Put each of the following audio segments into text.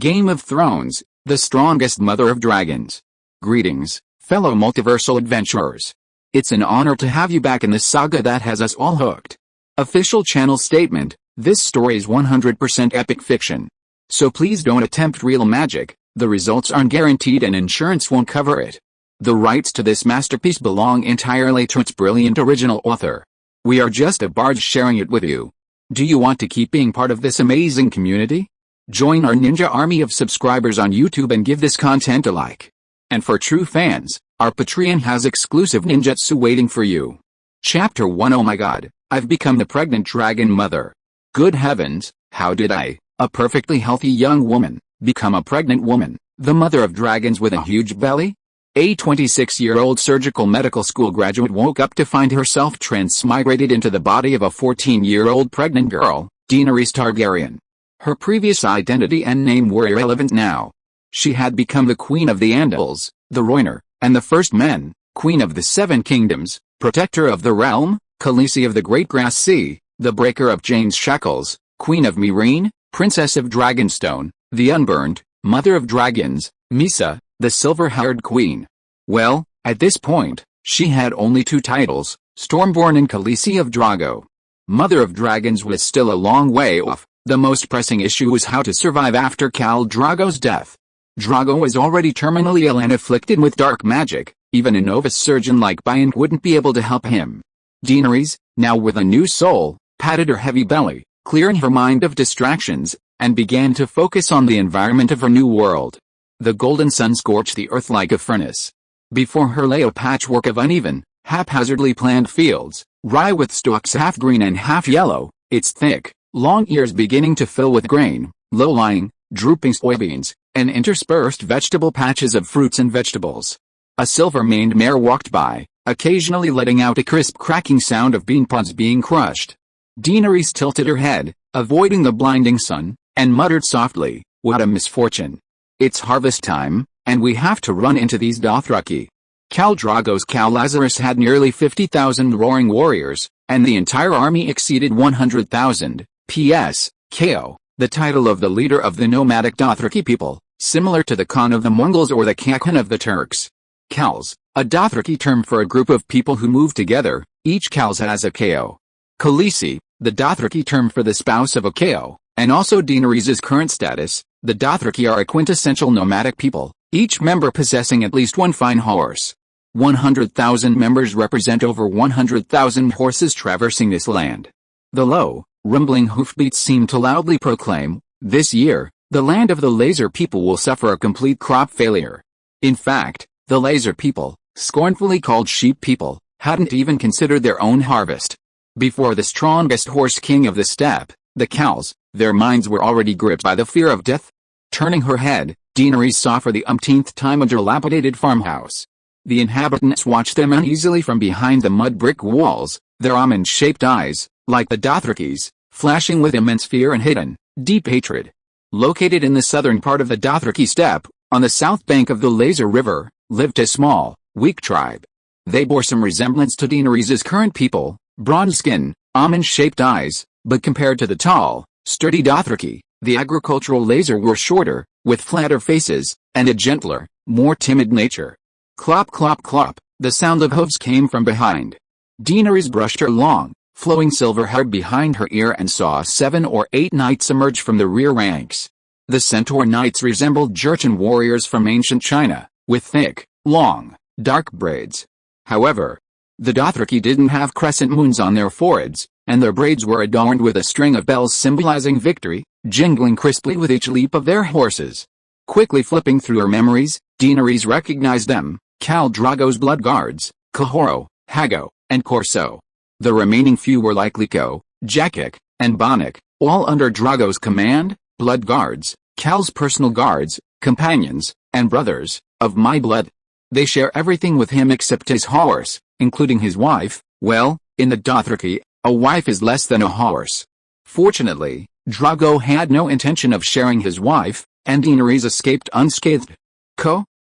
Game of Thrones, the strongest mother of dragons. Greetings, fellow multiversal adventurers. It's an honor to have you back in this saga that has us all hooked. Official channel statement: this story is 100% epic fiction. So please don't attempt real magic, the results aren't guaranteed and insurance won't cover it. The rights to this masterpiece belong entirely to its brilliant original author. We are just a barge sharing it with you. Do you want to keep being part of this amazing community? Join our ninja army of subscribers on YouTube and give this content a like. And for true fans, our Patreon has exclusive ninjutsu waiting for you. Chapter 1. Oh my god, I've become the pregnant dragon mother. Good heavens, how did I, a perfectly healthy young woman, become a pregnant woman, the mother of dragons with a huge belly? A 26-year-old surgical medical school graduate woke up to find herself transmigrated into the body of a 14-year-old pregnant girl, Daenerys Targaryen. Her previous identity and name were irrelevant now. She had become the Queen of the Andals, the Rhoynar, and the First Men, Queen of the Seven Kingdoms, Protector of the Realm, Khaleesi of the Great Grass Sea, the Breaker of Chains Shackles, Queen of Meereen, Princess of Dragonstone, the Unburned, Mother of Dragons, Misa, the Silver-Haired Queen. Well, at this point, she had only two titles, Stormborn and Khaleesi of Drogo. Mother of Dragons was still a long way off. The most pressing issue was how to survive after Khal Drogo's death. Drogo was already terminally ill and afflicted with dark magic. Even a novice surgeon like Byant wouldn't be able to help him. Daenerys, now with a new soul, patted her heavy belly, clearing her mind of distractions, and began to focus on the environment of her new world. The golden sun scorched the earth like a furnace. Before her lay a patchwork of uneven, haphazardly planned fields, rye with stalks half green and half yellow, its thick, long ears beginning to fill with grain, low-lying, drooping soybeans, and interspersed vegetable patches of fruits and vegetables. A silver-maned mare walked by, occasionally letting out a crisp cracking sound of bean pods being crushed. Daenerys tilted her head, avoiding the blinding sun, and muttered softly, "What a misfortune. It's harvest time, and we have to run into these Dothraki." Khal Drogo's Khal Lazarus had nearly 50,000 roaring warriors, and the entire army exceeded 100,000. P.S. KO, the title of the leader of the nomadic Dothraki people, similar to the Khan of the Mongols or the Khakan of the Turks. Khals, a Dothraki term for a group of people who move together, each Khals has a KO. Khaleesi, the Dothraki term for the spouse of a KO, and also Daenerys' current status, the Dothraki are a quintessential nomadic people, each member possessing at least one fine horse. 100,000 members represent over 100,000 horses traversing this land. The low, rumbling hoofbeats seem to loudly proclaim, this year, the land of the Laser people will suffer a complete crop failure. In fact, the Laser people, scornfully called sheep people, hadn't even considered their own harvest. Before the strongest horse king of the steppe, the Khals, their minds were already gripped by the fear of death. Turning her head, Daenerys saw for the umpteenth time a dilapidated farmhouse. The inhabitants watched them uneasily from behind the mud brick walls, their almond-shaped eyes, like the Dothrakis, flashing with immense fear and hidden, deep hatred. Located in the southern part of the Dothraki steppe, on the south bank of the Laser River, lived a small, weak tribe. They bore some resemblance to Daenerys' current people, bronze skin, almond-shaped eyes, but compared to the tall, sturdy Dothraki, the agricultural Laser were shorter, with flatter faces, and a gentler, more timid nature. Clop clop clop, the sound of hooves came from behind. Daenerys brushed her long, flowing silver hair behind her ear and saw 7 or 8 knights emerge from the rear ranks. The centaur knights resembled Jurchen warriors from ancient China, with thick, long, dark braids. However, the Dothraki didn't have crescent moons on their foreheads, and their braids were adorned with a string of bells symbolizing victory, jingling crisply with each leap of their horses. Quickly flipping through her memories, Daenerys recognized them, Khal Drogo's blood guards, Kahoro, Hago, and Corso. The remaining few were like Liko, Jakik, and Bonnik, all under Drogo's command, blood guards, Khal's personal guards, companions, and brothers, of my blood. They share everything with him except his horse, including his wife. Well, in the Dothraki, a wife is less than a horse. Fortunately, Drogo had no intention of sharing his wife, and Daenerys escaped unscathed.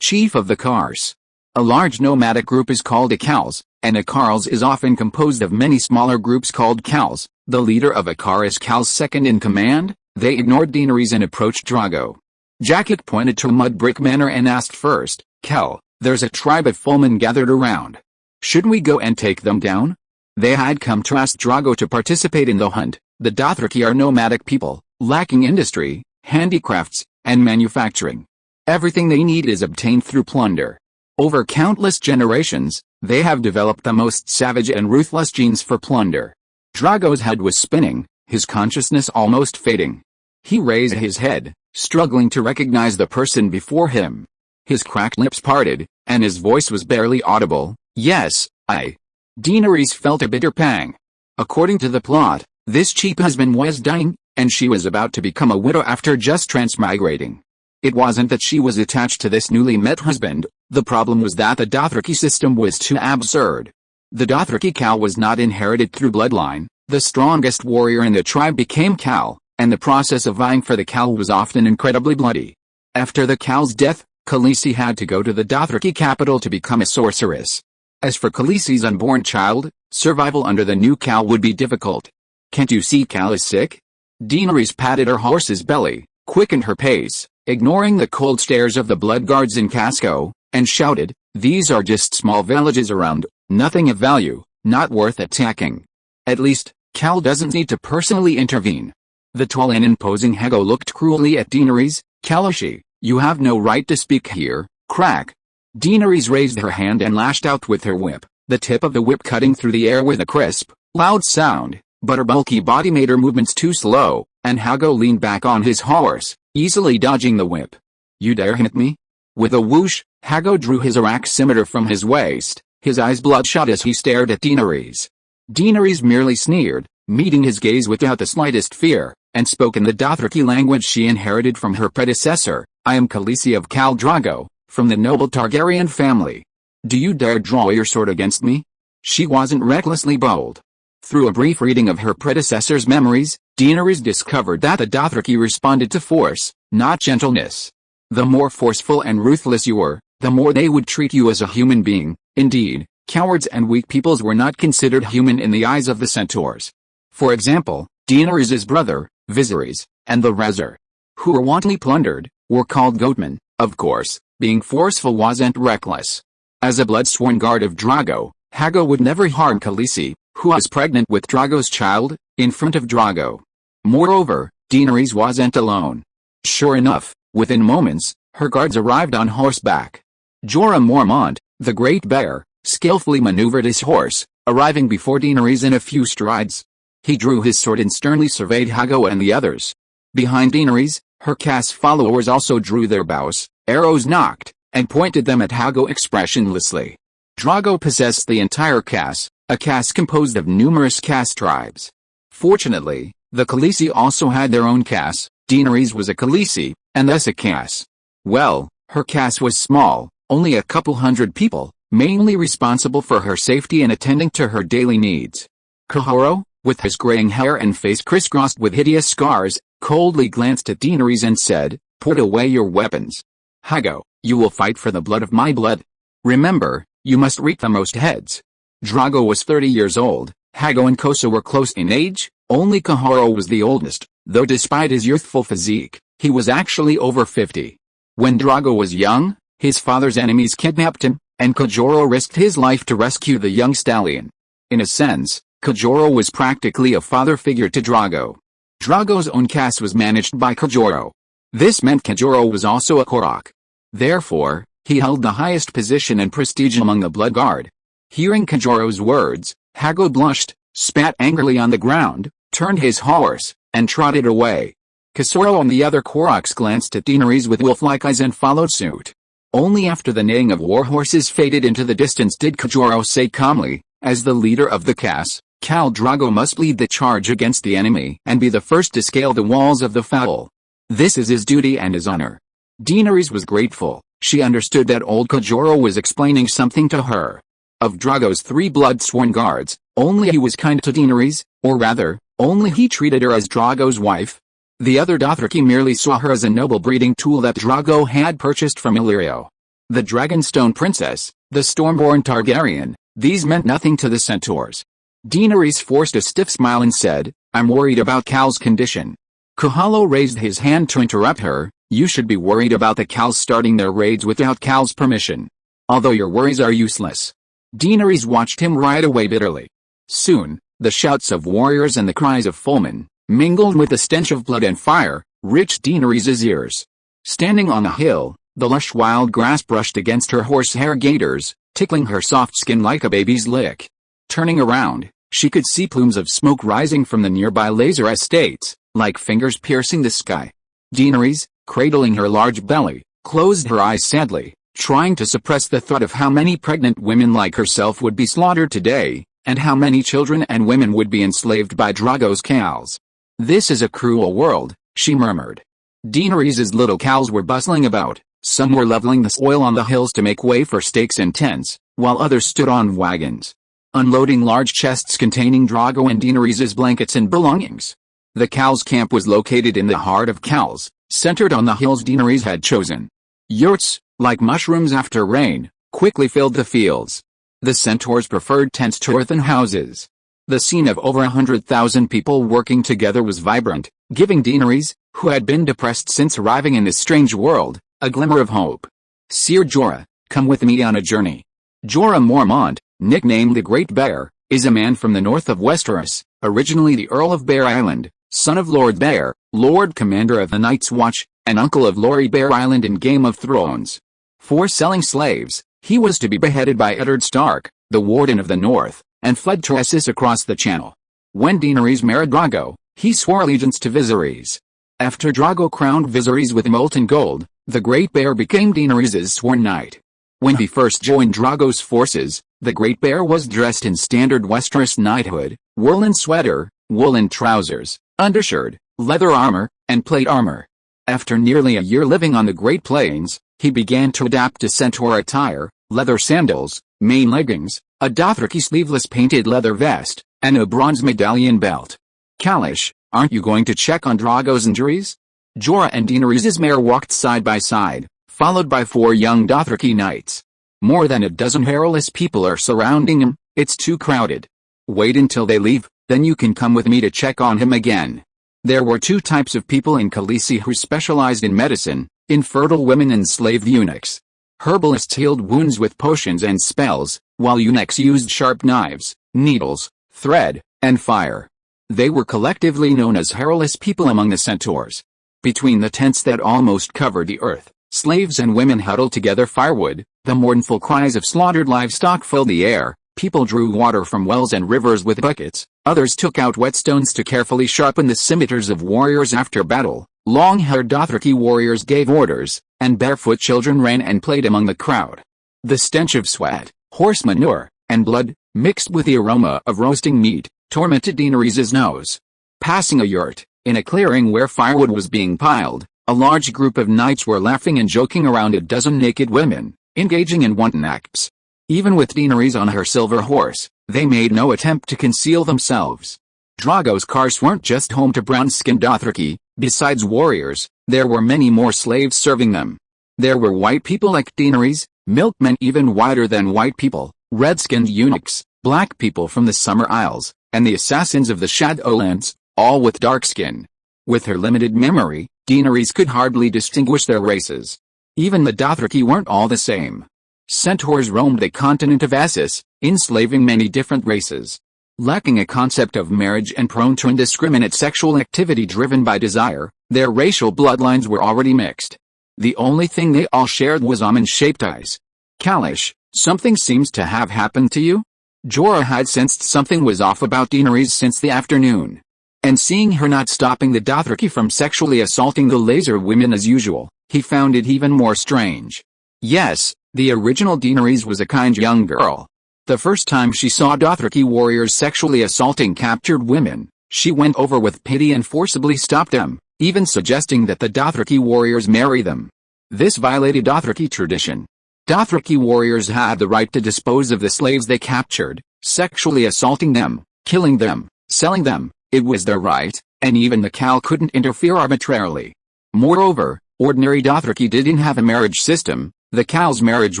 Chief of the Khars. A large nomadic group is called a Khals, and a Khals is often composed of many smaller groups called Khals. The leader of a Khar is Khal's second in command. They ignored Daenerys and approached Drogo. Jacket pointed to Mudbrick Manor and asked first, Khal, there's a tribe of foemen gathered around. Shouldn't we go and take them down? They had come to ask Drogo to participate in the hunt. The Dothraki are nomadic people, lacking industry, handicrafts, and manufacturing. Everything they need is obtained through plunder. Over countless generations, they have developed the most savage and ruthless genes for plunder. Drogo's head was spinning, his consciousness almost fading. He raised his head, struggling to recognize the person before him. His cracked lips parted, and his voice was barely audible. Yes, I. Daenerys felt a bitter pang. According to the plot, this cheap husband was dying, and she was about to become a widow after just transmigrating. It wasn't that she was attached to this newly met husband, the problem was that the Dothraki system was too absurd. The Dothraki Khal was not inherited through bloodline, the strongest warrior in the tribe became Khal, and the process of vying for the Khal was often incredibly bloody. After the Khal's death, Khaleesi had to go to the Dothraki capital to become a sorceress. As for Khaleesi's unborn child, survival under the new Khal would be difficult. Can't you see Khal is sick? Daenerys patted her horse's belly, quickened her pace, ignoring the cold stares of the blood guards in Casco, and shouted, these are just small villages around, nothing of value, not worth attacking. At least, Khal doesn't need to personally intervene. The tall and imposing Hago looked cruelly at Daenerys. Khaleesi, you have no right to speak here. Crack. Daenerys raised her hand and lashed out with her whip, the tip of the whip cutting through the air with a crisp, loud sound, but her bulky body made her movements too slow, and Hago leaned back on his horse, easily dodging the whip. You dare hit me? With a whoosh, Hago drew his arak scimitar from his waist, his eyes bloodshot as he stared at Daenerys. Daenerys merely sneered, meeting his gaze without the slightest fear, and spoke in the Dothraki language she inherited from her predecessor. I am Khaleesi of Khal Drogo, from the noble Targaryen family. Do you dare draw your sword against me? She wasn't recklessly bold. Through a brief reading of her predecessor's memories, Daenerys discovered that the Dothraki responded to force, not gentleness. The more forceful and ruthless you were, the more they would treat you as a human being. Indeed, cowards and weak peoples were not considered human in the eyes of the centaurs. For example, Daenerys' brother, Viserys, and the Rezzer, who were wantonly plundered, were called goatmen. Of course, being forceful wasn't reckless. As a blood-sworn guard of Drogo, Hago would never harm Khaleesi, who was pregnant with Drogo's child, in front of Drogo. Moreover, Daenerys wasn't alone. Sure enough, within moments, her guards arrived on horseback. Jorah Mormont, the Great Bear, skillfully maneuvered his horse, arriving before Daenerys in a few strides. He drew his sword and sternly surveyed Hago and the others. Behind Daenerys, her caste followers also drew their bows, arrows nocked, and pointed them at Hago expressionlessly. Drogo possessed the entire caste, a caste composed of numerous caste tribes. Fortunately, the Khaleesi also had their own caste. Daenerys was a Khaleesi, and thus a caste. Well, her caste was small, only a couple hundred people, mainly responsible for her safety and attending to her daily needs. Khal, with his graying hair and face crisscrossed with hideous scars, coldly glanced at Daenerys and said, "Put away your weapons. Hago, you will fight for the blood of my blood. Remember, you must reap the most heads." Drogo was 30 years old, Hago and Kosa were close in age, only Khal was the oldest, though despite his youthful physique, he was actually over 50. When Drogo was young, his father's enemies kidnapped him, and Khal risked his life to rescue the young stallion. In a sense, Khal was practically a father figure to Drogo. Drogo's own caste was managed by Khal. This meant Khal was also a Korok. Therefore, he held the highest position and prestige among the Blood Guard. Hearing Khajo's words, Hago blushed, spat angrily on the ground, turned his horse, and trotted away. Khal and the other Koroks glanced at Daenerys with wolf-like eyes and followed suit. Only after the neighing of war horses faded into the distance did Khal say calmly, "As the leader of the caste, Khal Drogo must lead the charge against the enemy and be the first to scale the walls of the foul. This is his duty and his honor." Daenerys was grateful. She understood that old Khal was explaining something to her. Of Drogo's 3 blood-sworn guards, only he was kind to Daenerys, or rather, only he treated her as Drogo's wife. The other Dothraki merely saw her as a noble breeding tool that Drogo had purchased from Illyrio. The Dragonstone Princess, the Stormborn Targaryen, these meant nothing to the centaurs. Daenerys forced a stiff smile and said, "I'm worried about Khal's condition." Khal raised his hand to interrupt her, You should be worried about the Khals starting their raids without Khal's permission. Although your worries are useless. Daenerys watched him ride away bitterly. Soon, the shouts of warriors and the cries of foemen, mingled with the stench of blood and fire, reached Daenerys' ears. Standing on a hill, the lush wild grass brushed against her horsehair gaiters, tickling her soft skin like a baby's lick. Turning around, she could see plumes of smoke rising from the nearby laser estates, like fingers piercing the sky. Daenerys, cradling her large belly, closed her eyes sadly, trying to suppress the thought of how many pregnant women like herself would be slaughtered today, and how many children and women would be enslaved by Drogo's Khals. This is a cruel world, she murmured. Daenerys' little Khals were bustling about. Some were leveling the soil on the hills to make way for stakes and tents, while others stood on wagons, unloading large chests containing Drogo and Daenerys' blankets and belongings. The Khals' camp was located in the heart of Khals, centered on the hills Daenerys had chosen. Yurts, like mushrooms after rain, quickly filled the fields. The centaurs preferred tents to earthen houses. The scene of over 100,000 people working together was vibrant, giving Daenerys, who had been depressed since arriving in this strange world, a glimmer of hope. Sir Jorah, come with me on a journey. Jorah Mormont, nicknamed the Great Bear, is a man from the north of Westeros, originally the Earl of Bear Island, son of Lord Bear, Lord Commander of the Night's Watch, and uncle of Lorry Bear Island in Game of Thrones. For selling slaves, he was to be beheaded by Eddard Stark, the Warden of the North, and fled to Essos across the Channel. When Daenerys married Drogo, he swore allegiance to Viserys. After Drogo crowned Viserys with molten gold, the Great Bear became Daenerys' sworn knight. When he first joined Drogo's forces, the Great Bear was dressed in standard Westeros knighthood, woolen sweater, woolen trousers, undershirt, leather armor, and plate armor. After nearly a year living on the Great Plains, he began to adapt to centaur attire, leather sandals, main leggings, a Dothraki sleeveless painted leather vest, and a bronze medallion belt. Kalish, aren't you going to check on Drogo's injuries? Jorah and Daenerys' mare walked side by side, followed by 4 young Dothraki knights. More than a dozen hairless people are surrounding him, it's too crowded. Wait until they leave, then you can come with me to check on him again. There were 2 types of people in Khaleesi who specialized in medicine, infertile women and slave eunuchs. Herbalists healed wounds with potions and spells, while eunuchs used sharp knives, needles, thread, and fire. They were collectively known as hairless people among the centaurs. Between the tents that almost covered the earth, slaves and women huddled together firewood, the mournful cries of slaughtered livestock filled the air. People drew water from wells and rivers with buckets, others took out whetstones to carefully sharpen the scimitars of warriors after battle. Long-haired Dothraki warriors gave orders, and barefoot children ran and played among the crowd. The stench of sweat, horse manure, and blood, mixed with the aroma of roasting meat, tormented Daenerys' nose. Passing a yurt, in a clearing where firewood was being piled, a large group of knights were laughing and joking around a dozen naked women, engaging in wanton acts. Even with Daenerys on her silver horse, they made no attempt to conceal themselves. Drogo's cars weren't just home to brown-skinned Dothraki. Besides warriors, there were many more slaves serving them. There were white people like Daenerys, milkmen even whiter than white people, red-skinned eunuchs, black people from the Summer Isles, and the assassins of the Shadowlands, all with dark skin. With her limited memory, Daenerys could hardly distinguish their races. Even the Dothraki weren't all the same. Centaurs roamed the continent of Essos, enslaving many different races. Lacking a concept of marriage and prone to indiscriminate sexual activity driven by desire, their racial bloodlines were already mixed. The only thing they all shared was almond-shaped eyes. Kalish, something seems to have happened to you? Jorah had sensed something was off about Daenerys since the afternoon. And seeing her not stopping the Dothraki from sexually assaulting the laser women as usual, he found it even more strange. Yes, the original Daenerys was a kind young girl. The first time she saw Dothraki warriors sexually assaulting captured women, she went over with pity and forcibly stopped them, even suggesting that the Dothraki warriors marry them. This violated Dothraki tradition. Dothraki warriors had the right to dispose of the slaves they captured, sexually assaulting them, killing them, selling them. It was their right, and even the Khal couldn't interfere arbitrarily. Moreover, ordinary Dothraki didn't have a marriage system. The Khal's marriage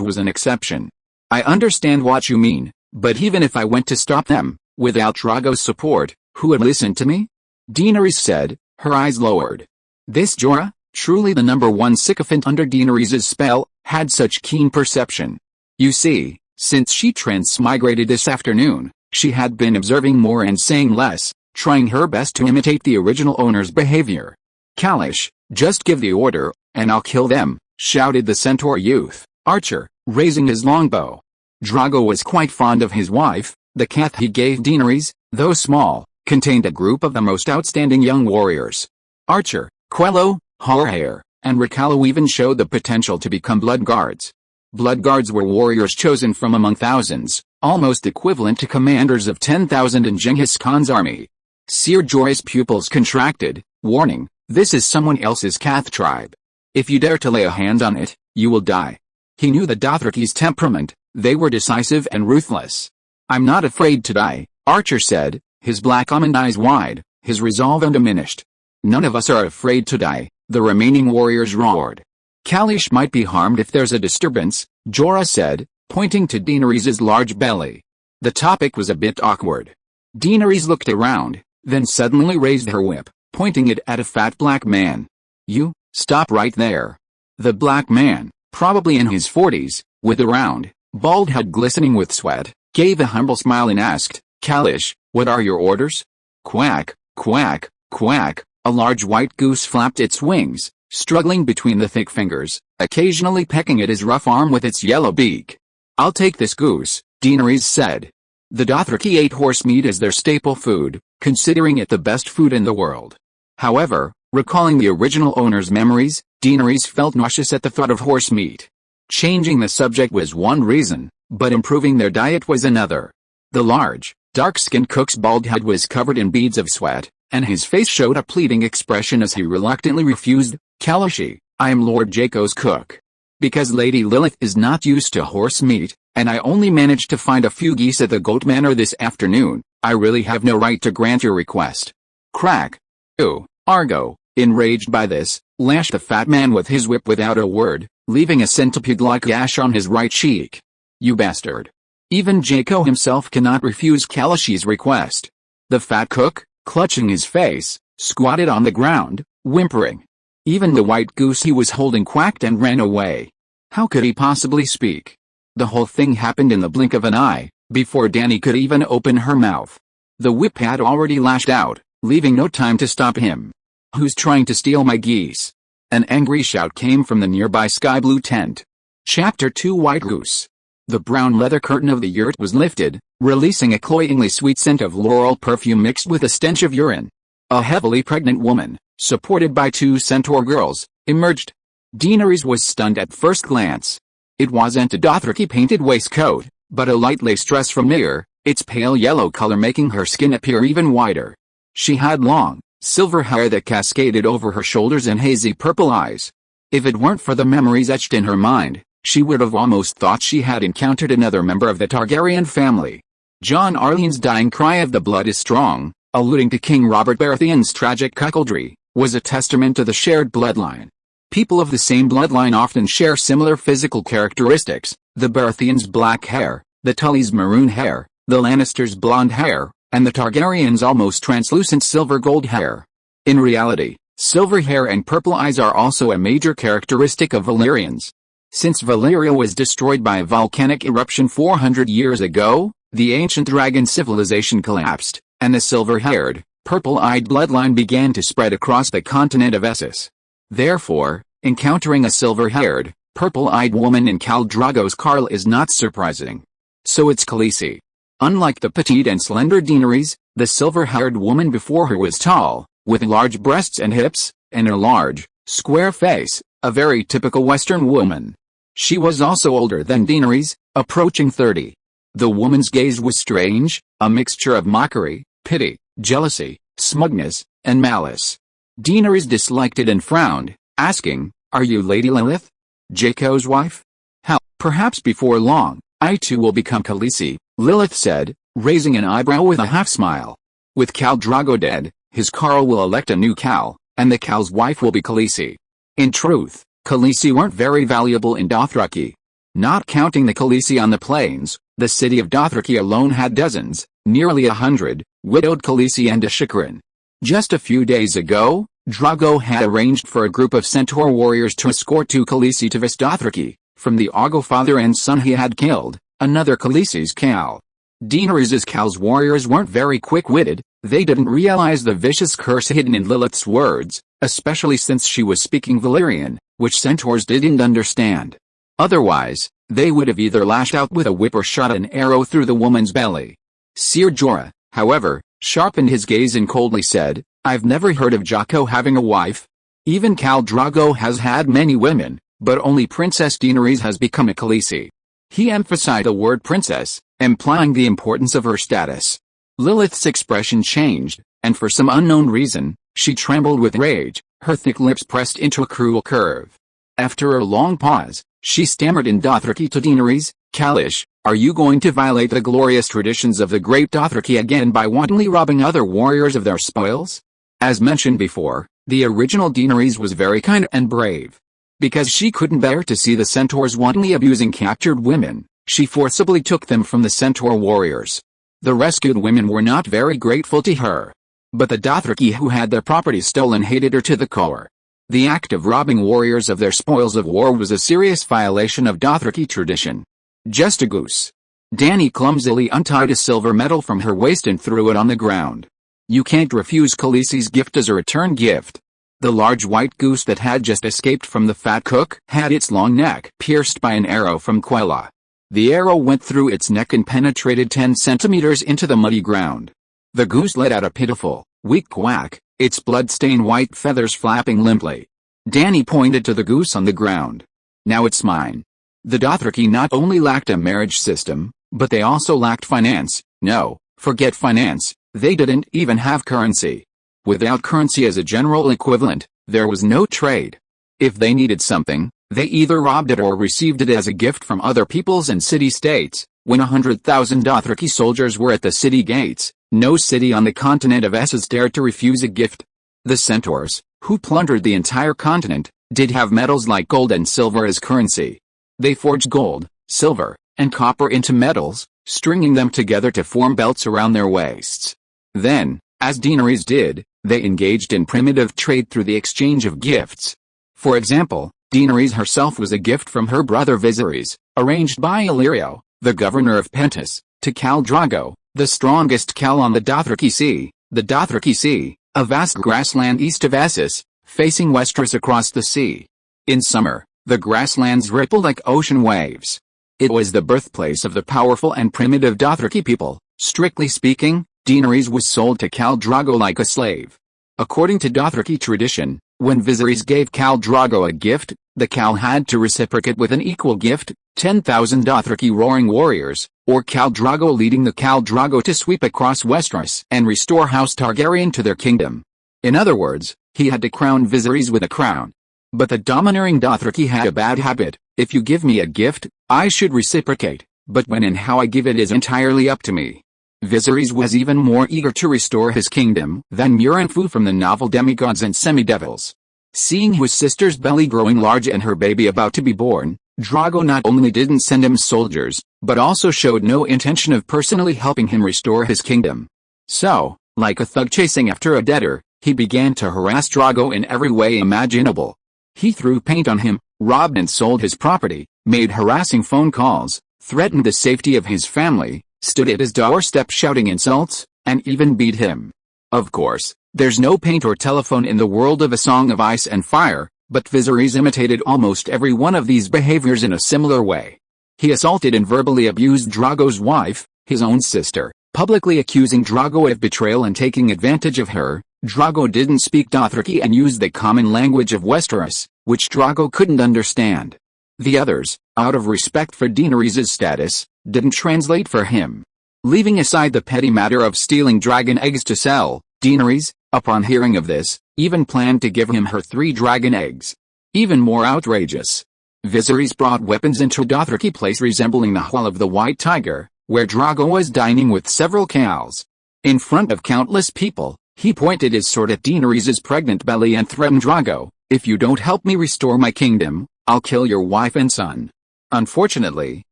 was an exception. I understand what you mean, but even if I went to stop them, without Drogo's support, who would listen to me? Daenerys said, her eyes lowered. This Jorah, Truly the number one sycophant under Daenerys' spell, had such keen perception. You see, since she transmigrated this afternoon, she had been observing more and saying less, trying her best to imitate the original owner's behavior. Kalish, just give the order, and I'll kill them, shouted the centaur youth, archer, raising his longbow. Drogo was quite fond of his wife. The cath he gave Daenerys, though small, contained a group of the most outstanding young warriors. Archer, Quello, Horhair, and Rekindling even showed the potential to become blood guards. Blood guards were warriors chosen from among thousands, almost equivalent to commanders of 10,000 in Genghis Khan's army. Ser Jorah's pupils contracted, warning, this is someone else's cath tribe. If you dare to lay a hand on it, you will die. He knew the Dothraki's temperament, they were decisive and ruthless. I'm not afraid to die, Archer said, his black almond eyes wide, his resolve undiminished. None of us are afraid to die, the remaining warriors roared. Kalish might be harmed if there's a disturbance, Jorah said, pointing to Daenerys' large belly. The topic was a bit awkward. Daenerys looked around, then suddenly raised her whip, pointing it at a fat black man. You, stop right there. The black man, probably in his 40s, with a round, bald head glistening with sweat, gave a humble smile and asked, Kalish, what are your orders? Quack, quack, quack, a large white goose flapped its wings, struggling between the thick fingers, occasionally pecking at his rough arm with its yellow beak. I'll take this goose, Daenerys said. The Dothraki ate horse meat as their staple food, considering it the best food in the world. However, recalling the original owner's memories, Daenerys felt nauseous at the thought of horse meat. Changing the subject was one reason, but improving their diet was another. The large, dark-skinned cook's bald head was covered in beads of sweat, and his face showed a pleading expression as he reluctantly refused, Kalishi, I am Lord Jaco's cook. Because Lady Lilith is not used to horse meat, and I only managed to find a few geese at the Goat Manor this afternoon, I really have no right to grant your request. Crack. Ew, Argo, enraged by this, lashed the fat man with his whip without a word, leaving a centipede-like gash on his right cheek. You bastard. Even Jaco himself cannot refuse Kalishi's request. The fat cook, clutching his face, squatted on the ground, whimpering. Even the white goose he was holding quacked and ran away. How could he possibly speak? The whole thing happened in the blink of an eye, before Dany could even open her mouth. The whip had already lashed out, leaving no time to stop him. Who's trying to steal my geese? An angry shout came from the nearby sky blue tent. Chapter 2 White Goose. The brown leather curtain of the yurt was lifted, releasing a cloyingly sweet scent of laurel perfume mixed with a stench of urine. A heavily pregnant woman, supported by two centaur girls, emerged. Daenerys was stunned at first glance. It wasn't a Dothraki painted waistcoat, but a light lace dress from Mir, its pale yellow color making her skin appear even whiter. She had long, silver hair that cascaded over her shoulders and hazy purple eyes. If it weren't for the memories etched in her mind, she would have almost thought she had encountered another member of the Targaryen family. Jon Arryn's dying cry of the blood is strong, alluding to King Robert Baratheon's tragic cuckoldry, was a testament to the shared bloodline. People of the same bloodline often share similar physical characteristics, the Baratheons' black hair, the Tullys' maroon hair, the Lannisters' blonde hair, and the Targaryens' almost translucent silver-gold hair. In reality, silver hair and purple eyes are also a major characteristic of Valyrians. Since Valyria was destroyed by a volcanic eruption 400 years ago, the ancient dragon civilization collapsed, and the silver-haired, purple-eyed bloodline began to spread across the continent of Essos. Therefore, encountering a silver-haired, purple-eyed woman in Khal Drogo's Khal is not surprising. So it's Khaleesi. Unlike the petite and slender Daenerys, the silver-haired woman before her was tall, with large breasts and hips, and a large, square face, a very typical Western woman. She was also older than Daenerys, approaching 30. The woman's gaze was strange, a mixture of mockery, pity, jealousy, smugness, and malice. Daenerys disliked it and frowned, asking, "Are you Lady Lilith? Jaco's wife?" "How, perhaps before long, I too will become Khaleesi," Lilith said, raising an eyebrow with a half-smile. "With Khal Drogo dead, his Khal will elect a new Khal, and the Khal's wife will be Khaleesi." In truth, Khaleesi weren't very valuable in Dothraki. Not counting the Khaleesi on the plains, the city of Dothraki alone had dozens, nearly 100, widowed Khaleesi and Ashikaran. Just a few days ago, Drogo had arranged for a group of centaur warriors to escort two Khaleesi to Dothraki, from the Argo father and son he had killed, another Khaleesi's Khal. Daenerys' Khal's warriors weren't very quick-witted. They didn't realize the vicious curse hidden in Lilith's words, especially since she was speaking Valyrian, which centaurs didn't understand. Otherwise, they would have either lashed out with a whip or shot an arrow through the woman's belly. Ser Jorah, however, sharpened his gaze and coldly said, "I've never heard of Jocko having a wife. Even Khal Drogo has had many women, but only Princess Daenerys has become a Khaleesi." He emphasized the word princess, implying the importance of her status. Lilith's expression changed, and for some unknown reason, she trembled with rage, her thick lips pressed into a cruel curve. After a long pause, she stammered in Dothraki to Daenerys, "Khalish, are you going to violate the glorious traditions of the great Dothraki again by wantonly robbing other warriors of their spoils?" As mentioned before, the original Daenerys was very kind and brave. Because she couldn't bear to see the centaurs wantonly abusing captured women, she forcibly took them from the centaur warriors. The rescued women were not very grateful to her. But the Dothraki who had their property stolen hated her to the core. The act of robbing warriors of their spoils of war was a serious violation of Dothraki tradition. Just a goose. Dany clumsily untied a silver medal from her waist and threw it on the ground. You can't refuse Khaleesi's gift as a return gift. The large white goose that had just escaped from the fat cook had its long neck pierced by an arrow from Quella. The arrow went through its neck and penetrated 10 centimeters into the muddy ground. The goose let out a pitiful, weak quack, its blood-stained white feathers flapping limply. Dany pointed to the goose on the ground. "Now it's mine." The Dothraki not only lacked a marriage system, but they also lacked finance. No, forget finance, they didn't even have currency. Without currency as a general equivalent, there was no trade. If they needed something, they either robbed it or received it as a gift from other peoples and city-states. When 100,000 Dothraki soldiers were at the city gates, no city on the continent of Essos dared to refuse a gift. The centaurs, who plundered the entire continent, did have metals like gold and silver as currency. They forged gold, silver, and copper into metals, stringing them together to form belts around their waists. Then, as Daenerys did, they engaged in primitive trade through the exchange of gifts. For example, Daenerys herself was a gift from her brother Viserys, arranged by Illyrio, the governor of Pentos, to Khal Drogo, the strongest Khal on the Dothraki Sea. The Dothraki Sea, a vast grassland east of Essos, facing Westeros across the sea. In summer, the grasslands rippled like ocean waves. It was the birthplace of the powerful and primitive Dothraki people. Strictly speaking, Daenerys was sold to Khal Drogo like a slave. According to Dothraki tradition, when Viserys gave Khal Drogo a gift, the Khal had to reciprocate with an equal gift, 10,000 Dothraki roaring warriors, or Khal Drogo leading the Khal Drogo to sweep across Westeros and restore House Targaryen to their kingdom. In other words, he had to crown Viserys with a crown. But the domineering Dothraki had a bad habit: if you give me a gift, I should reciprocate, but when and how I give it is entirely up to me. Viserys was even more eager to restore his kingdom than Murenfu from the novel Demigods and Semidevils. Seeing his sister's belly growing large and her baby about to be born, Drogo not only didn't send him soldiers, but also showed no intention of personally helping him restore his kingdom. So, like a thug chasing after a debtor, he began to harass Drogo in every way imaginable. He threw paint on him, robbed and sold his property, made harassing phone calls, threatened the safety of his family, stood at his doorstep shouting insults, and even beat him. Of course, there's no paint or telephone in the world of A Song of Ice and Fire, but Viserys imitated almost every one of these behaviors in a similar way. He assaulted and verbally abused Drogo's wife, his own sister, publicly accusing Drogo of betrayal and taking advantage of her. Drogo didn't speak Dothraki and used the common language of Westeros, which Drogo couldn't understand. The others, out of respect for Daenerys' status, didn't translate for him. Leaving aside the petty matter of stealing dragon eggs to sell, Daenerys, upon hearing of this, even planned to give him her 3 dragon eggs. Even more outrageous, Viserys brought weapons into Dothraki Place resembling the Hall of the White Tiger, where Drogo was dining with several Khals. In front of countless people, he pointed his sword at Daenerys' pregnant belly and threatened Drogo, "If you don't help me restore my kingdom, I'll kill your wife and son." Unfortunately,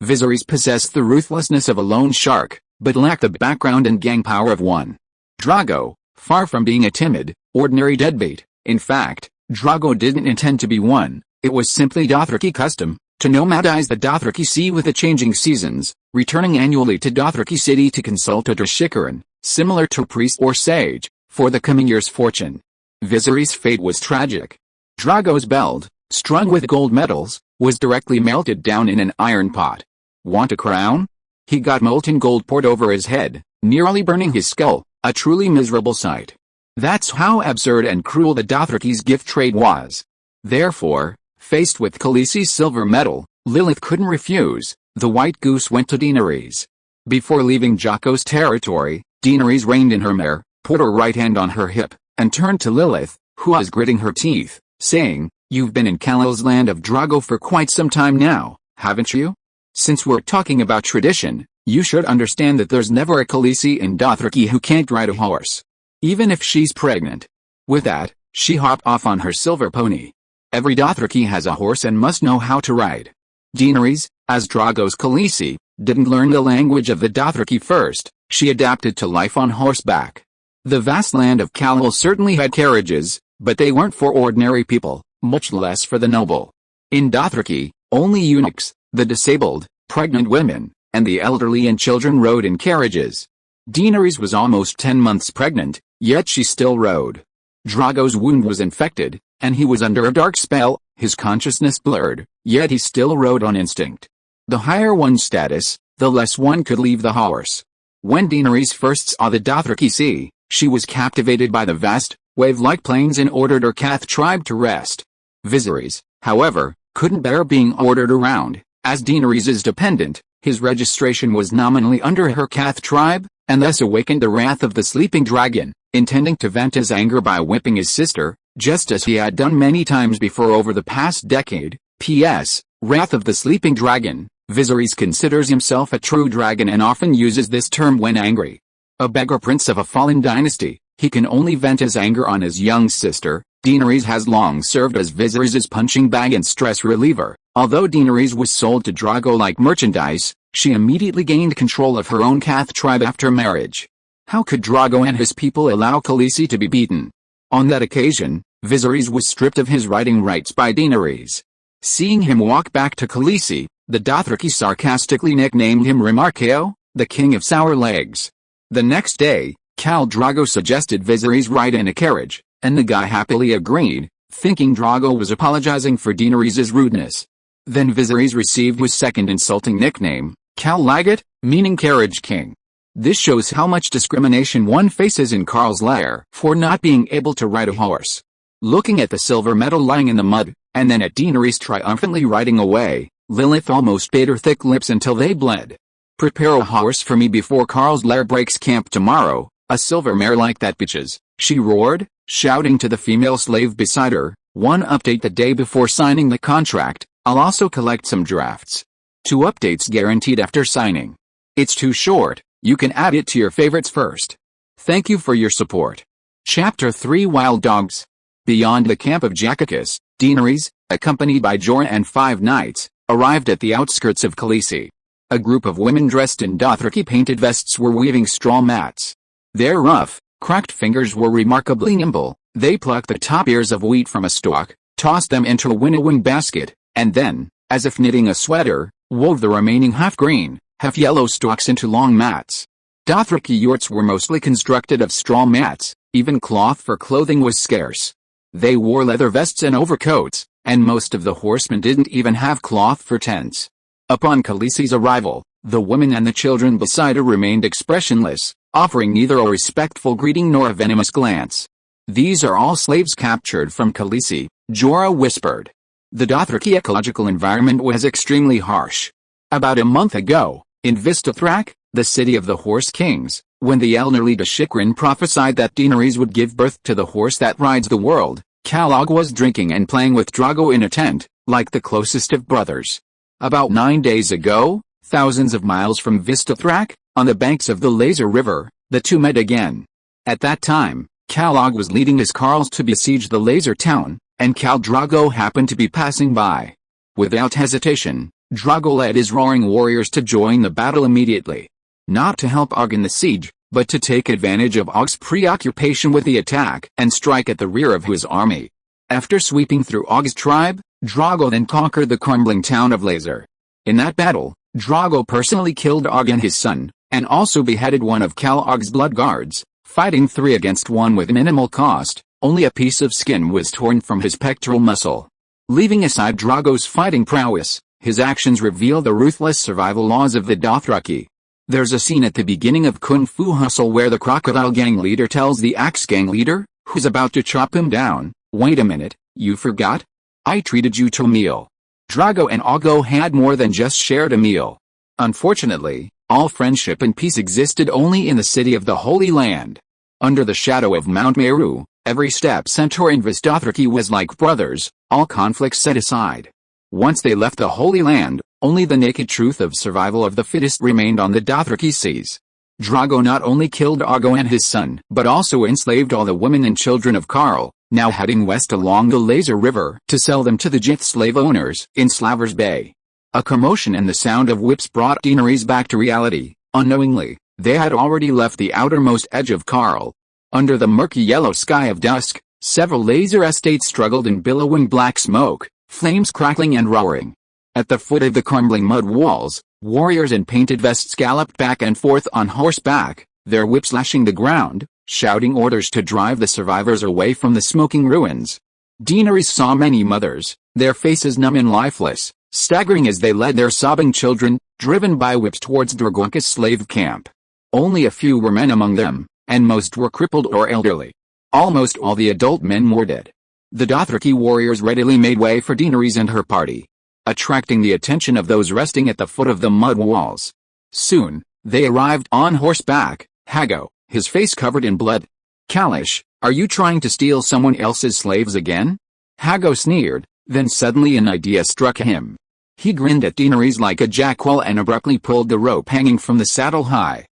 Viserys possessed the ruthlessness of a lone shark, but lacked the background and gang power of one. Drogo, far from being a timid, ordinary deadbeat, In fact, Drogo didn't intend to be one. It was simply Dothraki custom to nomadize the Dothraki Sea with the changing seasons, returning annually to Dothraki City to consult a Drashikaran, similar to a priest or sage, for the coming year's fortune. Viserys' fate was tragic. Drogo's belt, strung with gold medals, was directly melted down in an iron pot. Want a crown? He got molten gold poured over his head, nearly burning his skull, a truly miserable sight. That's how absurd and cruel the Dothraki's gift trade was. Therefore, faced with Khaleesi's silver medal, Lilith couldn't refuse. The white goose went to Daenerys. Before leaving Jaqo's territory, Daenerys reined in her mare, put her right hand on her hip, and turned to Lilith, who was gritting her teeth, saying, "You've been in Khal's land of Drogo for quite some time now, haven't you? Since we're talking about tradition, you should understand that there's never a Khaleesi in Dothraki who can't ride a horse. Even if she's pregnant." With that, she hopped off on her silver pony. Every Dothraki has a horse and must know how to ride. Daenerys, as Drogo's Khaleesi, didn't learn the language of the Dothraki first. She adapted to life on horseback. The vast land of Khal certainly had carriages, but they weren't for ordinary people, much less for the noble. In Dothraki, only eunuchs, the disabled, pregnant women, and the elderly and children rode in carriages. Daenerys was almost 10 months pregnant, yet she still rode. Drogo's wound was infected, and he was under a dark spell, his consciousness blurred, yet he still rode on instinct. The higher one's status, the less one could leave the horse. When Daenerys first saw the Dothraki Sea, she was captivated by the vast, wave-like plains and ordered her Cath tribe to rest. Viserys, however, couldn't bear being ordered around. As Daenerys' dependent, his registration was nominally under her Cath tribe, and thus awakened the wrath of the sleeping dragon, intending to vent his anger by whipping his sister, just as he had done many times before over the past decade. P.S. Wrath of the sleeping dragon. Viserys considers himself a true dragon and often uses this term when angry. A beggar prince of a fallen dynasty, he can only vent his anger on his young sister. Daenerys has long served as Viserys' punching bag and stress reliever. Although Daenerys was sold to Drogo like merchandise, she immediately gained control of her own Cath tribe after marriage. How could Drogo and his people allow Khaleesi to be beaten? On that occasion, Viserys was stripped of his riding rights by Daenerys. Seeing him walk back to Khaleesi, the Dothraki sarcastically nicknamed him Remarkeo, the king of sour legs. The next day, Khal Drogo suggested Viserys ride in a carriage, and the guy happily agreed, thinking Drogo was apologizing for Daenerys' rudeness. Then Viserys received his second insulting nickname, Khal Lagat, meaning carriage king. This shows how much discrimination one faces in Khal's lair for not being able to ride a horse. Looking at the silver medal lying in the mud, and then at Daenerys triumphantly riding away, Lilith almost bit her thick lips until they bled. "Prepare a horse for me before Khal's lair breaks camp tomorrow, a silver mare like that bitches," she roared, shouting to the female slave beside her. "One update the day before signing the contract. I'll also collect some drafts. 2 updates guaranteed after signing. It's too short, you can add it to your favorites first. Thank you for your support." Chapter 3 Wild Dogs. Beyond the camp of Jaqo'cus, Daenerys, accompanied by Jorah and 5 knights, arrived at the outskirts of Khaleesi. A group of women dressed in Dothraki painted vests were weaving straw mats. Their rough, cracked fingers were remarkably nimble. They plucked the top ears of wheat from a stalk, tossed them into a winnowing basket, and then, as if knitting a sweater, wove the remaining half-green, half-yellow stalks into long mats. Dothraki yurts were mostly constructed of straw mats, even cloth for clothing was scarce. They wore leather vests and overcoats, and most of the horsemen didn't even have cloth for tents. Upon Khaleesi's arrival, the women and the children beside her remained expressionless, offering neither a respectful greeting nor a venomous glance. "These are all slaves captured from Khaleesi," Jorah whispered. The Dothraki ecological environment was extremely harsh. About a month ago, in Vistathrak, the city of the Horse Kings, when the elderly Dashikrin prophesied that Daenerys would give birth to the horse that rides the world, Khal was drinking and playing with Drogo in a tent, like the closest of brothers. About 9 days ago, thousands of miles from Vistathrak, on the banks of the Laser River, the two met again. At that time, Khal was leading his Khals to besiege the Laser town, and Khal Drogo happened to be passing by. Without hesitation, Drogo led his roaring warriors to join the battle immediately. Not to help Og in the siege, but to take advantage of Og's preoccupation with the attack and strike at the rear of his army. After sweeping through Og's tribe, Drogo then conquered the crumbling town of Lazer. In that battle, Drogo personally killed Og and his son, and also beheaded one of Khal Og's blood guards, fighting 3 against 1 with minimal cost. Only a piece of skin was torn from his pectoral muscle. Leaving aside Drogo's fighting prowess, his actions reveal the ruthless survival laws of the Dothraki. There's a scene at the beginning of Kung Fu Hustle where the crocodile gang leader tells the axe gang leader, who's about to chop him down, "Wait a minute, you forgot? I treated you to a meal." Drogo and Og had more than just shared a meal. Unfortunately, all friendship and peace existed only in the city of the Holy Land. Under the shadow of Mount Meru, every steppe centaur in Dothraki was like brothers, all conflicts set aside. Once they left the Holy Land, only the naked truth of survival of the fittest remained on the Dothraki seas. Drogo not only killed Og and his son, but also enslaved all the women and children of Khal, now heading west along the Lazer River to sell them to the Jith slave owners in Slavers Bay. A commotion and the sound of whips brought Daenerys back to reality. Unknowingly, they had already left the outermost edge of Khal. Under the murky yellow sky of dusk, several Lazer estates struggled in billowing black smoke, flames crackling and roaring. At the foot of the crumbling mud walls, warriors in painted vests galloped back and forth on horseback, their whips lashing the ground, shouting orders to drive the survivors away from the smoking ruins. Daenerys saw many mothers, their faces numb and lifeless, staggering as they led their sobbing children, driven by whips towards Drogo's slave camp. Only a few were men among them, and most were crippled or elderly. Almost all the adult men were dead. The Dothraki warriors readily made way for Daenerys and her party, attracting the attention of those resting at the foot of the mud walls. Soon, they arrived on horseback, Hago, his face covered in blood. "Kalish, are you trying to steal someone else's slaves again?" Hago sneered, then suddenly an idea struck him. He grinned at Daenerys like a jackal and abruptly pulled the rope hanging from the saddle high.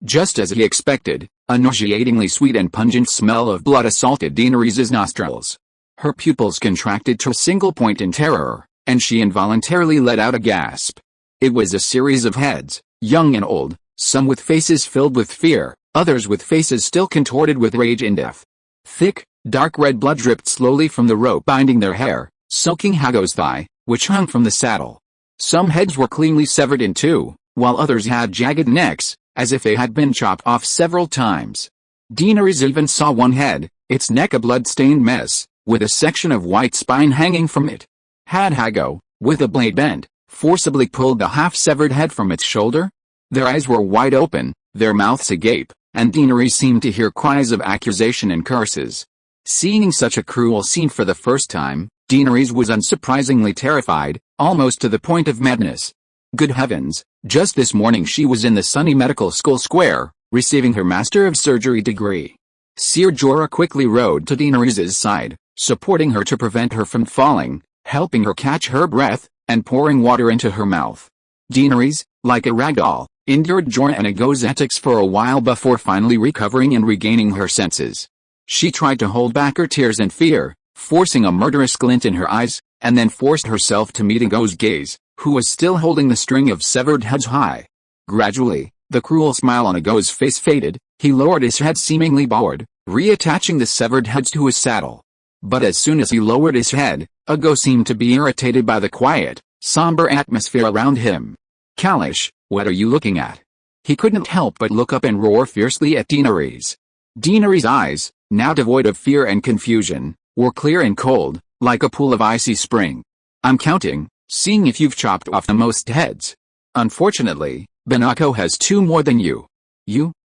Just as he expected, a nauseatingly sweet and pungent smell of blood assaulted Daenerys' nostrils. Her pupils contracted to a single point in terror, and she involuntarily let out a gasp. It was a series of heads, young and old, some with faces filled with fear, others with faces still contorted with rage and death. Thick, dark red blood dripped slowly from the rope binding their hair, soaking Hago's thigh, which hung from the saddle. Some heads were cleanly severed in two, while others had jagged necks, as if they had been chopped off several times. Daenerys even saw one head, its neck a blood-stained mess, with a section of white spine hanging from it. Had Hago, with a blade bent, forcibly pulled the half-severed head from its shoulder? Their eyes were wide open, their mouths agape, and Daenerys seemed to hear cries of accusation and curses. Seeing such a cruel scene for the first time, Daenerys was unsurprisingly terrified, almost to the point of madness. Good heavens, just this morning she was in the sunny medical school square, receiving her Master of Surgery degree. Ser Jorah quickly rode to Daenerys' side, supporting her to prevent her from falling, helping her catch her breath, and pouring water into her mouth. Daenerys, like a ragdoll, endured Jorah and Aegon's antics for a while before finally recovering and regaining her senses. She tried to hold back her tears and fear, forcing a murderous glint in her eyes, and then forced herself to meet Aegon's gaze, who was still holding the string of severed heads high. Gradually, the cruel smile on Aegon's face faded, he lowered his head seemingly bored, reattaching the severed heads to his saddle. But as soon as he lowered his head, Aegon seemed to be irritated by the quiet, somber atmosphere around him. "Kalish, what are you looking at?" He couldn't help but look up and roar fiercely at Daenerys. Daenerys' eyes, now devoid of fear and confusion, were clear and cold, like a pool of icy spring. "I'm counting, seeing if you've chopped off the most heads. Unfortunately, Benako has 2 more than you."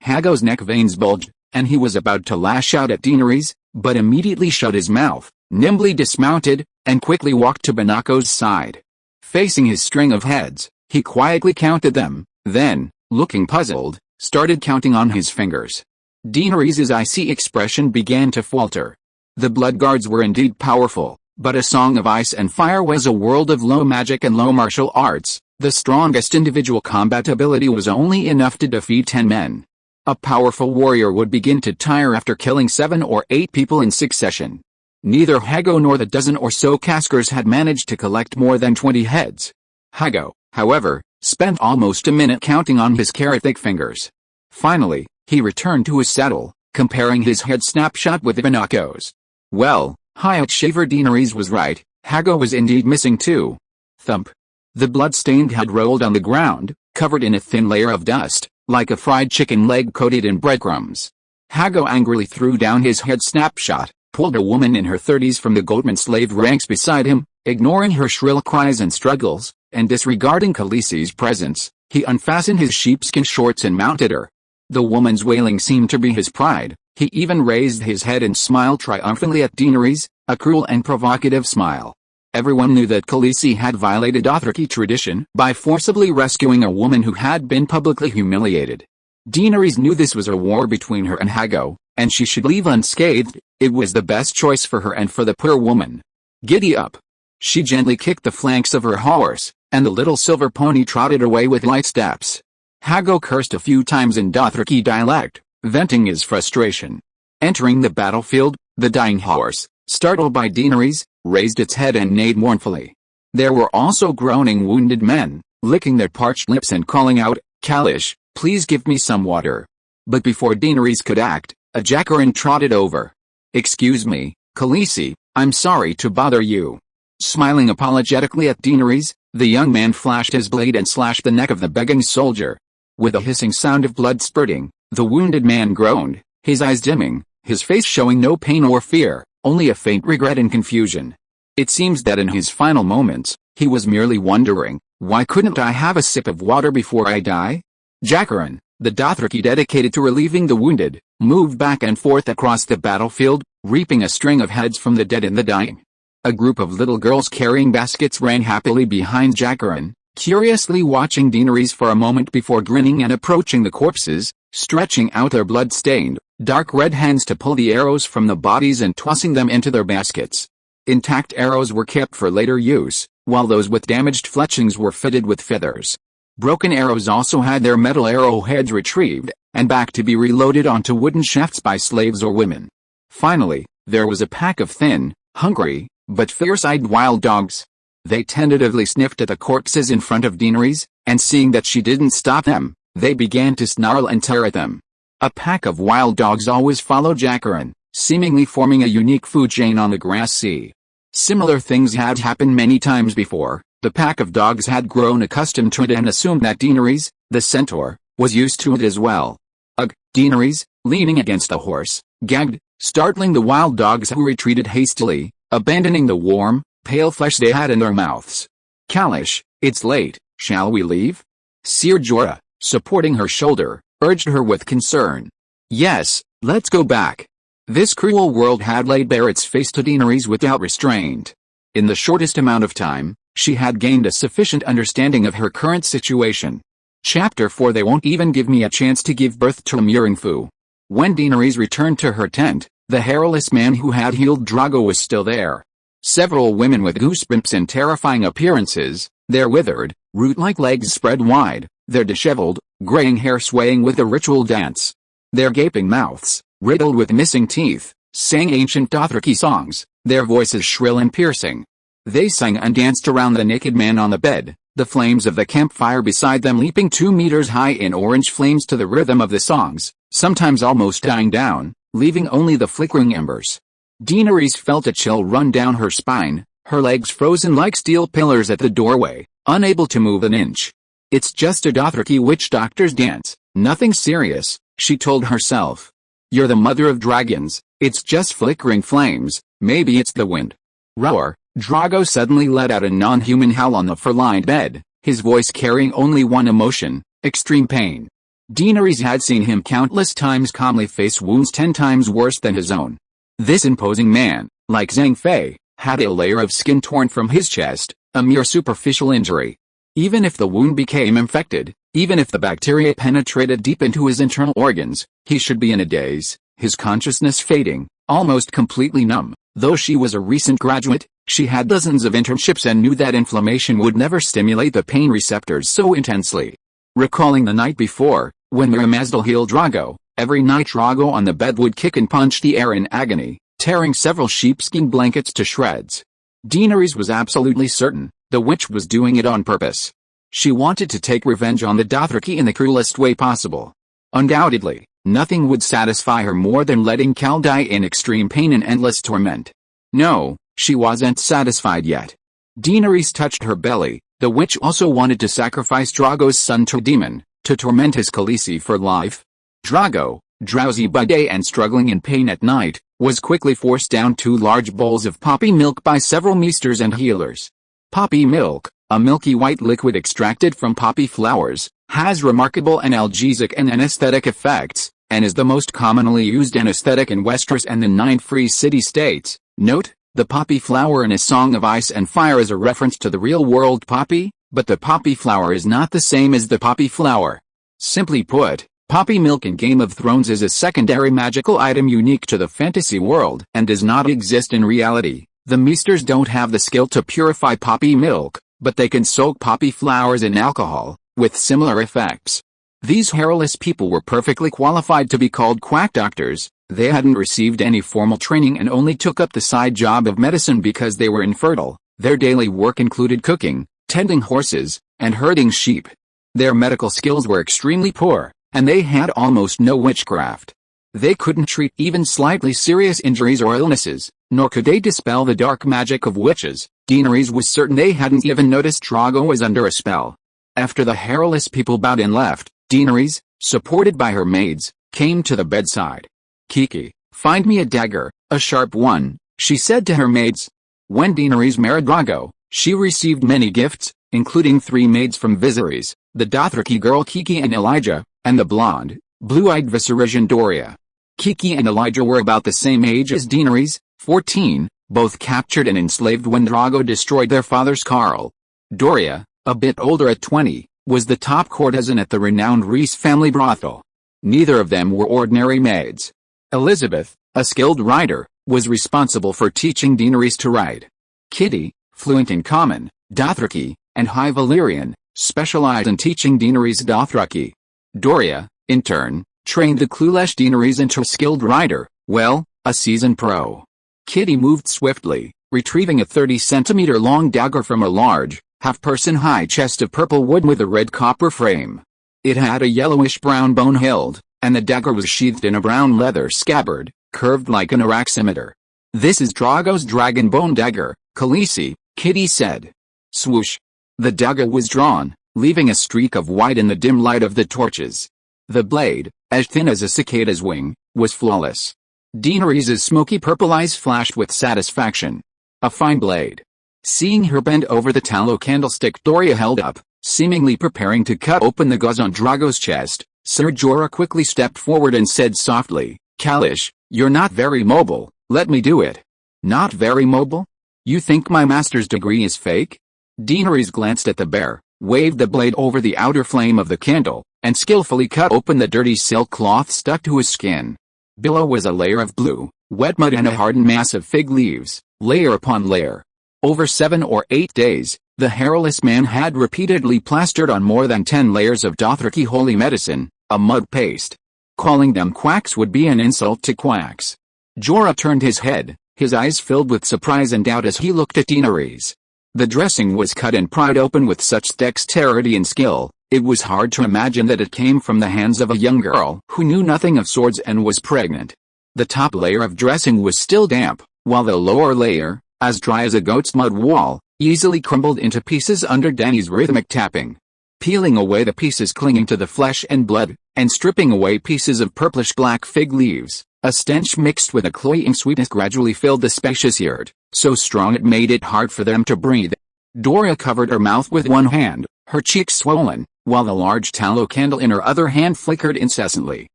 Hago's neck veins bulged, and he was about to lash out at Daenerys, but immediately shut his mouth, nimbly dismounted, and quickly walked to Benako's side. Facing his string of heads, he quietly counted them, then, looking puzzled, started counting on his fingers. Daenerys' icy expression began to falter. The blood guards were indeed powerful, but a song of ice and fire was a world of low magic and low martial arts. The strongest individual combat ability was only enough to defeat 10 men. A powerful warrior would begin to tire after killing 7 or 8 people in succession. Neither Hago nor the dozen or so Caskers had managed to collect more than 20 heads. Hago, however, spent almost a minute counting on his carrot-thick fingers. Finally, He returned to his saddle, comparing his head snapshot with Ibanako's. Well, Hyatt Shaver Daenerys was right, Hago was indeed missing too. Thump. The blood-stained head rolled on the ground, covered in a thin layer of dust, like a fried chicken leg coated in breadcrumbs. Hago angrily threw down his head snapshot, pulled a woman in her 30s from the Goatman slave ranks beside him, ignoring her shrill cries and struggles, and disregarding Khaleesi's presence, he unfastened his sheepskin shorts and mounted her. The woman's wailing seemed to be his pride. He even raised his head and smiled triumphantly at Daenerys, a cruel and provocative smile. Everyone knew that Khaleesi had violated Dothraki tradition by forcibly rescuing a woman who had been publicly humiliated. Daenerys knew this was a war between her and Hago, and she should leave unscathed. It was the best choice for her and for the poor woman. Giddy up. She gently kicked the flanks of her horse, and the little silver pony trotted away with light steps. Hago cursed a few times in Dothraki dialect, venting his frustration. Entering the battlefield, the dying horse, startled by Daenerys, raised its head and neighed mournfully. There were also groaning wounded men, licking their parched lips and calling out, "Kalish, please give me some water." But before Daenerys could act, a Jaqaran trotted over. "Excuse me, Khaleesi, I'm sorry to bother you." Smiling apologetically at Daenerys, the young man flashed his blade and slashed the neck of the begging soldier. With a hissing sound of blood spurting, the wounded man groaned, his eyes dimming, his face showing no pain or fear, only a faint regret and confusion. It seems that in his final moments, he was merely wondering, why couldn't I have a sip of water before I die? Jaqaran, the Dothraki dedicated to relieving the wounded, moved back and forth across the battlefield, reaping a string of heads from the dead and the dying. A group of little girls carrying baskets ran happily behind Jaqaran, curiously watching Daenerys for a moment before grinning and approaching the corpses, stretching out their blood-stained, dark red hands to pull the arrows from the bodies and tossing them into their baskets. Intact arrows were kept for later use, while those with damaged fletchings were fitted with feathers. Broken arrows also had their metal arrowheads retrieved, and back to be reloaded onto wooden shafts by slaves or women. Finally, there was a pack of thin, hungry, but fierce-eyed wild dogs. They tentatively sniffed at the corpses in front of Daenerys, and seeing that she didn't stop them, they began to snarl and tear at them. A pack of wild dogs always followed Jaqaran, seemingly forming a unique food chain on the grass sea. Similar things had happened many times before. The pack of dogs had grown accustomed to it and assumed that Daenerys, the centaur, was used to it as well. Ugh, Daenerys, leaning against a horse, gagged, startling the wild dogs who retreated hastily, abandoning the warm, pale flesh they had in their mouths. "Kalish, it's late, shall we leave?" Ser Jorah, supporting her shoulder, urged her with concern. "Yes, let's go back." This cruel world had laid bare its face to Daenerys without restraint. In the shortest amount of time, she had gained a sufficient understanding of her current situation. Chapter 4. They won't even give me a chance to give birth to a Muringfu. When Daenerys returned to her tent, the hairless man who had healed Drogo was still there. Several women with goosebumps and terrifying appearances, their withered, root-like legs spread wide, their disheveled, graying hair swaying with a ritual dance. Their gaping mouths, riddled with missing teeth, sang ancient Dothraki songs, their voices shrill and piercing. They sang and danced around the naked man on the bed, the flames of the campfire beside them leaping 2 meters high in orange flames to the rhythm of the songs, sometimes almost dying down, leaving only the flickering embers. Daenerys felt a chill run down her spine, her legs frozen like steel pillars at the doorway, unable to move an inch. "It's just a Dothraki witch doctor's dance, nothing serious," she told herself. "You're the mother of dragons, it's just flickering flames, maybe it's the wind." Roar. Drogo suddenly let out a non-human howl on the fur-lined bed, his voice carrying only one emotion, extreme pain. Daenerys had seen him countless times calmly face wounds 10 times worse than his own. This imposing man, like Zhang Fei, had a layer of skin torn from his chest, a mere superficial injury. Even if the wound became infected, even if the bacteria penetrated deep into his internal organs, he should be in a daze, his consciousness fading, almost completely numb. Though she was a recent graduate, she had dozens of internships and knew that inflammation would never stimulate the pain receptors so intensely. Recalling the night before, when Mira Mazdal healed Drogo, every night Drogo on the bed would kick and punch the air in agony, tearing several sheepskin blankets to shreds. Daenerys was absolutely certain, the witch was doing it on purpose. She wanted to take revenge on the Dothraki in the cruelest way possible. Undoubtedly, Nothing would satisfy her more than letting Khal die in extreme pain and endless torment. No, she wasn't satisfied yet. Daenerys touched her belly. The witch also wanted to sacrifice Drogo's son to a demon, to torment his Khaleesi for life. Drogo, drowsy by day and struggling in pain at night, was quickly forced down 2 large bowls of poppy milk by several maesters and healers. Poppy milk, a milky white liquid extracted from poppy flowers, has remarkable analgesic and anesthetic effects, and is the most commonly used anesthetic in Westeros and the 9 free city-states. Note, the poppy flower in A Song of Ice and Fire is a reference to the real-world poppy, but the poppy flower is not the same as the poppy flower. Simply put, poppy milk in Game of Thrones is a secondary magical item unique to the fantasy world and does not exist in reality. The maesters don't have the skill to purify poppy milk, but they can soak poppy flowers in alcohol, with similar effects. These hairless people were perfectly qualified to be called quack doctors. They hadn't received any formal training and only took up the side job of medicine because they were infertile. Their daily work included cooking, tending horses, and herding sheep. Their medical skills were extremely poor, and they had almost no witchcraft. They couldn't treat even slightly serious injuries or illnesses, nor could they dispel the dark magic of witches. Daenerys was certain they hadn't even noticed Drogo was under a spell. After the hairless people bowed and left, Daenerys, supported by her maids, came to the bedside. "Kiki, find me a dagger, a sharp one," she said to her maids. When Daenerys married Drogo, she received many gifts, including 3 maids from Viserys, the Dothraki girl Kiki and Elijah, and the blonde, blue-eyed Viserys Doria. Kiki and Elijah were about the same age as Daenerys, 14, both captured and enslaved when Drogo destroyed their father's Khal. Doria, a bit older at 20, was the top courtesan at the renowned Rhys family brothel. Neither of them were ordinary maids. Elizabeth, a skilled rider, was responsible for teaching Daenerys to ride. Kitty, fluent in Common, Dothraki, and High Valyrian, specialized in teaching Daenerys Dothraki. Doria, in turn, trained the clueless Daenerys into a skilled rider, a seasoned pro. Kitty moved swiftly, retrieving a 30-centimeter-long dagger from a large, half-person high chest of purple wood with a red copper frame. It had a yellowish-brown bone hilt, and the dagger was sheathed in a brown leather scabbard, curved like an araximeter. "This is Drogo's dragon bone dagger, Khaleesi," Kitty said. Swoosh! The dagger was drawn, leaving a streak of white in the dim light of the torches. The blade, as thin as a cicada's wing, was flawless. Daenerys' smoky purple eyes flashed with satisfaction. A fine blade. Seeing her bend over the tallow candlestick Doria held up, seemingly preparing to cut open the gauze on Drogo's chest, Ser Jorah quickly stepped forward and said softly, "Kalish, you're not very mobile, let me do it." "Not very mobile? You think my master's degree is fake?" Daenerys glanced at the bear, waved the blade over the outer flame of the candle, and skillfully cut open the dirty silk cloth stuck to his skin. Below was a layer of blue, wet mud and a hardened mass of fig leaves, layer upon layer. Over 7 or 8 days, the hairless man had repeatedly plastered on more than 10 layers of Dothraki holy medicine, a mud paste. Calling them quacks would be an insult to quacks. Jorah turned his head, his eyes filled with surprise and doubt as he looked at Daenerys. The dressing was cut and pried open with such dexterity and skill, it was hard to imagine that it came from the hands of a young girl who knew nothing of swords and was pregnant. The top layer of dressing was still damp, while the lower layer, as dry as a goat's mud wall, easily crumbled into pieces under Dany's rhythmic tapping. Peeling away the pieces clinging to the flesh and blood, and stripping away pieces of purplish-black fig leaves, a stench mixed with a cloying sweetness gradually filled the spacious yard, so strong it made it hard for them to breathe. Doria covered her mouth with one hand, her cheeks swollen, while the large tallow candle in her other hand flickered incessantly.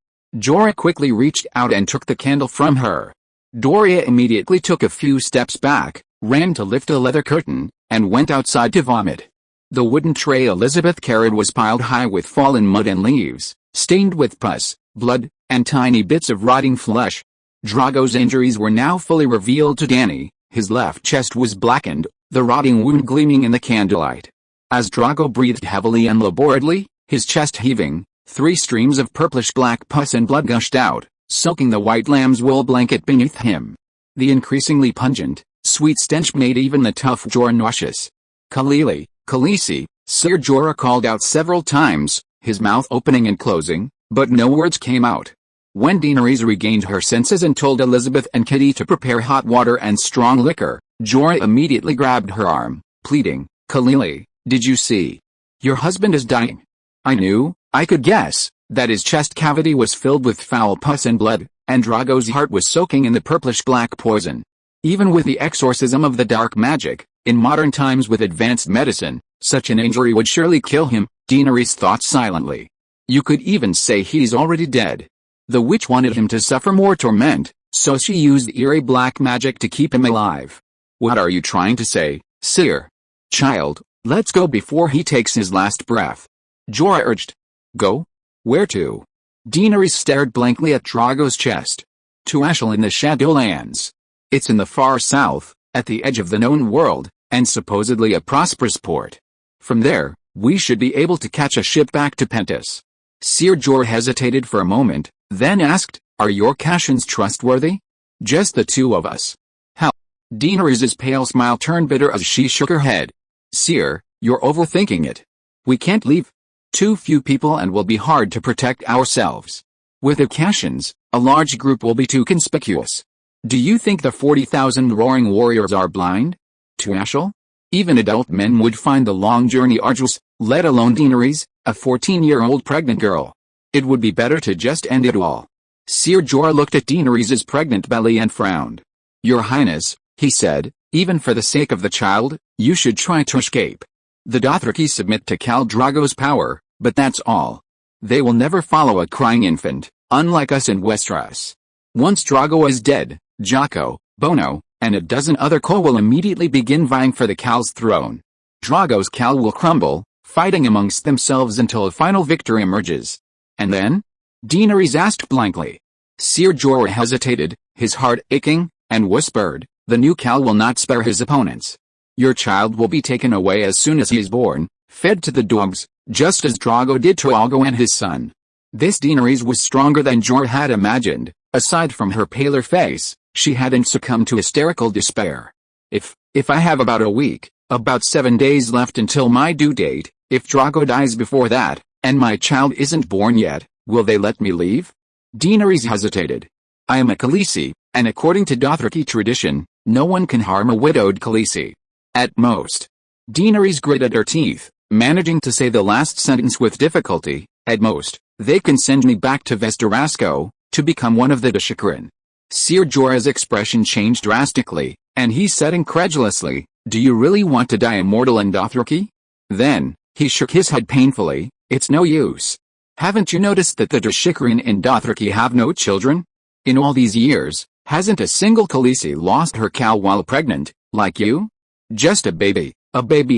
Jorah quickly reached out and took the candle from her. Doria immediately took a few steps back, ran to lift a leather curtain, and went outside to vomit. The wooden tray Elizabeth carried was piled high with fallen mud and leaves, stained with pus, blood, and tiny bits of rotting flesh. Drogo's injuries were now fully revealed to Dany. His left chest was blackened, the rotting wound gleaming in the candlelight. As Drogo breathed heavily and laboredly, his chest heaving, 3 streams of purplish-black pus and blood gushed out, soaking the white lamb's wool blanket beneath him. The increasingly pungent, sweet stench made even the tough Jorah nauseous. Khaleesi, Ser Jorah called out several times, his mouth opening and closing, but no words came out. When Daenerys regained her senses and told Elizabeth and Kitty to prepare hot water and strong liquor, Jorah immediately grabbed her arm, pleading, "Khaleesi, did you see? Your husband is dying." "I knew, I could guess, that his chest cavity was filled with foul pus and blood, and Drogo's heart was soaking in the purplish-black poison. Even with the exorcism of the dark magic, in modern times with advanced medicine, such an injury would surely kill him," Daenerys thought silently. "You could even say he's already dead." The witch wanted him to suffer more torment, so she used eerie black magic to keep him alive. "What are you trying to say, Seer? Child, let's go before he takes his last breath," Jorah urged. "Go? Where to?" Daenerys stared blankly at Drogo's chest. "To Ashel in the Shadowlands. It's in the far south, at the edge of the known world, and supposedly a prosperous port. From there, we should be able to catch a ship back to Pentos." Ser Jorah hesitated for a moment, then asked, "Are your Cassians trustworthy?" "Just the two of us." "How?" Daenerys' pale smile turned bitter as she shook her head. "Seer, you're overthinking it. We can't leave. Too few people and will be hard to protect ourselves. With the Cassians, a large group will be too conspicuous. Do you think the 40,000 roaring warriors are blind? To Ashel? Even adult men would find the long journey arduous, let alone Daenerys, a 14-year-old pregnant girl. It would be better to just end it all." Ser Jorah looked at Daenerys' pregnant belly and frowned. "Your Highness," he said, "even for the sake of the child, you should try to escape. The Dothraki submit to Khal Drogo's power, but that's all. They will never follow a crying infant, unlike us in Westeros. Once Drogo is dead, Jaqo, Bono, and a dozen other Khal will immediately begin vying for the Khal's throne. Drogo's Khal will crumble, fighting amongst themselves until a final victory emerges." "And then?" Daenerys asked blankly. Ser Jorah hesitated, his heart aching, and whispered, "The new Khal will not spare his opponents. Your child will be taken away as soon as he is born, fed to the dogs, just as Drogo did to Algo and his son." This Daenerys was stronger than Jorah had imagined. Aside from her paler face, she hadn't succumbed to hysterical despair. If I have about a week, about 7 days left until my due date, if Drogo dies before that, and my child isn't born yet, will they let me leave?" Daenerys hesitated. "I am a Khaleesi, and according to Dothraki tradition, no one can harm a widowed Khaleesi. At most." Daenerys gritted her teeth, managing to say the last sentence with difficulty, "At most, they can send me back to Vestarasco, to become one of the Dashikrin." Ser Jorah's expression changed drastically, and he said incredulously, "Do you really want to die immortal in Dothraki?" Then, he shook his head painfully. "It's no use. Haven't you noticed that the Dashikrin in Dothraki have no children? In all these years, hasn't a single Khaleesi lost her Khal while pregnant, like you? Just a baby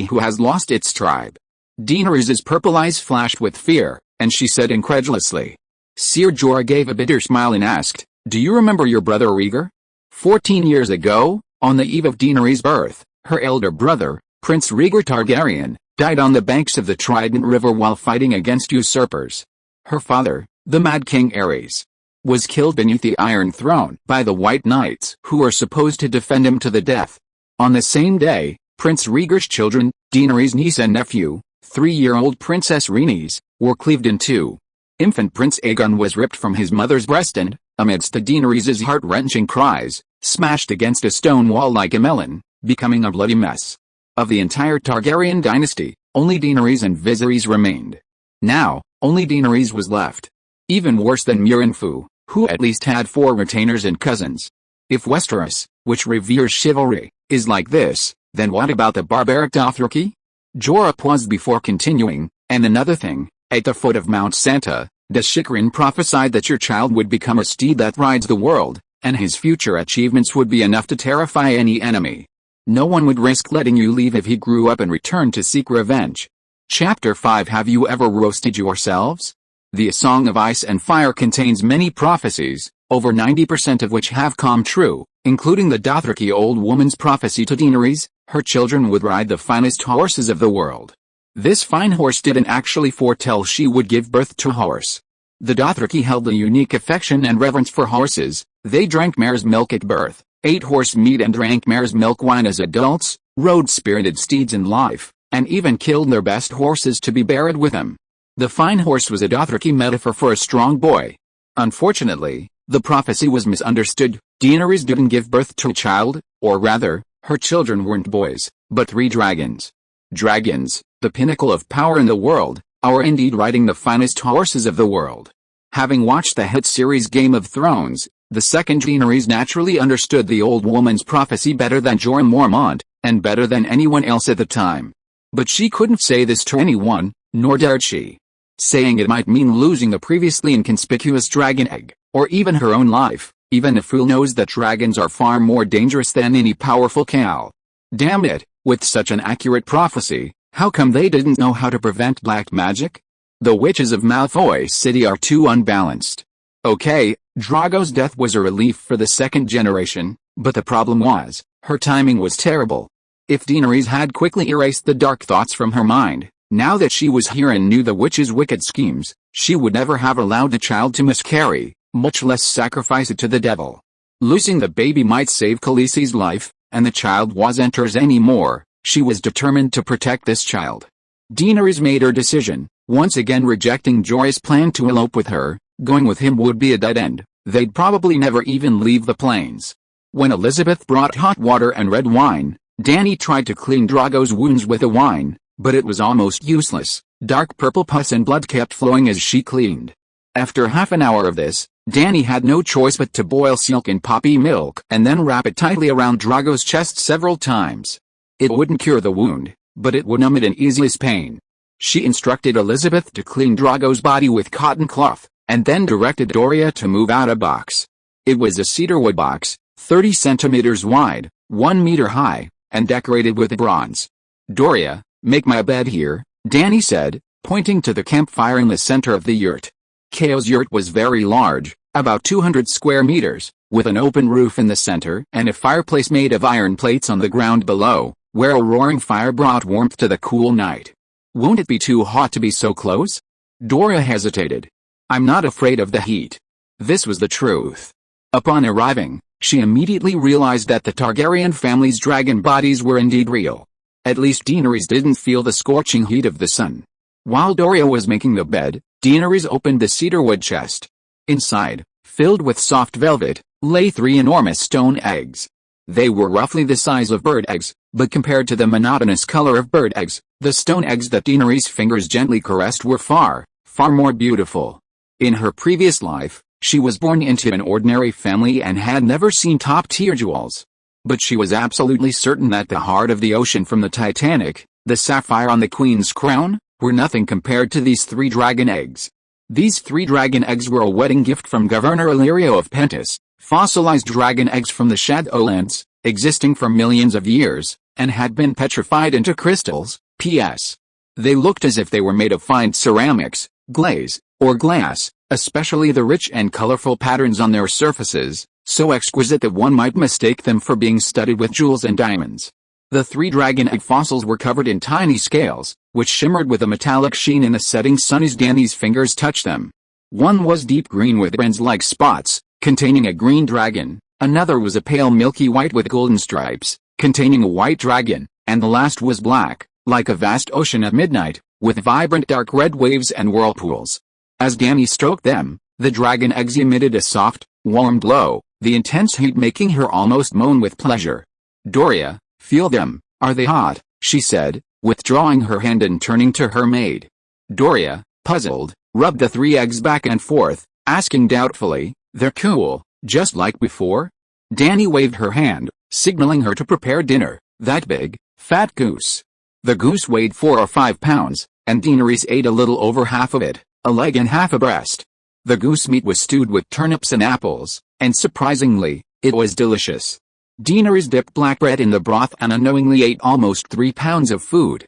who has lost its tribe." Daenerys' purple eyes flashed with fear, and she said incredulously. Ser Jorah gave a bitter smile and asked, "Do you remember your brother Rhaegar? 14 years ago, on the eve of Daenerys' birth, her elder brother, Prince Rhaegar Targaryen, died on the banks of the Trident River while fighting against usurpers. Her father, the Mad King Aerys, was killed beneath the Iron Throne by the White Knights who were supposed to defend him to the death. On the same day, Prince Rhaegar's children, Daenerys' niece and nephew, 3-year-old Princess Rhaenys, were cleaved in two. Infant Prince Aegon was ripped from his mother's breast and, amidst Daenerys' heart-wrenching cries, smashed against a stone wall like a melon, becoming a bloody mess. Of the entire Targaryen dynasty, only Daenerys and Viserys remained. Now, only Daenerys was left. Even worse than Murinfu, who at least had 4 retainers and cousins. If Westeros, which reveres chivalry, is like this, then what about the barbaric Dothraki? Jorah paused before continuing, "And another thing, at the foot of Mount Santa, Dashikrin prophesied that your child would become a steed that rides the world, and his future achievements would be enough to terrify any enemy. No one would risk letting you leave if he grew up and returned to seek revenge." Chapter 5. Have you ever roasted yourselves? The Song of Ice and Fire contains many prophecies, over 90% of which have come true, including the Dothraki old woman's prophecy to Daenerys, her children would ride the finest horses of the world. This fine horse didn't actually foretell she would give birth to a horse. The Dothraki held a unique affection and reverence for horses. They drank mare's milk at birth, ate horse meat and drank mare's milk wine as adults, rode spirited steeds in life, and even killed their best horses to be buried with them. The fine horse was a Dothraki metaphor for a strong boy. Unfortunately, the prophecy was misunderstood. Daenerys didn't give birth to a child, or rather, her children weren't boys, but 3 dragons. Dragons, the pinnacle of power in the world, are indeed riding the finest horses of the world. Having watched the hit series Game of Thrones, the second Daenerys naturally understood the old woman's prophecy better than Jorah Mormont, and better than anyone else at the time. But she couldn't say this to anyone, nor dared she. Saying it might mean losing the previously inconspicuous dragon egg, or even her own life. Even a fool knows that dragons are far more dangerous than any powerful Khal. Damn it, with such an accurate prophecy, how come they didn't know how to prevent black magic? The witches of Malfoy City are too unbalanced. Okay, Drogo's death was a relief for the second generation, but the problem was, her timing was terrible. If Daenerys had quickly erased the dark thoughts from her mind, now that she was here and knew the witch's wicked schemes, she would never have allowed the child to miscarry, much less sacrifice it to the devil. Losing the baby might save Khaleesi's life, and the child wasn't hers anymore. She was determined to protect this child. Daenerys made her decision, once again rejecting Jorah's plan to elope with her. Going with him would be a dead end. They'd probably never even leave the plains. When Elizabeth brought hot water and red wine, Dany tried to clean Drogo's wounds with the wine, but it was almost useless. Dark purple pus and blood kept flowing as she cleaned. After half an hour of this, Dany had no choice but to boil silk in poppy milk and then wrap it tightly around Drogo's chest several times. It wouldn't cure the wound, but it would numb it and ease his pain. She instructed Elizabeth to clean Drogo's body with cotton cloth, and then directed Doria to move out a box. It was a cedarwood box, 30 centimeters wide, 1 meter high, and decorated with bronze. Doria, make my bed here, Dany said, pointing to the campfire in the center of the yurt. Kale's yurt was very large, about 200 square meters, with an open roof in the center and a fireplace made of iron plates on the ground below, where a roaring fire brought warmth to the cool night. Won't it be too hot to be so close? Doria hesitated. I'm not afraid of the heat. This was the truth. Upon arriving, she immediately realized that the Targaryen family's dragon bodies were indeed real. At least Daenerys didn't feel the scorching heat of the sun. While Doria was making the bed, Daenerys opened the cedarwood chest. Inside, filled with soft velvet, lay 3 enormous stone eggs. They were roughly the size of bird eggs, but compared to the monotonous color of bird eggs, the stone eggs that Daenerys' fingers gently caressed were far, far more beautiful. In her previous life, she was born into an ordinary family and had never seen top-tier jewels. But she was absolutely certain that the heart of the ocean from the Titanic, the sapphire on the Queen's crown, were nothing compared to these 3 dragon eggs. These 3 dragon eggs were a wedding gift from Governor Illyrio of Pentos, fossilized dragon eggs from the Shadowlands, existing for millions of years, and had been petrified into crystals. P.S. They looked as if they were made of fine ceramics, glaze, or glass, especially the rich and colorful patterns on their surfaces, so exquisite that one might mistake them for being studded with jewels and diamonds. The 3 dragon egg fossils were covered in tiny scales, which shimmered with a metallic sheen in the setting sun as Dany's fingers touched them. One was deep green with bronze-like spots, containing a green dragon, another was a pale milky white with golden stripes, containing a white dragon, and the last was black, like a vast ocean at midnight, with vibrant dark red waves and whirlpools. As Dany stroked them, the dragon eggs emitted a soft, warm glow, the intense heat making her almost moan with pleasure. Doria, feel them, are they hot? She said, withdrawing her hand and turning to her maid. Doria, puzzled, rubbed the 3 eggs back and forth, asking doubtfully, they're cool, just like before? Dany waved her hand, signaling her to prepare dinner, that big, fat goose. The goose weighed 4 or 5 pounds, and Daenerys ate a little over half of it, a leg and half a breast. The goose meat was stewed with turnips and apples, and surprisingly, it was delicious. Daenerys dipped black bread in the broth and unknowingly ate almost 3 pounds of food.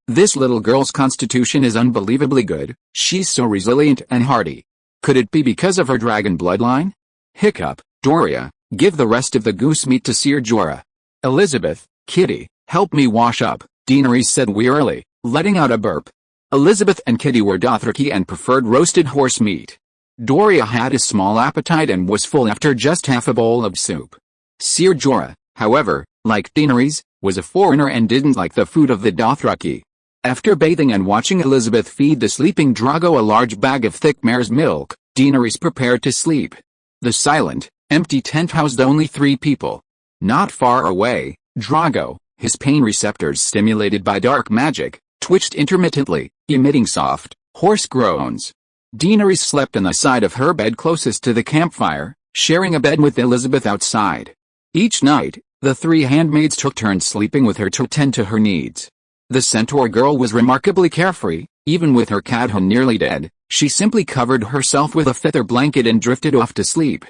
This little girl's constitution is unbelievably good, she's so resilient and hardy. Could it be because of her dragon bloodline? Hiccup, Doria, give the rest of the goose meat to Ser Jorah. Elizabeth, Kitty, help me wash up, Daenerys said wearily, letting out a burp. Elizabeth and Kitty were Dothraki and preferred roasted horse meat. Doria had a small appetite and was full after just half a bowl of soup. Ser Jorah, however, like Daenerys, was a foreigner and didn't like the food of the Dothraki. After bathing and watching Elizabeth feed the sleeping Drogo a large bag of thick mare's milk, Daenerys prepared to sleep. The silent, empty tent housed only 3 people. Not far away, Drogo, his pain receptors stimulated by dark magic, twitched intermittently, emitting soft, hoarse groans. Daenerys slept on the side of her bed closest to the campfire, sharing a bed with Elizabeth outside. Each night, the 3 handmaids took turns sleeping with her to tend to her needs. The centaur girl was remarkably carefree. Even with her Cadhon nearly dead, she simply covered herself with a feather blanket and drifted off to sleep.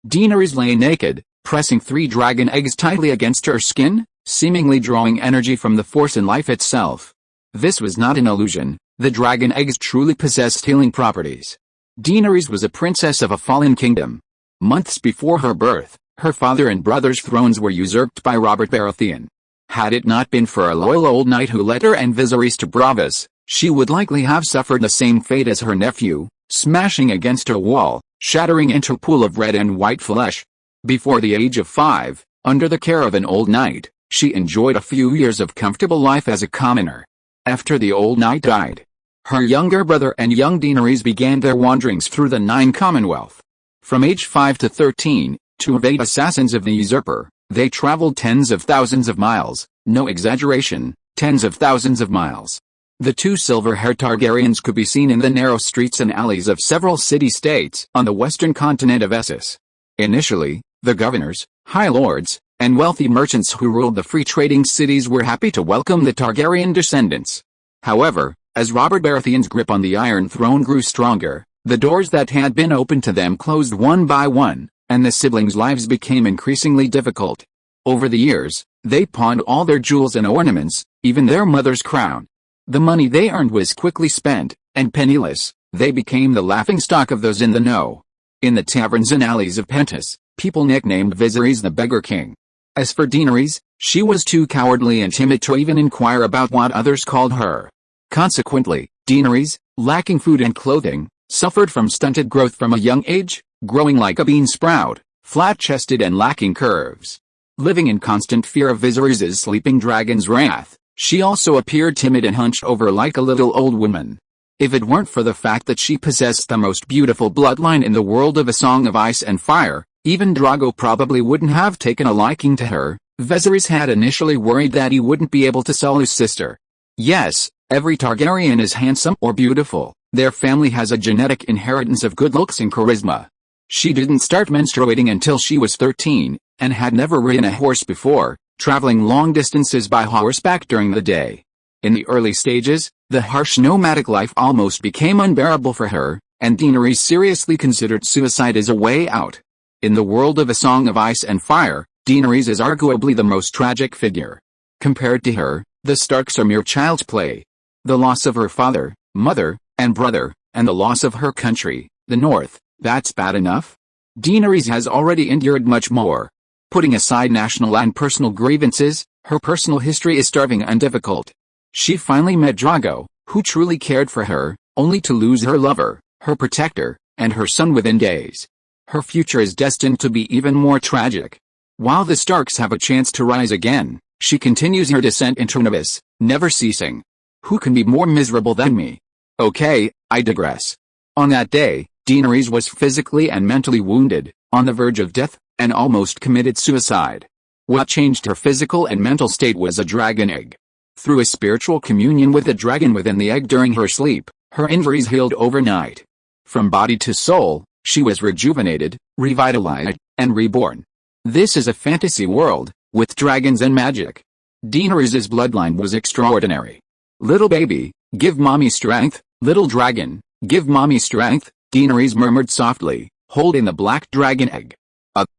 Daenerys lay naked, pressing 3 dragon eggs tightly against her skin, seemingly drawing energy from the force and life itself. This was not an illusion. The dragon eggs truly possessed healing properties. Daenerys was a princess of a fallen kingdom. Months before her birth, her father and brother's thrones were usurped by Robert Baratheon. Had it not been for a loyal old knight who led her and Viserys to Bravos, she would likely have suffered the same fate as her nephew, smashing against a wall, shattering into a pool of red and white flesh. Before the age of 5, under the care of an old knight, she enjoyed a few years of comfortable life as a commoner. After the old knight died, her younger brother and young Daenerys began their wanderings through the 9 Commonwealth. From age 5 to 13, to evade assassins of the usurper, they traveled tens of thousands of miles, no exaggeration, tens of thousands of miles. The 2 silver-haired Targaryens could be seen in the narrow streets and alleys of several city-states on the western continent of Essos. Initially, the governors, high lords, and wealthy merchants who ruled the free trading cities were happy to welcome the Targaryen descendants. However, as Robert Baratheon's grip on the Iron Throne grew stronger, the doors that had been opened to them closed one by one, and the siblings' lives became increasingly difficult. Over the years, they pawned all their jewels and ornaments, even their mother's crown. The money they earned was quickly spent, and penniless, they became the laughingstock of those in the know. In the taverns and alleys of Pentos, people nicknamed Viserys the Beggar King. As for Daenerys, she was too cowardly and timid to even inquire about what others called her. Consequently, Daenerys, lacking food and clothing, suffered from stunted growth from a young age, growing like a bean sprout, flat-chested and lacking curves. Living in constant fear of Viserys' sleeping dragon's wrath, she also appeared timid and hunched over like a little old woman. If it weren't for the fact that she possessed the most beautiful bloodline in the world of A Song of Ice and Fire, even Drogo probably wouldn't have taken a liking to her. Viserys had initially worried that he wouldn't be able to sell his sister. Yes, every Targaryen is handsome or beautiful. Their family has a genetic inheritance of good looks and charisma. She didn't start menstruating until she was 13, and had never ridden a horse before, traveling long distances by horseback during the day. In the early stages, the harsh nomadic life almost became unbearable for her, and Daenerys seriously considered suicide as a way out. In the world of A Song of Ice and Fire, Daenerys is arguably the most tragic figure. Compared to her, the Starks are mere child's play. The loss of her father, mother, and brother, and the loss of her country, the North, that's bad enough? Daenerys has already endured much more. Putting aside national and personal grievances, her personal history is starving and difficult. She finally met Drogo, who truly cared for her, only to lose her lover, her protector, and her son within days. Her future is destined to be even more tragic. While the Starks have a chance to rise again, she continues her descent into an abyss, never ceasing. Who can be more miserable than me? Okay, I digress. On that day, Daenerys was physically and mentally wounded, on the verge of death, and almost committed suicide. What changed her physical and mental state was a dragon egg. Through a spiritual communion with the dragon within the egg during her sleep, her injuries healed overnight. From body to soul, she was rejuvenated, revitalized, and reborn. This is a fantasy world, with dragons and magic. Daenerys' bloodline was extraordinary. Little baby, give mommy strength, little dragon, give mommy strength, Daenerys murmured softly, holding the black dragon egg.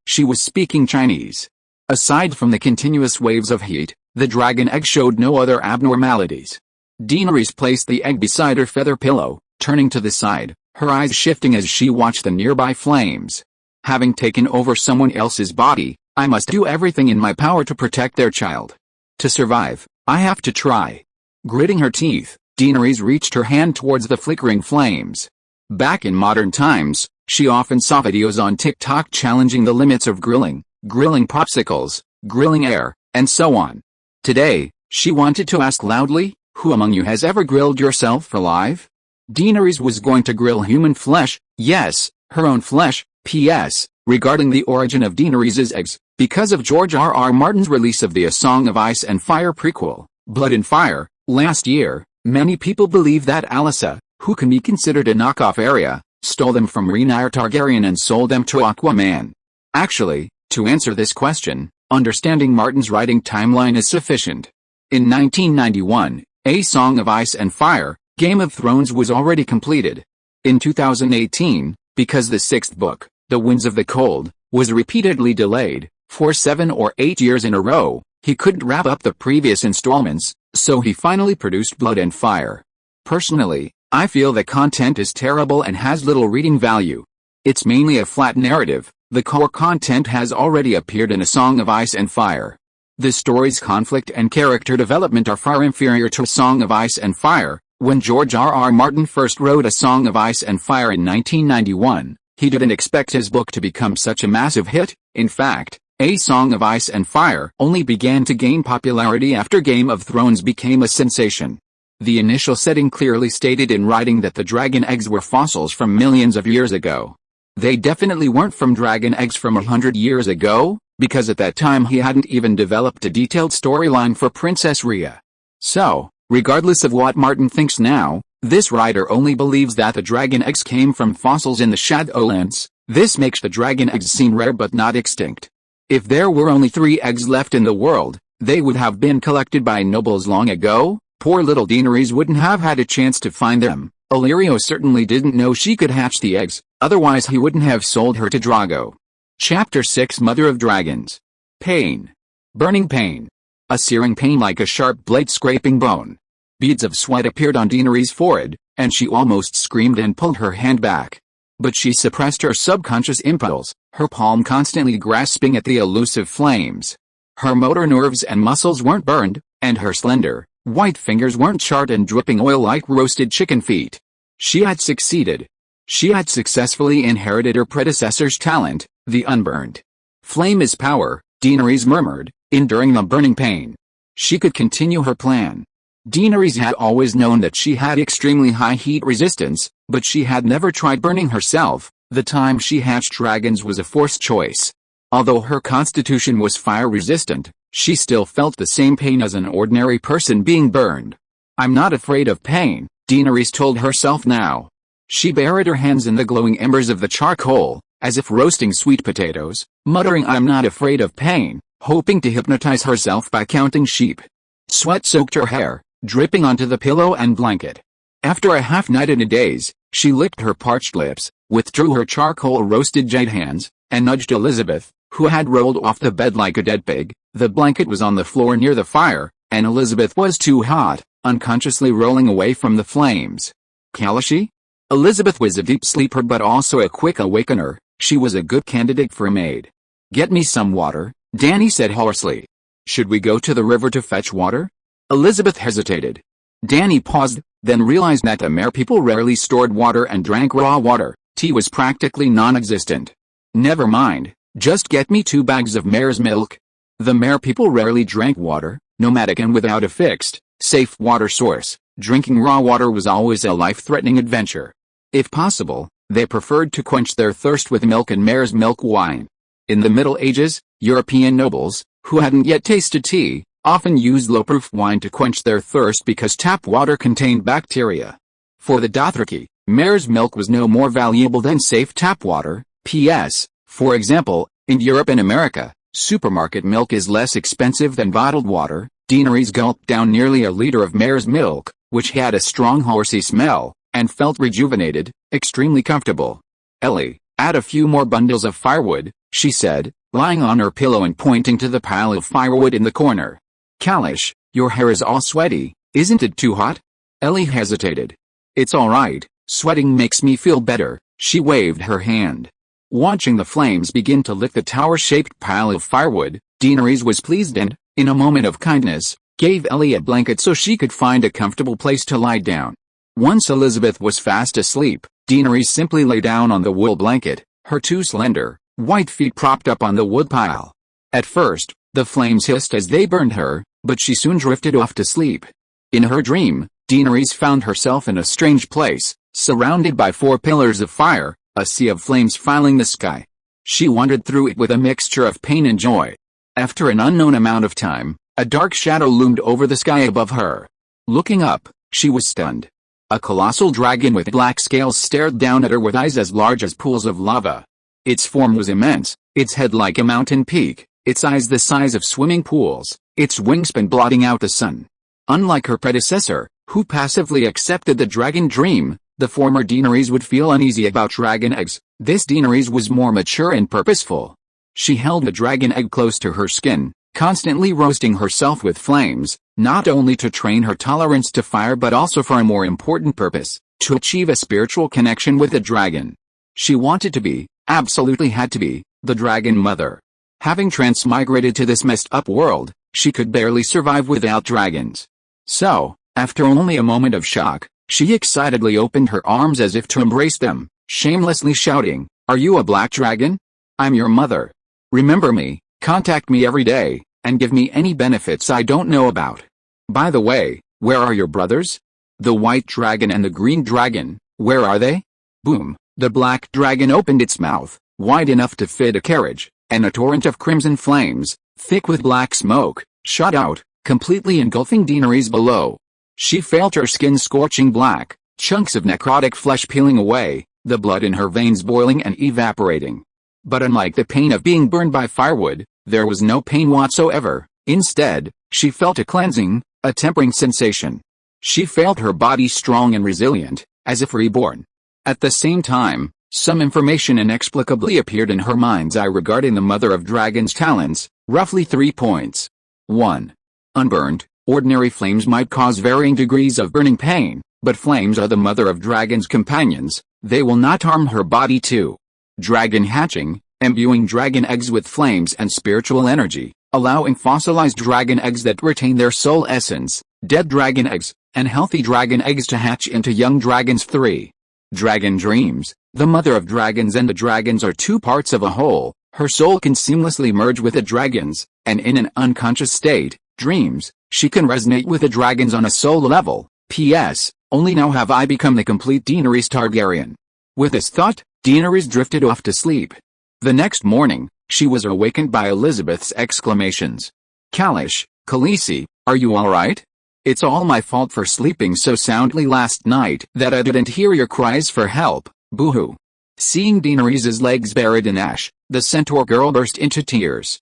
She was speaking Chinese. Aside from the continuous waves of heat, the dragon egg showed no other abnormalities. Daenerys placed the egg beside her feather pillow, turning to the side, her eyes shifting as she watched the nearby flames. Having taken over someone else's body, I must do everything in my power to protect their child. To survive, I have to try. Gritting her teeth, Daenerys reached her hand towards the flickering flames. Back in modern times, she often saw videos on TikTok challenging the limits of grilling popsicles, grilling air, and so on. Today, she wanted to ask loudly, who among you has ever grilled yourself alive? Daenerys was going to grill human flesh, yes, her own flesh. P.S. Regarding the origin of Daenerys' eggs, because of George R.R. Martin's release of the A Song of Ice and Fire prequel, Blood and Fire, last year, many people believe that Alyssa, who can be considered a knockoff Arya, stole them from Daenerys Targaryen and sold them to Aquaman. Actually, to answer this question, understanding Martin's writing timeline is sufficient. In 1991, A Song of Ice and Fire, Game of Thrones was already completed. In 2018, because the sixth book, The Winds of the Cold, was repeatedly delayed, for 7 or 8 years in a row, he couldn't wrap up the previous installments, so he finally produced Blood and Fire. Personally, I feel the content is terrible and has little reading value. It's mainly a flat narrative. The core content has already appeared in A Song of Ice and Fire. The story's conflict and character development are far inferior to A Song of Ice and Fire. When George R.R. Martin first wrote A Song of Ice and Fire in 1991, he didn't expect his book to become such a massive hit. In fact, A Song of Ice and Fire only began to gain popularity after Game of Thrones became a sensation. The initial setting clearly stated in writing that the dragon eggs were fossils from millions of years ago. They definitely weren't from dragon eggs from 100 years ago, because at that time he hadn't even developed a detailed storyline for Princess Rhea. So, regardless of what Martin thinks now, this writer only believes that the dragon eggs came from fossils in the Shadowlands. This makes the dragon eggs seem rare but not extinct. If there were only 3 eggs left in the world, they would have been collected by nobles long ago. Poor little Daenerys wouldn't have had a chance to find them. Illyrio certainly didn't know she could hatch the eggs, otherwise he wouldn't have sold her to Drogo. Chapter 6 Mother of Dragons. Pain. Burning pain. A searing pain like a sharp blade scraping bone. Beads of sweat appeared on Daenerys' forehead, and she almost screamed and pulled her hand back. But she suppressed her subconscious impulse, her palm constantly grasping at the elusive flames. Her motor nerves and muscles weren't burned, and her slender, white fingers weren't charred and dripping oil like roasted chicken feet. She had succeeded. She had successfully inherited her predecessor's talent, the unburned. Flame is power, Daenerys murmured, enduring the burning pain. She could continue her plan. Daenerys had always known that she had extremely high heat resistance, but she had never tried burning herself. The time she hatched dragons was a forced choice. Although her constitution was fire resistant, she still felt the same pain as an ordinary person being burned. I'm not afraid of pain, Daenerys told herself now. She buried her hands in the glowing embers of the charcoal, as if roasting sweet potatoes, muttering I'm not afraid of pain, hoping to hypnotize herself by counting sheep. Sweat soaked her hair, dripping onto the pillow and blanket. After a half night and a daze, she licked her parched lips, withdrew her charcoal-roasted jade hands, and nudged Elizabeth, who had rolled off the bed like a dead pig. The blanket was on the floor near the fire, and Elizabeth was too hot, unconsciously rolling away from the flames. Khaleesi? Elizabeth was a deep sleeper but also a quick awakener. She was a good candidate for a maid. Get me some water, Dany said hoarsely. Should we go to the river to fetch water? Elizabeth hesitated. Dany paused, then realized that the Mere people rarely stored water and drank raw water. Tea was practically non-existent. Never mind, just get me 2 bags of mare's milk. The Mere people rarely drank water, nomadic and without a fixed, safe water source. Drinking raw water was always a life-threatening adventure. If possible, they preferred to quench their thirst with milk and mare's milk wine. In the Middle Ages, European nobles, who hadn't yet tasted tea, often used low-proof wine to quench their thirst because tap water contained bacteria. For the Dothraki, mare's milk was no more valuable than safe tap water. P.S. For example, in Europe and America, supermarket milk is less expensive than bottled water. Daenerys gulped down nearly a liter of mare's milk, which had a strong horsey smell, and felt rejuvenated, extremely comfortable. Ellie, add a few more bundles of firewood, she said, lying on her pillow and pointing to the pile of firewood in the corner. Khaleesi, your hair is all sweaty, isn't it too hot? Ellie hesitated. It's all right, sweating makes me feel better, she waved her hand. Watching the flames begin to lick the tower-shaped pile of firewood, Daenerys was pleased and, in a moment of kindness, gave Ellie a blanket so she could find a comfortable place to lie down. Once Elizabeth was fast asleep, Daenerys simply lay down on the wool blanket, her 2 slender, white feet propped up on the wood pile. At first, the flames hissed as they burned her, but she soon drifted off to sleep. In her dream, Daenerys found herself in a strange place, surrounded by 4 pillars of fire, a sea of flames filling the sky. She wandered through it with a mixture of pain and joy. After an unknown amount of time, a dark shadow loomed over the sky above her. Looking up, she was stunned. A colossal dragon with black scales stared down at her with eyes as large as pools of lava. Its form was immense, its head like a mountain peak, its eyes the size of swimming pools, its wingspan blotting out the sun. Unlike her predecessor, who passively accepted the dragon dream, the former Daenerys would feel uneasy about dragon eggs. This Daenerys was more mature and purposeful. She held the dragon egg close to her skin, constantly roasting herself with flames, not only to train her tolerance to fire but also for a more important purpose, to achieve a spiritual connection with the dragon. She wanted to be, absolutely had to be, the dragon mother. Having transmigrated to this messed up world, she could barely survive without dragons. So, after only a moment of shock, she excitedly opened her arms as if to embrace them, shamelessly shouting, "Are you a black dragon? I'm your mother. Remember me, contact me every day, and give me any benefits I don't know about. By the way, where are your brothers? The white dragon and the green dragon, where are they?" Boom, the black dragon opened its mouth, wide enough to fit a carriage, and a torrent of crimson flames, thick with black smoke, shot out, completely engulfing Daenerys below. She felt her skin scorching black, chunks of necrotic flesh peeling away, the blood in her veins boiling and evaporating. But unlike the pain of being burned by firewood, there was no pain whatsoever. Instead, she felt a cleansing, a tempering sensation. She felt her body strong and resilient, as if reborn. At the same time, some information inexplicably appeared in her mind's eye regarding the Mother of Dragons' talents, roughly 3 points. 1. Unburned. Ordinary flames might cause varying degrees of burning pain, but flames are the Mother of Dragons' companions. They will not harm her body. 2. Dragon hatching. Imbuing dragon eggs with flames and spiritual energy, allowing fossilized dragon eggs that retain their soul essence, dead dragon eggs, and healthy dragon eggs to hatch into young dragons. 3. Dragon dreams. The Mother of Dragons and the dragons are two parts of a whole. Her soul can seamlessly merge with the dragons, and in an unconscious state, dreams, she can resonate with the dragons on a soul level. P.S. Only now have I become the complete Daenerys Targaryen. With this thought, Daenerys drifted off to sleep. The next morning, she was awakened by Elizabeth's exclamations. "Kalish, Khaleesi, are you alright? It's all my fault for sleeping so soundly last night that I didn't hear your cries for help, boo-hoo." Seeing Daenerys' legs buried in ash, the centaur girl burst into tears.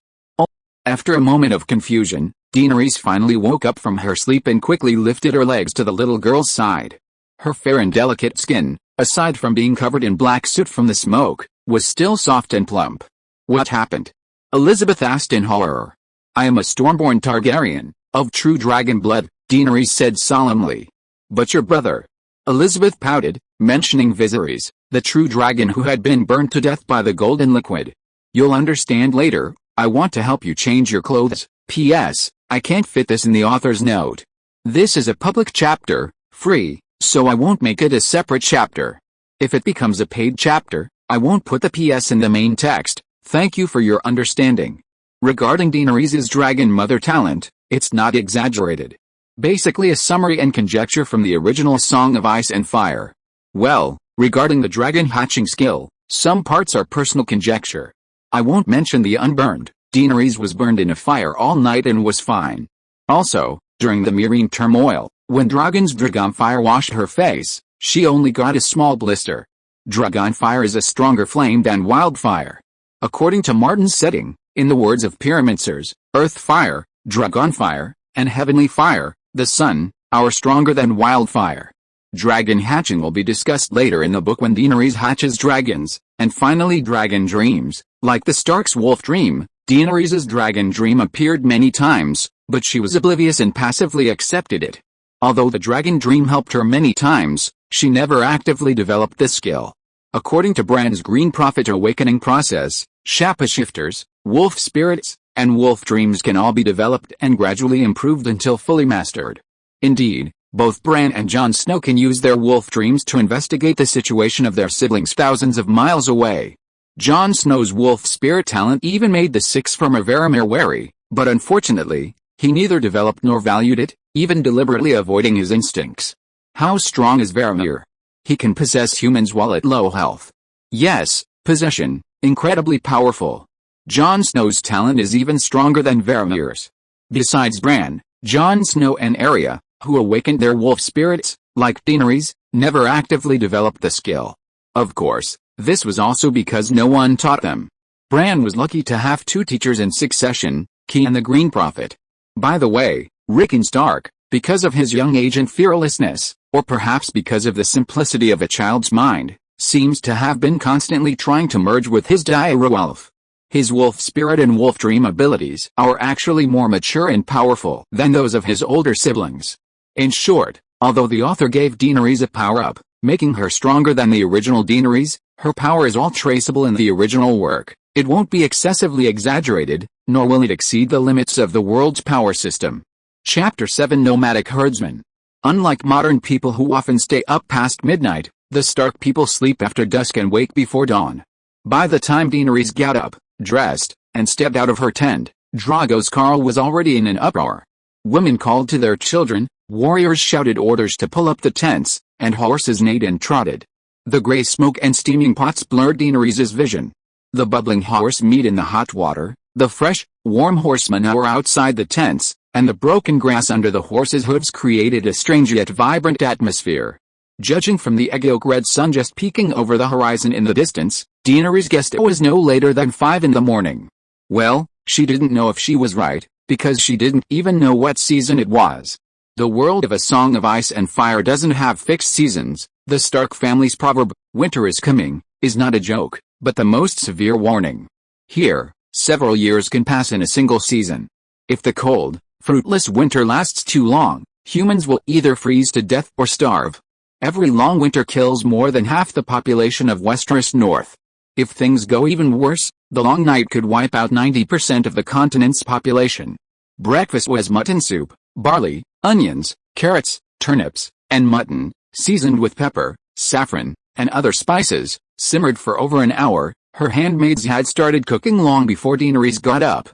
After a moment of confusion, Daenerys finally woke up from her sleep and quickly lifted her legs to the little girl's side. Her fair and delicate skin, aside from being covered in black soot from the smoke, was still soft and plump. "What happened?" Elizabeth asked in horror. "I am a Stormborn Targaryen, of true dragon blood," Daenerys said solemnly. "But your brother?" Elizabeth pouted, mentioning Viserys, the true dragon who had been burned to death by the golden liquid. "You'll understand later. I want to help you change your clothes. P.S. I can't fit this in the author's note. This is a public chapter, free, so I won't make it a separate chapter. If it becomes a paid chapter, I won't put the PS in the main text. Thank you for your understanding." Regarding Daenerys' dragon mother talent, it's not exaggerated. Basically a summary and conjecture from the original Song of Ice and Fire. Well, regarding the dragon hatching skill, some parts are personal conjecture. I won't mention the unburned. Daenerys was burned in a fire all night and was fine. Also, during the Meereen turmoil, when Drogon's dragonfire washed her face, she only got a small blister. Dragonfire is a stronger flame than wildfire. According to Martin's setting, in the words of Pyraminsters, earth fire, dragonfire, and heavenly fire, the sun, are stronger than wildfire. Dragon hatching will be discussed later in the book when Daenerys hatches dragons, and finally dragon dreams. Like the Stark's wolf dream, Daenerys' dragon dream appeared many times, but she was oblivious and passively accepted it. Although the dragon dream helped her many times, she never actively developed this skill. According to Bran's Green Prophet awakening process, shapeshifters, wolf spirits, and wolf dreams can all be developed and gradually improved until fully mastered. Indeed, both Bran and Jon Snow can use their wolf dreams to investigate the situation of their siblings thousands of miles away. Jon Snow's wolf spirit talent even made the Six from Varamir wary, but unfortunately, he neither developed nor valued it, even deliberately avoiding his instincts. How strong is Varamir? He can possess humans while at low health. Yes, possession, incredibly powerful. Jon Snow's talent is even stronger than Varamir's. Besides Bran, Jon Snow and Arya, who awakened their wolf spirits, like Daenerys, never actively developed the skill. Of course, this was also because no one taught them. Bran was lucky to have 2 teachers in succession, Key and the Green Prophet. By the way, Rickon Stark, because of his young age and fearlessness, or perhaps because of the simplicity of a child's mind, seems to have been constantly trying to merge with his direwolf. His wolf spirit and wolf dream abilities are actually more mature and powerful than those of his older siblings. In short, although the author gave Daenerys a power-up, making her stronger than the original Daenerys, her power is all traceable in the original work. It won't be excessively exaggerated, nor will it exceed the limits of the world's power system. Chapter 7 Nomadic Herdsmen. Unlike modern people who often stay up past midnight, the Stark people sleep after dusk and wake before dawn. By the time Daenerys got up, dressed, and stepped out of her tent, Drogo's Khal was already in an uproar. Women called to their children, warriors shouted orders to pull up the tents, and horses neighed and trotted. The gray smoke and steaming pots blurred Daenerys' vision. The bubbling horse meat in the hot water, the fresh, warm horse manure outside the tents, and the broken grass under the horses' hooves created a strange yet vibrant atmosphere. Judging from the egg-yolk red sun just peeking over the horizon in the distance, Daenerys guessed it was no later than 5 in the morning. Well, she didn't know if she was right, because she didn't even know what season it was. The world of A Song of Ice and Fire doesn't have fixed seasons. The Stark family's proverb, "Winter is coming," is not a joke, but the most severe warning. Here, several years can pass in a single season. If the cold, fruitless winter lasts too long, humans will either freeze to death or starve. Every long winter kills more than half the population of Westeros North. If things go even worse, the long night could wipe out 90% of the continent's population. Breakfast was mutton soup, barley, onions, carrots, turnips, and mutton, seasoned with pepper, saffron, and other spices, simmered for over an hour. Her handmaids had started cooking long before Daenerys got up.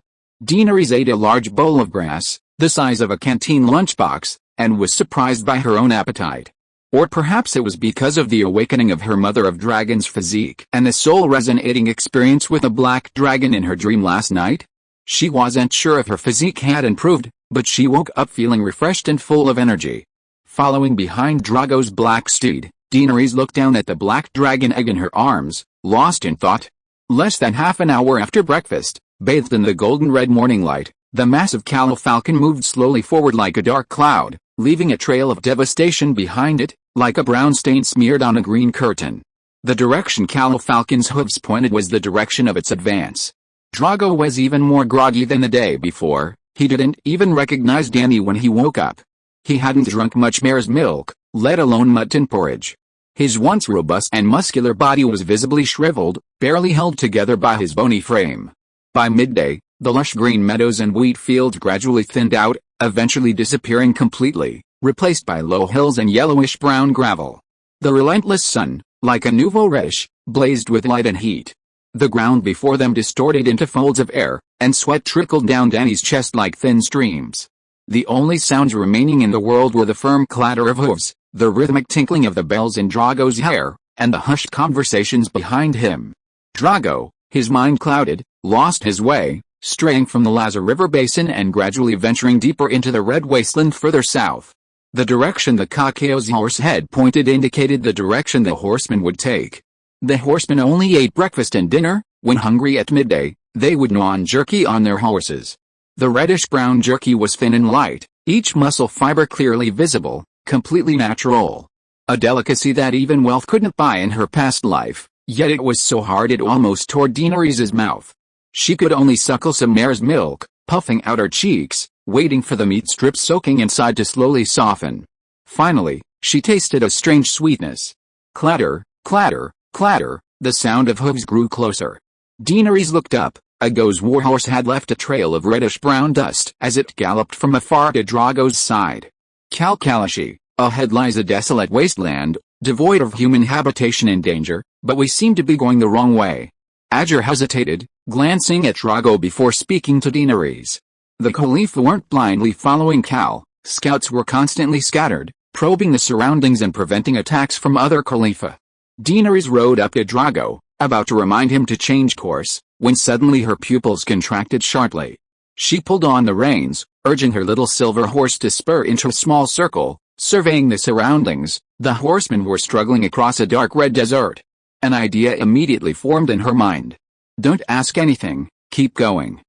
Daenerys ate a large bowl of grass, the size of a canteen lunchbox, and was surprised by her own appetite. Or perhaps it was because of the awakening of her mother of dragons physique and the soul-resonating experience with a black dragon in her dream last night. She wasn't sure if her physique had improved, but she woke up feeling refreshed and full of energy. Following behind Drogo's black steed, Daenerys looked down at the black dragon egg in her arms, lost in thought. Less than half an hour after breakfast, bathed in the golden-red morning light, the massive Falcon moved slowly forward like a dark cloud, leaving a trail of devastation behind it, like a brown stain smeared on a green curtain. The direction Falcon's hooves pointed was the direction of its advance. Drogo was even more groggy than the day before. He didn't even recognize Dany when he woke up. He hadn't drunk much mare's milk, let alone mutton porridge. His once robust and muscular body was visibly shriveled, barely held together by his bony frame. By midday, the lush green meadows and wheat fields gradually thinned out, eventually disappearing completely, replaced by low hills and yellowish-brown gravel. The relentless sun, like a nouveau riche, blazed with light and heat. The ground before them distorted into folds of air, and sweat trickled down Dany's chest like thin streams. The only sounds remaining in the world were the firm clatter of hooves, the rhythmic tinkling of the bells in Drogo's hair, and the hushed conversations behind him. Drogo, his mind clouded, lost his way, straying from the Lazar River basin and gradually venturing deeper into the red wasteland further south. The direction the Cacao's horse head pointed indicated the direction the horsemen would take. The horsemen only ate breakfast and dinner. When hungry at midday, they would gnaw on jerky on their horses. The reddish-brown jerky was thin and light, each muscle fiber clearly visible, completely natural. A delicacy that even wealth couldn't buy in her past life, yet it was so hard it almost tore Daenerys' mouth. She could only suckle some mare's milk, puffing out her cheeks, waiting for the meat strips soaking inside to slowly soften. Finally, she tasted a strange sweetness. Clatter, clatter, clatter, the sound of hooves grew closer. Daenerys looked up. Ago's warhorse had left a trail of reddish-brown dust as it galloped from afar to Drogo's side. Kalashi, ahead lies a desolate wasteland, devoid of human habitation and danger, but we seem to be going the wrong way. Adger hesitated, glancing at Drogo before speaking to Daenerys. The Khalifa weren't blindly following Khal. Scouts were constantly scattered, probing the surroundings and preventing attacks from other Khalifa. Daenerys rode up to Drogo, about to remind him to change course, when suddenly her pupils contracted sharply. She pulled on the reins, urging her little silver horse to spur into a small circle. Surveying the surroundings, the horsemen were struggling across a dark red desert. An idea immediately formed in her mind. Don't ask anything, keep going.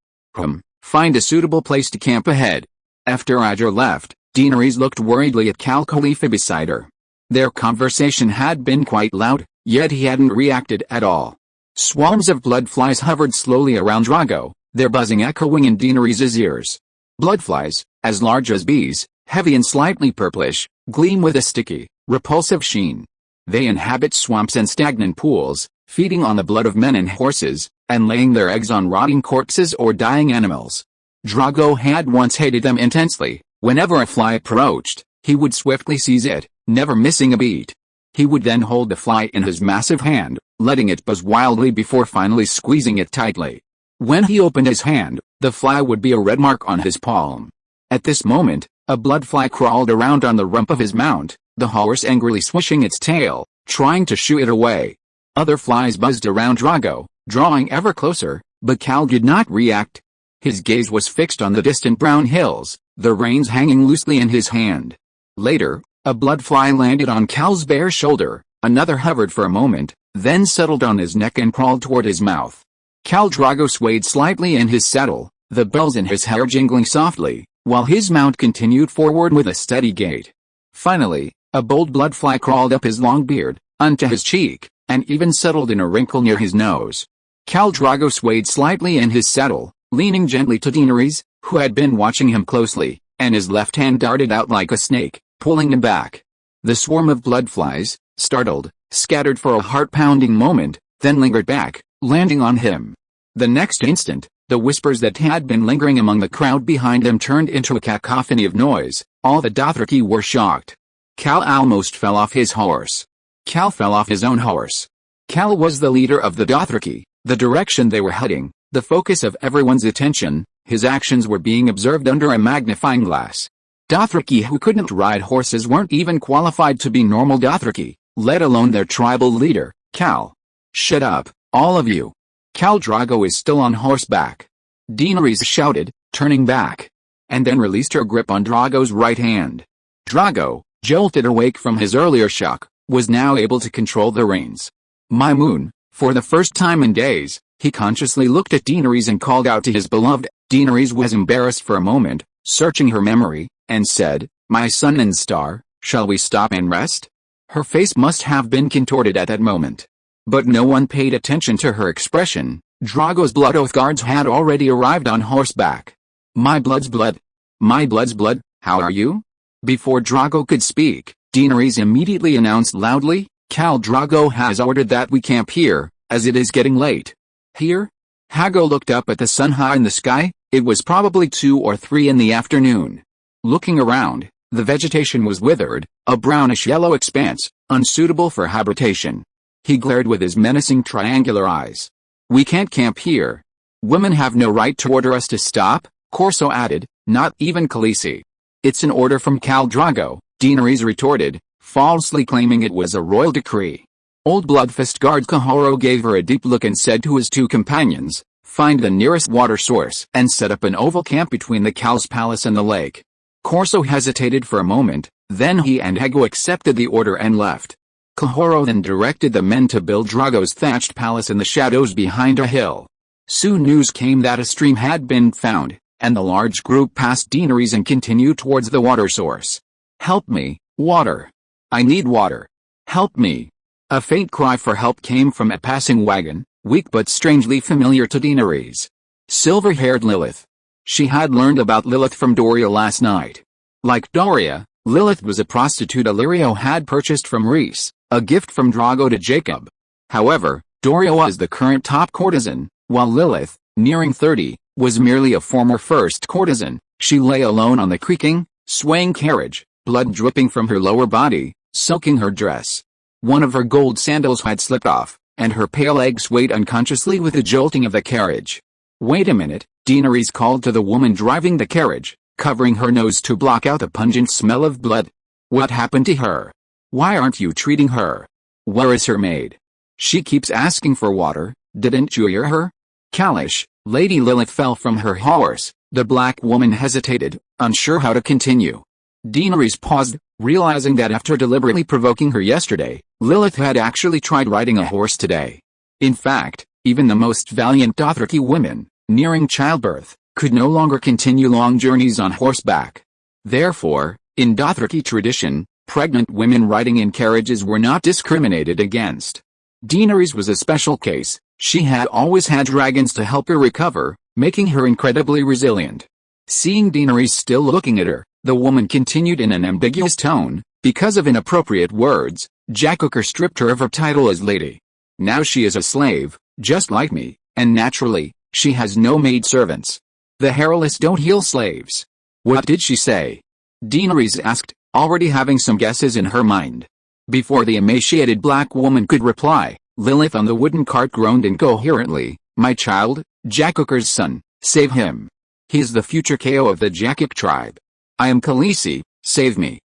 Find a suitable place to camp ahead. After Roger left, Daenerys looked worriedly at Khal Khalifa beside her. Their conversation had been quite loud, yet he hadn't reacted at all. Swarms of bloodflies hovered slowly around Drogo, their buzzing echoing in Daenerys' ears. Bloodflies, as large as bees, heavy and slightly purplish, gleam with a sticky, repulsive sheen. They inhabit swamps and stagnant pools, feeding on the blood of men and horses, and laying their eggs on rotting corpses or dying animals. Drogo had once hated them intensely. Whenever a fly approached, he would swiftly seize it, never missing a beat. He would then hold the fly in his massive hand, letting it buzz wildly before finally squeezing it tightly. When he opened his hand, the fly would be a red mark on his palm. At this moment, a bloodfly crawled around on the rump of his mount, the horse angrily swishing its tail, trying to shoo it away. Other flies buzzed around Drogo, drawing ever closer, but Khal did not react. His gaze was fixed on the distant brown hills, the reins hanging loosely in his hand. Later, a bloodfly landed on Khal's bare shoulder, another hovered for a moment, then settled on his neck and crawled toward his mouth. Khal Drogo swayed slightly in his saddle, the bells in his hair jingling softly, while his mount continued forward with a steady gait. Finally, a bold bloodfly crawled up his long beard, onto his cheek, and even settled in a wrinkle near his nose. Khal Drogo swayed slightly in his saddle, leaning gently to Daenerys, who had been watching him closely, and his left hand darted out like a snake, pulling him back. The swarm of bloodflies, startled, scattered for a heart-pounding moment, then lingered back, landing on him. The next instant, the whispers that had been lingering among the crowd behind them turned into a cacophony of noise. All the Dothraki were shocked. Khal almost fell off his horse. Khal fell off his own horse. Khal was the leader of the Dothraki, the direction they were heading, the focus of everyone's attention. His actions were being observed under a magnifying glass. Dothraki who couldn't ride horses weren't even qualified to be normal Dothraki, let alone their tribal leader, Khal. Shut up, all of you. Khal Drogo is still on horseback. Daenerys shouted, turning back, and then released her grip on Drogo's right hand. Drogo, jolted awake from his earlier shock, was now able to control the reins. My moon, for the first time in days, he consciously looked at Daenerys and called out to his beloved. Daenerys was embarrassed for a moment, searching her memory, and said, "My sun and star, shall we stop and rest?" Her face must have been contorted at that moment. But no one paid attention to her expression. Drogo's blood oath guards had already arrived on horseback. My blood's blood. My blood's blood, how are you? Before Drogo could speak, Daenerys immediately announced loudly, Khal Drogo has ordered that we camp here, as it is getting late. Here? Hago looked up at the sun high in the sky. It was probably 2 or 3 in the afternoon. Looking around, the vegetation was withered, a brownish-yellow expanse, unsuitable for habitation. He glared with his menacing triangular eyes. We can't camp here. Women have no right to order us to stop, Corso added, not even Khaleesi. It's an order from Khal Drogo, Daenerys retorted, falsely claiming it was a royal decree. Old Bloodfist guard Khal gave her a deep look and said to his 2 companions, find the nearest water source and set up an oval camp between the Khal's palace and the lake. Corso hesitated for a moment, then he and Hago accepted the order and left. Khal then directed the men to build Drogo's thatched palace in the shadows behind a hill. Soon news came that a stream had been found, and the large group passed Daenerys and continued towards the water source. Help me, water. I need water. Help me. A faint cry for help came from a passing wagon, weak but strangely familiar to Daenerys. Silver-haired Lilith. She had learned about Lilith from Doria last night. Like Doria, Lilith was a prostitute Illyrio had purchased from Rhys, a gift from Drogo to Jacob. However, Doria was the current top courtesan, while Lilith, nearing 30, was merely a former first courtesan. She lay alone on the creaking, swaying carriage, blood dripping from her lower body, soaking her dress. One of her gold sandals had slipped off, and her pale leg swayed unconsciously with the jolting of the carriage. Wait a minute, Daenerys called to the woman driving the carriage, covering her nose to block out the pungent smell of blood. What happened to her? Why aren't you treating her? Where is her maid? She keeps asking for water, didn't you hear her? Kalish, Lady Lilith fell from her horse. The black woman hesitated, unsure how to continue. Daenerys paused, realizing that after deliberately provoking her yesterday, Lilith had actually tried riding a horse today. In fact, even the most valiant Dothraki women, nearing childbirth, could no longer continue long journeys on horseback. Therefore, in Dothraki tradition, pregnant women riding in carriages were not discriminated against. Daenerys was a special case. She had always had dragons to help her recover, making her incredibly resilient. Seeing Daenerys still looking at her, the woman continued in an ambiguous tone, because of inappropriate words, Jaqquker stripped her of her title as lady. Now she is a slave, just like me, and naturally, she has no maidservants. The hairless don't heal slaves. What did she say? Daenerys asked, already having some guesses in her mind. Before the emaciated black woman could reply, Lilith on the wooden cart groaned incoherently, "My child, Jaqquker's son, save him. He is the future KO of the Jaqquik tribe. I am Khaleesi, save me."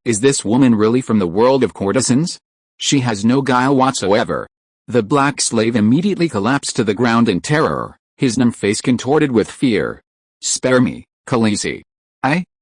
Is this woman really from the world of courtesans? She has no guile whatsoever. The black slave immediately collapsed to the ground in terror, his numb face contorted with fear. "Spare me, Khaleesi.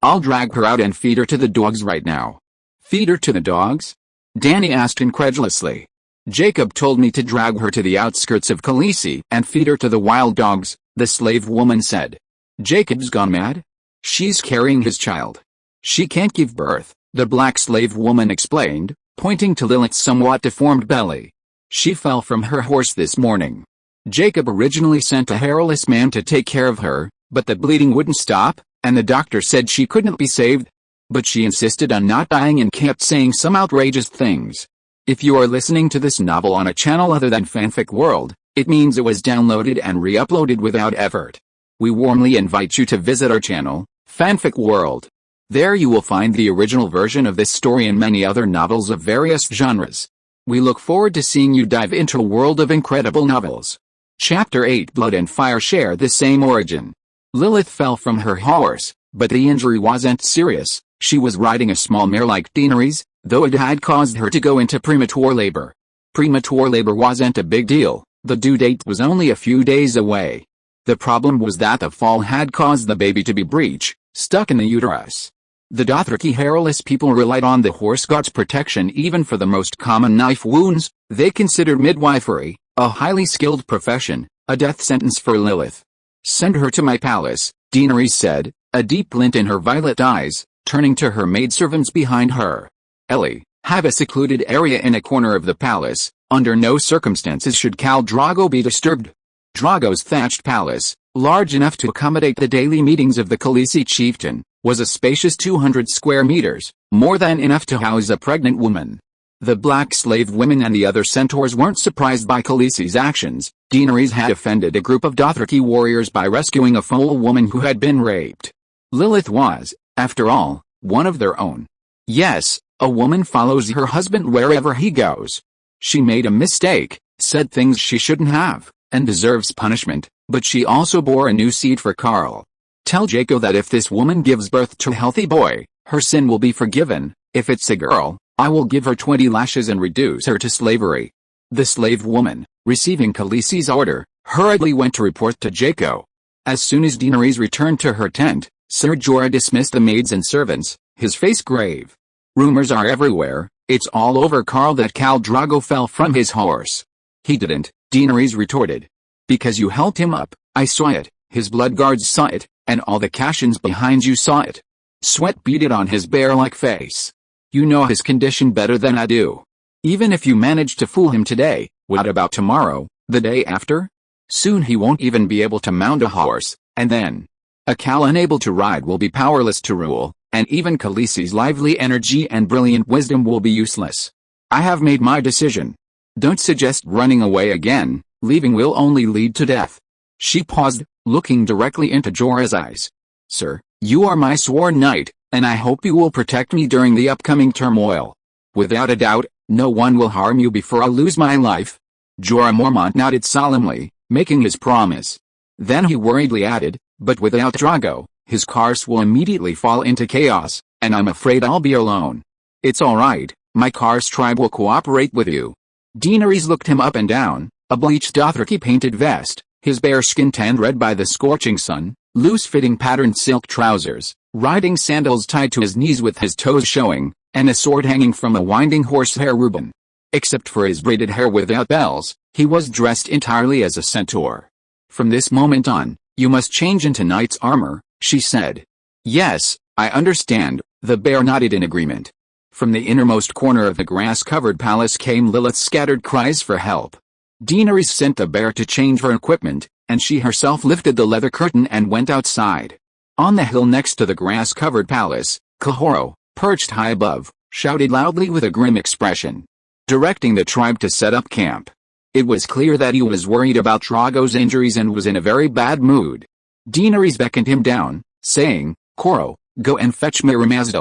I'll drag her out and feed her to the dogs right now." "Feed her to the dogs?" Dany asked incredulously. "Jacob told me to drag her to the outskirts of Khaleesi and feed her to the wild dogs," the slave woman said. "Jacob's gone mad? She's carrying his child. She can't give birth," the black slave woman explained, pointing to Lilith's somewhat deformed belly. "She fell from her horse this morning. Jacob originally sent a hairless man to take care of her, but the bleeding wouldn't stop, and the doctor said she couldn't be saved. But she insisted on not dying and kept saying some outrageous things. If you are listening to this novel on a channel other than Fanfic World, it means it was downloaded and re-uploaded without effort. We warmly invite you to visit our channel, Fanfic World. There you will find the original version of this story and many other novels of various genres. We look forward to seeing you dive into a world of incredible novels. Chapter 8 Blood and Fire share the same origin. Lilith fell from her horse, but the injury wasn't serious. She was riding a small mare like Daenerys, though it had caused her to go into premature labor. Premature labor wasn't a big deal, the due date was only a few days away. The problem was that the fall had caused the baby to be breech, stuck in the uterus. The Dothraki hairless people relied on the horse god's protection even for the most common knife wounds. They considered midwifery, a highly skilled profession, a death sentence for Lilith. "Send her to my palace," Daenerys said, a deep glint in her violet eyes, turning to her maidservants behind her. "Ellie, have a secluded area in a corner of the palace. Under no circumstances should Khal Drogo be disturbed." Drogo's thatched palace, large enough to accommodate the daily meetings of the Khaleesi chieftain, was a spacious 200 square meters, more than enough to house a pregnant woman. The black slave women and the other centaurs weren't surprised by Khaleesi's actions. Daenerys had offended a group of Dothraki warriors by rescuing a full woman who had been raped. Lilith was, after all, one of their own. Yes, a woman follows her husband wherever he goes. She made a mistake, said things she shouldn't have, and deserves punishment, but she also bore a new seed for Khal. Tell Jacob that if this woman gives birth to a healthy boy, her sin will be forgiven. If it's a girl, I will give her 20 lashes and reduce her to slavery. The slave woman, receiving Khaleesi's order, hurriedly went to report to Jacob. As soon as Daenerys returned to her tent, Ser Jorah dismissed the maids and servants, his face grave. "Rumors are everywhere. It's all over Khal that Khal Drogo fell from his horse." "He didn't," Daenerys retorted. "Because you helped him up. I saw it, his blood guards saw it, and all the Khashans behind you saw it." Sweat beaded on his bear-like face. "You know his condition better than I do. Even if you manage to fool him today, what about tomorrow, the day after? Soon he won't even be able to mount a horse, and then a Khal unable to ride will be powerless to rule, and even Khaleesi's lively energy and brilliant wisdom will be useless. I have made my decision. Don't suggest running away again, leaving will only lead to death." She paused, looking directly into Jorah's eyes. "Sir, you are my sworn knight, and I hope you will protect me during the upcoming turmoil. Without a doubt, no one will harm you before I lose my life." Jorah Mormont nodded solemnly, making his promise. Then he worriedly added, "But without Drogo, his Khars will immediately fall into chaos, and I'm afraid I'll be alone." "It's alright, my Khars tribe will cooperate with you. Daenerys looked him up and down, a bleached Dothraki painted vest, his bare skin tanned red by the scorching sun, loose-fitting patterned silk trousers, riding sandals tied to his knees with his toes showing, and a sword hanging from a winding horsehair ribbon. Except for his braided hair without bells, he was dressed entirely as a centaur. "From this moment on, you must change into knight's armor," she said. "Yes, I understand," the bear nodded in agreement. From the innermost corner of the grass-covered palace came Lilith's scattered cries for help. Daenerys sent the bear to change her equipment, and she herself lifted the leather curtain and went outside. On the hill next to the grass-covered palace, Khal, perched high above, shouted loudly with a grim expression, directing the tribe to set up camp. It was clear that he was worried about Drogo's injuries and was in a very bad mood. Daenerys beckoned him down, saying, "Khal, go and fetch Mirri Maz."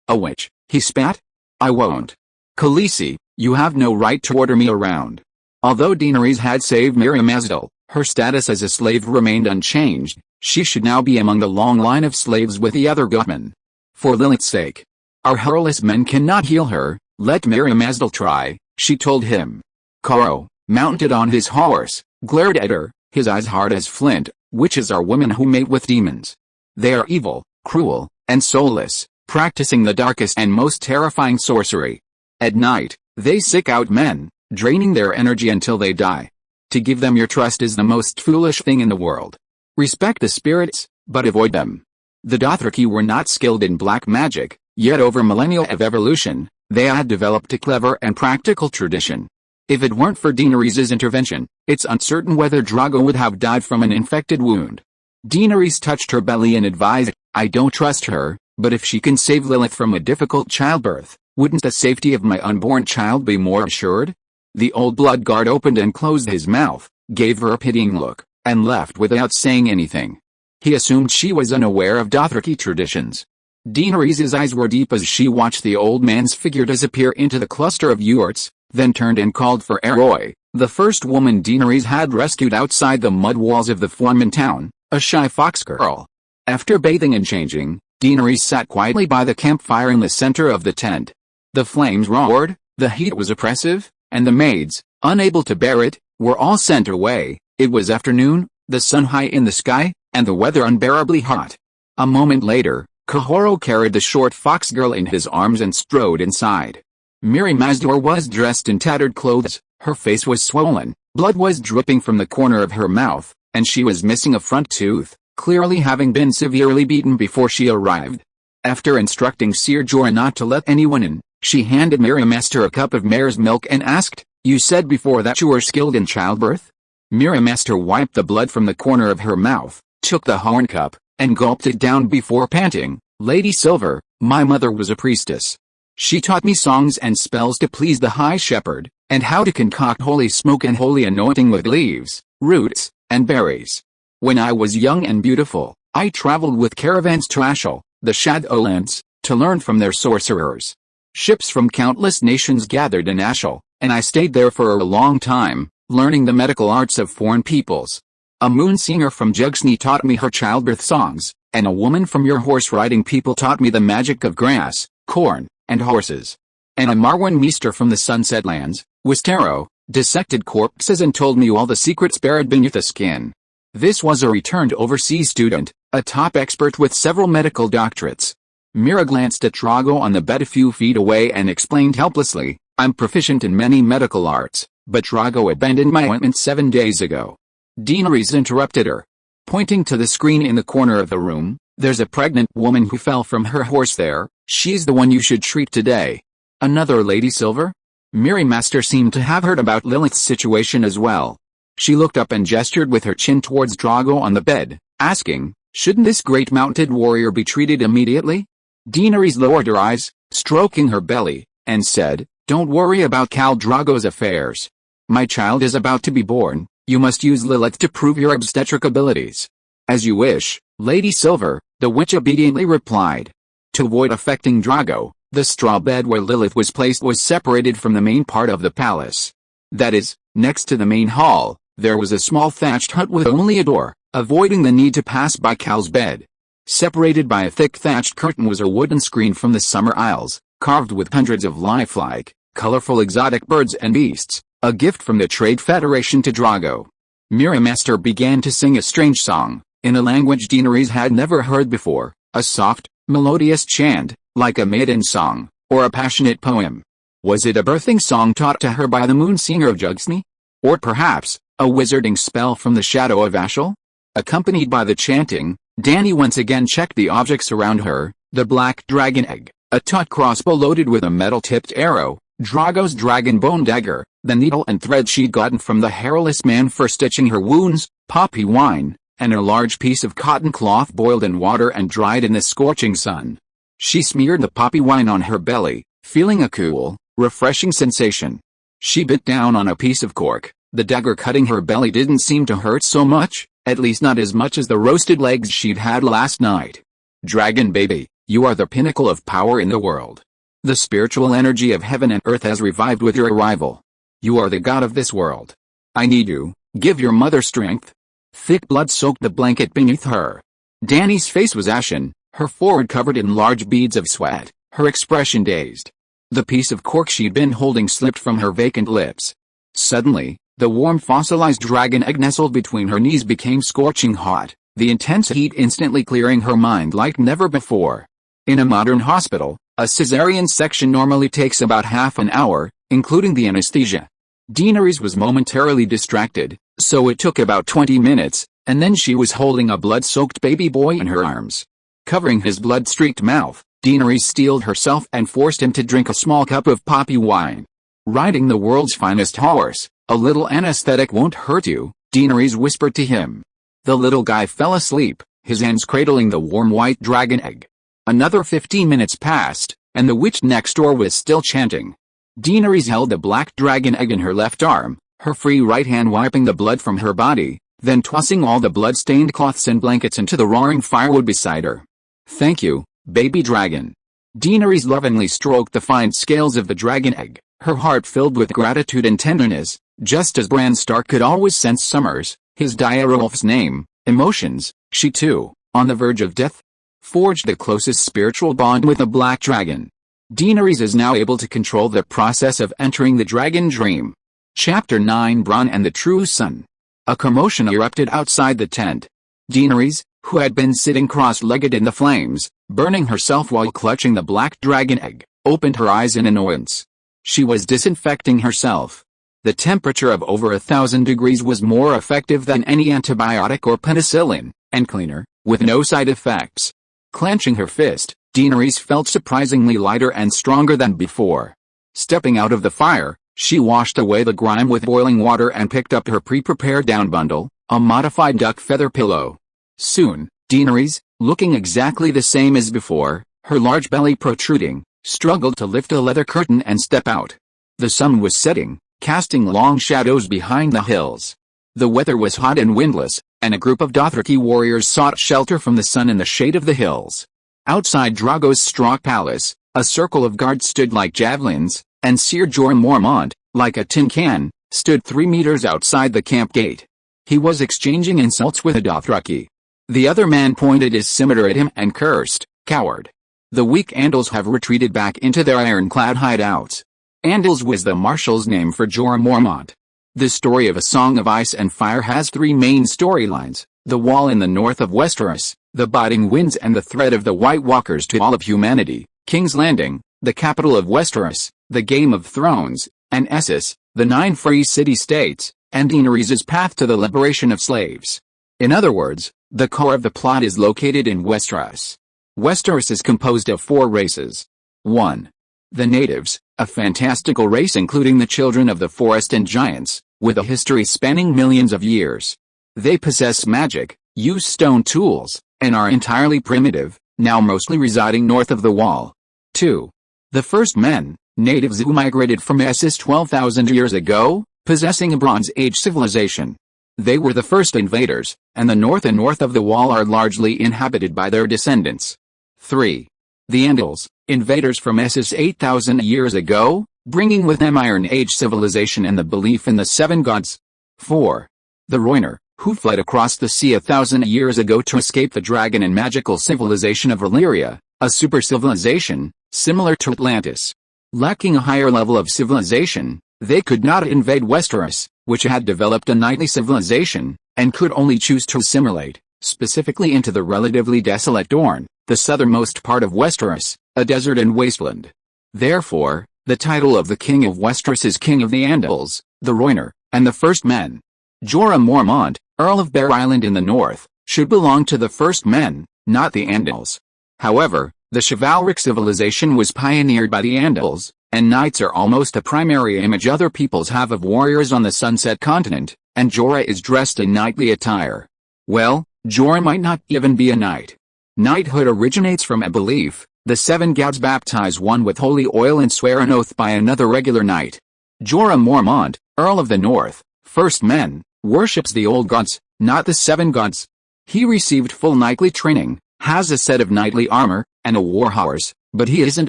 "A witch," he spat. "I won't. Khaleesi, you have no right to order me around." Although Daenerys had saved Mirri Maz, her status as a slave remained unchanged. She should now be among the long line of slaves with the other Gutmen. "For Lilith's sake. Our hairless men cannot heal her, let Mirri Maz try," she told him. Khal, mounted on his horse, glared at her, his eyes hard as flint. "Witches are women who mate with demons. They are evil, cruel, and soulless, practicing the darkest and most terrifying sorcery. At night, they seek out men, draining their energy until they die. To give them your trust is the most foolish thing in the world. Respect the spirits, but avoid them." The Dothraki were not skilled in black magic, yet over millennia of evolution, they had developed a clever and practical tradition. If it weren't for Daenerys' intervention, it's uncertain whether Drogo would have died from an infected wound. Daenerys touched her belly and advised, "I don't trust her, but if she can save Lilith from a difficult childbirth, wouldn't the safety of my unborn child be more assured?" The old blood guard opened and closed his mouth, gave her a pitying look, and left without saying anything. He assumed she was unaware of Dothraki traditions. Daenerys' eyes were deep as she watched the old man's figure disappear into the cluster of yurts, then turned and called for Arroy, the first woman Daenerys had rescued outside the mud walls of the Foreman town, a shy fox girl. After bathing and changing, Daenerys sat quietly by the campfire in the center of the tent. The flames roared, the heat was oppressive, and the maids, unable to bear it, were all sent away. It was afternoon, the sun high in the sky, and the weather unbearably hot. A moment later, Khal carried the short fox girl in his arms and strode inside. Mirri Maz was dressed in tattered clothes, her face was swollen, blood was dripping from the corner of her mouth, and she was missing a front tooth, clearly having been severely beaten before she arrived. After instructing Ser Jorah not to let anyone in, she handed Mirri Maz a cup of mare's milk and asked, "You said before that you were skilled in childbirth?" Mirri Maz wiped the blood from the corner of her mouth, took the horn cup, and gulped it down before panting, "Lady Silver, my mother was a priestess. She taught me songs and spells to please the High Shepherd, and how to concoct holy smoke and holy anointing with leaves, roots, and berries. When I was young and beautiful, I traveled with caravans to Ashel, the Shadowlands, to learn from their sorcerers. Ships from countless nations gathered in Ashel, and I stayed there for a long time, learning the medical arts of foreign peoples. A moon singer from Jugsni taught me her childbirth songs, and a woman from your horse-riding people taught me the magic of grass, corn, and horses. And a Marwan Meester from the Sunset Lands, Wistero, dissected corpses and told me all the secrets buried beneath the skin." This was a returned overseas student, a top expert with several medical doctorates. Mira glanced at Drogo on the bed a few feet away and explained helplessly, "I'm proficient in many medical arts, but Drogo abandoned my ointment 7 days ago." Daenerys interrupted her. Pointing to the screen in the corner of the room, "There's a pregnant woman who fell from her horse there, she's the one you should treat today." "Another Lady Silver?" Mirri Maz seemed to have heard about Lilith's situation as well. She looked up and gestured with her chin towards Drogo on the bed, asking, "Shouldn't this great mounted warrior be treated immediately?" Daenerys lowered her eyes, stroking her belly, and said, "Don't worry about Khal Drogo's affairs. My child is about to be born. You must use Lilith to prove your obstetric abilities." "As you wish, Lady Silver," the witch obediently replied. To avoid affecting Drogo, the straw bed where Lilith was placed was separated from the main part of the palace. That is, next to the main hall, there was a small thatched hut with only a door, avoiding the need to pass by Khal's bed. Separated by a thick thatched curtain was a wooden screen from the summer isles, carved with hundreds of lifelike, colorful exotic birds and beasts, A gift from the Trade Federation to Drogo. Miramaster began to sing a strange song, in a language Daenerys had never heard before, a soft, melodious chant, like a maiden song, or a passionate poem. Was it a birthing song taught to her by the moon singer of Jugsni? Or perhaps, a wizarding spell from the shadow of Ashel? Accompanied by the chanting, Dany once again checked the objects around her, the black dragon egg, a taut crossbow loaded with a metal-tipped arrow, Drogo's dragon bone dagger, the needle and thread she'd gotten from the hairless man for stitching her wounds, poppy wine, and a large piece of cotton cloth boiled in water and dried in the scorching sun. She smeared the poppy wine on her belly, feeling a cool, refreshing sensation. She bit down on a piece of cork. The dagger cutting her belly didn't seem to hurt so much, at least not as much as the roasted legs she'd had last night. Dragon baby, you are the pinnacle of power in the world. The spiritual energy of heaven and earth has revived with your arrival. You are the god of this world. I need you, give your mother strength. Thick blood soaked the blanket beneath her. Dany's face was ashen, her forehead covered in large beads of sweat, her expression dazed. The piece of cork she'd been holding slipped from her vacant lips. Suddenly, the warm fossilized dragon egg nestled between her knees became scorching hot, the intense heat instantly clearing her mind like never before. In a modern hospital, a cesarean section normally takes about half an hour, including the anesthesia. Daenerys was momentarily distracted, so it took about 20 minutes, and then she was holding a blood-soaked baby boy in her arms. Covering his blood-streaked mouth, Daenerys steeled herself and forced him to drink a small cup of poppy wine. Riding the world's finest horse, a little anesthetic won't hurt you, Daenerys whispered to him. The little guy fell asleep, his hands cradling the warm white dragon egg. Another 15 minutes passed, and the witch next door was still chanting. Daenerys held the black dragon egg in her left arm, her free right hand wiping the blood from her body, then tossing all the blood-stained cloths and blankets into the roaring firewood beside her. Thank you, baby dragon. Daenerys lovingly stroked the fine scales of the dragon egg, her heart filled with gratitude and tenderness, just as Bran Stark could always sense Summers, his direwolf's name, emotions. She too, on the verge of death, forged the closest spiritual bond with the black dragon. Daenerys is now able to control the process of entering the dragon dream. Chapter 9 Bronn and the True Sun. A commotion erupted outside the tent. Daenerys, who had been sitting cross-legged in the flames, burning herself while clutching the black dragon egg, opened her eyes in annoyance. She was disinfecting herself. The temperature of over 1,000 degrees was more effective than any antibiotic or penicillin, and cleaner, with no side effects. Clenching her fist, Daenerys felt surprisingly lighter and stronger than before. Stepping out of the fire, she washed away the grime with boiling water and picked up her pre-prepared down bundle, a modified duck feather pillow. Soon, Daenerys, looking exactly the same as before, her large belly protruding, struggled to lift a leather curtain and step out. The sun was setting, casting long shadows behind the hills. The weather was hot and windless, and a group of Dothraki warriors sought shelter from the sun in the shade of the hills. Outside Drogo's straw palace, a circle of guards stood like javelins, and Ser Jorah Mormont, like a tin can, stood 3 meters outside the camp gate. He was exchanging insults with a Dothraki. The other man pointed his scimitar at him and cursed, "Coward." The weak Andals have retreated back into their ironclad hideouts. Andals was the marshal's name for Jorah Mormont. The story of A Song of Ice and Fire has 3 main storylines: the wall in the north of Westeros, the biting winds and the threat of the White Walkers to all of humanity, King's Landing, the capital of Westeros, the Game of Thrones, and Essos, the 9 free city-states, and Daenerys' path to the liberation of slaves. In other words, the core of the plot is located in Westeros. Westeros is composed of 4 races. 1. The natives, a fantastical race including the children of the forest and giants, with a history spanning millions of years. They possess magic, use stone tools, and are entirely primitive, now mostly residing north of the wall. 2. The first men, natives who migrated from Essos 12,000 years ago, possessing a Bronze Age civilization. They were the first invaders, and the north and north of the wall are largely inhabited by their descendants. 3. The Andals, invaders from Essos 8,000 years ago, bringing with them Iron Age civilization and the belief in the 7 gods. 4. The Rhoynar, who fled across the sea 1,000 years ago to escape the dragon and magical civilization of Valyria, a super civilization, similar to Atlantis. Lacking a higher level of civilization, They could not invade Westeros, which had developed a knightly civilization, and could only choose to assimilate, specifically into the relatively desolate Dorne, the southernmost part of Westeros, a desert and wasteland. Therefore, the title of the King of Westeros is King of the Andals, the Rhoynar, and the First Men. Jorah Mormont, Earl of Bear Island in the north, should belong to the First Men, not the Andals. However, the chivalric civilization was pioneered by the Andals, and knights are almost a primary image other peoples have of warriors on the Sunset Continent, and Jorah is dressed in knightly attire. Well, Jorah might not even be a knight. Knighthood originates from a belief: the 7 gods baptize one with holy oil and swear an oath by another regular knight. Jorah Mormont, Earl of the North, First Men, worships the old gods, not the 7 gods. He received full knightly training, has a set of knightly armor, and a warhorse, but he isn't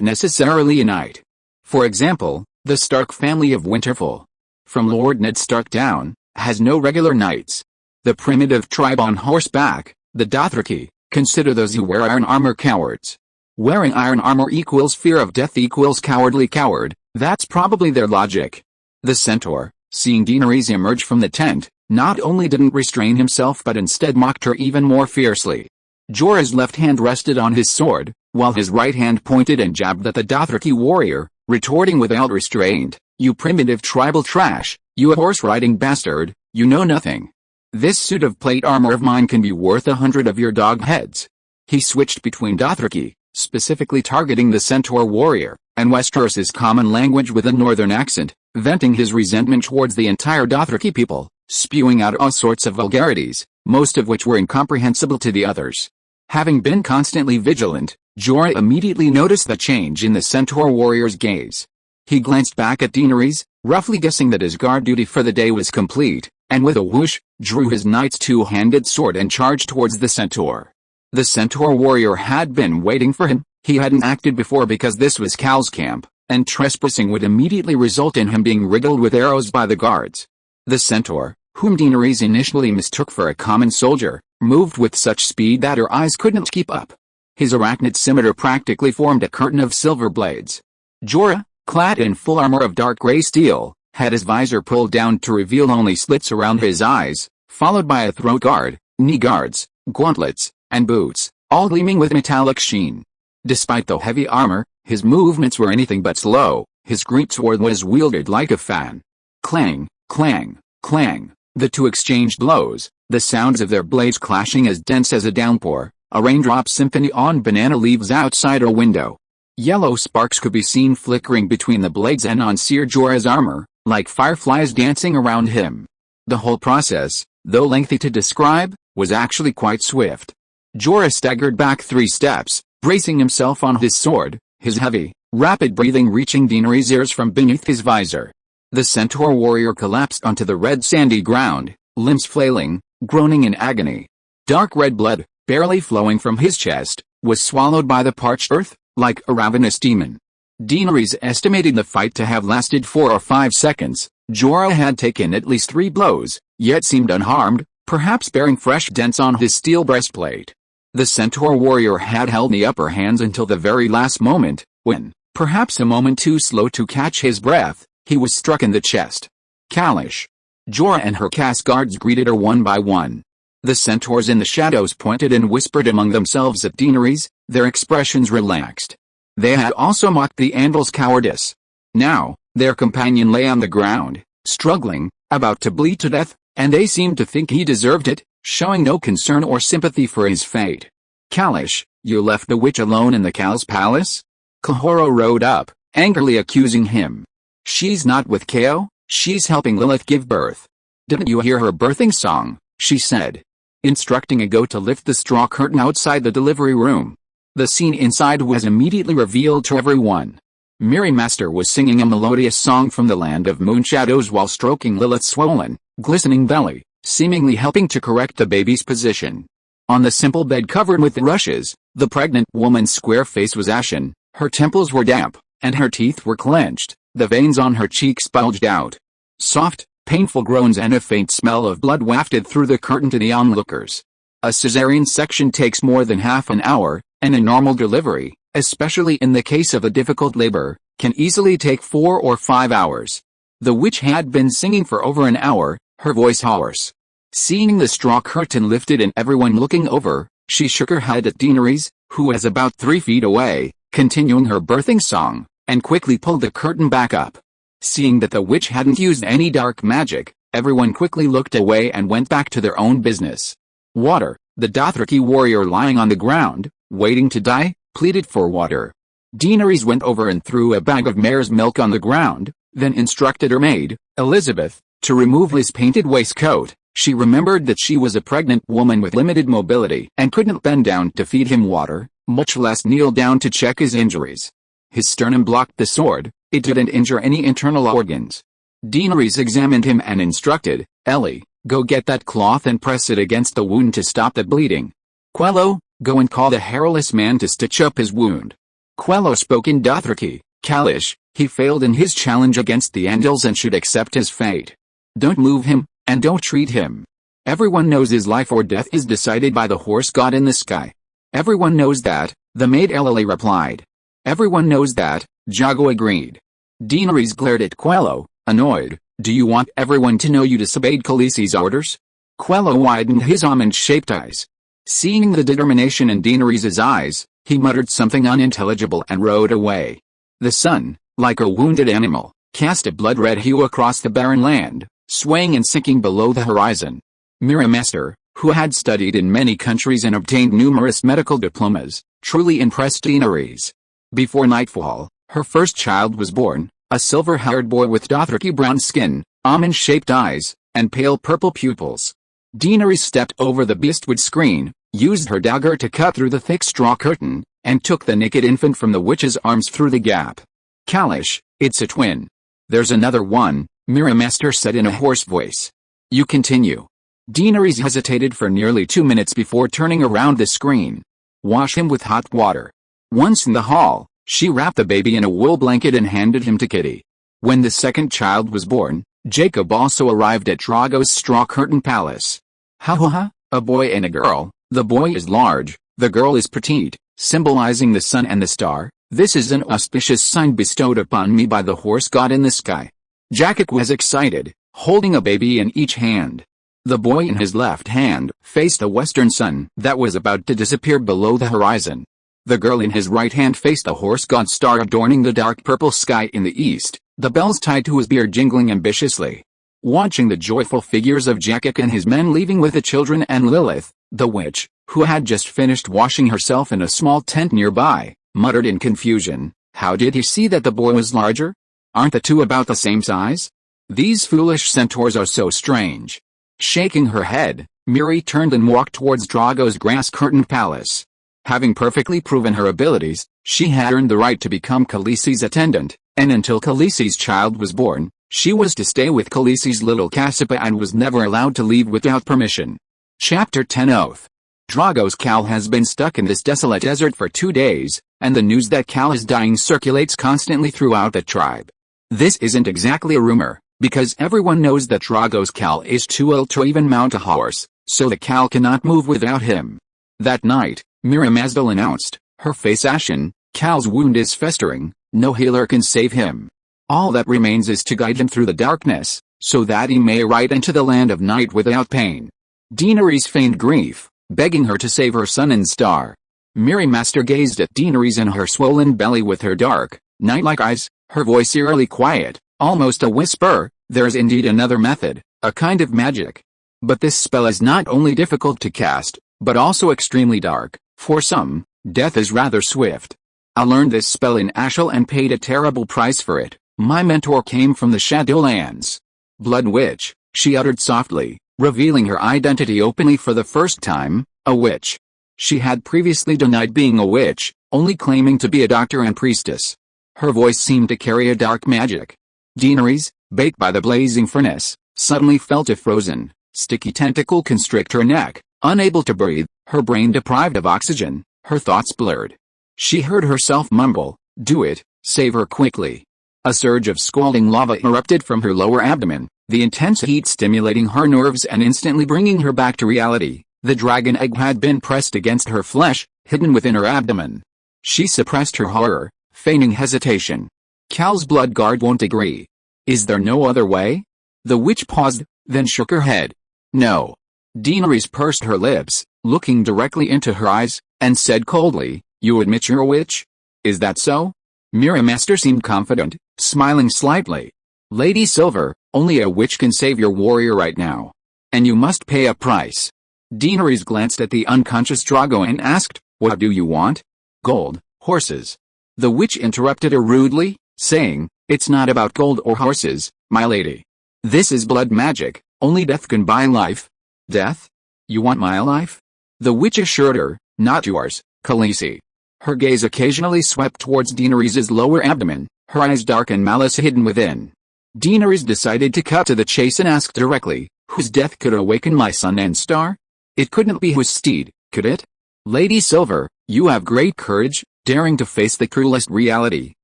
necessarily a knight. For example, the Stark family of Winterfell, from Lord Ned Stark down, has no regular knights. The primitive tribe on horseback, the Dothraki, consider those who wear iron armor cowards. Wearing iron armor equals fear of death equals cowardly coward, that's probably their logic. The centaur, seeing Daenerys emerge from the tent, not only didn't restrain himself but instead mocked her even more fiercely. Jorah's left hand rested on his sword, while his right hand pointed and jabbed at the Dothraki warrior, retorting without restraint, "You primitive tribal trash, you horse-riding bastard, you know nothing. This suit of plate armor of mine can be worth 100 of your dog heads." He switched between Dothraki, specifically targeting the centaur warrior, and Westeros's common language with a northern accent, venting his resentment towards the entire Dothraki people, spewing out all sorts of vulgarities, most of which were incomprehensible to the others. Having been constantly vigilant, Jorah immediately noticed the change in the centaur warrior's gaze. He glanced back at Daenerys, roughly guessing that his guard duty for the day was complete, and with a whoosh, drew his knight's two-handed sword and charged towards the centaur. The centaur warrior had been waiting for him. He hadn't acted before because this was Khal's camp, and trespassing would immediately result in him being riddled with arrows by the guards. The centaur, whom Daenerys initially mistook for a common soldier, moved with such speed that her eyes couldn't keep up. His arachnid scimitar practically formed a curtain of silver blades. Jorah, clad in full armor of dark gray steel, had his visor pulled down to reveal only slits around his eyes, followed by a throat guard, knee guards, gauntlets, and boots, all gleaming with metallic sheen. Despite the heavy armor, his movements were anything but slow. His greatsword was wielded like a fan. Clang, clang, clang. The two exchanged blows, the sounds of their blades clashing as dense as a downpour, a raindrop symphony on banana leaves outside a window. Yellow sparks could be seen flickering between the blades and on Ser Jorah's armor, like fireflies dancing around him. The whole process, though lengthy to describe, was actually quite swift. Jorah staggered back 3 steps, bracing himself on his sword, his heavy, rapid breathing reaching Daenerys' ears from beneath his visor. The centaur warrior collapsed onto the red sandy ground, limbs flailing, groaning in agony. Dark red blood, barely flowing from his chest, was swallowed by the parched earth, like a ravenous demon. Daenerys estimated the fight to have lasted 4 or 5 seconds. Jorah had taken at least 3 blows, yet seemed unharmed, perhaps bearing fresh dents on his steel breastplate. The centaur warrior had held the upper hands until the very last moment, when, perhaps a moment too slow to catch his breath, he was struck in the chest. Kalish. Jorah and her cast guards greeted her one by one. The centaurs in the shadows pointed and whispered among themselves at Daenerys, their expressions relaxed. They had also mocked the Andal's cowardice. Now, their companion lay on the ground, struggling, about to bleed to death, and they seemed to think he deserved it, showing no concern or sympathy for his fate. Kalish, you left the witch alone in the Khal's palace? Kahoro rode up, angrily accusing him. She's not with Kao, she's helping Lilith give birth. Didn't you hear her birthing song? She said, instructing a goat to lift the straw curtain outside the delivery room. The scene inside was immediately revealed to everyone. Miri Master was singing a melodious song from the land of moon shadows while stroking Lilith's swollen, glistening belly, seemingly helping to correct the baby's position. On the simple bed covered with rushes, the pregnant woman's square face was ashen, her temples were damp, and her teeth were clenched, the veins on her cheeks bulged out. Soft, painful groans and a faint smell of blood wafted through the curtain to the onlookers. A cesarean section takes more than half an hour, and a normal delivery, especially in the case of a difficult labor, can easily take 4 or 5 hours. The witch had been singing for over an hour, her voice hoarse. Seeing the straw curtain lifted and everyone looking over, she shook her head at Daenerys, who was about 3 feet away, continuing her birthing song, and quickly pulled the curtain back up. Seeing that the witch hadn't used any dark magic, everyone quickly looked away and went back to their own business. Water, the Dothraki warrior lying on the ground, waiting to die, pleaded for water. Daenerys went over and threw a bag of mare's milk on the ground, then instructed her maid, Elizabeth, to remove his painted waistcoat. She remembered that she was a pregnant woman with limited mobility and couldn't bend down to feed him water, much less kneel down to check his injuries. His sternum blocked the sword, it didn't injure any internal organs. Daenerys examined him and instructed, Ellie, go get that cloth and press it against the wound to stop the bleeding. Quello, go and call the hairless man to stitch up his wound. Quello spoke in Dothraki, Kalish, he failed in his challenge against the Andals and should accept his fate. Don't move him, and don't treat him. Everyone knows his life or death is decided by the horse god in the sky. Everyone knows that, the maid Ellie replied. Everyone knows that, Jago agreed. Daenerys glared at Quello, annoyed, do you want everyone to know you disobeyed Khaleesi's orders? Quello widened his almond-shaped eyes. Seeing the determination in Daenerys' eyes, he muttered something unintelligible and rode away. The sun, like a wounded animal, cast a blood-red hue across the barren land, swaying and sinking below the horizon. Miramaster, who had studied in many countries and obtained numerous medical diplomas, truly impressed Daenerys. Before nightfall, her first child was born, a silver-haired boy with Dothraki brown skin, almond-shaped eyes, and pale purple pupils. Daenerys stepped over the beastwood screen, used her dagger to cut through the thick straw curtain, and took the naked infant from the witch's arms through the gap. Kalish, it's a twin. There's another one, Miramaster said in a hoarse voice. You continue. Daenerys hesitated for nearly 2 minutes before turning around the screen. Wash him with hot water. Once in the hall, she wrapped the baby in a wool blanket and handed him to Kitty. When the second child was born, Jacob also arrived at Drogo's straw curtain palace. Ha ha ha, a boy and a girl. The boy is large, the girl is petite, symbolizing the sun and the star. This is an auspicious sign bestowed upon me by the horse god in the sky. Jacob was excited, holding a baby in each hand. The boy in his left hand faced the western sun that was about to disappear below the horizon. The girl in his right hand faced the horse god's star adorning the dark purple sky in the east, the bells tied to his beard jingling ambitiously. Watching the joyful figures of Jacob and his men leaving with the children and Lilith, the witch, who had just finished washing herself in a small tent nearby, muttered in confusion, how did he see that the boy was larger? Aren't the two about the same size? These foolish centaurs are so strange. Shaking her head, Miri turned and walked towards Drogo's grass-curtained palace. Having perfectly proven her abilities, she had earned the right to become Khaleesi's attendant, and until Khaleesi's child was born, she was to stay with Khaleesi's little Cassipa and was never allowed to leave without permission. Chapter 10 Oath. Drogo's Khal has been stuck in this desolate desert for 2 days, and the news that Khal is dying circulates constantly throughout the tribe. This isn't exactly a rumor, because everyone knows that Drogo's Khal is too ill to even mount a horse, so the Khal cannot move without him. That night, Mira Mazdal announced, her face ashen, Khal's wound is festering, no healer can save him. All that remains is to guide him through the darkness, so that he may ride into the land of night without pain. Daenerys feigned grief, begging her to save her son and star. Miri Master gazed at Daenerys in her swollen belly with her dark, night-like eyes, her voice eerily quiet, almost a whisper, there's indeed another method, a kind of magic. But this spell is not only difficult to cast, but also extremely dark. For some, death is rather swift. I learned this spell in Ashel and paid a terrible price for it. My mentor came from the Shadowlands. Blood Witch, she uttered softly, revealing her identity openly for the first time, a witch. She had previously denied being a witch, only claiming to be a doctor and priestess. Her voice seemed to carry a dark magic. Daenerys, baked by the blazing furnace, suddenly felt a frozen, sticky tentacle constrict her neck. Unable to breathe, her brain deprived of oxygen, her thoughts blurred. She heard herself mumble, do it, save her quickly. A surge of scalding lava erupted from her lower abdomen, the intense heat stimulating her nerves and instantly bringing her back to reality. The dragon egg had been pressed against her flesh, hidden within her abdomen. She suppressed her horror, feigning hesitation. Khal's blood guard won't agree. Is there no other way? The witch paused, then shook her head. No. Daenerys pursed her lips, looking directly into her eyes, and said coldly, You admit you're a witch? Is that so? Miramaster seemed confident, smiling slightly. Lady Silver, only a witch can save your warrior right now. And you must pay a price. Daenerys glanced at the unconscious Drogo and asked, What do you want? Gold, horses. The witch interrupted her rudely, saying, It's not about gold or horses, my lady. This is blood magic, only death can buy life. Death? You want my life? The witch assured her, Not yours, Khaleesi. Her gaze occasionally swept towards Daenerys' lower abdomen, her eyes dark and malice hidden within. Daenerys decided to cut to the chase and ask directly, Whose death could awaken my son and star? It couldn't be whose steed, could it? Lady Silver, you have great courage, daring to face the cruelest reality.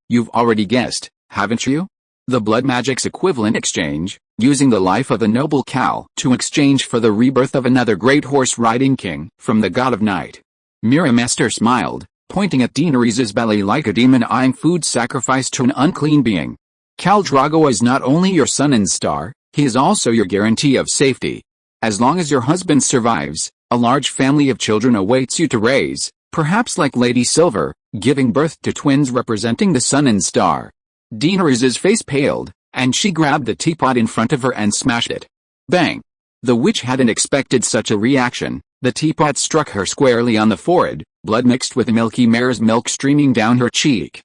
You've already guessed, haven't you? The blood magic's equivalent exchange, using the life of a noble Khal to exchange for the rebirth of another great horse-riding king from the god of night. Miramaster smiled, pointing at Daenerys' belly like a demon eyeing food sacrificed to an unclean being. Khal Drogo is not only your son and star, he is also your guarantee of safety. As long as your husband survives, a large family of children awaits you to raise, perhaps like Lady Silver, giving birth to twins representing the sun and star. Daenerys' face paled, and she grabbed the teapot in front of her and smashed it. Bang! The witch hadn't expected such a reaction. The teapot struck her squarely on the forehead, blood mixed with milky mare's milk streaming down her cheek.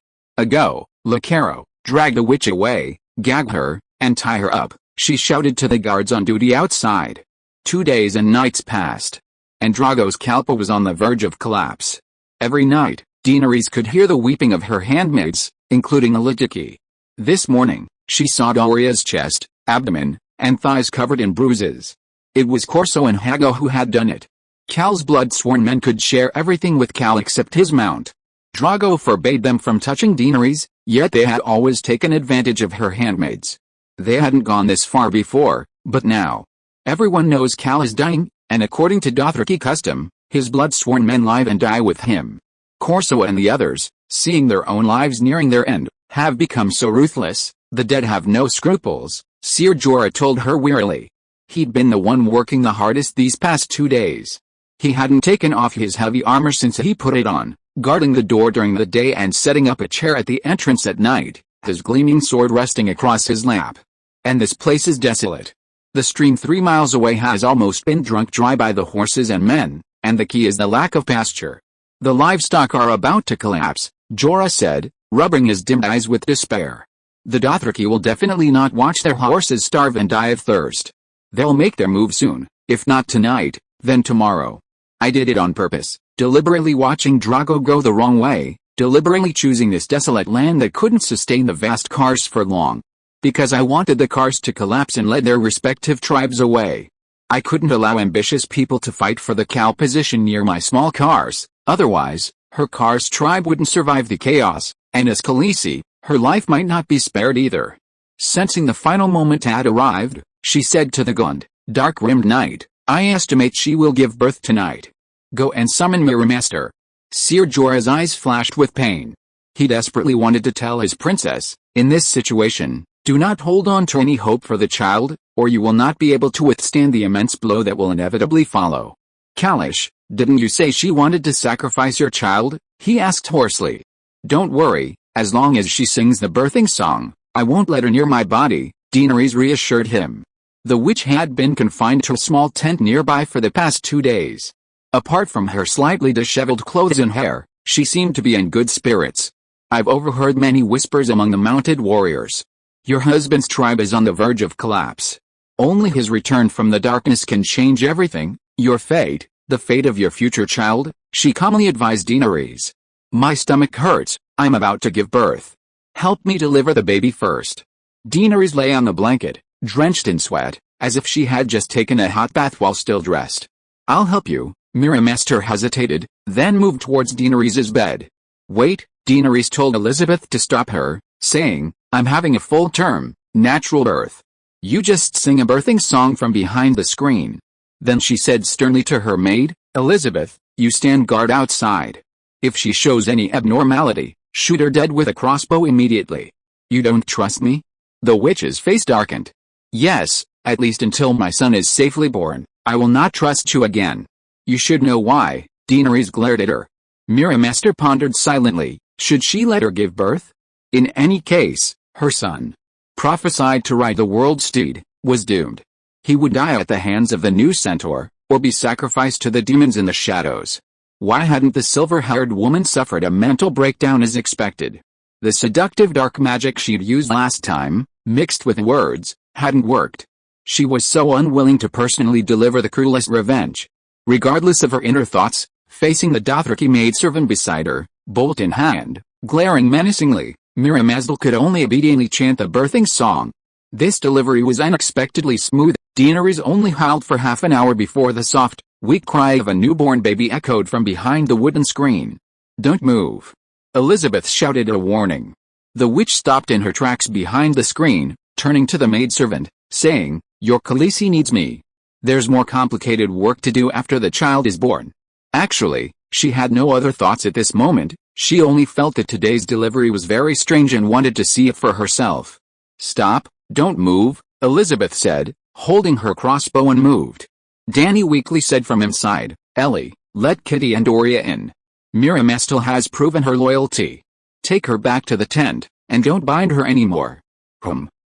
Go, Lacaro, drag the witch away, gag her, and tie her up, she shouted to the guards on duty outside. 2 days and nights passed. And Drogo's Kalpa was on the verge of collapse. Every night, Daenerys could hear the weeping of her handmaids, including Alidiki. This morning, she saw Doria's chest, abdomen, and thighs covered in bruises. It was Corso and Hago who had done it. Khal's blood-sworn men could share everything with Khal except his mount. Drogo forbade them from touching Daenerys, yet they had always taken advantage of her handmaids. They hadn't gone this far before, but now. Everyone knows Khal is dying, and according to Dothraki custom, his blood-sworn men live and die with him. Corso and the others, seeing their own lives nearing their end, have become so ruthless, the dead have no scruples, Ser Jorah told her wearily. He'd been the one working the hardest these past 2 days. He hadn't taken off his heavy armor since he put it on, guarding the door during the day and setting up a chair at the entrance at night, his gleaming sword resting across his lap. And this place is desolate. The stream 3 miles away has almost been drunk dry by the horses and men, and the key is the lack of pasture. The livestock are about to collapse, Jorah said, rubbing his dimmed eyes with despair. The Dothraki will definitely not watch their horses starve and die of thirst. They'll make their move soon, if not tonight, then tomorrow. I did it on purpose, deliberately watching Drogo go the wrong way, deliberately choosing this desolate land that couldn't sustain the vast cars for long. Because I wanted the cars to collapse and lead their respective tribes away. I couldn't allow ambitious people to fight for the Khal position near my small cars, otherwise, her car's tribe wouldn't survive the chaos, and as Khaleesi, her life might not be spared either. Sensing the final moment had arrived, she said to the gaunt, dark-rimmed knight, I estimate she will give birth tonight. Go and summon Miramaster. Ser Jorah's eyes flashed with pain. He desperately wanted to tell his princess, in this situation, do not hold on to any hope for the child, or you will not be able to withstand the immense blow that will inevitably follow. Kalish, didn't you say she wanted to sacrifice your child? He asked hoarsely. Don't worry, as long as she sings the birthing song, I won't let her near my body, Daenerys reassured him. The witch had been confined to a small tent nearby for the past 2 days. Apart from her slightly disheveled clothes and hair, she seemed to be in good spirits. I've overheard many whispers among the mounted warriors. Your husband's tribe is on the verge of collapse. Only his return from the darkness can change everything, your fate, the fate of your future child, she calmly advised Daenerys. My stomach hurts, I'm about to give birth. Help me deliver the baby first. Daenerys lay on the blanket, drenched in sweat, as if she had just taken a hot bath while still dressed. I'll help you, Miramaster hesitated, then moved towards Daenerys' bed. Wait, Daenerys told Elizabeth to stop her, saying, I'm having a full-term, natural birth. You just sing a birthing song from behind the screen. Then she said sternly to her maid, Elizabeth, you stand guard outside. If she shows any abnormality, shoot her dead with a crossbow immediately. You don't trust me? The witch's face darkened. Yes, at least until my son is safely born, I will not trust you again. You should know why. Daenerys glared at her. Miramaster pondered silently. Should she let her give birth? In any case, her son, prophesied to ride the world's steed, was doomed. He would die at the hands of the new centaur, or be sacrificed to the demons in the shadows. Why hadn't the silver-haired woman suffered a mental breakdown as expected? The seductive dark magic she'd used last time, mixed with words, hadn't worked. She was so unwilling to personally deliver the cruelest revenge. Regardless of her inner thoughts, facing the Dothraki maidservant beside her, bolt in hand, glaring menacingly, Miramaster could only obediently chant the birthing song. This delivery was unexpectedly smooth. Daenerys only howled for half an hour before the soft, weak cry of a newborn baby echoed from behind the wooden screen. "Don't move," Elizabeth shouted a warning. The witch stopped in her tracks behind the screen, turning to the maidservant, saying, "Your Khaleesi needs me. There's more complicated work to do after the child is born." Actually, she had no other thoughts at this moment. She only felt that today's delivery was very strange and wanted to see it for herself. "Stop, don't move," Elizabeth said, holding her crossbow unmoved. Dany weakly said from inside, "Ellie, let Kitty and Arya in. Miramaster has proven her loyalty. Take her back to the tent, and don't bind her anymore.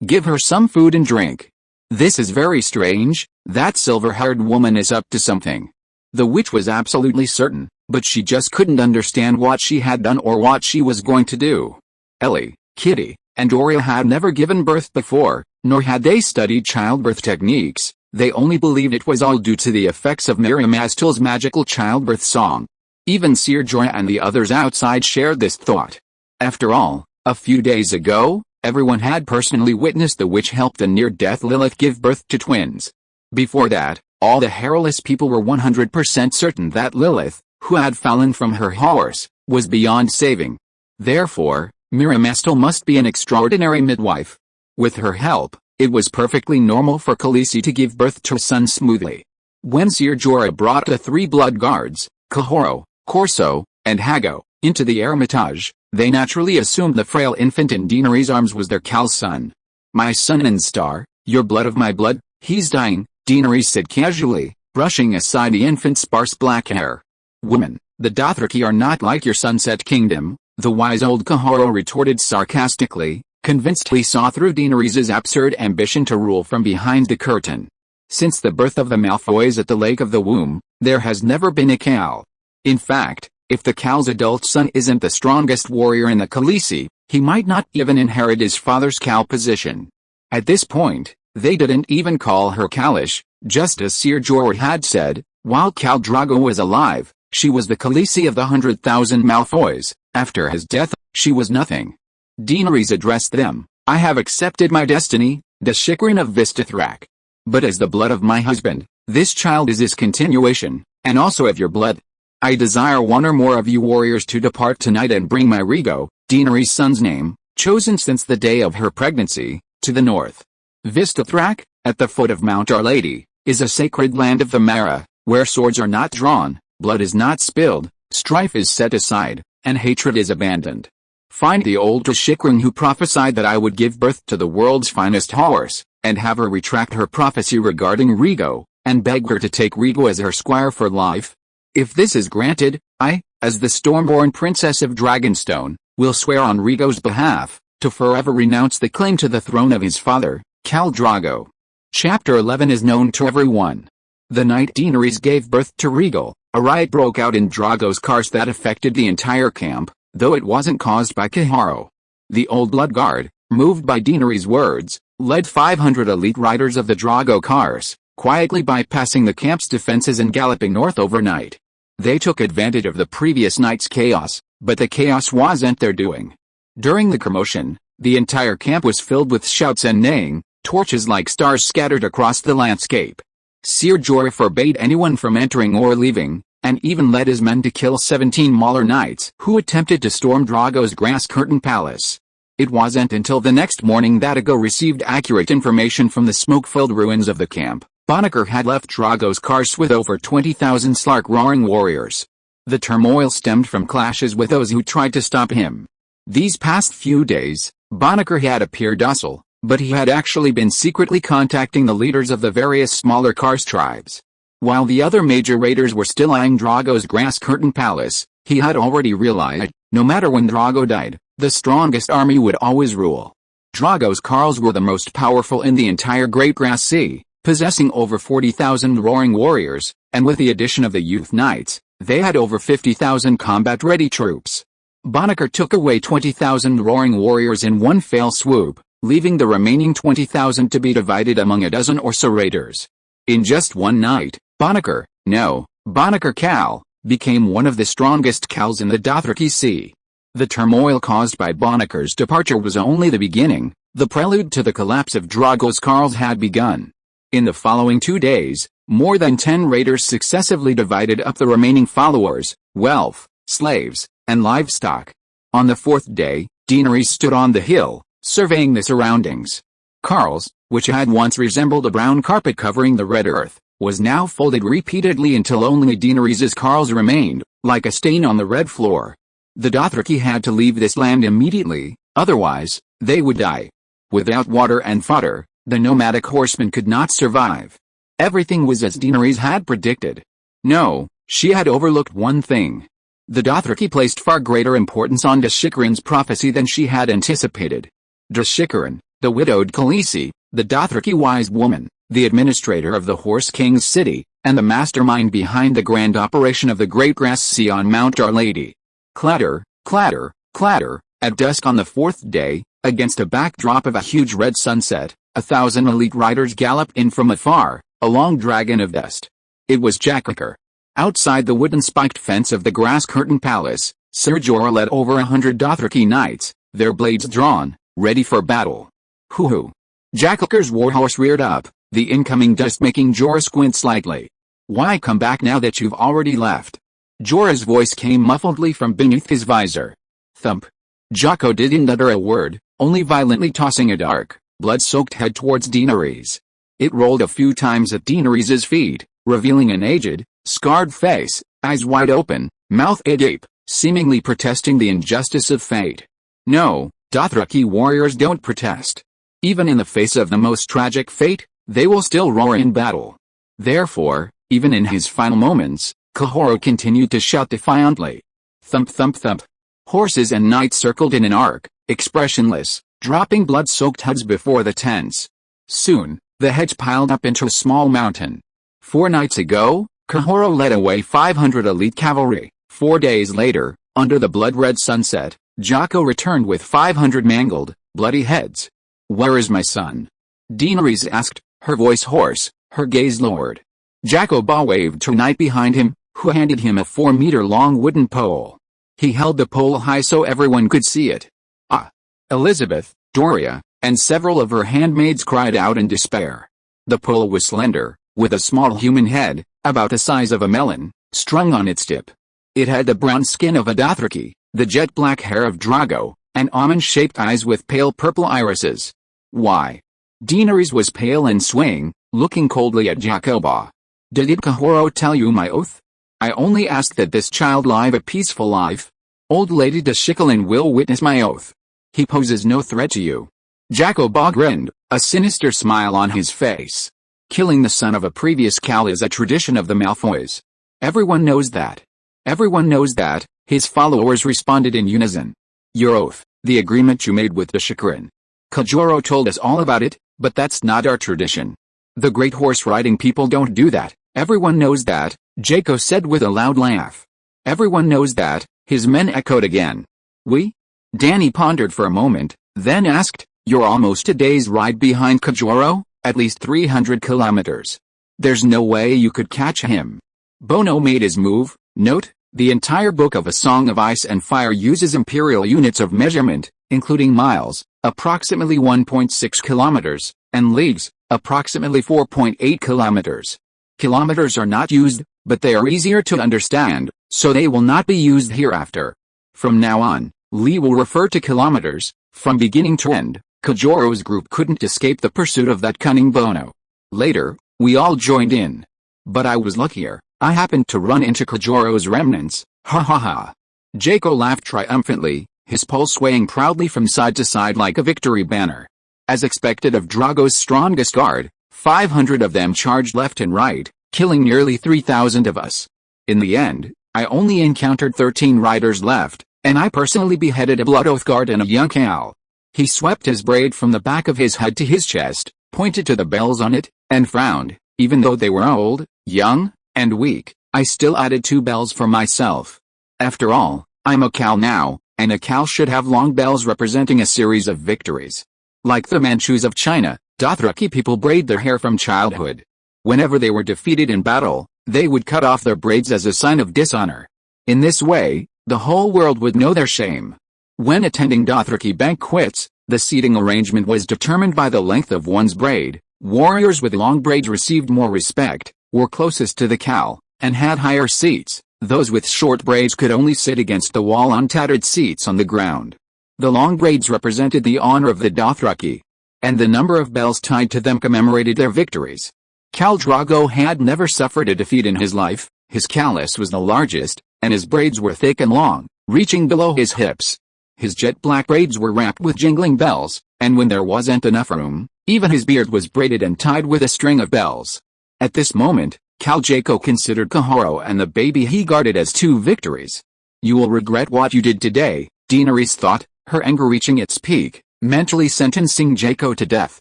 Give her some food and drink. This is very strange, that silver-haired woman is up to something." The witch was absolutely certain, but she just couldn't understand what she had done or what she was going to do. Ellie, Kitty, and Arya had never given birth before, nor had they studied childbirth techniques. They only believed it was all due to the effects of Miramaster's magical childbirth song. Even Ser Jorah and the others outside shared this thought. After all, a few days ago, everyone had personally witnessed the witch help the near-death Lilith give birth to twins. Before that, all the hairless people were 100% certain that Lilith, who had fallen from her horse, was beyond saving. Therefore, Miramaster must be an extraordinary midwife. With her help, it was perfectly normal for Khaleesi to give birth to a son smoothly. When Ser Jorah brought the 3 blood guards, Kahoro, Corso, and Hago, into the Hermitage, they naturally assumed the frail infant in Daenerys' arms was their Khal's son. "My son and star, your blood of my blood, he's dying," Daenerys said casually, brushing aside the infant's sparse black hair. "Woman, the Dothraki are not like your Sunset Kingdom," the wise old Kahoro retorted sarcastically, convinced he saw through Daenerys' absurd ambition to rule from behind the curtain. Since the birth of the Malfoys at the Lake of the Womb, there has never been a Khal. In fact, if the Khal's adult son isn't the strongest warrior in the Khaleesi, he might not even inherit his father's Khal position. At this point, they didn't even call her Khalish, just as Ser Jorah had said. While Khal Drogo was alive, she was the Khaleesi of the 100,000 Malfoys. After his death, she was nothing. Daenerys addressed them. "I have accepted my destiny, the Shikrin of Vistathrak. But as the blood of my husband, this child is his continuation, and also of your blood. I desire one or more of you warriors to depart tonight and bring my Rego, Daenerys' son's name, chosen since the day of her pregnancy, to the north. Vistathrak, at the foot of Mount Our Lady, is a sacred land of the Mara, where swords are not drawn, blood is not spilled, strife is set aside, and hatred is abandoned. Find the old Shikrin who prophesied that I would give birth to the world's finest horse, and have her retract her prophecy regarding Rego, and beg her to take Rego as her squire for life. If this is granted, I, as the Stormborn Princess of Dragonstone, will swear on Rego's behalf, to forever renounce the claim to the throne of his father, Khal Drogo." Chapter 11 is known to everyone. The night Daenerys gave birth to Rego, a riot broke out in Drogo's cars that affected the entire camp, though it wasn't caused by Kaharo. The Old Blood Guard, moved by Daenerys' words, led 500 elite riders of the Drogo cars, quietly bypassing the camp's defenses and galloping north overnight. They took advantage of the previous night's chaos, but the chaos wasn't their doing. During the commotion, the entire camp was filled with shouts and neighing, torches like stars scattered across the landscape. Ser Jorah forbade anyone from entering or leaving, and even led his men to kill 17 Mauler knights who attempted to storm Drogo's grass-curtained palace. It wasn't until the next morning that Ago received accurate information from the smoke-filled ruins of the camp. Bonacar had left Drogo's cars with over 20,000 Slark-roaring warriors. The turmoil stemmed from clashes with those who tried to stop him. These past few days, Bonacar had appeared docile, but he had actually been secretly contacting the leaders of the various smaller Karst tribes. While the other major raiders were still eyeing Drogo's grass curtain palace, he had already realized, no matter when Drogo died, the strongest army would always rule. Drogo's Khals were the most powerful in the entire Great Grass Sea, possessing over 40,000 roaring warriors, and with the addition of the youth knights, they had over 50,000 combat-ready troops. Bonacar took away 20,000 roaring warriors in one fell swoop, leaving the remaining 20,000 to be divided among a dozen or so raiders. In just one night, Bonacar Khal, became one of the strongest Khals in the Dothraki Sea. The turmoil caused by Bonacar's departure was only the beginning. The prelude to the collapse of Drogo's Khals had begun. In the following 2 days, more than 10 raiders successively divided up the remaining followers, wealth, slaves, and livestock. On the 4th day, Daenerys stood on the hill, surveying the surroundings. Khals, which had once resembled a brown carpet covering the red earth, was now folded repeatedly until only Daenerys' Khals remained, like a stain on the red floor. The Dothraki had to leave this land immediately, otherwise, they would die. Without water and fodder, the nomadic horsemen could not survive. Everything was as Daenerys had predicted. No, she had overlooked one thing. The Dothraki placed far greater importance on Deshikaran's prophecy than she had anticipated. Deshikaran, the widowed Khaleesi, the Dothraki wise woman, the administrator of the Horse King's city, and the mastermind behind the grand operation of the Great Grass Sea on Mount Our Lady. Clatter, clatter, clatter, at dusk on the 4th day, against a backdrop of a huge red sunset, 1,000 elite riders galloped in from afar, a long dragon of dust. It was Jackricker. Outside the wooden spiked fence of the grass curtain palace, Ser Jorah led over 100 Dothraki knights, their blades drawn, ready for battle. Hoo-hoo. Jackricker's warhorse reared up, the incoming dust making Jorah squint slightly. Why come back now that you've already left? Jorah's voice came muffledly from beneath his visor. Thump. Jocko didn't utter a word, only violently tossing a dark, blood-soaked head towards Daenerys. It rolled a few times at Daenerys' feet, revealing an aged, scarred face, eyes wide open, mouth agape, seemingly protesting the injustice of fate. No, Dothraki warriors don't protest. Even in the face of the most tragic fate, they will still roar in battle. Therefore, even in his final moments, Khal continued to shout defiantly. Thump thump thump. Horses and knights circled in an arc, expressionless, dropping blood-soaked heads before the tents. Soon, the heads piled up into a small mountain. 4 nights ago, Khal led away 500 elite cavalry. 4 days later, under the blood-red sunset, Jocko returned with 500 mangled, bloody heads. Where is my son? Daenerys asked, her voice hoarse, her gaze lowered. Jocko waved to a knight behind him, who handed him a 4-meter-long wooden pole. He held the pole high so everyone could see it. Ah! Elizabeth, Doria, and several of her handmaids cried out in despair. The pole was slender, with a small human head, about the size of a melon, strung on its tip. It had the brown skin of a Dothraki, the jet-black hair of Drogo, and almond-shaped eyes with pale purple irises. Why? Daenerys was pale and swaying, looking coldly at Jacobah. Did Khal tell you my oath? I only ask that this child live a peaceful life. Old Lady Deshikaran will witness my oath. He poses no threat to you. Jacobah grinned, a sinister smile on his face. Killing the son of a previous Khal is a tradition of the Malfoys. Everyone knows that. Everyone knows that, his followers responded in unison. Your oath, the agreement you made with Deshikaran. Khal told us all about it, but that's not our tradition. The great horse-riding people don't do that. Everyone knows that, Jacko said with a loud laugh. Everyone knows that, his men echoed again. We? Dany pondered for a moment, then asked, you're almost a day's ride behind Khal, at least 300 kilometers. There's no way you could catch him. Bono made his move. Note, the entire book of A Song of Ice and Fire uses imperial units of measurement, including miles, approximately 1.6 kilometers, and leagues, approximately 4.8 kilometers. Kilometers are not used, but they are easier to understand, so they will not be used hereafter. From now on, Lee will refer to kilometers. From beginning to end, Khajiro's group couldn't escape the pursuit of that cunning Bono. Later, we all joined in. But I was luckier, I happened to run into Khajiro's remnants, ha ha ha. Jacko laughed triumphantly, his pole swaying proudly from side to side like a victory banner. As expected of Drogo's strongest guard, 500 of them charged left and right, killing nearly 3,000 of us. In the end, I only encountered 13 riders left, and I personally beheaded a Blood Oath guard and a young Khal. He swept his braid from the back of his head to his chest, pointed to the bells on it, and frowned. Even though they were old, young, and weak, I still added 2 bells for myself. After all, I'm a Khal now, and a Khal should have long bells representing a series of victories. Like the Manchus of China, Dothraki people braid their hair from childhood. Whenever they were defeated in battle, they would cut off their braids as a sign of dishonor. In this way, the whole world would know their shame. When attending Dothraki banquets, the seating arrangement was determined by the length of one's braid. Warriors with long braids received more respect, were closest to the Khal, and had higher seats. Those with short braids could only sit against the wall on tattered seats on the ground. The long braids represented the honor of the Dothraki, and the number of bells tied to them commemorated their victories. Khal Drogo had never suffered a defeat in his life. His callus was the largest, and his braids were thick and long, reaching below his hips. His jet black braids were wrapped with jingling bells, and when there wasn't enough room, even his beard was braided and tied with a string of bells. At this moment, Khal Drogo considered Khal and the baby he guarded as 2 victories. You will regret what you did today, Daenerys thought, her anger reaching its peak, mentally sentencing Drogo to death.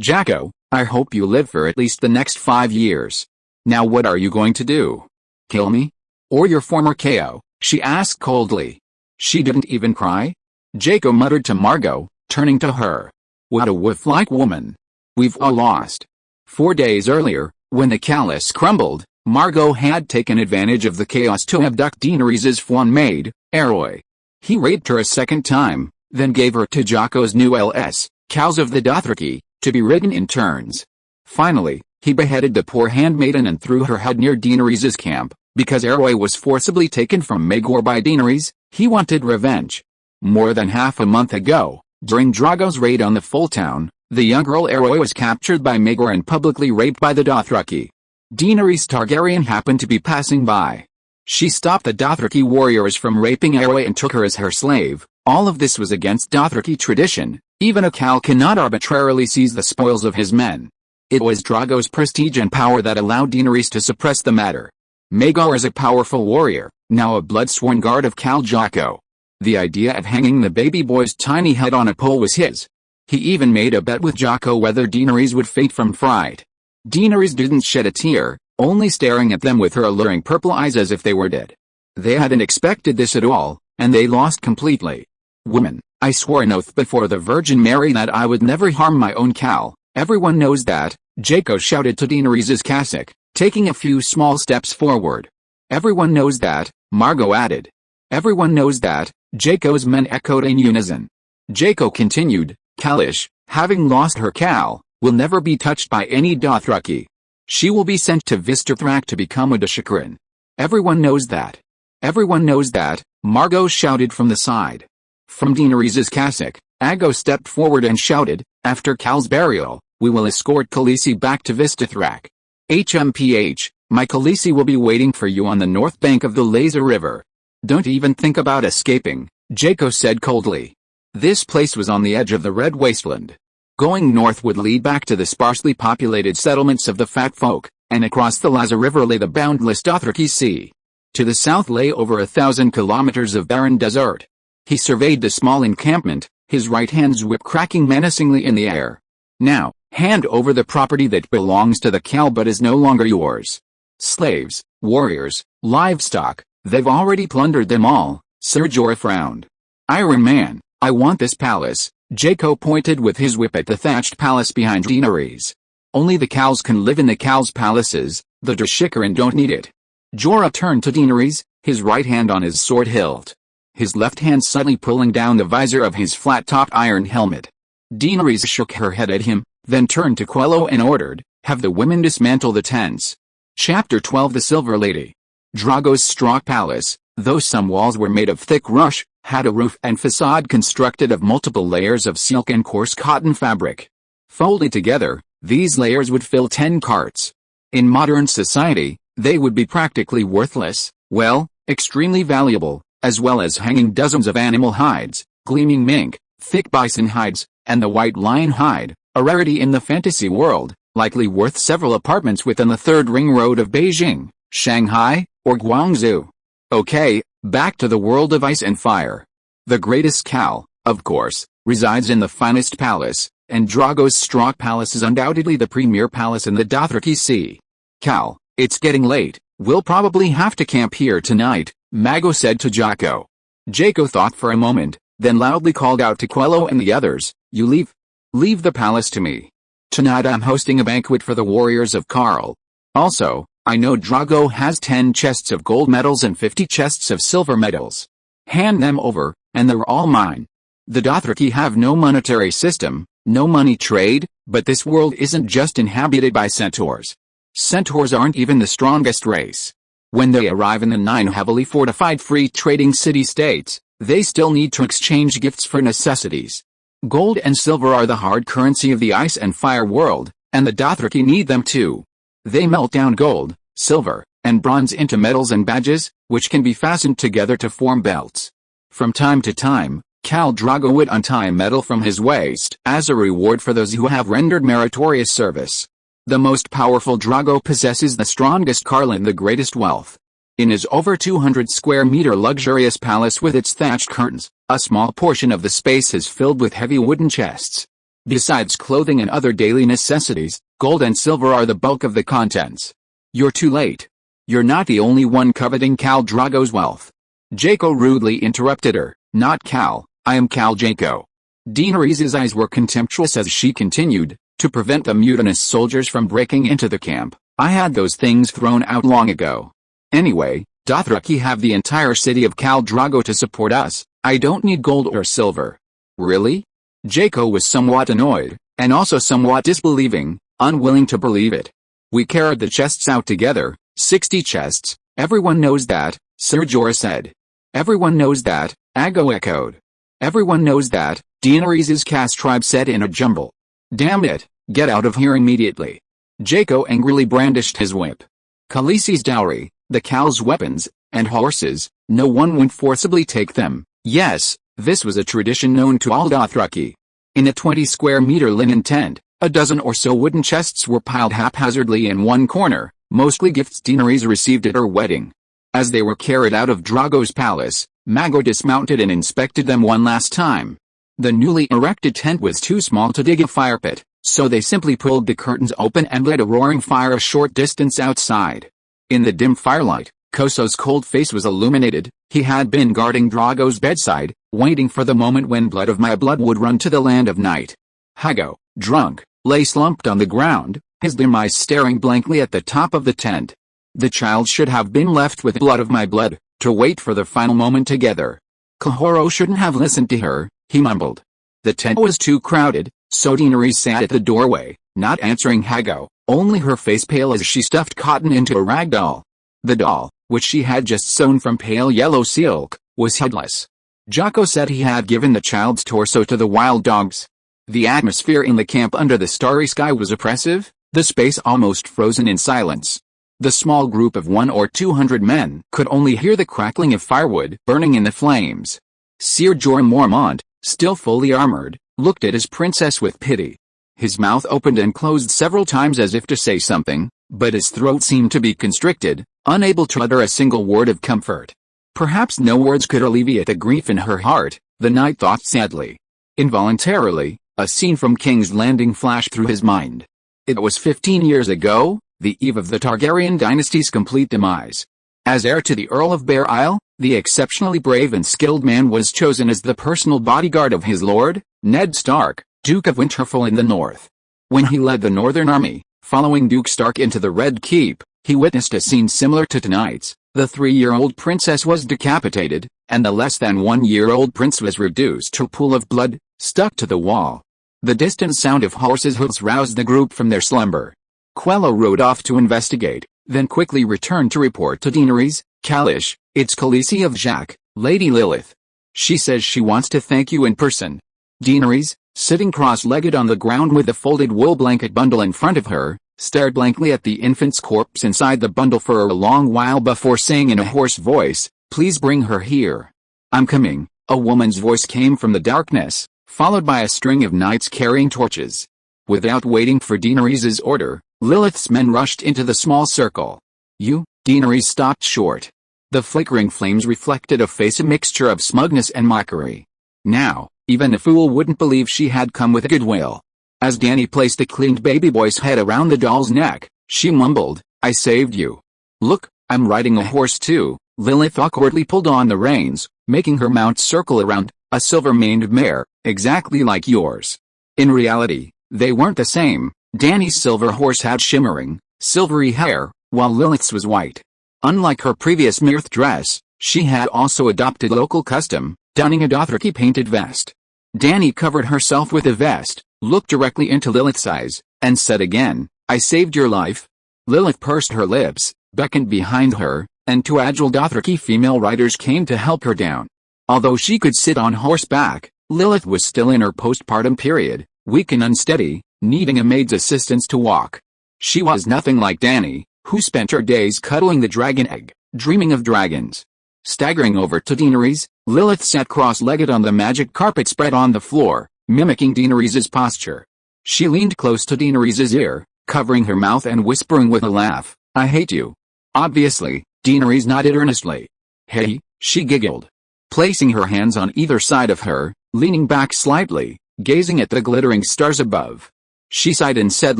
Drogo, I hope you live for at least the next 5 years. Now what are you going to do? Kill me? Or your former KO? She asked coldly. She didn't even cry? Drogo muttered to Margot, turning to her. What a wolf-like woman. We've all lost. 4 days earlier, when the callus crumbled, Margot had taken advantage of the chaos to abduct Daenerys' fawn maid, Arroi. He raped her a second time, then gave her to Jocko's new LS, cows of the Dothraki, to be ridden in turns. Finally, he beheaded the poor handmaiden and threw her head near Daenerys' camp. Because Arroi was forcibly taken from Maegor by Daenerys, he wanted revenge. More than half a month ago, during Drogo's raid on the full town, the young girl Arroi was captured by Maegor and publicly raped by the Dothraki. Daenerys Targaryen happened to be passing by. She stopped the Dothraki warriors from raping Arroi and took her as her slave. All of this was against Dothraki tradition. Even a Khal cannot arbitrarily seize the spoils of his men. It was Drogo's prestige and power that allowed Daenerys to suppress the matter. Maegor is a powerful warrior, now a blood-sworn guard of Khal Drogo. The idea of hanging the baby boy's tiny head on a pole was his. He even made a bet with Drogo whether Daenerys would faint from fright. Daenerys didn't shed a tear, only staring at them with her alluring purple eyes as if they were dead. They hadn't expected this at all, and they lost completely. Woman, I swore an oath before the Virgin Mary that I would never harm my own Khal. Everyone knows that, Drogo shouted to Daenerys' cassock, taking a few small steps forward. Everyone knows that, Margot added. Everyone knows that, Drogo's men echoed in unison. Drogo continued, Khalish, having lost her Khal, will never be touched by any Dothraki. She will be sent to Visterthrak to become a Dashakaran. Everyone knows that. Everyone knows that, Margot shouted from the side. From Daenerys' cassock, Aggo stepped forward and shouted, after Khal's burial, we will escort Khaleesi back to Visterthrak. HMPH, my Khaleesi will be waiting for you on the north bank of the Laser River. Don't even think about escaping, Drogo said coldly. This place was on the edge of the Red Wasteland. Going north would lead back to the sparsely populated settlements of the Fat Folk, and across the Laser River lay the boundless Dothraki Sea. To the south lay over 1,000 kilometers of barren desert. He surveyed the small encampment, his right hand's whip cracking menacingly in the air. Now, hand over the property that belongs to the Khal but is no longer yours. Slaves, warriors, livestock, they've already plundered them all, Ser Jorah frowned. Iron Man, I want this palace, Drogo pointed with his whip at the thatched palace behind Daenerys. Only the Khals can live in the Khals' palaces, the Dashikaran don't need it. Jorah turned to Daenerys, his right hand on his sword hilt. His left hand suddenly pulling down the visor of his flat-topped iron helmet. Daenerys shook her head at him, then turned to Quello and ordered, have the women dismantle the tents. Chapter 12 The Silver Lady. Drogo's straw palace, though some walls were made of thick rush, had a roof and facade constructed of multiple layers of silk and coarse cotton fabric. Folded together, these layers would fill 10 carts. In modern society, they would be practically worthless, well, extremely valuable, as well as hanging dozens of animal hides, gleaming mink, thick bison hides, And the white lion hide, a rarity in the fantasy world, likely worth several apartments within the third ring road of Beijing, Shanghai, or Guangzhou. Okay, back to the world of ice and fire. The greatest Khal, of course, resides in the finest palace, and Drogo's Straw Palace is undoubtedly the premier palace in the Dothraki Sea. Khal, it's getting late, we'll probably have to camp here tonight, Mago said to Jocko. Jocko thought for a moment, then loudly called out to Quello and the others, you leave. Leave the palace to me. Tonight I'm hosting a banquet for the warriors of Khal. Also, I know Drogo has 10 chests of gold medals and 50 chests of silver medals. Hand them over, and they're all mine. The Dothraki have no monetary system, no money trade, but this world isn't just inhabited by centaurs. Centaurs aren't even the strongest race. When they arrive in the 9 heavily fortified free trading city-states, they still need to exchange gifts for necessities. Gold and silver are the hard currency of the ice and fire world, and the Dothraki need them too. They melt down gold, silver, and bronze into medals and badges, which can be fastened together to form belts. From time to time, Khal Drogo would untie a medal from his waist as a reward for those who have rendered meritorious service. The most powerful Drogo possesses the strongest Khal and the greatest wealth. In his over 200 square meter luxurious palace with its thatched curtains, a small portion of the space is filled with heavy wooden chests. Besides clothing and other daily necessities, gold and silver are the bulk of the contents. You're too late. You're not the only one coveting Khal Drogo's wealth. Jocko rudely interrupted her, not Khal, I am Khal Jocko. Daenerys' eyes were contemptuous as she continued, to prevent the mutinous soldiers from breaking into the camp, I had those things thrown out long ago. Anyway, Dothraki have the entire city of Khal Drogo to support us, I don't need gold or silver. Really? Jocko was somewhat annoyed, and also somewhat disbelieving, unwilling to believe it. We carried the chests out together, 60 chests, everyone knows that, Sir Jorah said. Everyone knows that, Aggo echoed. Everyone knows that, Daenerys' cast tribe said in a jumble. Damn it, get out of here immediately. Jocko angrily brandished his whip. Khaleesi's dowry, the Khal's weapons, and horses, no one would forcibly take them. Yes, this was a tradition known to all Dothraki. In a 20 square meter linen tent, a dozen or so wooden chests were piled haphazardly in one corner, mostly gifts Daenerys received at her wedding. As they were carried out of Drogo's palace, Mago dismounted and inspected them one last time. The newly erected tent was too small to dig a fire pit, so they simply pulled the curtains open and lit a roaring fire a short distance outside. In the dim firelight, Koso's cold face was illuminated. He had been guarding Drogo's bedside, waiting for the moment when blood of my blood would run to the land of night. Hago, drunk, lay slumped on the ground, his dim eyes staring blankly at the top of the tent. The child should have been left with blood of my blood, to wait for the final moment together. Kahoro shouldn't have listened to her, he mumbled. The tent was too crowded, so Daenerys sat at the doorway, not answering Hago, only her face pale as she stuffed cotton into a rag doll. The doll, which she had just sewn from pale yellow silk, was headless. Jocko said he had given the child's torso to the wild dogs. The atmosphere in the camp under the starry sky was oppressive, the space almost frozen in silence. The small group of 100 or 200 men could only hear the crackling of firewood burning in the flames. Sir Jorah Mormont, still fully armored, looked at his princess with pity. His mouth opened and closed several times as if to say something, but his throat seemed to be constricted, unable to utter a single word of comfort. Perhaps no words could alleviate the grief in her heart, the knight thought sadly. Involuntarily, a scene from King's Landing flashed through his mind. It was 15 years ago, the eve of the Targaryen dynasty's complete demise. As heir to the Earl of Bear Isle, the exceptionally brave and skilled man was chosen as the personal bodyguard of his lord, Ned Stark, Duke of Winterfell in the north. When he led the Northern Army, following Duke Stark into the Red Keep, he witnessed a scene similar to tonight's. The 3-year-old princess was decapitated, and the less than 1-year-old prince was reduced to a pool of blood, stuck to the wall. The distant sound of horses' hoofs roused the group from their slumber. Quello rode off to investigate, then quickly returned to report to Daenerys, Kalish, it's Khaleesi of Jack, Lady Lilith. She says she wants to thank you in person. Daenerys, sitting cross-legged on the ground with a folded wool blanket bundle in front of her, stared blankly at the infant's corpse inside the bundle for a long while before saying in a hoarse voice, please bring her here. I'm coming, a woman's voice came from the darkness, followed by a string of knights carrying torches. Without waiting for Daenerys' order, Lilith's men rushed into the small circle. "You?" Daenerys stopped short. The flickering flames reflected a mixture of smugness and mockery. Now, even a fool wouldn't believe she had come with goodwill. As Dany placed a cleaned baby boy's head around the doll's neck, she mumbled, "I saved you. Look, I'm riding a horse too." Lilith awkwardly pulled on the reins, making her mount circle around, a silver-maned mare, exactly like yours. In reality, they weren't the same. Dany's silver horse had shimmering, silvery hair, while Lilith's was white. Unlike her previous mirth dress, she had also adopted local custom, donning a Dothraki painted vest. Dany covered herself with the vest, looked directly into Lilith's eyes, and said again, "I saved your life." Lilith pursed her lips, beckoned behind her, and two agile Dothraki female riders came to help her down. Although she could sit on horseback, Lilith was still in her postpartum period, weak and unsteady, needing a maid's assistance to walk. She was nothing like Dany, who spent her days cuddling the dragon egg, dreaming of dragons. Staggering over to Daenerys, Lilith sat cross-legged on the magic carpet spread on the floor, mimicking Daenerys' posture. She leaned close to Daenerys' ear, covering her mouth and whispering with a laugh, "I hate you." Obviously, Daenerys nodded earnestly. "Hey," she giggled. Placing her hands on either side of her, leaning back slightly, gazing at the glittering stars above. She sighed and said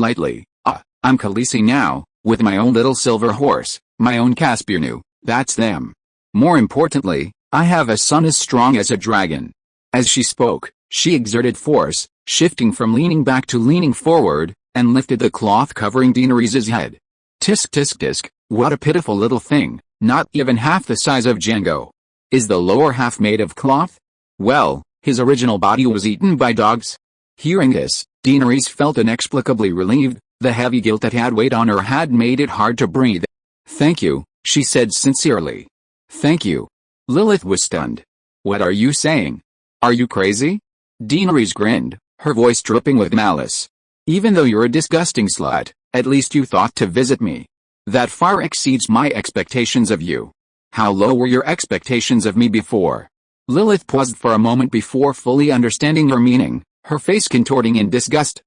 lightly, I'm Khaleesi now, with my own little silver horse, my own Caspianu, that's them. More importantly, I have a son as strong as a dragon." As she spoke, she exerted force, shifting from leaning back to leaning forward, and lifted the cloth covering Daenerys' head. Tisk tisk tisk, what a pitiful little thing, not even half the size of Django. Is the lower half made of cloth? Well, his original body was eaten by dogs. Hearing this, Daenerys felt inexplicably relieved. The heavy guilt that had weighed on her had made it hard to breathe. "Thank you," she said sincerely. "Thank you." Lilith was stunned. "What are you saying? Are you crazy?" Daenerys grinned, her voice dripping with malice. "Even though you're a disgusting slut, at least you thought to visit me. That far exceeds my expectations of you. How low were your expectations of me before?" Lilith paused for a moment before fully understanding her meaning, her face contorting in disgust.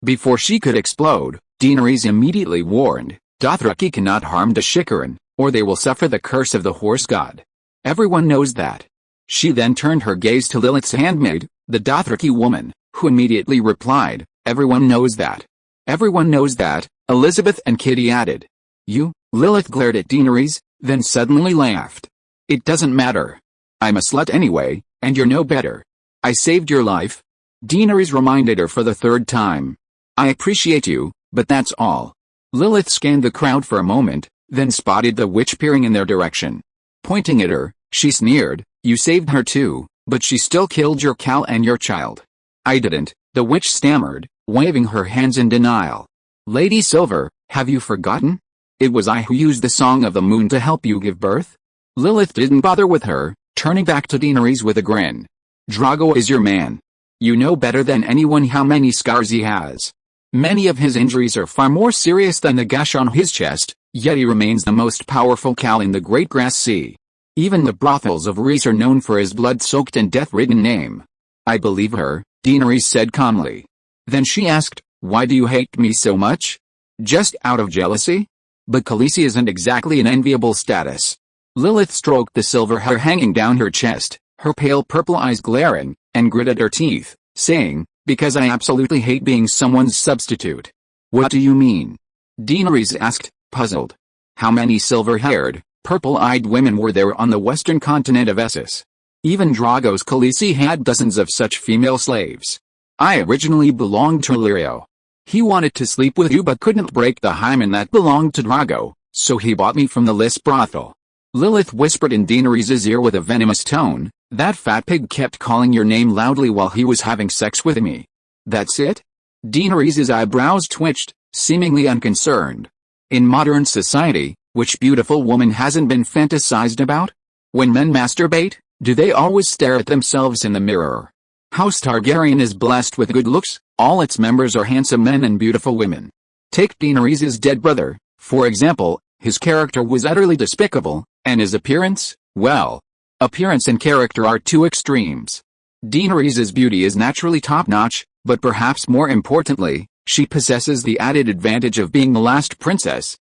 Before she could explode, Daenerys immediately warned, "Dothraki cannot harm the Shikaran, or they will suffer the curse of the horse god. Everyone knows that." She then turned her gaze to Lilith's handmaid, the Dothraki woman, who immediately replied, "Everyone knows that." "Everyone knows that," Elizabeth and Kitty added. "You?" Lilith glared at Daenerys, then suddenly laughed. "It doesn't matter. I'm a slut anyway, and you're no better. I saved your life." Daenerys reminded her for the third time. "I appreciate you, but that's all." Lilith scanned the crowd for a moment, then spotted the witch peering in their direction. Pointing at her, she sneered, "You saved her too, but she still killed your Khal and your child." "I didn't," the witch stammered, waving her hands in denial. "Lady Silver, have you forgotten? It was I who used the Song of the Moon to help you give birth." Lilith didn't bother with her, turning back to Daenerys with a grin. "Drogo is your man. You know better than anyone how many scars he has. Many of his injuries are far more serious than the gash on his chest, yet he remains the most powerful Khal in the Great Grass Sea. Even the brothels of Rhys are known for his blood-soaked and death-ridden name." "I believe her," Daenerys said calmly. Then she asked, "Why do you hate me so much? Just out of jealousy? But Khaleesi isn't exactly an enviable status." Lilith stroked the silver hair hanging down her chest, her pale purple eyes glaring, and gritted her teeth, saying, "Because I absolutely hate being someone's substitute." "What do you mean?" Daenerys asked, puzzled. How many silver-haired, purple-eyed women were there on the western continent of Essos? Even Drogo's Khaleesi had dozens of such female slaves. "I originally belonged to Illyrio. He wanted to sleep with you but couldn't break the hymen that belonged to Drogo, so he bought me from the Lys brothel." Lilith whispered in Daenerys' ear with a venomous tone, "That fat pig kept calling your name loudly while he was having sex with me. That's it?" Daenerys' eyebrows twitched, seemingly unconcerned. In modern society, which beautiful woman hasn't been fantasized about? When men masturbate, do they always stare at themselves in the mirror? House Targaryen is blessed with good looks, all its members are handsome men and beautiful women. Take Daenerys' dead brother, for example. His character was utterly despicable, and his appearance, well, appearance and character are two extremes. Daenerys' beauty is naturally top-notch, but perhaps more importantly, she possesses the added advantage of being the last princess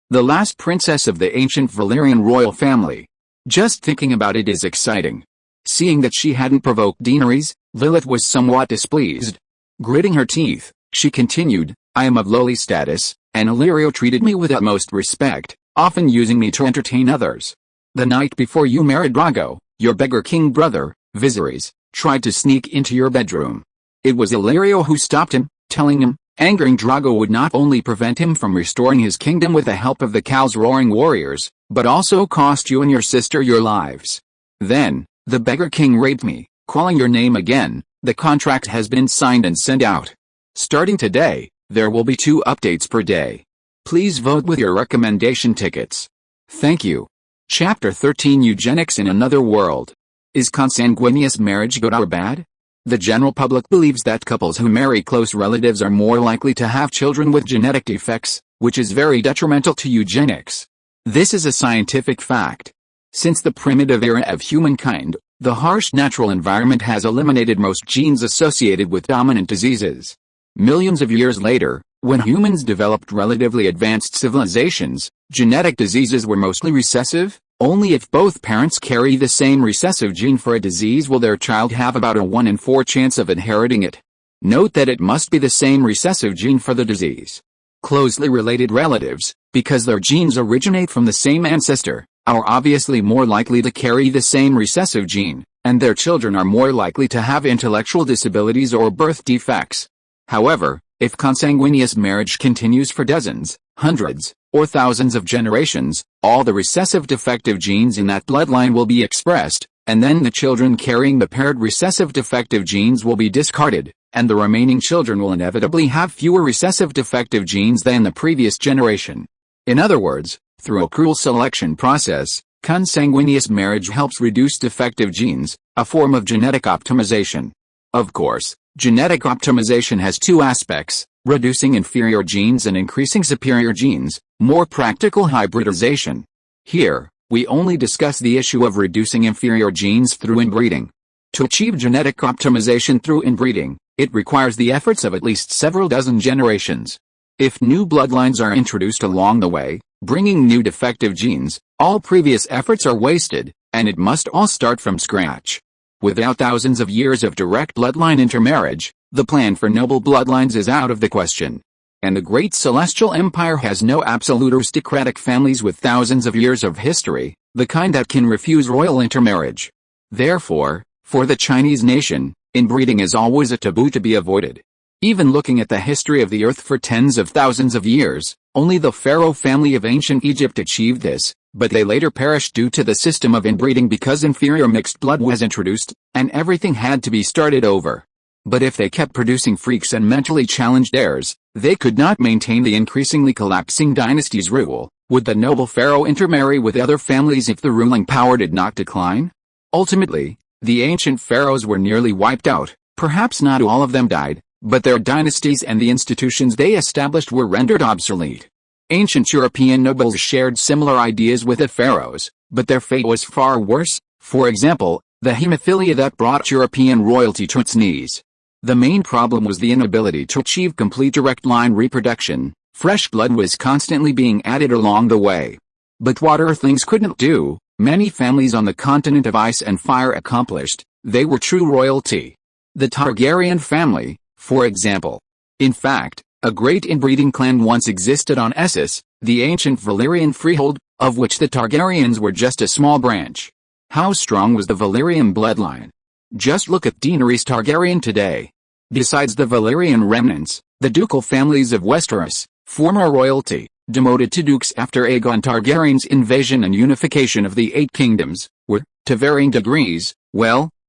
of the ancient Valyrian royal family. Just thinking about it is exciting. Seeing that she hadn't provoked Daenerys, Lilith was somewhat displeased. Gritting her teeth, she continued, "I am of lowly status, and Illyrio treated me with utmost respect, often using me to entertain others. The night before you married Drogo, your beggar king brother, Viserys, tried to sneak into your bedroom. It was Illyrio who stopped him, telling him, angering Drogo would not only prevent him from restoring his kingdom with the help of the Khal's roaring warriors, but also cost you and your sister your lives. Then, the beggar king raped me, calling your name again. The contract has been signed and sent out. Starting today, there will be 2 updates per day. Please vote with your recommendation tickets. Thank you." Chapter 13 Eugenics in Another World. Is consanguineous marriage good or bad? The general public believes that couples who marry close relatives are more likely to have children with genetic defects, which is very detrimental to eugenics. This is a scientific fact. Since the primitive era of humankind, the harsh natural environment has eliminated most genes associated with dominant diseases. Millions of years later, when humans developed relatively advanced civilizations, genetic diseases were mostly recessive. Only if both parents carry the same recessive gene for a disease will their child have about a 1 in 4 chance of inheriting it. Note that it must be the same recessive gene for the disease. Closely related relatives, because their genes originate from the same ancestor, are obviously more likely to carry the same recessive gene, and their children are more likely to have intellectual disabilities or birth defects. However, if consanguineous marriage continues for dozens, hundreds, or thousands of generations, all the recessive defective genes in that bloodline will be expressed, and then the children carrying the paired recessive defective genes will be discarded, and the remaining children will inevitably have fewer recessive defective genes than the previous generation. In other words, through a cruel selection process, consanguineous marriage helps reduce defective genes, a form of genetic optimization. Of course, genetic optimization has 2 aspects: reducing inferior genes and increasing superior genes, more practical hybridization. Here, we only discuss the issue of reducing inferior genes through inbreeding. To achieve genetic optimization through inbreeding, it requires the efforts of at least several dozen generations. If new bloodlines are introduced along the way, bringing new defective genes, all previous efforts are wasted, and it must all start from scratch. Without thousands of years of direct bloodline intermarriage, the plan for noble bloodlines is out of the question. And the great celestial empire has no absolute aristocratic families with thousands of years of history, the kind that can refuse royal intermarriage. Therefore, for the Chinese nation, inbreeding is always a taboo to be avoided. Even looking at the history of the earth for tens of thousands of years, only the pharaoh family of ancient Egypt achieved this, but they later perished due to the system of inbreeding because inferior mixed blood was introduced, and everything had to be started over. But if they kept producing freaks and mentally challenged heirs, they could not maintain the increasingly collapsing dynasty's rule. Would the noble pharaoh intermarry with other families if the ruling power did not decline? Ultimately, the ancient pharaohs were nearly wiped out. Perhaps not all of them died, but their dynasties and the institutions they established were rendered obsolete. Ancient European nobles shared similar ideas with the pharaohs, but their fate was far worse. For example, the hemophilia that brought European royalty to its knees. The main problem was the inability to achieve complete direct line reproduction. Fresh blood was constantly being added along the way. But what Earthlings couldn't do, many families on the continent of ice and fire accomplished. They were true royalty. The Targaryen family, for example. In fact, a great inbreeding clan once existed on Essos, the ancient Valyrian freehold, of which the Targaryens were just a small branch. How strong was the Valyrian bloodline? Just look at Daenerys Targaryen today. Besides the Valyrian remnants, the ducal families of Westeros, former royalty, demoted to dukes after Aegon Targaryen's invasion and unification of the 8 kingdoms, were, to varying degrees,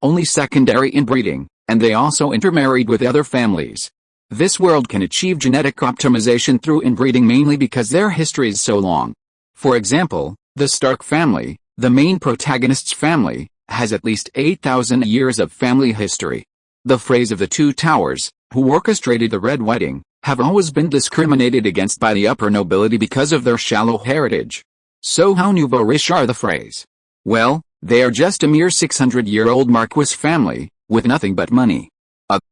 only secondary inbreeding, and they also intermarried with other families. This world can achieve genetic optimization through inbreeding mainly because their history is so long. For example, the Stark family, the main protagonist's family, has at least 8,000 years of family history. The phrase of the 2 towers, who orchestrated the Red Wedding, have always been discriminated against by the upper nobility because of their shallow heritage. So how nouveau riche are the phrase? Well, they are just a mere 600-year-old Marquis family, with nothing but money.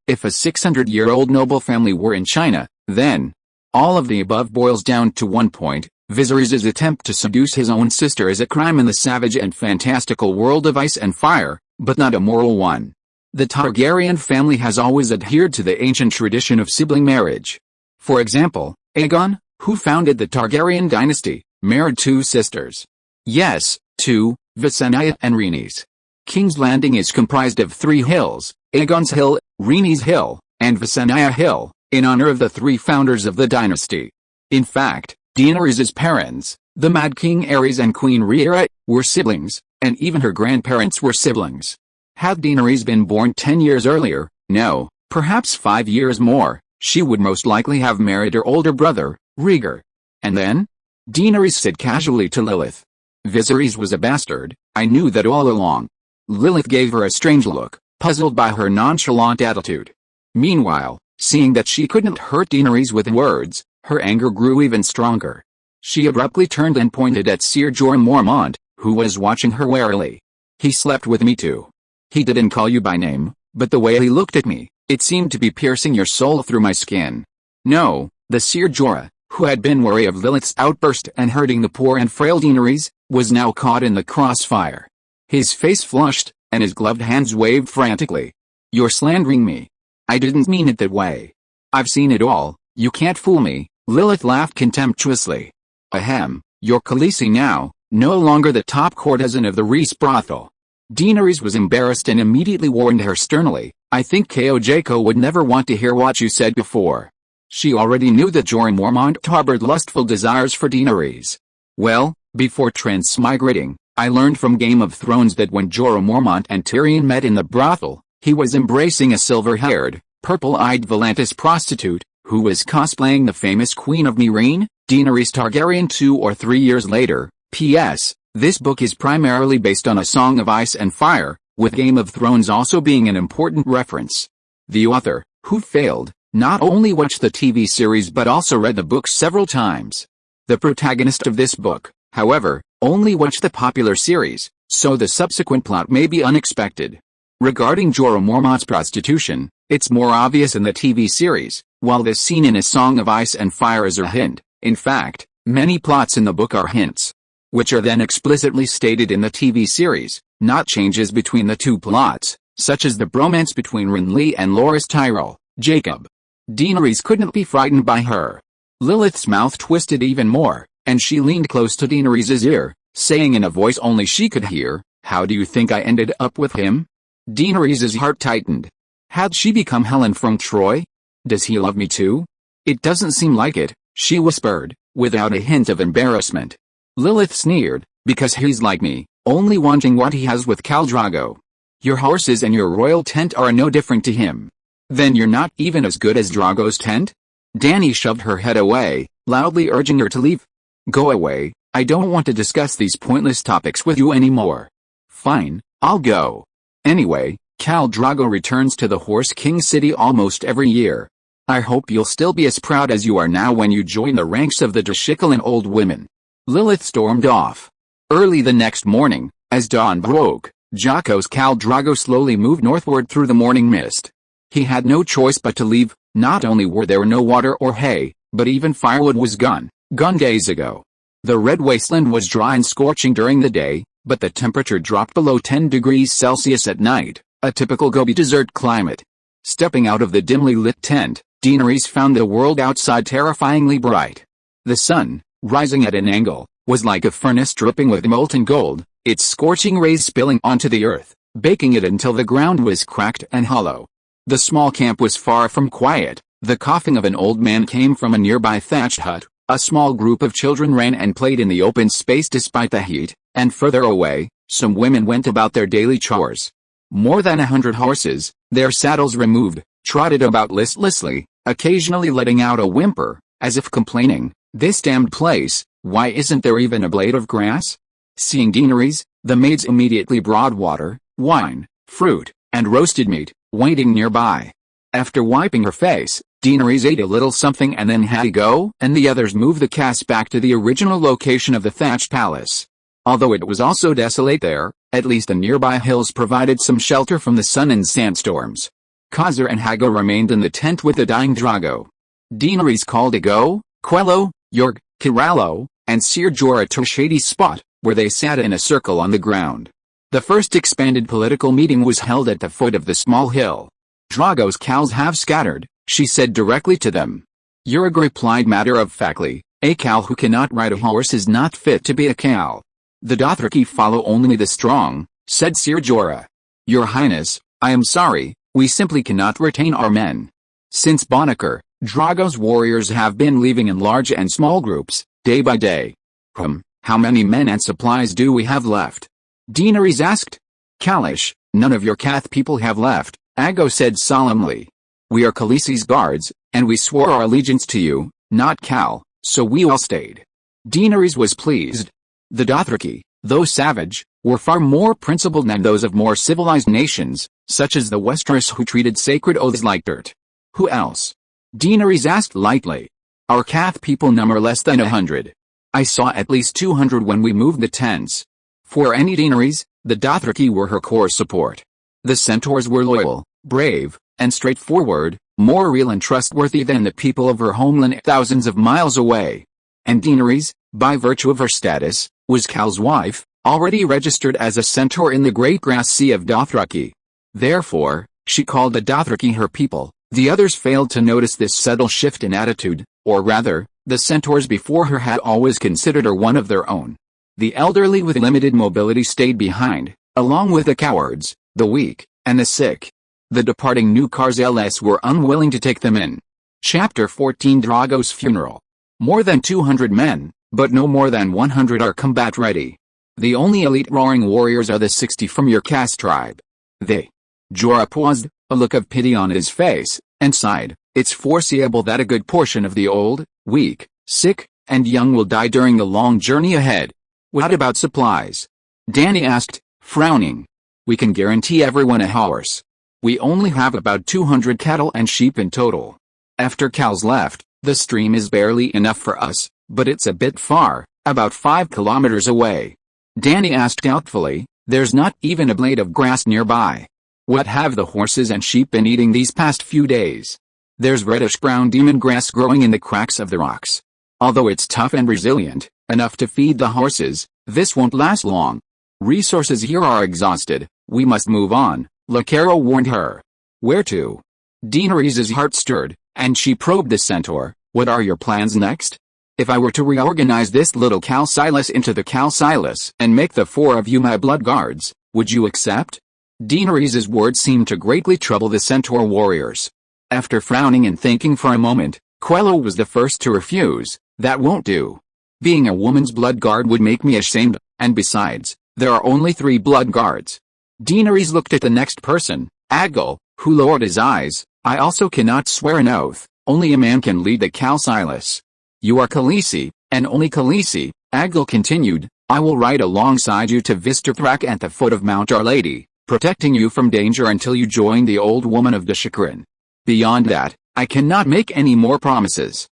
If a 600-year-old noble family were in China, then all of the above boils down to one point: Viserys' attempt to seduce his own sister is a crime in the savage and fantastical world of ice and fire, but not a moral one. The Targaryen family has always adhered to the ancient tradition of sibling marriage. For example, Aegon, who founded the Targaryen dynasty, married two sisters. Yes, two, Visenya and Rhaenys. King's Landing is comprised of three hills: Aegon's Hill, Rhaenys Hill, and Visenya Hill, in honor of the three founders of the dynasty. In fact, Daenerys' parents, the Mad King Aerys and Queen Rhaenyra, were siblings, and even her grandparents were siblings. Had Daenerys been born 10 years earlier, no, perhaps 5 years more, she would most likely have married her older brother, Rhaegar. And then? Daenerys said casually to Lilith. Viserys was a bastard, I knew that all along. Lilith gave her a strange look, puzzled by her nonchalant attitude. Meanwhile, seeing that she couldn't hurt Daenerys with words, her anger grew even stronger. She abruptly turned and pointed at Ser Jorah Mormont, who was watching her warily. He slept with me too. He didn't call you by name, but the way he looked at me, it seemed to be piercing your soul through my skin. No, the Ser Jorah, who had been wary of Lilith's outburst and hurting the poor and frail Daenerys, was now caught in the crossfire. His face flushed, and his gloved hands waved frantically. You're slandering me. I didn't mean it that way. I've seen it all, you can't fool me. Lilith laughed contemptuously. Ahem, you're Khaleesi now, no longer the top courtesan of the Rhys brothel. Daenerys was embarrassed and immediately warned her sternly, I think Ko would never want to hear what you said before. She already knew that Jorah Mormont harbored lustful desires for Daenerys. Well, before transmigrating, I learned from Game of Thrones that when Jorah Mormont and Tyrion met in the brothel, he was embracing a silver-haired, purple-eyed Volantis prostitute, who was cosplaying the famous Queen of Meereen, Daenerys Targaryen 2 or 3 years later. P.S. This book is primarily based on A Song of Ice and Fire, with Game of Thrones also being an important reference. The author, who failed, not only watched the TV series but also read the book several times. The protagonist of this book, however, only watched the popular series, so the subsequent plot may be unexpected. Regarding Jorah Mormont's prostitution, it's more obvious in the TV series, while this scene in A Song of Ice and Fire is a hint. In fact, many plots in the book are hints, which are then explicitly stated in the TV series, not changes between the two plots, such as the bromance between Renly and Loras Tyrell, Jacob. Daenerys couldn't be frightened by her. Lilith's mouth twisted even more, and she leaned close to Daenerys' ear, saying in a voice only she could hear, How do you think I ended up with him? Daenerys' heart tightened. Had she become Helen from Troy? Does he love me too? It doesn't seem like it, she whispered, without a hint of embarrassment. Lilith sneered, because he's like me, only wanting what he has with Khal Drogo. Your horses and your royal tent are no different to him. Then you're not even as good as Drogo's tent? Dany shoved her head away, loudly urging her to leave. Go away, I don't want to discuss these pointless topics with you anymore. Fine, I'll go. Anyway, Khal Drogo returns to the Horse King City almost every year. I hope you'll still be as proud as you are now when you join the ranks of the Drashikalan old women. Lilith stormed off. Early the next morning, as dawn broke, Jocko's Khal Drogo slowly moved northward through the morning mist. He had no choice but to leave. Not only were there no water or hay, but even firewood was gone days ago. The red wasteland was dry and scorching during the day, but the temperature dropped below 10 degrees Celsius at night, a typical Gobi desert climate. Stepping out of the dimly lit tent, Daenerys found the world outside terrifyingly bright. The sun, rising at an angle, was like a furnace dripping with molten gold, its scorching rays spilling onto the earth, baking it until the ground was cracked and hollow. The small camp was far from quiet. The coughing of an old man came from a nearby thatched hut. A small group of children ran and played in the open space despite the heat, and further away, some women went about their daily chores. More than 100 horses, their saddles removed, trotted about listlessly, occasionally letting out a whimper, as if complaining, "This damned place, why isn't there even a blade of grass?" Seeing Daenerys, the maids immediately brought water, wine, fruit, and roasted meat, waiting nearby. After wiping her face, Daenerys ate a little something and then had to go, and the others moved the cast back to the original location of the thatched palace. Although it was also desolate there, at least the nearby hills provided some shelter from the sun and sandstorms. Khazar and Hago remained in the tent with the dying Drogo. Daenerys called Ago, Quello, Yorg, Kirallo, and Ser Jorah to a shady spot, where they sat in a circle on the ground. The first expanded political meeting was held at the foot of the small hill. Drogo's cows have scattered, she said directly to them. Yorg replied matter-of-factly, a cow who cannot ride a horse is not fit to be a cow. The Dothraki follow only the strong, said Ser Jorah. Your Highness, I am sorry, we simply cannot retain our men. Since Bonacar, Drogo's warriors have been leaving in large and small groups, day by day. How many men and supplies do we have left? Daenerys asked. Kalish, none of your Cath people have left, Ago said solemnly. We are Khaleesi's guards, and we swore our allegiance to you, not Khal, so we all stayed. Daenerys was pleased. The Dothraki, though savage, were far more principled than those of more civilized nations, such as the Westeros, who treated sacred oaths like dirt. Who else? Daenerys asked lightly. Our Cath people number less than 100. I saw at least 200 when we moved the tents. For any Daenerys, the Dothraki were her core support. The Centaurs were loyal, brave, and straightforward, more real and trustworthy than the people of her homeland thousands of miles away. And Daenerys, by virtue of her status, was Khal's wife, already registered as a centaur in the great grass sea of Dothraki. Therefore, she called the Dothraki her people. The others failed to notice this subtle shift in attitude, or rather, the centaurs before her had always considered her one of their own. The elderly with limited mobility stayed behind, along with the cowards, the weak, and the sick. The departing new Kharzals were unwilling to take them in. Chapter 14 Drogo's funeral. More than 200 men, but no more than 100 are combat ready. The only elite roaring warriors are the 60 from your caste tribe. They. Jorah paused, a look of pity on his face, and sighed. It's foreseeable that a good portion of the old, weak, sick, and young will die during the long journey ahead. What about supplies? Dany asked, frowning. We can guarantee everyone a horse. We only have about 200 cattle and sheep in total. After cows left, the stream is barely enough for us, but it's a bit far, about 5 kilometers away. Dany asked doubtfully, there's not even a blade of grass nearby. What have the horses and sheep been eating these past few days? There's reddish-brown demon grass growing in the cracks of the rocks. Although it's tough and resilient, enough to feed the horses, this won't last long. Resources here are exhausted, we must move on, Lacaro warned her. Where to? Daenerys' heart stirred, and she probed the centaur. What are your plans next? If I were to reorganize this little Khalsilas into the Khalsilas and make the 4 of you my blood guards, would you accept? Daenerys' words seemed to greatly trouble the centaur warriors. After frowning and thinking for a moment, Quello was the first to refuse. That won't do. Being a woman's blood guard would make me ashamed, and besides, there are only 3 blood guards. Daenerys looked at the next person, Ago, who lowered his eyes. I also cannot swear an oath, only a man can lead the Khalsilas. You are Khaleesi, and only Khaleesi, Ago continued. I will ride alongside you to Visterthrak at the foot of Mount Our Lady, protecting you from danger until you join the old woman of Deshikrin. Beyond that, I cannot make any more promises.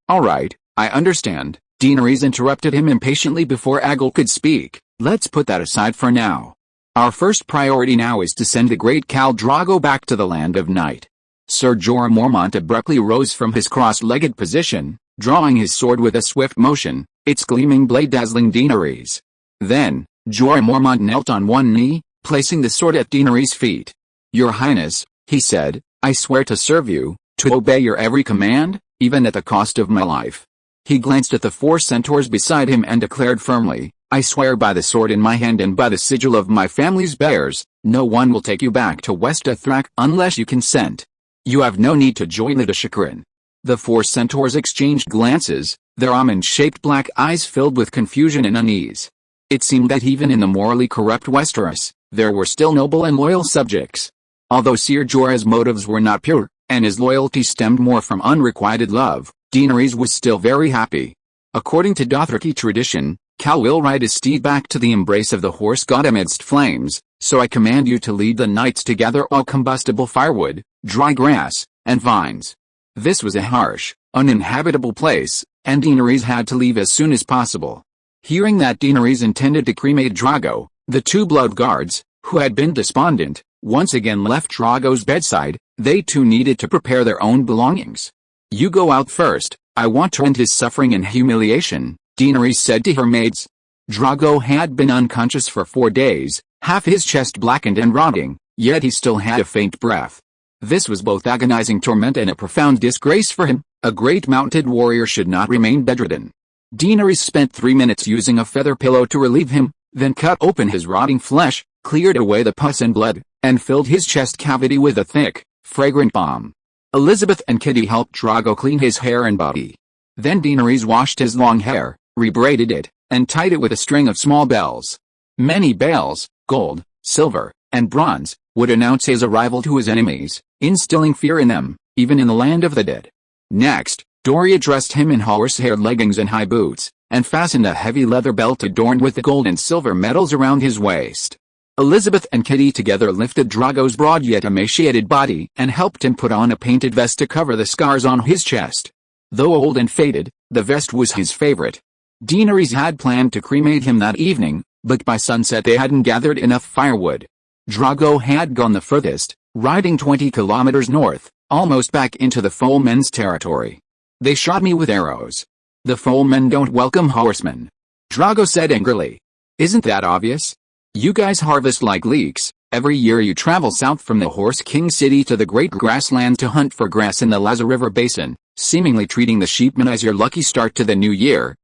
Alright, I understand, Daenerys interrupted him impatiently before Ago could speak. Let's put that aside for now. Our first priority now is to send the great Khal Drogo back to the Land of Night. Ser Jorah Mormont abruptly rose from his cross-legged position, drawing his sword with a swift motion, its gleaming blade dazzling Daenerys. Then, Jorah Mormont knelt on one knee, placing the sword at Daenerys' feet. Your Highness, he said, I swear to serve you, to obey your every command, even at the cost of my life. He glanced at the 4 centaurs beside him and declared firmly, I swear by the sword in my hand and by the sigil of my family's bears, no one will take you back to Visterthrak unless you consent. You have no need to join the Deshikrin. The 4 centaurs exchanged glances, their almond-shaped black eyes filled with confusion and unease. It seemed that even in the morally corrupt Westeros, there were still noble and loyal subjects. Although Ser Jorah's motives were not pure, and his loyalty stemmed more from unrequited love, Daenerys was still very happy. According to Dothraki tradition, Khal will ride his steed back to the embrace of the horse god amidst flames, so I command you to lead the knights to gather all combustible firewood, dry grass, and vines. This was a harsh, uninhabitable place, and Daenerys had to leave as soon as possible. Hearing that Daenerys intended to cremate Drogo, the two blood guards, who had been despondent, once again left Drogo's bedside. They too needed to prepare their own belongings. "You go out first, I want to end his suffering and humiliation," Daenerys said to her maids. Drogo had been unconscious for 4 days, half his chest blackened and rotting, yet he still had a faint breath. This was both agonizing torment and a profound disgrace for him. A great mounted warrior should not remain bedridden. Daenerys spent 3 minutes using a feather pillow to relieve him, then cut open his rotting flesh, cleared away the pus and blood, and filled his chest cavity with a thick, fragrant balm. Elizabeth and Kitty helped Drogo clean his hair and body. Then Daenerys washed his long hair, rebraided it, and tied it with a string of small bells. Many bells, gold, silver, and bronze, would announce his arrival to his enemies, instilling fear in them, even in the land of the dead. Next, Doria dressed him in horsehair leggings and high boots, and fastened a heavy leather belt adorned with the gold and silver medals around his waist. Elizabeth and Kitty together lifted Drogo's broad yet emaciated body and helped him put on a painted vest to cover the scars on his chest. Though old and faded, the vest was his favorite. Daenerys had planned to cremate him that evening, but by sunset they hadn't gathered enough firewood. Drogo had gone the furthest, riding 20 kilometers north, almost back into the foemen's territory. "They shot me with arrows. The foemen don't welcome horsemen," Drogo said angrily. "Isn't that obvious? You guys harvest like leeks. Every year you travel south from the Horse King City to the Great Grassland to hunt for grass in the Laza River Basin, seemingly treating the sheepmen as your lucky start to the new year.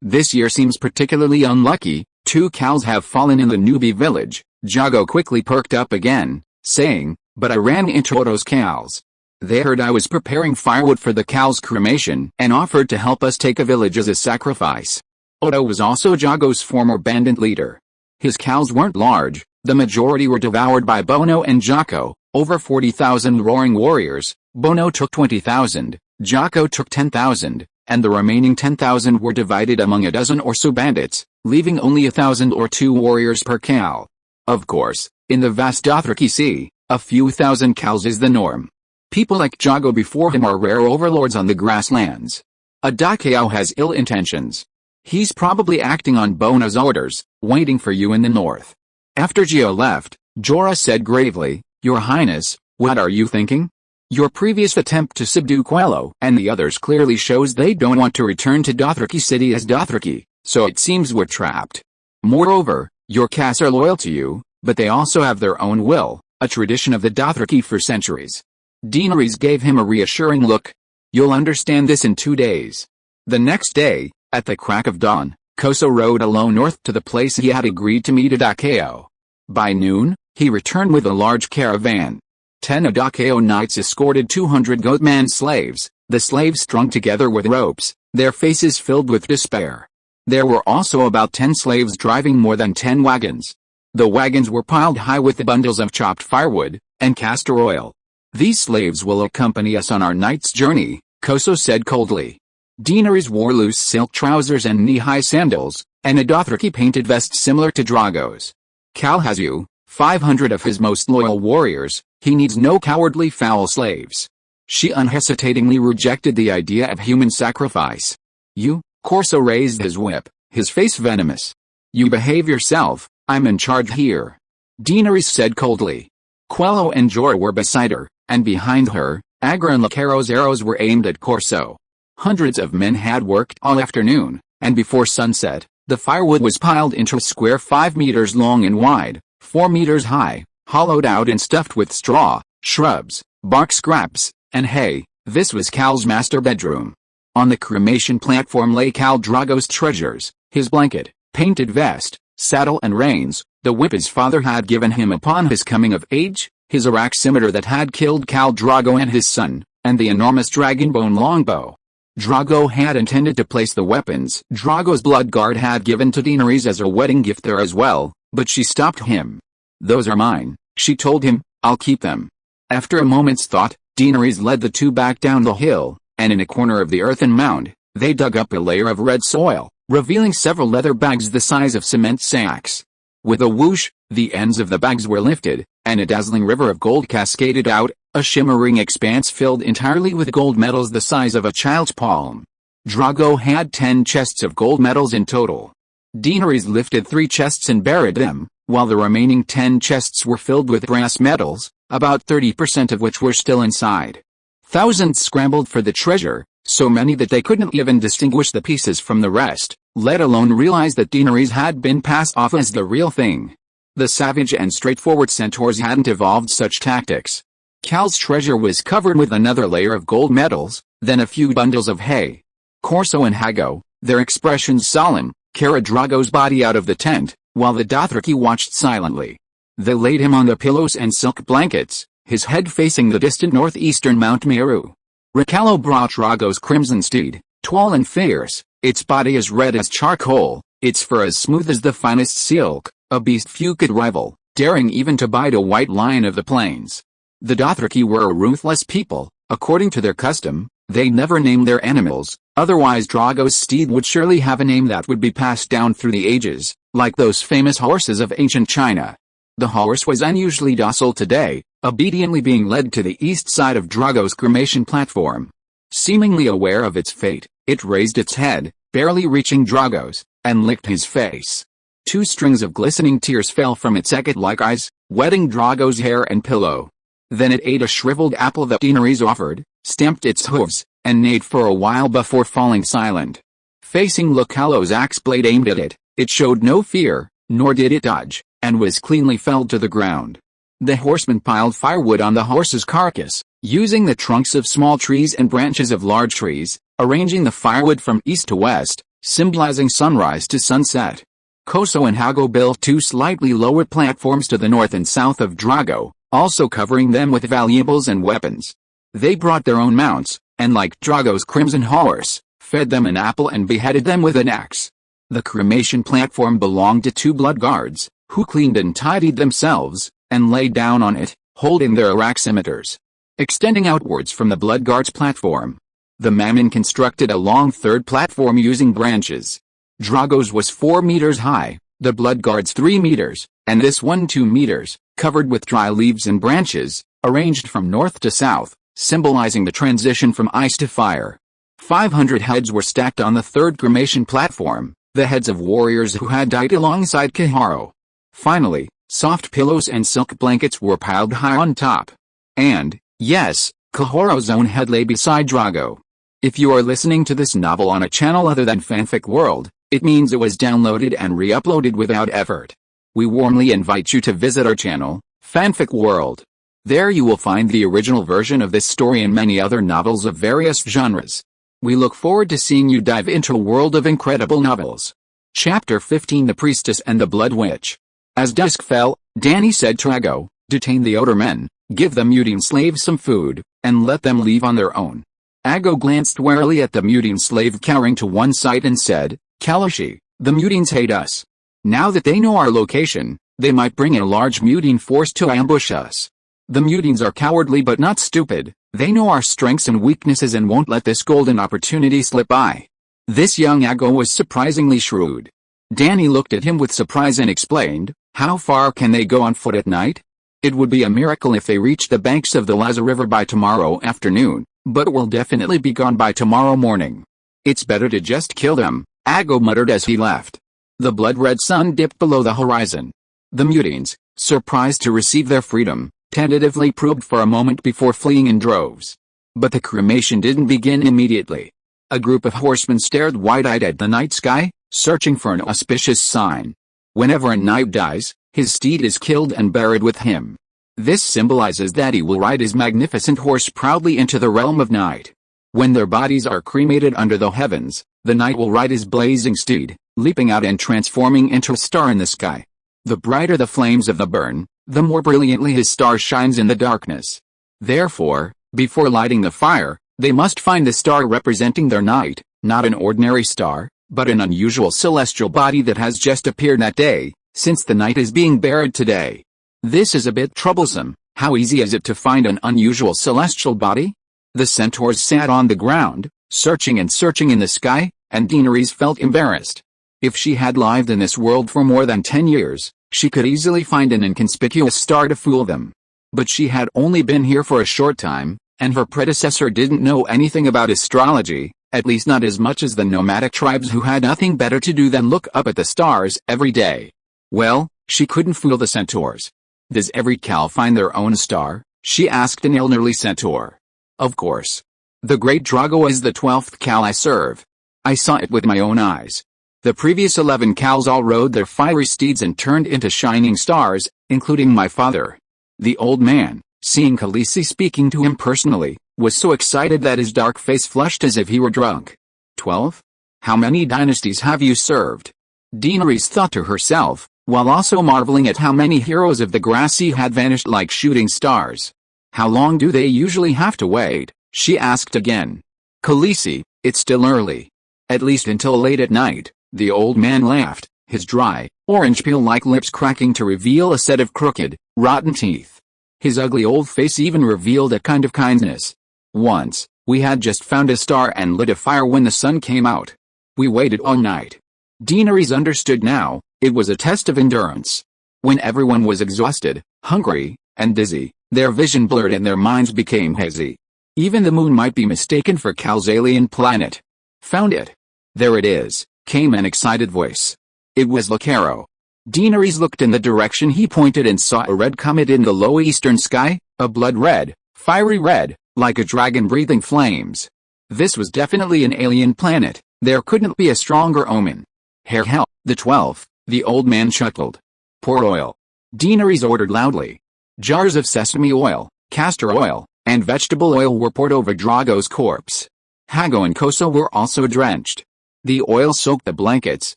This year seems particularly unlucky. 2 cows have fallen in the newbie village." Drogo quickly perked up again, saying, "But I ran into Otto's cows. They heard I was preparing firewood for the cows' cremation and offered to help us take a village as a sacrifice." Otto was also Drogo's former bandit leader. His cows weren't large, the majority were devoured by Bono and Jocko, over 40,000 roaring warriors. Bono took 20,000, Jocko took 10,000, and the remaining 10,000 were divided among a dozen or so bandits, leaving only 1,000 or 2 warriors per cow. Of course, in the vast Dothraki Sea, a few thousand cows is the norm. People like Drogo before him are rare overlords on the grasslands. A Daenerys has ill intentions. He's probably acting on Bono's orders, waiting for you in the north. After Gio left, Jorah said gravely, "Your Highness, what are you thinking? Your previous attempt to subdue Quello and the others clearly shows they don't want to return to Dothraki City as Dothraki, so it seems we're trapped. Moreover, your casts are loyal to you, but they also have their own will, a tradition of the Dothraki for centuries." Daenerys gave him a reassuring look. "You'll understand this in 2 days." The next day, at the crack of dawn, Khoso rode alone north to the place he had agreed to meet Adakeo. By noon, he returned with a large caravan. 10 Adakeo knights escorted 200 goatman slaves, the slaves strung together with ropes, their faces filled with despair. There were also about 10 slaves driving more than 10 wagons. The wagons were piled high with the bundles of chopped firewood and castor oil. "These slaves will accompany us on our night's journey," Khoso said coldly. Daenerys wore loose silk trousers and knee-high sandals, and a Dothraki painted vest similar to Drogo's. "Khal has you, 500 of his most loyal warriors. He needs no cowardly foul slaves." She unhesitatingly rejected the idea of human sacrifice. "You," Khoso raised his whip, his face venomous. "You behave yourself, I'm in charge here," Daenerys said coldly. Quello and Jorah were beside her, and behind her, Agra and Lacaro's arrows were aimed at Khoso. Hundreds of men had worked all afternoon, and before sunset, the firewood was piled into a square 5 meters long and wide, 4 meters high, hollowed out and stuffed with straw, shrubs, bark scraps, and hay. This was Khal's master bedroom. On the cremation platform lay Khal Drogo's treasures, his blanket, painted vest, saddle and reins, the whip his father had given him upon his coming of age, his arak scimitar that had killed Khal Drogo and his son, and the enormous dragonbone longbow. Drogo had intended to place the weapons Drogo's blood guard had given to Daenerys as a wedding gift there as well, but she stopped him. "Those are mine," she told him, "I'll keep them." After a moment's thought, Daenerys led the two back down the hill, and in a corner of the earthen mound, they dug up a layer of red soil, revealing several leather bags the size of cement sacks. With a whoosh, the ends of the bags were lifted, and a dazzling river of gold cascaded out, a shimmering expanse filled entirely with gold medals the size of a child's palm. Drogo had 10 chests of gold medals in total. Daenerys lifted 3 chests and buried them, while the remaining 10 chests were filled with brass metals, about 30% of which were still inside. Thousands scrambled for the treasure, so many that they couldn't even distinguish the pieces from the rest, let alone realize that Daenerys had been passed off as the real thing. The savage and straightforward centaurs hadn't evolved such tactics. Khal's treasure was covered with another layer of gold medals, then a few bundles of hay. Corso and Hago, their expressions solemn, carried Drogo's body out of the tent, while the Dothraki watched silently. They laid him on the pillows and silk blankets, his head facing the distant northeastern Mount Meru. Rekindling brought Drogo's crimson steed, tall and fierce, its body as red as charcoal, its fur as smooth as the finest silk, a beast few could rival, daring even to bite a white lion of the plains. The Dothraki were a ruthless people. According to their custom, they never named their animals, otherwise Drogo's steed would surely have a name that would be passed down through the ages, like those famous horses of ancient China. The horse was unusually docile today, obediently being led to the east side of Drogo's cremation platform. Seemingly aware of its fate, it raised its head, barely reaching Drogo's, and licked his face. 2 strings of glistening tears fell from its agate-like eyes, wetting Drogo's hair and pillow. Then it ate a shriveled apple that Daenerys offered, stamped its hooves, and neighed for a while before falling silent. Facing Khalo's axe blade aimed at it, it showed no fear, nor did it dodge, and was cleanly felled to the ground. The horsemen piled firewood on the horse's carcass, using the trunks of small trees and branches of large trees, arranging the firewood from east to west, symbolizing sunrise to sunset. Corso and Hago built 2 slightly lower platforms to the north and south of Drogo, also covering them with valuables and weapons. They brought their own mounts, and like Drogo's crimson horse, fed them an apple and beheaded them with an axe. The cremation platform belonged to 2 blood guards, who cleaned and tidied themselves, and lay down on it, holding their araximeters. Extending outwards from the blood guard's platform, the Mammon constructed a long 3rd platform using branches. Drogo's was 4 meters high, the blood guard's 3 meters, and this one 2 meters, covered with dry leaves and branches, arranged from north to south, symbolizing the transition from ice to fire. 500 heads were stacked on the 3rd cremation platform, the heads of warriors who had died alongside Khal. Finally, soft pillows and silk blankets were piled high on top. And, yes, Khal's own head lay beside Drogo. If you are listening to this novel on a channel other than Fanfic World, it means it was downloaded and re-uploaded without effort. We warmly invite you to visit our channel, Fanfic World. There you will find the original version of this story and many other novels of various genres. We look forward to seeing you dive into a world of incredible novels. Chapter 15: The Priestess and the Blood Witch. As dusk fell, Dany said to Hago, "Detain the outer men, give the muting slaves some food, and let them leave on their own." Hago glanced warily at the muting slave cowering to one side and said, "Khaleesi, the mutings hate us. Now that they know our location, they might bring in a large muting force to ambush us. The mutings are cowardly but not stupid, they know our strengths and weaknesses and won't let this golden opportunity slip by." This young Hago was surprisingly shrewd. Dany looked at him with surprise and explained, "How far can they go on foot at night? It would be a miracle if they reached the banks of the Laza River by tomorrow afternoon, but will definitely be gone by tomorrow morning. It's better to just kill them," Hago muttered as he left. The blood-red sun dipped below the horizon. The mutants, surprised to receive their freedom, tentatively probed for a moment before fleeing in droves. But the cremation didn't begin immediately. A group of horsemen stared wide-eyed at the night sky, searching for an auspicious sign. Whenever a knight dies, his steed is killed and buried with him. This symbolizes that he will ride his magnificent horse proudly into the realm of night. When their bodies are cremated under the heavens, the knight will ride his blazing steed, leaping out and transforming into a star in the sky. The brighter the flames of the burn, the more brilliantly his star shines in the darkness. Therefore, before lighting the fire, they must find the star representing their knight, not an ordinary star, but an unusual celestial body that has just appeared that day, since the knight is being buried today. This is a bit troublesome. How easy is it to find an unusual celestial body? The centaurs sat on the ground, searching and searching in the sky, and Daenerys felt embarrassed. If she had lived in this world for more than 10 years, she could easily find an inconspicuous star to fool them. But she had only been here for a short time, and her predecessor didn't know anything about astrology, At least not as much as the nomadic tribes who had nothing better to do than look up at the stars every day. Well, she couldn't fool the centaurs. Does every Khal find their own star? She asked an elderly centaur. Of course. The great Drogo is the 12th Khal I serve. I saw it with my own eyes. The previous 11 Khals all rode their fiery steeds and turned into shining stars, including my father. The old man, seeing Khaleesi speaking to him personally, was so excited that his dark face flushed as if he were drunk. 12? How many dynasties have you served? Daenerys thought to herself, while also marveling at how many heroes of the Grassy had vanished like shooting stars. How long do they usually have to wait? She asked again. Khaleesi, it's still early. At least until late at night, the old man laughed, his dry, orange peel-like lips cracking to reveal a set of crooked, rotten teeth. His ugly old face even revealed a kind of kindness. Once, we had just found a star and lit a fire when the sun came out. We waited all night. Daenerys understood now, it was a test of endurance. When everyone was exhausted, hungry, and dizzy, their vision blurred and their minds became hazy. Even the moon might be mistaken for Khal's alien planet. Found it. There it is, came an excited voice. It was Lucaro. Daenerys looked in the direction he pointed and saw a red comet in the low eastern sky, a blood red, fiery red, like a dragon breathing flames. This was definitely an alien planet, there couldn't be a stronger omen. Hell, the 12th, the old man chuckled. Pour oil. Daenerys ordered loudly. Jars of sesame oil, castor oil, and vegetable oil were poured over Drogo's corpse. Hago and Koso were also drenched. The oil soaked the blankets,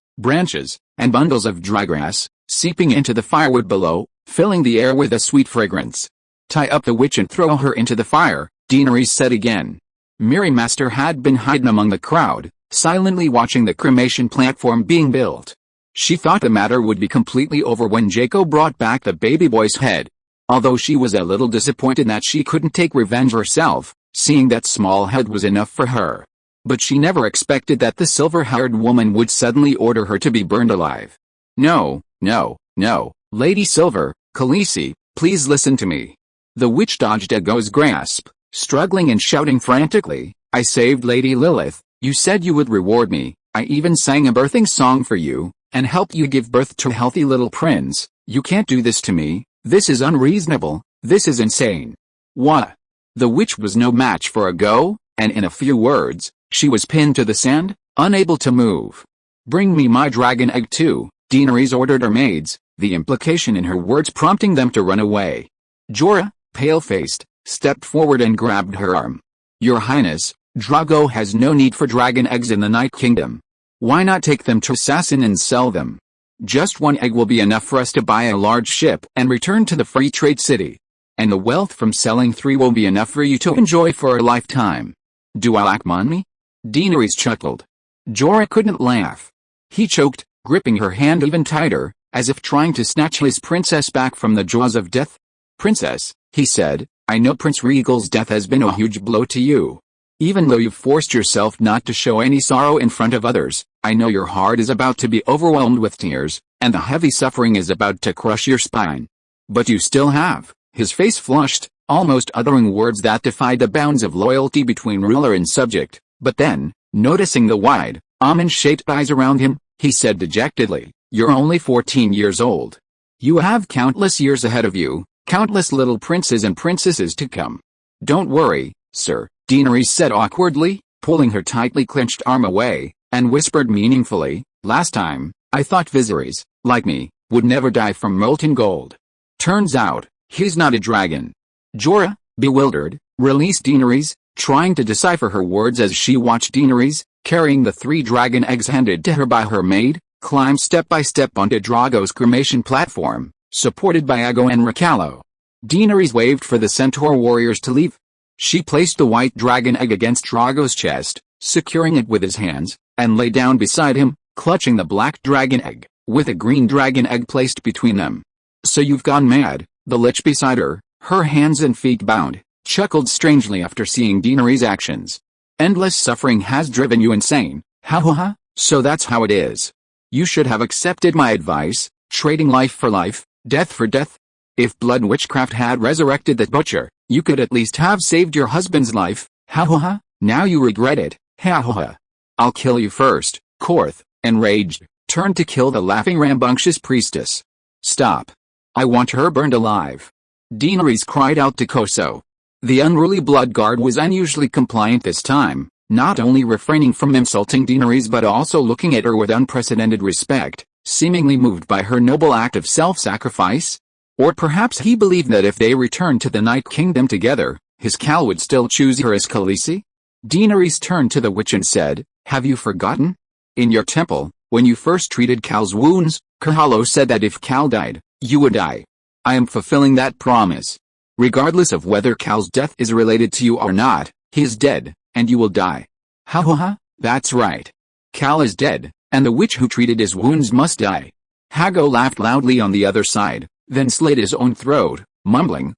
branches, and bundles of dry grass, seeping into the firewood below, filling the air with a sweet fragrance. Tie up the witch and throw her into the fire, Daenerys said again. Mirri Master had been hidden among the crowd, silently watching the cremation platform being built. She thought the matter would be completely over when Jaco brought back the baby boy's head. Although she was a little disappointed that she couldn't take revenge herself, seeing that small head was enough for her. But she never expected that the silver-haired woman would suddenly order her to be burned alive. No, no, no, Lady Silver, Khaleesi, please listen to me. The witch dodged Aego's grasp, struggling and shouting frantically, I saved Lady Lilith, you said you would reward me, I even sang a birthing song for you, and helped you give birth to a healthy little prince. You can't do this to me, this is unreasonable, this is insane. What? The witch was no match for Aego, and in a few words, she was pinned to the sand, unable to move. Bring me my dragon egg too, Daenerys ordered her maids, the implication in her words prompting them to run away. Jorah, pale-faced, stepped forward and grabbed her arm. Your Highness, Drogo has no need for dragon eggs in the Night Kingdom. Why not take them to Assassin and sell them? Just one egg will be enough for us to buy a large ship and return to the Free Trade City. And the wealth from selling 3 will be enough for you to enjoy for a lifetime. Do I lack money? Daenerys chuckled. Jorah couldn't laugh. He choked, gripping her hand even tighter, as if trying to snatch his princess back from the jaws of death. Princess, he said, I know Prince Regal's death has been a huge blow to you. Even though you've forced yourself not to show any sorrow in front of others, I know your heart is about to be overwhelmed with tears, and the heavy suffering is about to crush your spine. But you still have. His face flushed, almost uttering words that defied the bounds of loyalty between ruler and subject, but then, noticing the wide, almond-shaped eyes around him, he said dejectedly, you're only 14 years old. You have countless years ahead of you, countless little princes and princesses to come. Don't worry, sir, Daenerys said awkwardly, pulling her tightly clenched arm away, and whispered meaningfully, last time, I thought Viserys, like me, would never die from molten gold. Turns out, he's not a dragon. Jorah, bewildered, released Daenerys, trying to decipher her words as she watched Daenerys, carrying the 3 dragon eggs handed to her by her maid, climb step by step onto Drogo's cremation platform, supported by Aego and Rakalo. Daenerys waved for the centaur warriors to leave. She placed the white dragon egg against Drogo's chest, securing it with his hands, and lay down beside him, clutching the black dragon egg, with a green dragon egg placed between them. So you've gone mad, the lich beside her, her hands and feet bound, chuckled strangely after seeing Daenerys' actions. Endless suffering has driven you insane, ha ha ha, so that's how it is. You should have accepted my advice, trading life for life, death for death. If blood witchcraft had resurrected the butcher, you could at least have saved your husband's life, ha ha ha, now you regret it, Ha ha ha. I'll kill you first, Korth, enraged, turned to kill the laughing rambunctious priestess. Stop. I want her burned alive. Daenerys cried out to Khoso. The unruly blood guard was unusually compliant this time, not only refraining from insulting Daenerys but also looking at her with unprecedented respect, seemingly moved by her noble act of self-sacrifice. Or perhaps he believed that if they returned to the Night Kingdom together, his Khal would still choose her as Khaleesi? Daenerys turned to the witch and said, "Have you forgotten? In your temple, when you first treated Khal's wounds, Khal said that if Khal died, you would die. I am fulfilling that promise. Regardless of whether Khal's death is related to you or not, he is dead, and you will die." Ha ha ha, that's right. Khal is dead, and the witch who treated his wounds must die. Hago laughed loudly on the other side, then slit his own throat, mumbling,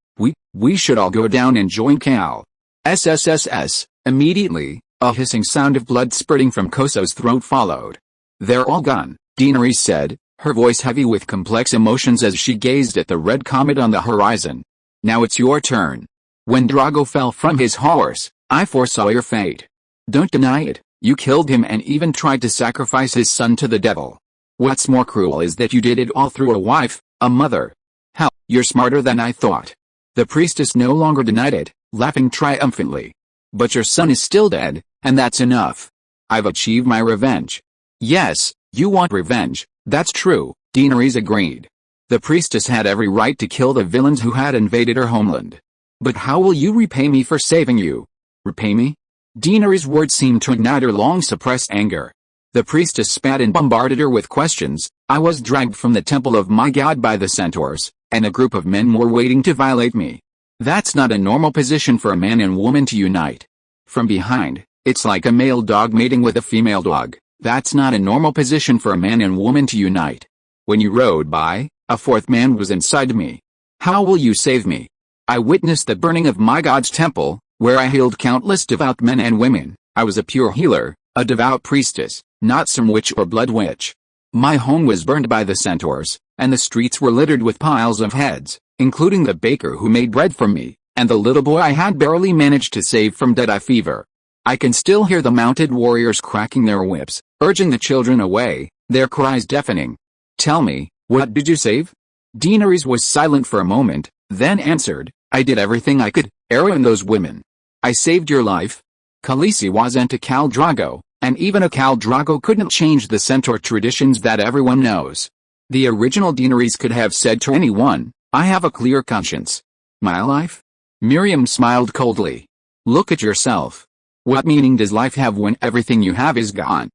We should all go down and join Khal. SSSS. Immediately, a hissing sound of blood spurting from Khoso's throat followed. "They're all gone," Daenerys said, her voice heavy with complex emotions as she gazed at the red comet on the horizon. "Now it's your turn. When Drogo fell from his horse, I foresaw your fate. Don't deny it, you killed him and even tried to sacrifice his son to the devil. What's more cruel is that you did it all through a wife, a mother. Hell, you're smarter than I thought." The priestess no longer denied it, laughing triumphantly. "But your son is still dead, and that's enough. I've achieved my revenge." "Yes, you want revenge, that's true," Daenerys agreed. The priestess had every right to kill the villains who had invaded her homeland. "But how will you repay me for saving you?" "Repay me?" Daenerys' words seemed to ignite her long-suppressed anger. The priestess spat and bombarded her with questions. "I was dragged from the temple of my god by the centaurs, and a group of men were waiting to violate me. That's not a normal position for a man and woman to unite. From behind, it's like a male dog mating with a female dog. That's not a normal position for a man and woman to unite. When you rode by, a fourth man was inside me. How will you save me? I witnessed the burning of my god's temple, where I healed countless devout men and women. I was a pure healer, a devout priestess, not some witch or blood witch. My home was burned by the centaurs, and the streets were littered with piles of heads, including the baker who made bread for me, and the little boy I had barely managed to save from dead-eye fever. I can still hear the mounted warriors cracking their whips, urging the children away, their cries deafening. Tell me, what did you save?" Daenerys was silent for a moment, then answered, "I did everything I could, Era and those women. I saved your life." Khaleesi wasn't a Khal Drogo, and even a Khal Drogo couldn't change the centaur traditions that everyone knows. The original Daenerys could have said to anyone, "I have a clear conscience." "My life?" Miriam smiled coldly. "Look at yourself. What meaning does life have when everything you have is gone?"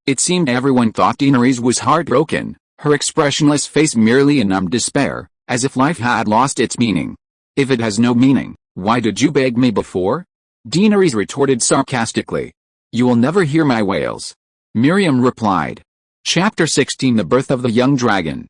It seemed everyone thought Daenerys was heartbroken, her expressionless face merely in numb despair, as if life had lost its meaning. "If it has no meaning, why did you beg me before?" Daenerys retorted sarcastically. "You will never hear my wails." Miriam replied. Chapter 16 The Birth of the Young Dragon.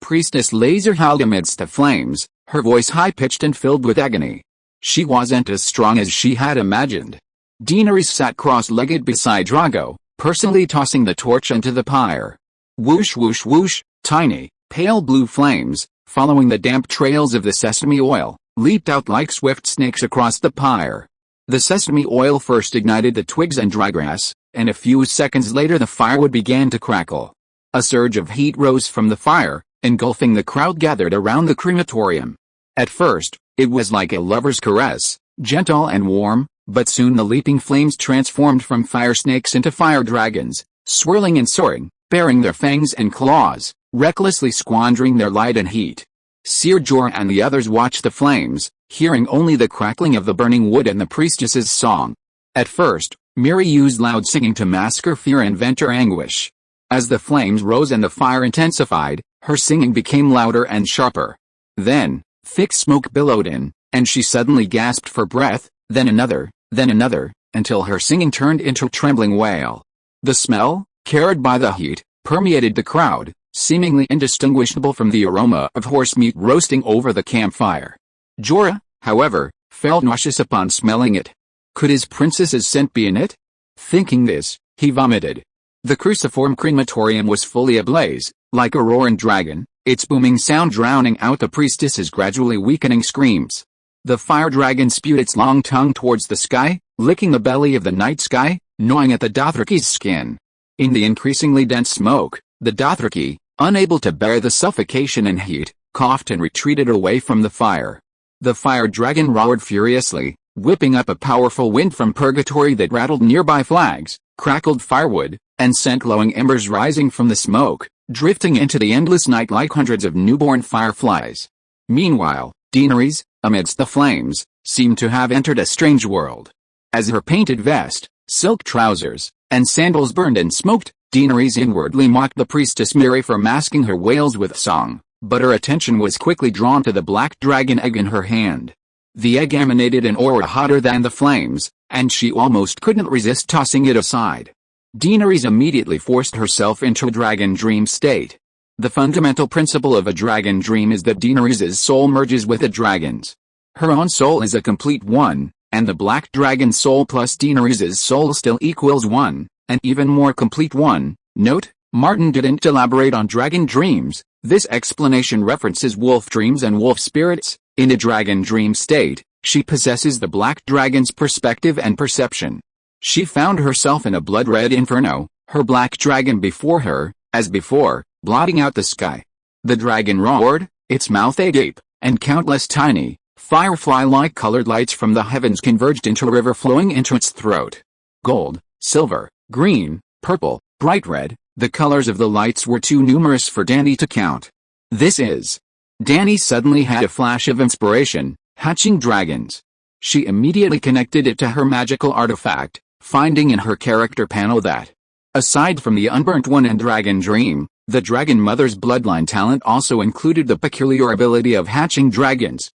Priestess Laser howled amidst the flames, her voice high-pitched and filled with agony. She wasn't as strong as she had imagined. Daenerys sat cross-legged beside Drogo, personally tossing the torch into the pyre. Whoosh whoosh whoosh, tiny, pale blue flames, following the damp trails of the sesame oil, leaped out like swift snakes across the pyre. The sesame oil first ignited the twigs and dry grass, and a few seconds later the firewood began to crackle. A surge of heat rose from the fire, engulfing the crowd gathered around the crematorium. At first, it was like a lover's caress, gentle and warm, but soon the leaping flames transformed from fire snakes into fire dragons, swirling and soaring, baring their fangs and claws, recklessly squandering their light and heat. Ser Jorah and the others watched the flames, hearing only the crackling of the burning wood and the priestess's song. At first, Miri used loud singing to mask her fear and vent her anguish. As the flames rose and the fire intensified, her singing became louder and sharper. Then, thick smoke billowed in, and she suddenly gasped for breath, then another, until her singing turned into a trembling wail. The smell, carried by the heat, permeated the crowd, seemingly indistinguishable from the aroma of horse meat roasting over the campfire. Jorah, however, felt nauseous upon smelling it. Could his princess's scent be in it? Thinking this, he vomited. The cruciform crematorium was fully ablaze, like a roaring dragon, its booming sound drowning out the priestess's gradually weakening screams. The fire dragon spewed its long tongue towards the sky, licking the belly of the night sky, gnawing at the Dothraki's skin. In the increasingly dense smoke, the Dothraki, unable to bear the suffocation and heat, coughed and retreated away from the fire. The fire dragon roared furiously, whipping up a powerful wind from purgatory that rattled nearby flags, crackled firewood, and sent glowing embers rising from the smoke, drifting into the endless night like hundreds of newborn fireflies. Meanwhile, Daenerys, amidst the flames, seemed to have entered a strange world. As her painted vest, silk trousers, and sandals burned and smoked, Daenerys inwardly mocked the priestess Miri for masking her wails with song, but her attention was quickly drawn to the black dragon egg in her hand. The egg emanated an aura hotter than the flames, and she almost couldn't resist tossing it aside. Daenerys immediately forced herself into a dragon dream state. The fundamental principle of a dragon dream is that Daenerys' soul merges with a dragon's. Her own soul is a complete one, and the black dragon's soul plus Daenerys' soul still equals one, an even more complete one. Note, Martin didn't elaborate on dragon dreams. This explanation references wolf dreams and wolf spirits. In a dragon dream state, she possesses the black dragon's perspective and perception. She found herself in a blood-red inferno, her black dragon before her, as before, blotting out the sky. The dragon roared, its mouth agape, and countless tiny, firefly-like colored lights from the heavens converged into a river flowing into its throat. Gold, silver, green, purple, bright red, the colors of the lights were too numerous for Dany to count. This is. Dany suddenly had a flash of inspiration, hatching dragons. She immediately connected it to her magical artifact, finding in her character panel that, aside from the unburnt one and dragon dream, the dragon mother's bloodline talent also included the peculiar ability of hatching dragons,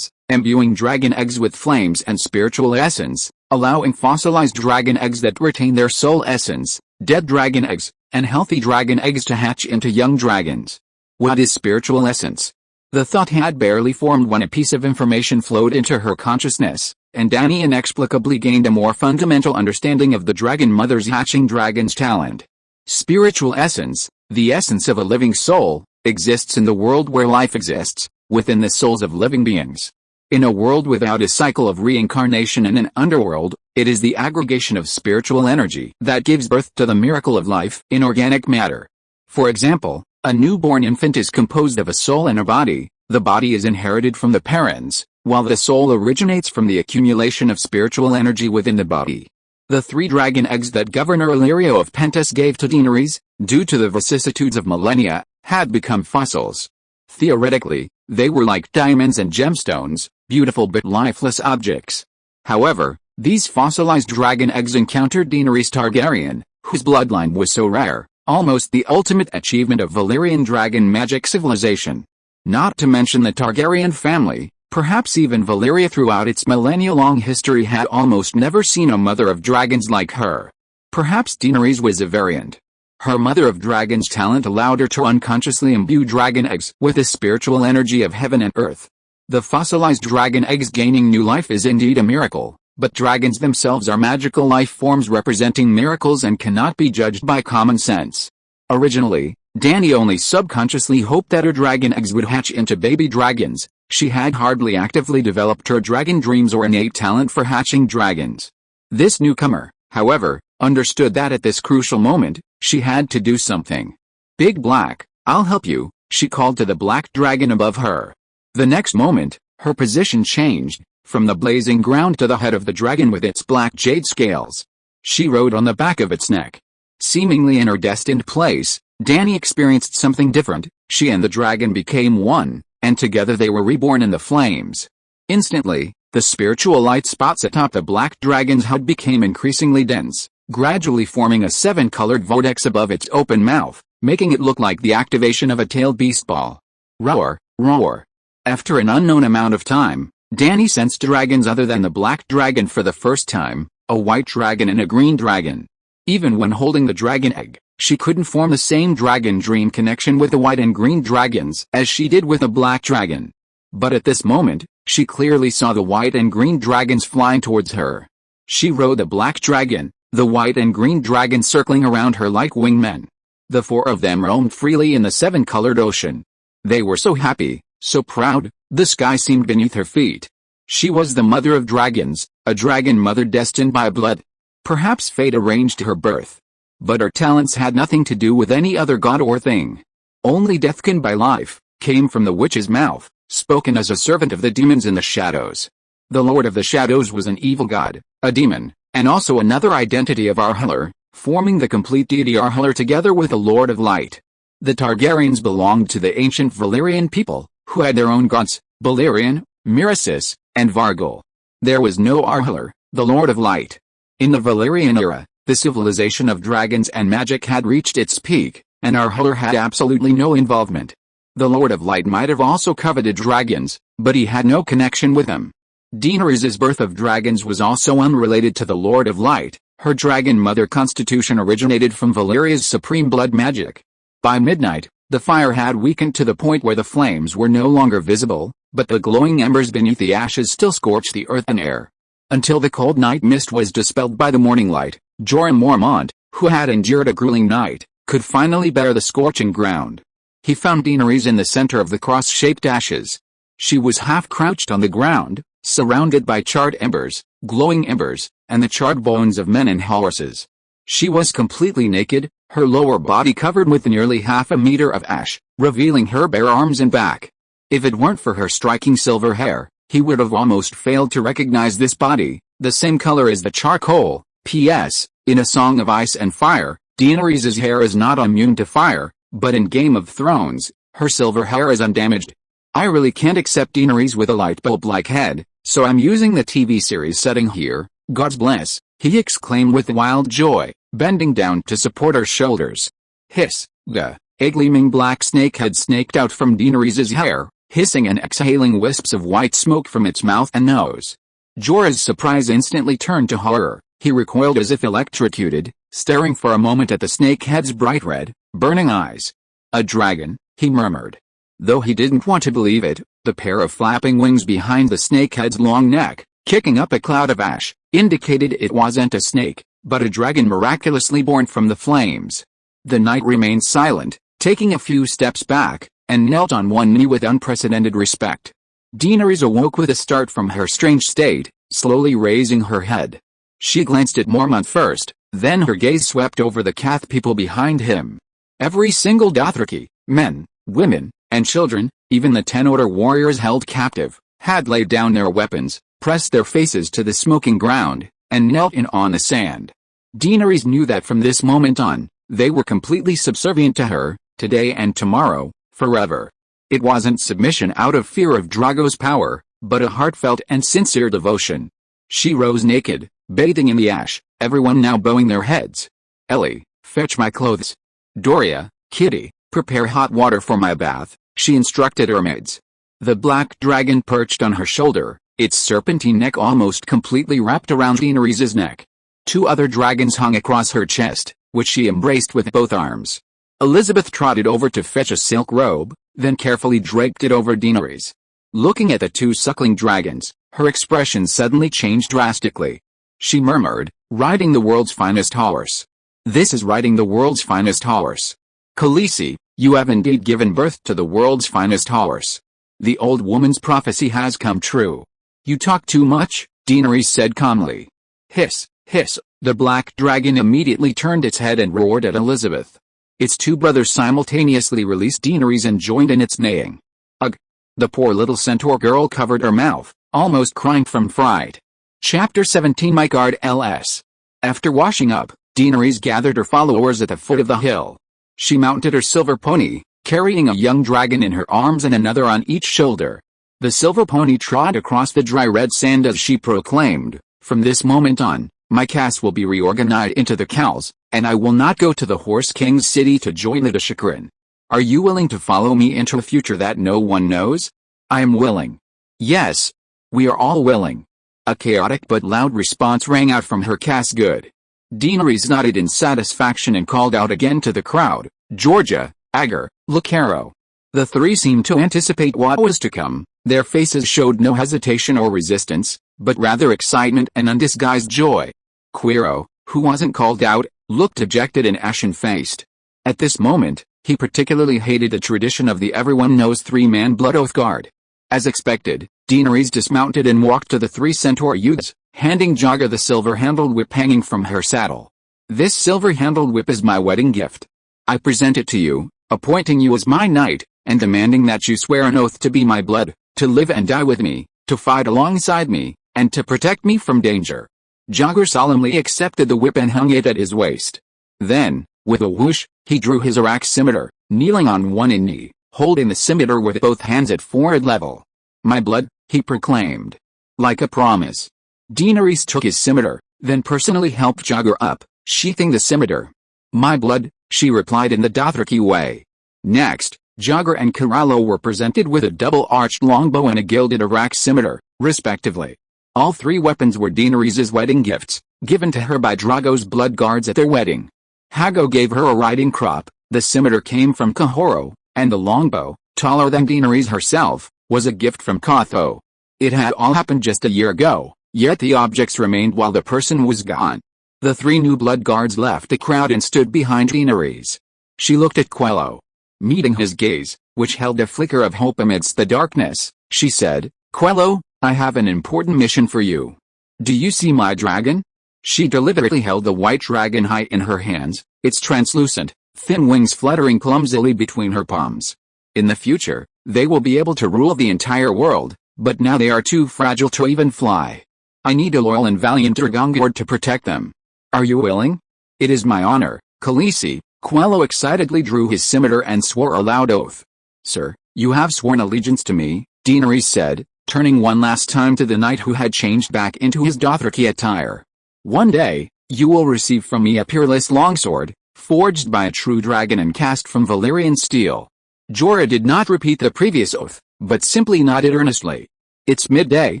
imbuing dragon eggs with flames and spiritual essence, allowing fossilized dragon eggs that retain their soul essence, dead dragon eggs, and healthy dragon eggs to hatch into young dragons. What is spiritual essence? The thought had barely formed when a piece of information flowed into her consciousness, and Dany inexplicably gained a more fundamental understanding of the dragon mother's hatching dragons talent. Spiritual essence, the essence of a living soul, exists in the world where life exists, within the souls of living beings. In a world without a cycle of reincarnation and an underworld, it is the aggregation of spiritual energy that gives birth to the miracle of life in organic matter. For example, a newborn infant is composed of a soul and a body. The body is inherited from the parents, while the soul originates from the accumulation of spiritual energy within the body. The 3 dragon eggs that Governor Illyrio of Pentos gave to Daenerys, due to the vicissitudes of millennia, had become fossils. Theoretically, they were like diamonds and gemstones, beautiful but lifeless objects. However, these fossilized dragon eggs encountered Daenerys Targaryen, whose bloodline was so rare, almost the ultimate achievement of Valyrian dragon magic civilization. Not to mention the Targaryen family, perhaps even Valyria throughout its millennia-long history had almost never seen a mother of dragons like her. Perhaps Daenerys was a variant. Her mother of dragons talent allowed her to unconsciously imbue dragon eggs with the spiritual energy of heaven and earth. The fossilized dragon eggs gaining new life is indeed a miracle, but dragons themselves are magical life forms representing miracles and cannot be judged by common sense. Originally, Dany only subconsciously hoped that her dragon eggs would hatch into baby dragons. She had hardly actively developed her dragon dreams or innate talent for hatching dragons. This newcomer, however, understood that at this crucial moment, she had to do something. "Big Black, I'll help you," she called to the black dragon above her. The next moment, her position changed, from the blazing ground to the head of the dragon with its black jade scales. She rode on the back of its neck. Seemingly in her destined place, Dany experienced something different. She and the dragon became one, and together they were reborn in the flames. Instantly, the spiritual light spots atop the black dragon's head became increasingly dense, gradually forming a 7-colored vortex above its open mouth, making it look like the activation of a tailed beast ball. Roar, roar. After an unknown amount of time, Dany sensed dragons other than the black dragon for the first time, a white dragon and a green dragon. Even when holding the dragon egg, she couldn't form the same dragon dream connection with the white and green dragons as she did with the black dragon. But at this moment, she clearly saw the white and green dragons flying towards her. She rode the black dragon, the white and green dragons circling around her like wingmen. The 4 of them roamed freely in the 7-colored ocean. They were so happy, so proud, the sky seemed beneath her feet. She was the mother of dragons, a dragon mother destined by blood. Perhaps fate arranged her birth. But her talents had nothing to do with any other god or thing. Only deathkin by life came from the witch's mouth, spoken as a servant of the demons in the shadows. The Lord of the Shadows was an evil god, a demon, and also another identity of Arheller, forming the complete deity Arheller together with the Lord of Light. The Targaryens belonged to the ancient Valyrian people, who had their own gods, Balerion, Miracis, and Vargal. There was no Arheller, the Lord of Light. In the Valyrian era, the civilization of dragons and magic had reached its peak, and Arheller had absolutely no involvement. The Lord of Light might have also coveted dragons, but he had no connection with them. Daenerys' birth of dragons was also unrelated to the Lord of Light. Her dragon mother constitution originated from Valyria's supreme blood magic. By midnight, the fire had weakened to the point where the flames were no longer visible, but the glowing embers beneath the ashes still scorched the earth and air. Until the cold night mist was dispelled by the morning light, Jorah Mormont, who had endured a grueling night, could finally bear the scorching ground. He found Daenerys in the center of the cross-shaped ashes. She was half-crouched on the ground, surrounded by charred embers, glowing embers, and the charred bones of men and horses. She was completely naked, her lower body covered with nearly half a meter of ash, revealing her bare arms and back. If it weren't for her striking silver hair, he would have almost failed to recognize this body, the same color as the charcoal. P.S. In A Song of Ice and Fire, Daenerys' hair is not immune to fire, but in Game of Thrones, her silver hair is undamaged. I really can't accept Daenerys with a light bulb-like head, so I'm using the TV series setting here. God's bless, he exclaimed with wild joy, bending down to support her shoulders. Hiss, a gleaming black snake had snaked out from Daenerys' hair, hissing and exhaling wisps of white smoke from its mouth and nose. Jorah's surprise instantly turned to horror. He recoiled as if electrocuted, staring for a moment at the snakehead's bright red, burning eyes. A dragon, he murmured. Though he didn't want to believe it, the pair of flapping wings behind the snakehead's long neck, kicking up a cloud of ash, indicated it wasn't a snake, but a dragon miraculously born from the flames. The knight remained silent, taking a few steps back, and knelt on one knee with unprecedented respect. Daenerys awoke with a start from her strange state, slowly raising her head. She glanced at Mormont first, then her gaze swept over the Cath people behind him. Every single Dothraki, men, women, and children, even the 10 Order warriors held captive, had laid down their weapons, pressed their faces to the smoking ground, and knelt in on the sand. Daenerys knew that from this moment on, they were completely subservient to her, today and tomorrow, forever. It wasn't submission out of fear of Drogo's power, but a heartfelt and sincere devotion. She rose naked, bathing in the ash, everyone now bowing their heads. Ellie, fetch my clothes. Doria, Kitty, prepare hot water for my bath, she instructed her maids. The black dragon perched on her shoulder, its serpentine neck almost completely wrapped around Daenerys' neck. 2 other dragons hung across her chest, which she embraced with both arms. Elizabeth trotted over to fetch a silk robe, then carefully draped it over Daenerys. Looking at the 2 suckling dragons, her expression suddenly changed drastically. She murmured, "Riding the world's finest horse. This is riding the world's finest horse. Khaleesi, you have indeed given birth to the world's finest horse. The old woman's prophecy has come true." "You talk too much," Daenerys said calmly. Hiss, hiss, the black dragon immediately turned its head and roared at Elizabeth. Its 2 brothers simultaneously released Daenerys and joined in its neighing. Ugh! The poor little centaur girl covered her mouth, almost crying from fright. Chapter 17 My Guard LS. After washing up, Daenerys gathered her followers at the foot of the hill. She mounted her silver pony, carrying a young dragon in her arms and another on each shoulder. The silver pony trod across the dry red sand as she proclaimed, "From this moment on, my caste will be reorganized into the Khals, and I will not go to the Horse King's city to join the Dothraki. Are you willing to follow me into a future that no one knows?" "I am willing." "Yes. We are all willing." A chaotic but loud response rang out from her caste good. Daenerys nodded in satisfaction and called out again to the crowd, "Georgia, Agar, Lucero." The 3 seemed to anticipate what was to come. Their faces showed no hesitation or resistance, but rather excitement and undisguised joy. Quiro, who wasn't called out, looked dejected and ashen-faced. At this moment, he particularly hated the tradition of the everyone knows 3-man blood oath guard. As expected, Daenerys dismounted and walked to the three centaur youths, handing Jagger the silver-handled whip hanging from her saddle. "This silver-handled whip is my wedding gift. I present it to you, appointing you as my knight, and demanding that you swear an oath to be my blood, to live and die with me, to fight alongside me, and to protect me from danger." Jagger solemnly accepted the whip and hung it at his waist. Then, with a whoosh, he drew his Arak scimitar, kneeling on one knee, holding the scimitar with both hands at forehead level. "My blood," he proclaimed. Like a promise. Daenerys took his scimitar, then personally helped Jagger up, sheathing the scimitar. "My blood," she replied in the Dothraki way. Next, Jagger and Khal were presented with a double-arched longbow and a gilded Arak scimitar, respectively. All three weapons were Daenerys' wedding gifts, given to her by Drogo's blood guards at their wedding. Hago gave her a riding crop, the scimitar came from Kahoro, and the longbow, taller than Daenerys herself, was a gift from Kotho. It had all happened just a year ago, yet the objects remained while the person was gone. The three new blood guards left the crowd and stood behind Daenerys. She looked at Quello. Meeting his gaze, which held a flicker of hope amidst the darkness, she said, "Quello, I have an important mission for you. Do you see my dragon?" She deliberately held the white dragon high in her hands, its translucent, thin wings fluttering clumsily between her palms. "In the future, they will be able to rule the entire world, but now they are too fragile to even fly. I need a loyal and valiant Dragongord to protect them. Are you willing?" "It is my honor, Khaleesi." Quello excitedly drew his scimitar and swore a loud oath. "Sir, you have sworn allegiance to me," Daenerys said, turning one last time to the knight who had changed back into his Dothraki attire. "One day, you will receive from me a peerless longsword, forged by a true dragon and cast from Valyrian steel." Jorah did not repeat the previous oath, but simply nodded earnestly. "It's midday,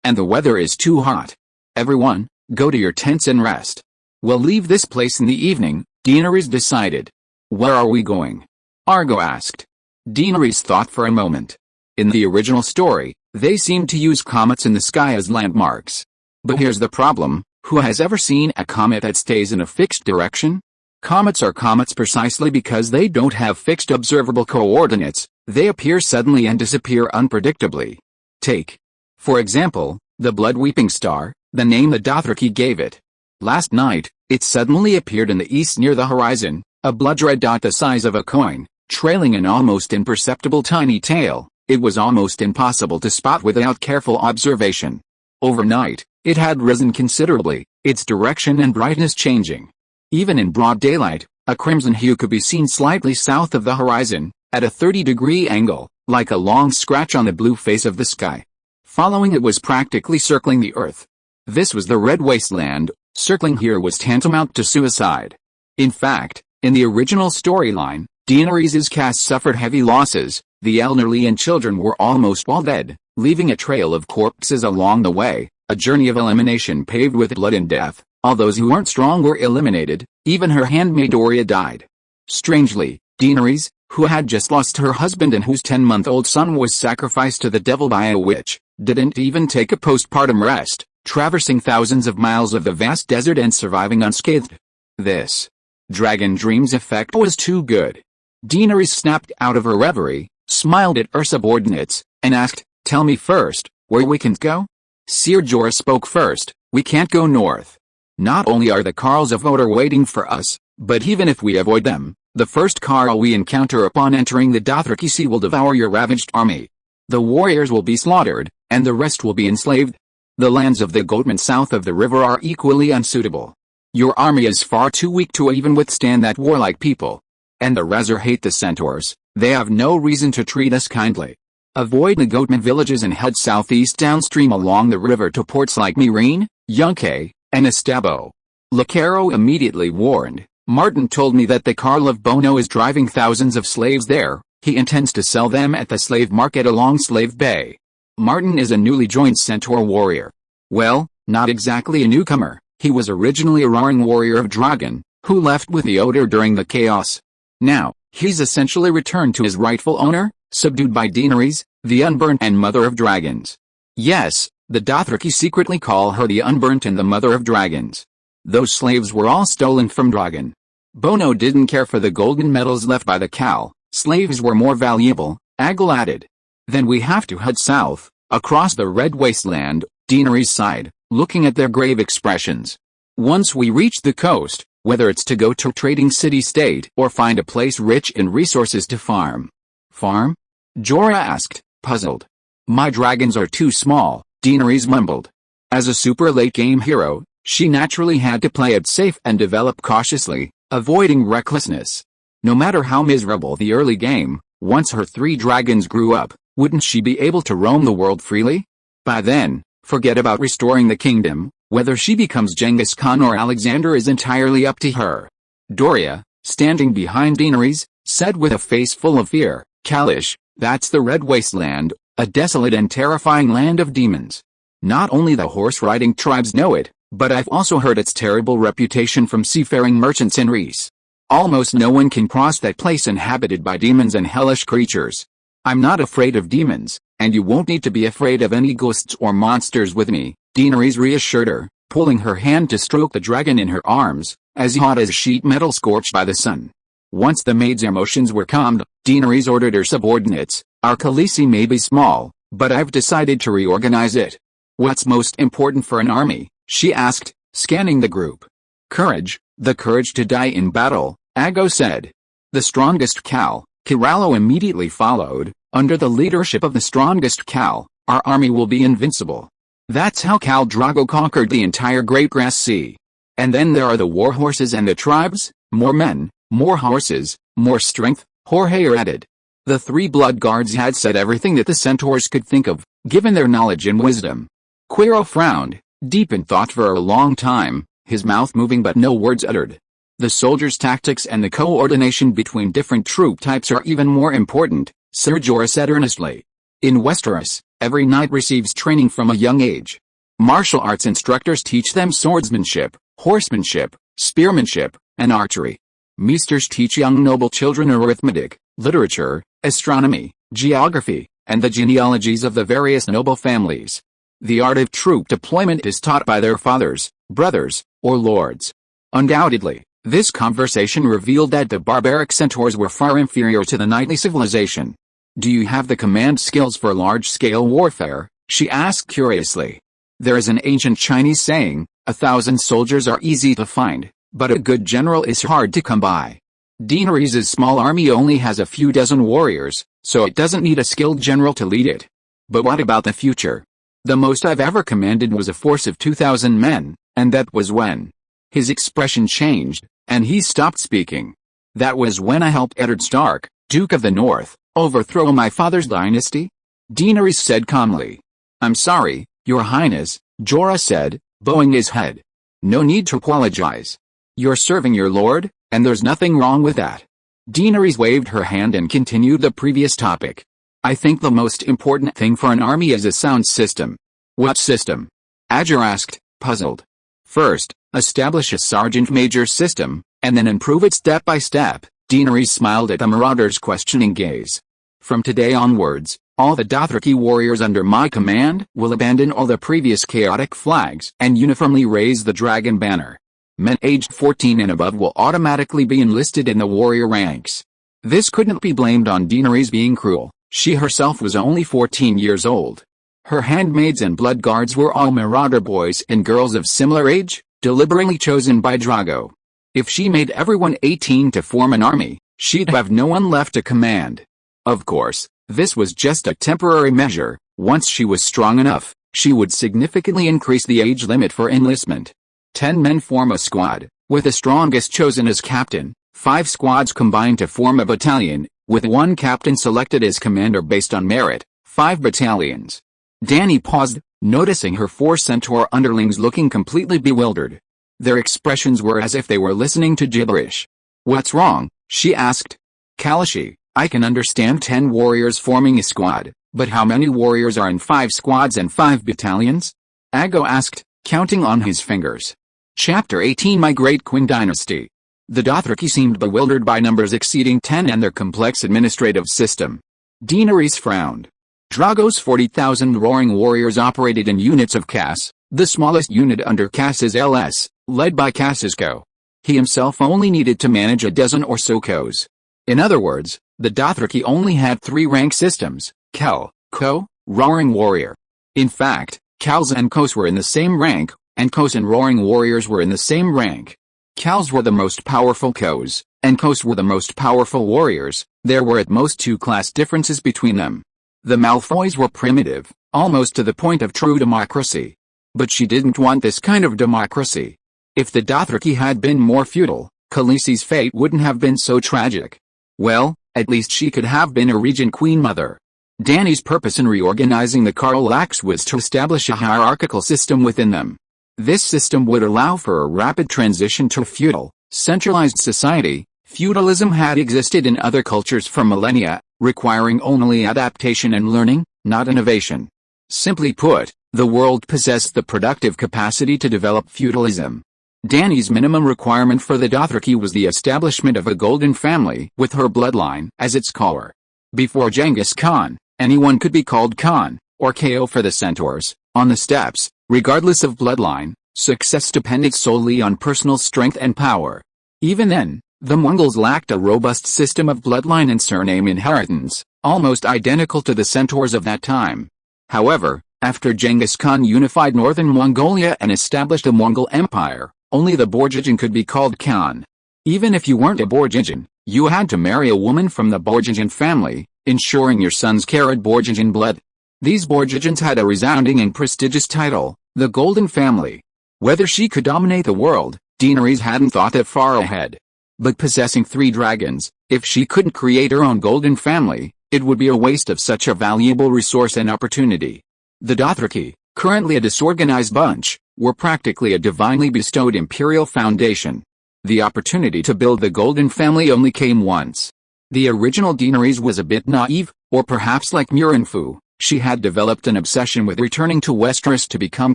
and the weather is too hot. Everyone, go to your tents and rest. We'll leave this place in the evening," Daenerys decided. "Where are we going?" Argo asked. Daenerys thought for a moment. In the original story, they seemed to use comets in the sky as landmarks. But here's the problem, who has ever seen a comet that stays in a fixed direction? Comets are comets precisely because they don't have fixed observable coordinates, they appear suddenly and disappear unpredictably. Take, for example, the blood-weeping star, the name the Dothraki gave it. Last night, it suddenly appeared in the east near the horizon, a blood-red dot the size of a coin, trailing an almost imperceptible tiny tail. It was almost impossible to spot without careful observation. Overnight, it had risen considerably, its direction and brightness changing. Even in broad daylight, a crimson hue could be seen slightly south of the horizon, at a 30-degree angle, like a long scratch on the blue face of the sky. Following it was practically circling the earth. This was the Red Wasteland. Circling here was tantamount to suicide. In fact, in the original storyline, Daenerys' cast suffered heavy losses. The elderly and children were almost all dead, leaving a trail of corpses along the way, a journey of elimination paved with blood and death. All those who weren't strong were eliminated, even her handmaid Doria died. Strangely, Daenerys, who had just lost her husband and whose 10-month-old son was sacrificed to the devil by a witch, didn't even take a postpartum rest, traversing thousands of miles of the vast desert and surviving unscathed. This Dragon Dreams effect was too good. Daenerys snapped out of her reverie, smiled at her subordinates, and asked, "Tell me first, where we can go?" Ser Jorah spoke first. "We can't go north. Not only are the Carls of Odor waiting for us, but even if we avoid them, the first Carl we encounter upon entering the Dothraki Sea will devour your ravaged army. The warriors will be slaughtered, and the rest will be enslaved. The lands of the Goatmen south of the river are equally unsuitable. Your army is far too weak to even withstand that warlike people. And the Razor hate the Centaurs, they have no reason to treat us kindly. Avoid the Goatmen villages and head southeast downstream along the river to ports like Meereen, Yunque, and Estabo." Lacaro immediately warned, "Martin told me that the Carl of Bono is driving thousands of slaves there. He intends to sell them at the slave market along Slave Bay." Martin is a newly joined Centaur warrior. Well, not exactly a newcomer, he was originally a roaring warrior of Dragon, who left with the Odor during the chaos. Now, he's essentially returned to his rightful owner, subdued by Daenerys, the Unburnt and Mother of Dragons. Yes, the Dothraki secretly call her the Unburnt and the Mother of Dragons. Those slaves were all stolen from Dragon. Bono didn't care for the golden medals left by the Khal, slaves were more valuable, Agel added. "Then we have to head south," Across the red wasteland, Daenerys sighed, looking at their grave expressions. Once we reach the coast, whether it's to go to trading city-state or find a place rich in resources to farm. Farm? Jorah asked, puzzled. My dragons are too small, Daenerys mumbled. As a super late-game hero, she naturally had to play it safe and develop cautiously, avoiding recklessness. No matter how miserable the early game, once her 3 dragons grew up, wouldn't she be able to roam the world freely? By then, forget about restoring the kingdom, whether she becomes Genghis Khan or Alexander is entirely up to her. Doria, standing behind Daenerys, said with a face full of fear, Kalish, that's the Red Wasteland, a desolate and terrifying land of demons. Not only the horse-riding tribes know it, but I've also heard its terrible reputation from seafaring merchants in Reese. Almost no one can cross that place inhabited by demons and hellish creatures. I'm not afraid of demons, and you won't need to be afraid of any ghosts or monsters with me, Daenerys reassured her, pulling her hand to stroke the dragon in her arms, as hot as sheet metal scorched by the sun. Once the maid's emotions were calmed, Daenerys ordered her subordinates, our Khaleesi may be small, but I've decided to reorganize it. What's most important for an army? She asked, scanning the group. Courage, the courage to die in battle, Aggo said. The strongest Khal, Kirallo immediately followed. Under the leadership of the strongest Khal, our army will be invincible. That's how Khal Drogo conquered the entire Great Grass Sea. And then there are the war horses and the tribes, more men, more horses, more strength, Jorge added. The 3 blood guards had said everything that the centaurs could think of, given their knowledge and wisdom. Quero frowned, deep in thought for a long time, his mouth moving but no words uttered. The soldiers' tactics and the coordination between different troop types are even more important, Sir Jorah said earnestly. In Westeros, every knight receives training from a young age. Martial arts instructors teach them swordsmanship, horsemanship, spearmanship, and archery. Maesters teach young noble children arithmetic, literature, astronomy, geography, and the genealogies of the various noble families. The art of troop deployment is taught by their fathers, brothers, or lords. Undoubtedly, this conversation revealed that the barbaric centaurs were far inferior to the knightly civilization. Do you have the command skills for large-scale warfare? She asked curiously. There is an ancient Chinese saying, 1,000 soldiers are easy to find, but a good general is hard to come by. Daenerys' small army only has a few dozen warriors, so it doesn't need a skilled general to lead it. But what about the future? The most I've ever commanded was a force of 2,000 men, and that was when. His expression changed, and he stopped speaking. That was when I helped Eddard Stark, Duke of the North, overthrow my father's dynasty? Daenerys said calmly. I'm sorry, Your Highness, Jorah said, bowing his head. No need to apologize. You're serving your lord, and there's nothing wrong with that. Daenerys waved her hand and continued the previous topic. I think the most important thing for an army is a sound system. What system? Adger asked, puzzled. First, establish a sergeant major system, and then improve it step by step. Daenerys smiled at the marauder's questioning gaze. From today onwards, all the Dothraki warriors under my command will abandon all the previous chaotic flags and uniformly raise the dragon banner. Men aged 14 and above will automatically be enlisted in the warrior ranks. This couldn't be blamed on Daenerys being cruel. She herself was only 14 years old. Her handmaids and blood guards were all marauder boys and girls of similar age, deliberately chosen by Drogo. If she made everyone 18 to form an army, she'd have no one left to command. Of course, this was just a temporary measure. Once she was strong enough, she would significantly increase the age limit for enlistment. 10 men form a squad, with the strongest chosen as captain. 5 squads combine to form a battalion, with one captain selected as commander based on merit. 5 battalions. Dany paused, noticing her 4 centaur underlings looking completely bewildered. Their expressions were as if they were listening to gibberish. What's wrong? She asked. Kalashi, I can understand 10 warriors forming a squad, but how many warriors are in 5 squads and 5 battalions? Aggo asked, counting on his fingers. Chapter 18 My Great Queen Dynasty. The Dothraki seemed bewildered by numbers exceeding 10 and their complex administrative system. Daenerys frowned. Drogo's 40,000 roaring warriors operated in units of Cass, the smallest unit under Cass's LS, led by Cassisco. He himself only needed to manage a dozen or so Khos. In other words, the Dothraki only had 3 rank systems, Khal, Kho, Roaring warrior. In fact, Khals and Khos were in the same rank, and Khos and roaring warriors were in the same rank. Khals were the most powerful Khos, and Khos were the most powerful warriors. There were at most 2 class differences between them. The Malfoys were primitive, almost to the point of true democracy. But she didn't want this kind of democracy. If the Dothraki had been more feudal, Khaleesi's fate wouldn't have been so tragic. Well, at least she could have been a regent queen mother. Dany's purpose in reorganizing the Karlax was to establish a hierarchical system within them. This system would allow for a rapid transition to a feudal, centralized society. Feudalism had existed in other cultures for millennia, requiring only adaptation and learning, not innovation. Simply put, the world possessed the productive capacity to develop feudalism. Dany's minimum requirement for the Dothraki was the establishment of a golden family with her bloodline as its caller. Before Genghis Khan, anyone could be called Khan, or Ko for the centaurs, on the steppes, regardless of bloodline. Success depended solely on personal strength and power. Even then, the Mongols lacked a robust system of bloodline and surname inheritance, almost identical to the centaurs of that time. However, after Genghis Khan unified northern Mongolia and established a Mongol empire, only the Borjigin could be called Khan. Even if you weren't a Borjigin, you had to marry a woman from the Borjigin family, ensuring your sons carried Borjigin blood. These Borjigins had a resounding and prestigious title, the Golden Family. Whether she could dominate the world, Daenerys hadn't thought that far ahead. But possessing 3 dragons, if she couldn't create her own Golden Family, it would be a waste of such a valuable resource and opportunity. The Dothraki, currently a disorganized bunch, were practically a divinely bestowed imperial foundation. The opportunity to build the Golden Family only came once. The original Daenerys was a bit naive, or perhaps like Murinfu, she had developed an obsession with returning to Westeros to become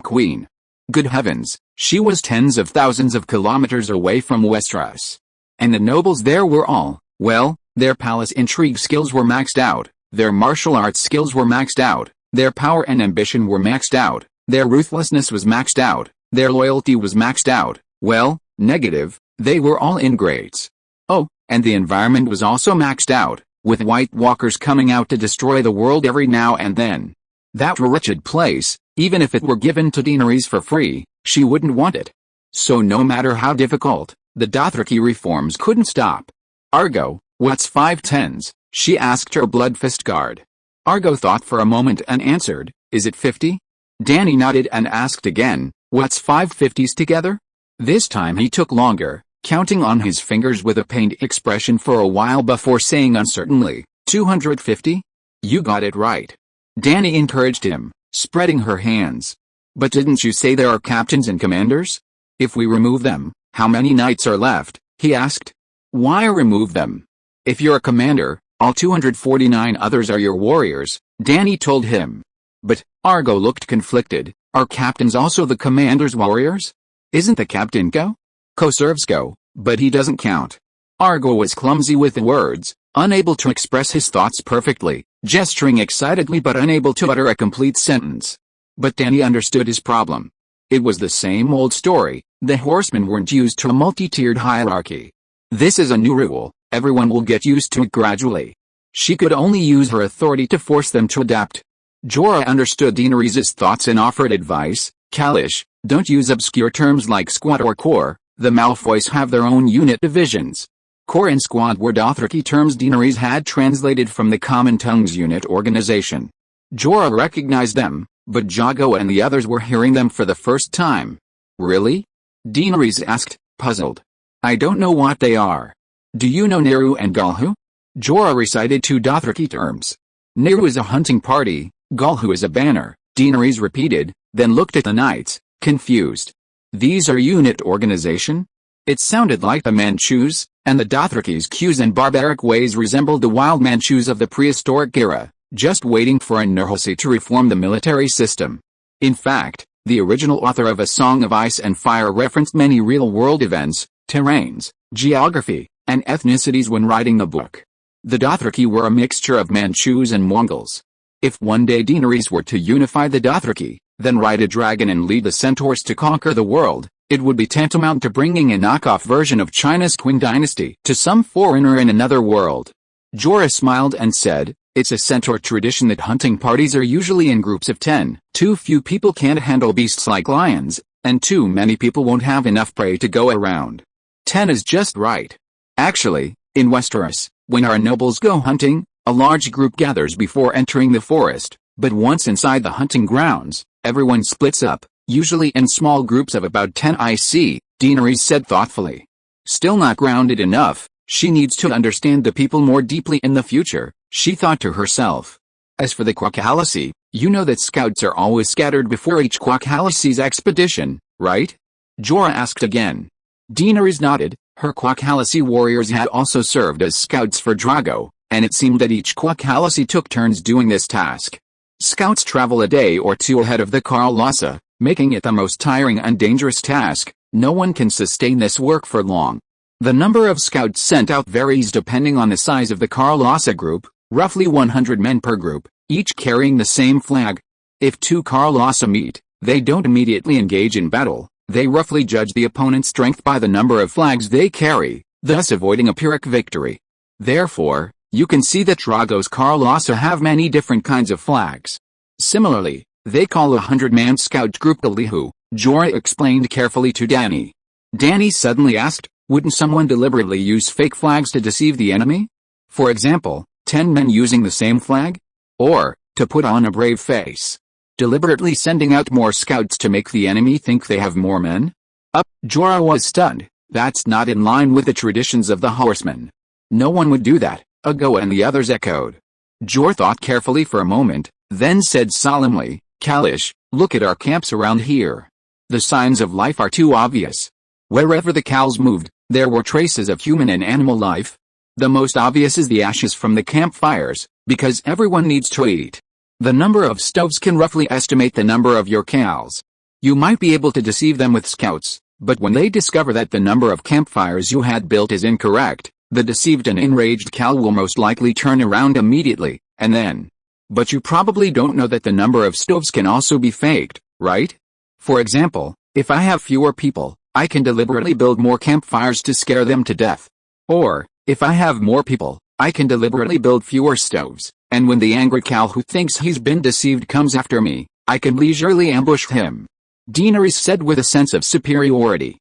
queen. Good heavens, she was tens of thousands of kilometers away from Westeros. And the nobles there were all, well, their palace intrigue skills were maxed out, their martial arts skills were maxed out, their power and ambition were maxed out, their ruthlessness was maxed out, their loyalty was maxed out, well, negative, they were all ingrates. Oh, and the environment was also maxed out, with White Walkers coming out to destroy the world every now and then. That wretched place, even if it were given to Daenerys for free, she wouldn't want it. So no matter how difficult, the Dothraki reforms couldn't stop. Argo, what's 5 10s? She asked her Bloodfist guard. Argo thought for a moment and answered, is it 50? Dany nodded and asked again, what's 5 50s together? This time he took longer, counting on his fingers with a pained expression for a while before saying uncertainly, 250? You got it right. Dany encouraged him, spreading her hands. But didn't you say there are captains and commanders? If we remove them, how many knights are left? He asked. Why remove them? If you're a commander, all 249 others are your warriors, Dany told him. But, Argo looked conflicted, are captains also the commander's warriors? Isn't the captain Go? Ko serves Go, but he doesn't count. Argo was clumsy with the words, unable to express his thoughts perfectly, gesturing excitedly but unable to utter a complete sentence. But Dany understood his problem. It was the same old story, the horsemen weren't used to a multi-tiered hierarchy. This is a new rule, everyone will get used to it gradually. She could only use her authority to force them to adapt. Jorah understood Daenerys' thoughts and offered advice, Kalish, don't use obscure terms like squad or corps, the Malfoys have their own unit divisions. Corps and squad were Dothraki terms Daenerys had translated from the Common Tongues unit organization. Jorah recognized them, but Jago and the others were hearing them for the first time. Really? Daenerys asked, puzzled. I don't know what they are. Do you know Neru and Galhu? Jorah recited 2 Dothraki terms. Neru is a hunting party, Galhu is a banner, Daenerys repeated, then looked at the knights, confused. These are unit organization? It sounded like the Manchus, and the Dothraki's cues and barbaric ways resembled the wild Manchus of the prehistoric era, just waiting for a Nurhulsi to reform the military system. In fact, the original author of A Song of Ice and Fire referenced many real-world events, terrains, geography, and ethnicities when writing the book. The Dothraki were a mixture of Manchus and Mongols. If one day Daenerys were to unify the Dothraki, then ride a dragon and lead the centaurs to conquer the world, it would be tantamount to bringing a knockoff version of China's Qing dynasty to some foreigner in another world. Jorah smiled and said, It's a centaur tradition that hunting parties are usually in groups of 10. Too few people can't handle beasts like lions, and too many people won't have enough prey to go around. 10 is just right. Actually, in Westeros, when our nobles go hunting, a large group gathers before entering the forest, but once inside the hunting grounds, everyone splits up, usually in small groups of about 10. I see, Daenerys said thoughtfully. Still not grounded enough, she needs to understand the people more deeply in the future, she thought to herself. As for the Quackalacy, you know that scouts are always scattered before each Quackalacy's expedition, right? Jorah asked again. Daenerys nodded. Her Quackalacy warriors had also served as scouts for Drogo, and it seemed that each Quackalacy took turns doing this task. Scouts travel a day or two ahead of the Khal Drogo, making it the most tiring and dangerous task. No one can sustain this work for long. The number of scouts sent out varies depending on the size of the Khal Drogo group, roughly 100 men per group, each carrying the same flag. If two Khal Drogo meet, they don't immediately engage in battle, they roughly judge the opponent's strength by the number of flags they carry, thus avoiding a Pyrrhic victory. Therefore, you can see that Drogo's Khal Drogo have many different kinds of flags. Similarly, they call a 100-man scout group Galihu, Jorah explained carefully to Dany. Dany suddenly asked, wouldn't someone deliberately use fake flags to deceive the enemy? For example, 10 men using the same flag? Or, to put on a brave face, deliberately sending out more scouts to make the enemy think they have more men? Jorah was stunned. That's not in line with the traditions of the horsemen. No one would do that, Ago and the others echoed. Jorah thought carefully for a moment, then said solemnly, Kalish, look at our camps around here. The signs of life are too obvious. Wherever the cows moved, there were traces of human and animal life. The most obvious is the ashes from the campfires, because everyone needs to eat. The number of stoves can roughly estimate the number of your cows. You might be able to deceive them with scouts, but when they discover that the number of campfires you had built is incorrect, the deceived and enraged cow will most likely turn around immediately, and then. But you probably don't know that the number of stoves can also be faked, right? For example, if I have fewer people, I can deliberately build more campfires to scare them to death. Or, if I have more people, I can deliberately build fewer stoves, and when the angry cow who thinks he's been deceived comes after me, I can leisurely ambush him. Daenerys said with a sense of superiority.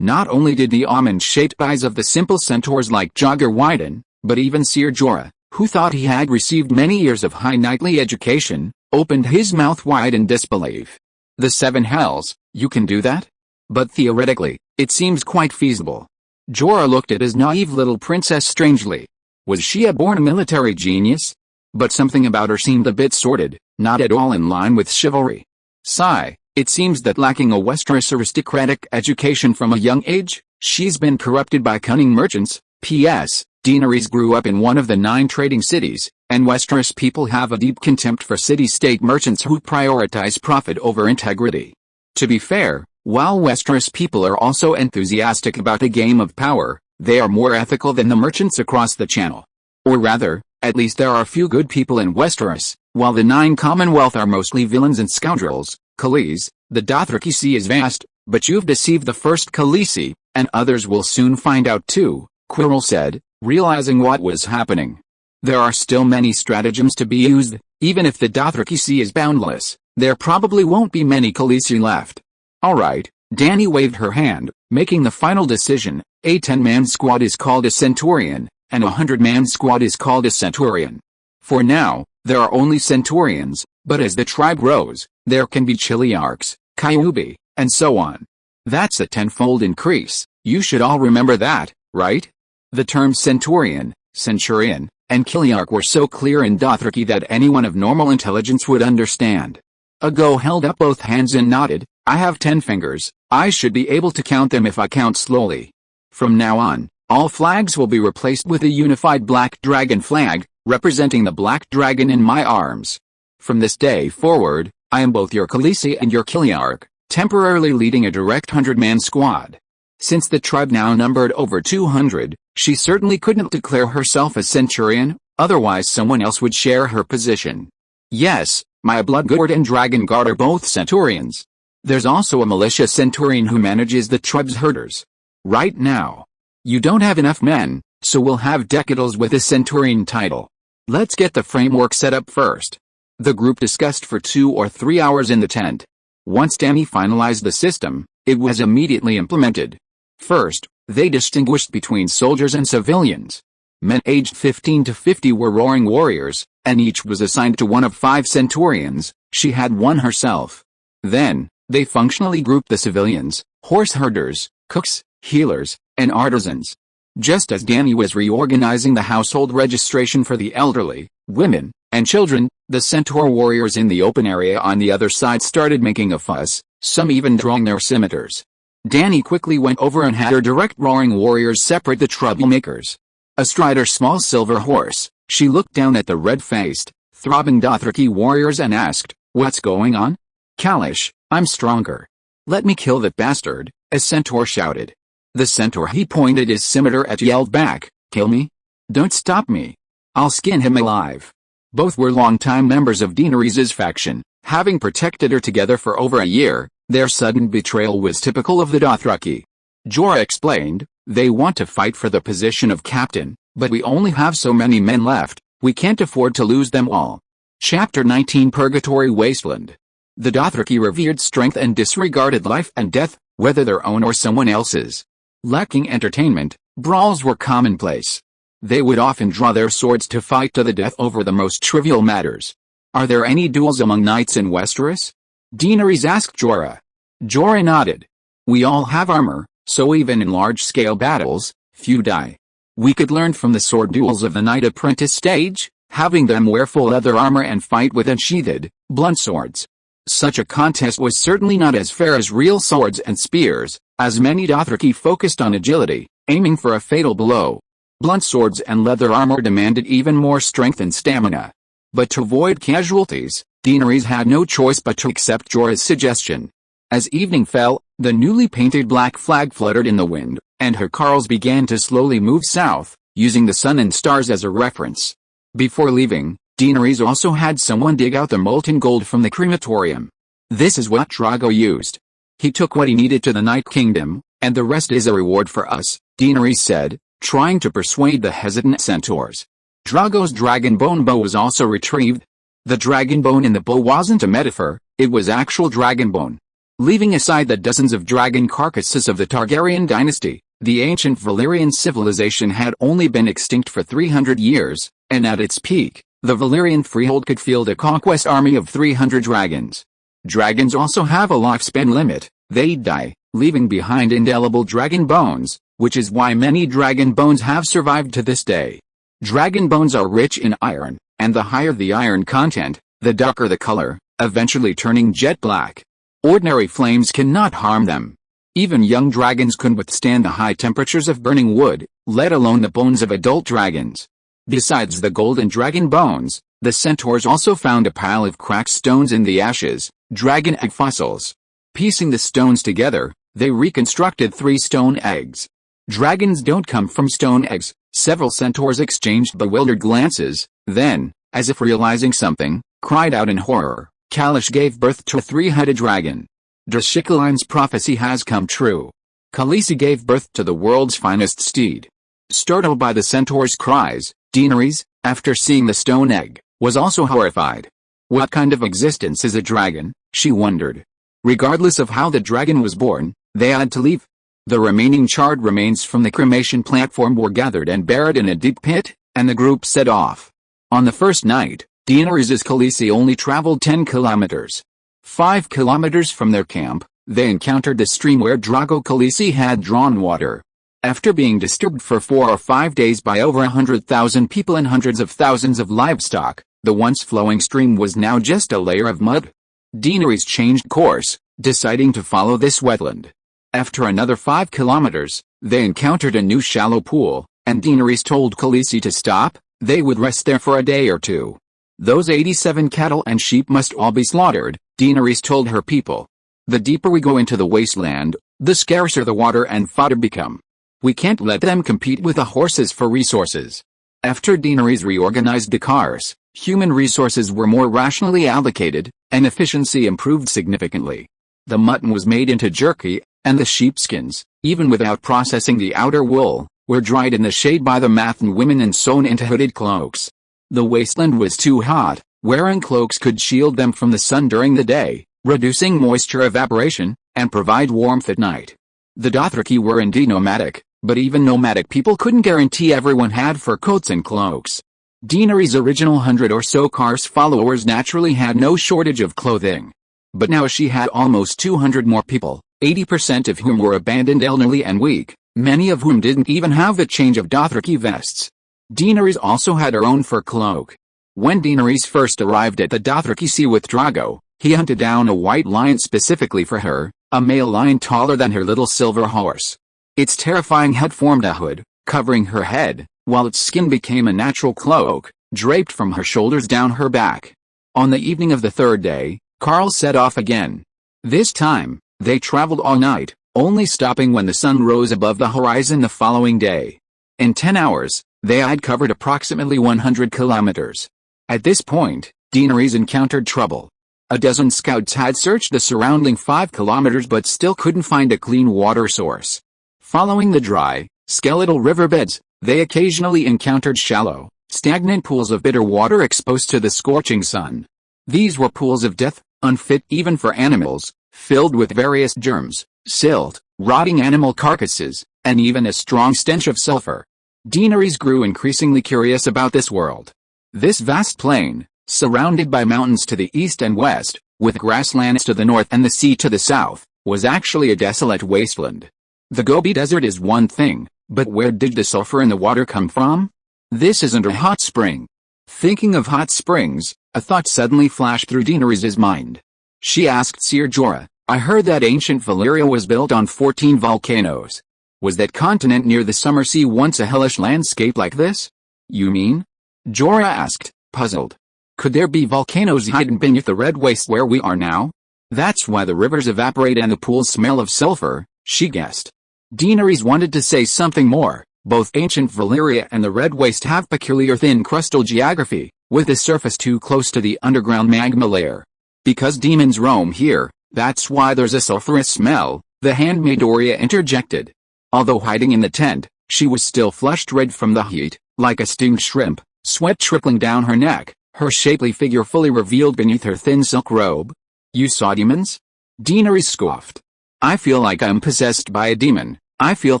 Not only did the almond-shaped eyes of the simple centaurs like Jogger widen, but even Ser Jorah, who thought he had received many years of high knightly education, opened his mouth wide in disbelief. The seven hells, you can do that? But theoretically, it seems quite feasible. Jorah looked at his naive little princess strangely. Was she a born military genius? But something about her seemed a bit sordid, not at all in line with chivalry. Sigh, it seems that lacking a Westeros aristocratic education from a young age, she's been corrupted by cunning merchants. P.S. Daenerys grew up in one of the 9 trading cities, and Westeros people have a deep contempt for city-state merchants who prioritize profit over integrity. To be fair, while Westeros people are also enthusiastic about the game of power, they are more ethical than the merchants across the channel. Or rather, at least there are a few good people in Westeros, while the 9 Commonwealth are mostly villains and scoundrels. Khaleesi, the Dothraki Sea is vast, but you've deceived the first Khaleesi, and others will soon find out too, Quirrell said, realizing what was happening. There are still many stratagems to be used. Even if the Dothraki Sea is boundless, there probably won't be many Khaleesi left. Alright, Dany waved her hand, making the final decision. A 10-man squad is called a centurion, and a 100-man squad is called a centurion. For now, there are only centurions, but as the tribe grows, there can be chiliarchs, kyubi, and so on. That's a tenfold increase. You should all remember that, right? The terms centurion, centurion, and chiliarch were so clear in Dothraki that anyone of normal intelligence would understand. Ago held up both hands and nodded. I have 10 fingers. I should be able to count them if I count slowly. From now on, all flags will be replaced with a unified black dragon flag, representing the black dragon in my arms. From this day forward, I am both your Khaleesi and your chiliarch, temporarily leading a direct 100-man squad. Since the tribe now numbered over 200, she certainly couldn't declare herself a centurion, otherwise someone else would share her position. Yes, my Bloodguard and Dragon Guard are both centurions. There's also a militia centurion who manages the tribe's herders. Right now, you don't have enough men, so we'll have decadals with a centurion title. Let's get the framework set up first. The group discussed for 2 or 3 hours in the tent. Once Dany finalized the system, it was immediately implemented. First, they distinguished between soldiers and civilians. Men aged 15 to 50 were roaring warriors, and each was assigned to one of 5 centurions. She had one herself. Then, they functionally grouped the civilians: horse herders, cooks, healers, and artisans. Just as Dany was reorganizing the household registration for the elderly, women, and children, the centaur warriors in the open area on the other side started making a fuss, some even drawing their scimitars. Dany quickly went over and had her direct roaring warriors separate the troublemakers. Astride her small silver horse, she looked down at the red-faced, throbbing Dothraki warriors and asked, "What's going on?" "Kalish, I'm stronger. Let me kill that bastard," a centaur shouted. The centaur he pointed his scimitar at yelled back, "Kill me? Don't stop me. I'll skin him alive." Both were longtime members of Daenerys' faction, having protected her together for over a year. Their sudden betrayal was typical of the Dothraki. Jorah explained, "They want to fight for the position of captain, but we only have so many men left, we can't afford to lose them all." Chapter 19 Purgatory Wasteland. The Dothraki revered strength and disregarded life and death, whether their own or someone else's. Lacking entertainment, brawls were commonplace. They would often draw their swords to fight to the death over the most trivial matters. "Are there any duels among knights in Westeros?" Daenerys asked Jorah. Jorah nodded. "We all have armor, so even in large-scale battles, few die. We could learn from the sword duels of the knight apprentice stage, having them wear full leather armor and fight with unsheathed, blunt swords. Such a contest was certainly not as fair as real swords and spears, as many Dothraki focused on agility, aiming for a fatal blow. Blunt swords and leather armor demanded even more strength and stamina. But to avoid casualties, Daenerys had no choice but to accept Jorah's suggestion. As evening fell, the newly painted black flag fluttered in the wind, and her carls began to slowly move south, using the sun and stars as a reference. Before leaving, Daenerys also had someone dig out the molten gold from the crematorium. "This is what Drogo used. He took what he needed to the Night Kingdom, and the rest is a reward for us," Daenerys said, trying to persuade the hesitant centaurs. Drogo's dragonbone bow was also retrieved. The dragonbone in the bow wasn't a metaphor, it was actual dragonbone. Leaving aside the dozens of dragon carcasses of the Targaryen dynasty, the ancient Valyrian civilization had only been extinct for 300 years, and at its peak, the Valyrian freehold could field a conquest army of 300 dragons. Dragons also have a lifespan limit. They die, leaving behind indelible dragon bones, which is why many dragon bones have survived to this day. Dragon bones are rich in iron, and the higher the iron content, the darker the color, eventually turning jet black. Ordinary flames cannot harm them. Even young dragons can withstand the high temperatures of burning wood, let alone the bones of adult dragons. Besides the golden dragon bones, the centaurs also found a pile of cracked stones in the ashes, dragon egg fossils. Piecing the stones together, they reconstructed 3 stone eggs. Dragons don't come from stone eggs. Several centaurs exchanged bewildered glances, then, as if realizing something, cried out in horror. Kalish gave birth to a 3-headed dragon. Drashikaline's prophecy has come true. Khaleesi gave birth to the world's finest steed. Startled by the centaur's cries, Daenerys, after seeing the stone egg, was also horrified. What kind of existence is a dragon, she wondered. Regardless of how the dragon was born, they had to leave. The remaining charred remains from the cremation platform were gathered and buried in a deep pit, and the group set off. On the first night, Daenerys' Khaleesi only traveled 10 kilometers. 5 kilometers from their camp, they encountered the stream where Drogo Khaleesi had drawn water. After being disturbed for 4 or 5 days by over 100,000 people and hundreds of thousands of livestock, the once flowing stream was now just a layer of mud. Daenerys changed course, deciding to follow this wetland. After another 5 kilometers, they encountered a new shallow pool, and Daenerys told Khaleesi to stop. They would rest there for a day or two. "Those 87 cattle and sheep must all be slaughtered," Daenerys told her people. "The deeper we go into the wasteland, the scarcer the water and fodder become. We can't let them compete with the horses for resources." After Daenerys reorganized the cars, human resources were more rationally allocated, and efficiency improved significantly. The mutton was made into jerky, and the sheepskins, even without processing the outer wool, were dried in the shade by the Mathan women and sewn into hooded cloaks. The wasteland was too hot. Wearing cloaks could shield them from the sun during the day, reducing moisture evaporation, and provide warmth at night. The Dothraki were indeed nomadic, but even nomadic people couldn't guarantee everyone had fur coats and cloaks. Daenerys' original 100 or so Kars followers naturally had no shortage of clothing. But now she had almost 200 more people, 80% of whom were abandoned, elderly and weak, many of whom didn't even have a change of Dothraki vests. Daenerys also had her own fur cloak. When Daenerys first arrived at the Dothraki Sea with Drogo, he hunted down a white lion specifically for her, a male lion taller than her little silver horse. Its terrifying head formed a hood, covering her head, while its skin became a natural cloak, draped from her shoulders down her back. On the evening of the third day, Khal set off again. This time, they traveled all night, only stopping when the sun rose above the horizon the following day. In 10 hours, they had covered approximately 100 kilometers. At this point, Daenerys encountered trouble. A dozen scouts had searched the surrounding 5 kilometers but still couldn't find a clean water source. Following the dry, skeletal riverbeds, they occasionally encountered shallow, stagnant pools of bitter water exposed to the scorching sun. These were pools of death, unfit even for animals, filled with various germs, silt, rotting animal carcasses, and even a strong stench of sulfur. Daenerys grew increasingly curious about this world. This vast plain, surrounded by mountains to the east and west, with grasslands to the north and the sea to the south, was actually a desolate wasteland. The Gobi Desert is one thing, but where did the sulfur in the water come from? This isn't a hot spring. Thinking of hot springs, a thought suddenly flashed through Daenerys' mind. She asked Ser Jorah, I heard that ancient Valyria was built on 14 volcanoes. Was that continent near the summer sea once a hellish landscape like this? You mean? Jorah asked, puzzled. Could there be volcanoes hidden beneath the red waste where we are now? That's why the rivers evaporate and the pools smell of sulfur, she guessed. Daenerys wanted to say something more. Both ancient Valyria and the red waste have peculiar thin crustal geography, with the surface too close to the underground magma layer. Because demons roam here, that's why there's a sulfurous smell, the handmaid Doria interjected. Although hiding in the tent, she was still flushed red from the heat, like a steamed shrimp, sweat trickling down her neck, her shapely figure fully revealed beneath her thin silk robe. You saw demons? Daenerys scoffed. I feel like I'm possessed by a demon. I feel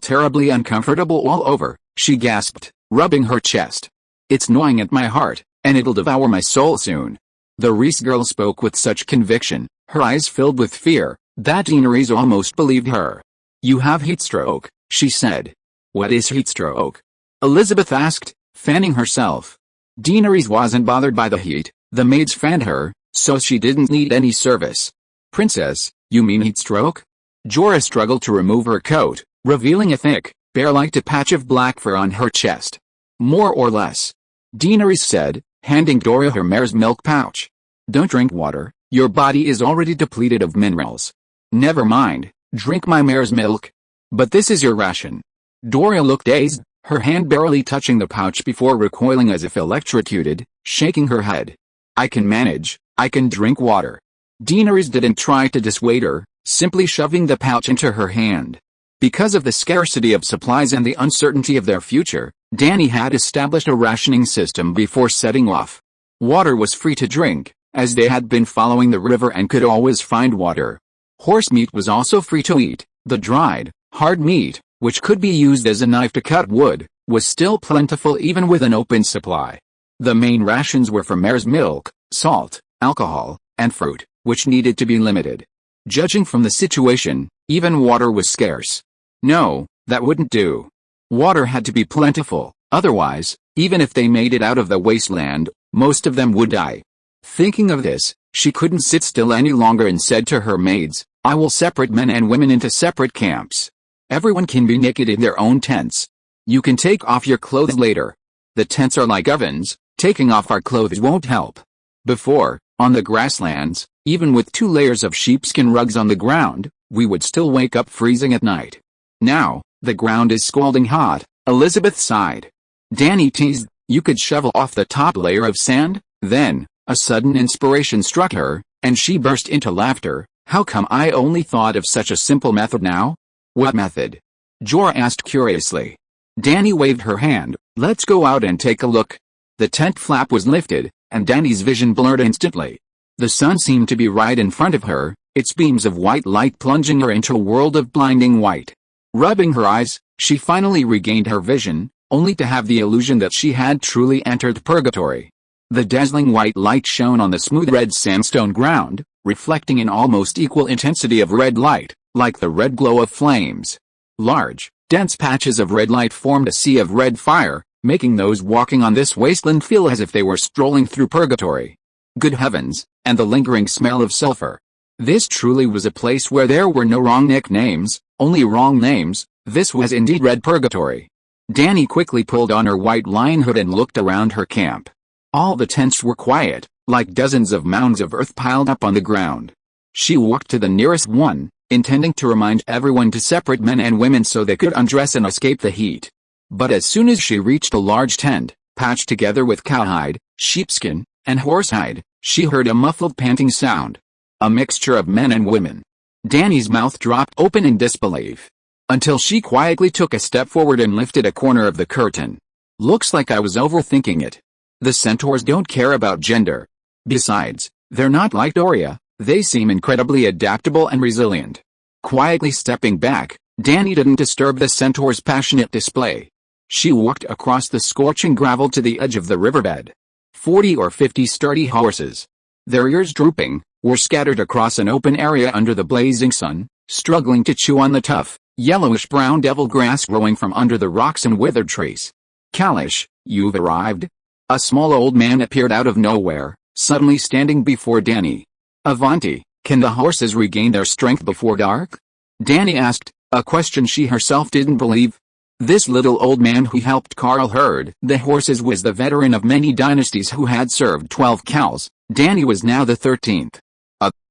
terribly uncomfortable all over, she gasped, rubbing her chest. It's gnawing at my heart, and it'll devour my soul soon. The Rhys girl spoke with such conviction, her eyes filled with fear, that Daenerys almost believed her. You have heatstroke, she said. What is heatstroke? Elizabeth asked, fanning herself. Daenerys wasn't bothered by the heat, the maids fanned her, so she didn't need any service. Princess, you mean heatstroke? Jorah struggled to remove her coat, revealing a thick, bear-like patch of black fur on her chest. More or less. Daenerys said, handing Doria her mare's milk pouch. Don't drink water, your body is already depleted of minerals. Never mind, drink my mare's milk. But this is your ration. Doria looked dazed, her hand barely touching the pouch before recoiling as if electrocuted, shaking her head. I can manage, I can drink water. Daenerys didn't try to dissuade her, simply shoving the pouch into her hand. Because of the scarcity of supplies and the uncertainty of their future, Dany had established a rationing system before setting off. Water was free to drink, as they had been following the river and could always find water. Horse meat was also free to eat. The dried, hard meat, which could be used as a knife to cut wood, was still plentiful even with an open supply. The main rations were for mare's milk, salt, alcohol, and fruit, which needed to be limited. Judging from the situation, even water was scarce. No, that wouldn't do. Water had to be plentiful, otherwise, even if they made it out of the wasteland, most of them would die. Thinking of this, she couldn't sit still any longer and said to her maids, I will separate men and women into separate camps. Everyone can be naked in their own tents. You can take off your clothes later. The tents are like ovens, taking off our clothes won't help. Before, on the grasslands, even with 2 layers of sheepskin rugs on the ground, we would still wake up freezing at night. Now, the ground is scalding hot, Elizabeth sighed. Dany teased, you could shovel off the top layer of sand? Then, a sudden inspiration struck her, and she burst into laughter. How come I only thought of such a simple method now? What method? Jorah asked curiously. Dany waved her hand, let's go out and take a look. The tent flap was lifted, and Dany's vision blurred instantly. The sun seemed to be right in front of her, its beams of white light plunging her into a world of blinding white. Rubbing her eyes, she finally regained her vision, only to have the illusion that she had truly entered purgatory. The dazzling white light shone on the smooth red sandstone ground, reflecting in almost equal intensity of red light, like the red glow of flames. Large, dense patches of red light formed a sea of red fire, making those walking on this wasteland feel as if they were strolling through purgatory. Good heavens, and the lingering smell of sulfur. This truly was a place where there were no wrong nicknames, only wrong names. This was indeed Red Purgatory. Dany quickly pulled on her white lion hood and looked around her camp. All the tents were quiet, like dozens of mounds of earth piled up on the ground. She walked to the nearest one, intending to remind everyone to separate men and women so they could undress and escape the heat. But as soon as she reached a large tent, patched together with cowhide, sheepskin, and horsehide, she heard a muffled panting sound. A mixture of men and women. Dany's mouth dropped open in disbelief. Until she quietly took a step forward and lifted a corner of the curtain. Looks like I was overthinking it. The centaurs don't care about gender. Besides, they're not like Doria, they seem incredibly adaptable and resilient. Quietly stepping back, Dany didn't disturb the centaur's passionate display. She walked across the scorching gravel to the edge of the riverbed. 40 or 50 sturdy horses, their ears drooping, were scattered across an open area under the blazing sun, struggling to chew on the tough, yellowish-brown devil grass growing from under the rocks and withered trees. Kalish, you've arrived? A small old man appeared out of nowhere, suddenly standing before Dany. Avanti, can the horses regain their strength before dark? Dany asked, a question she herself didn't believe. This little old man who helped Khal herd the horses was the veteran of many dynasties who had served 12 Khals. Dany was now the 13th.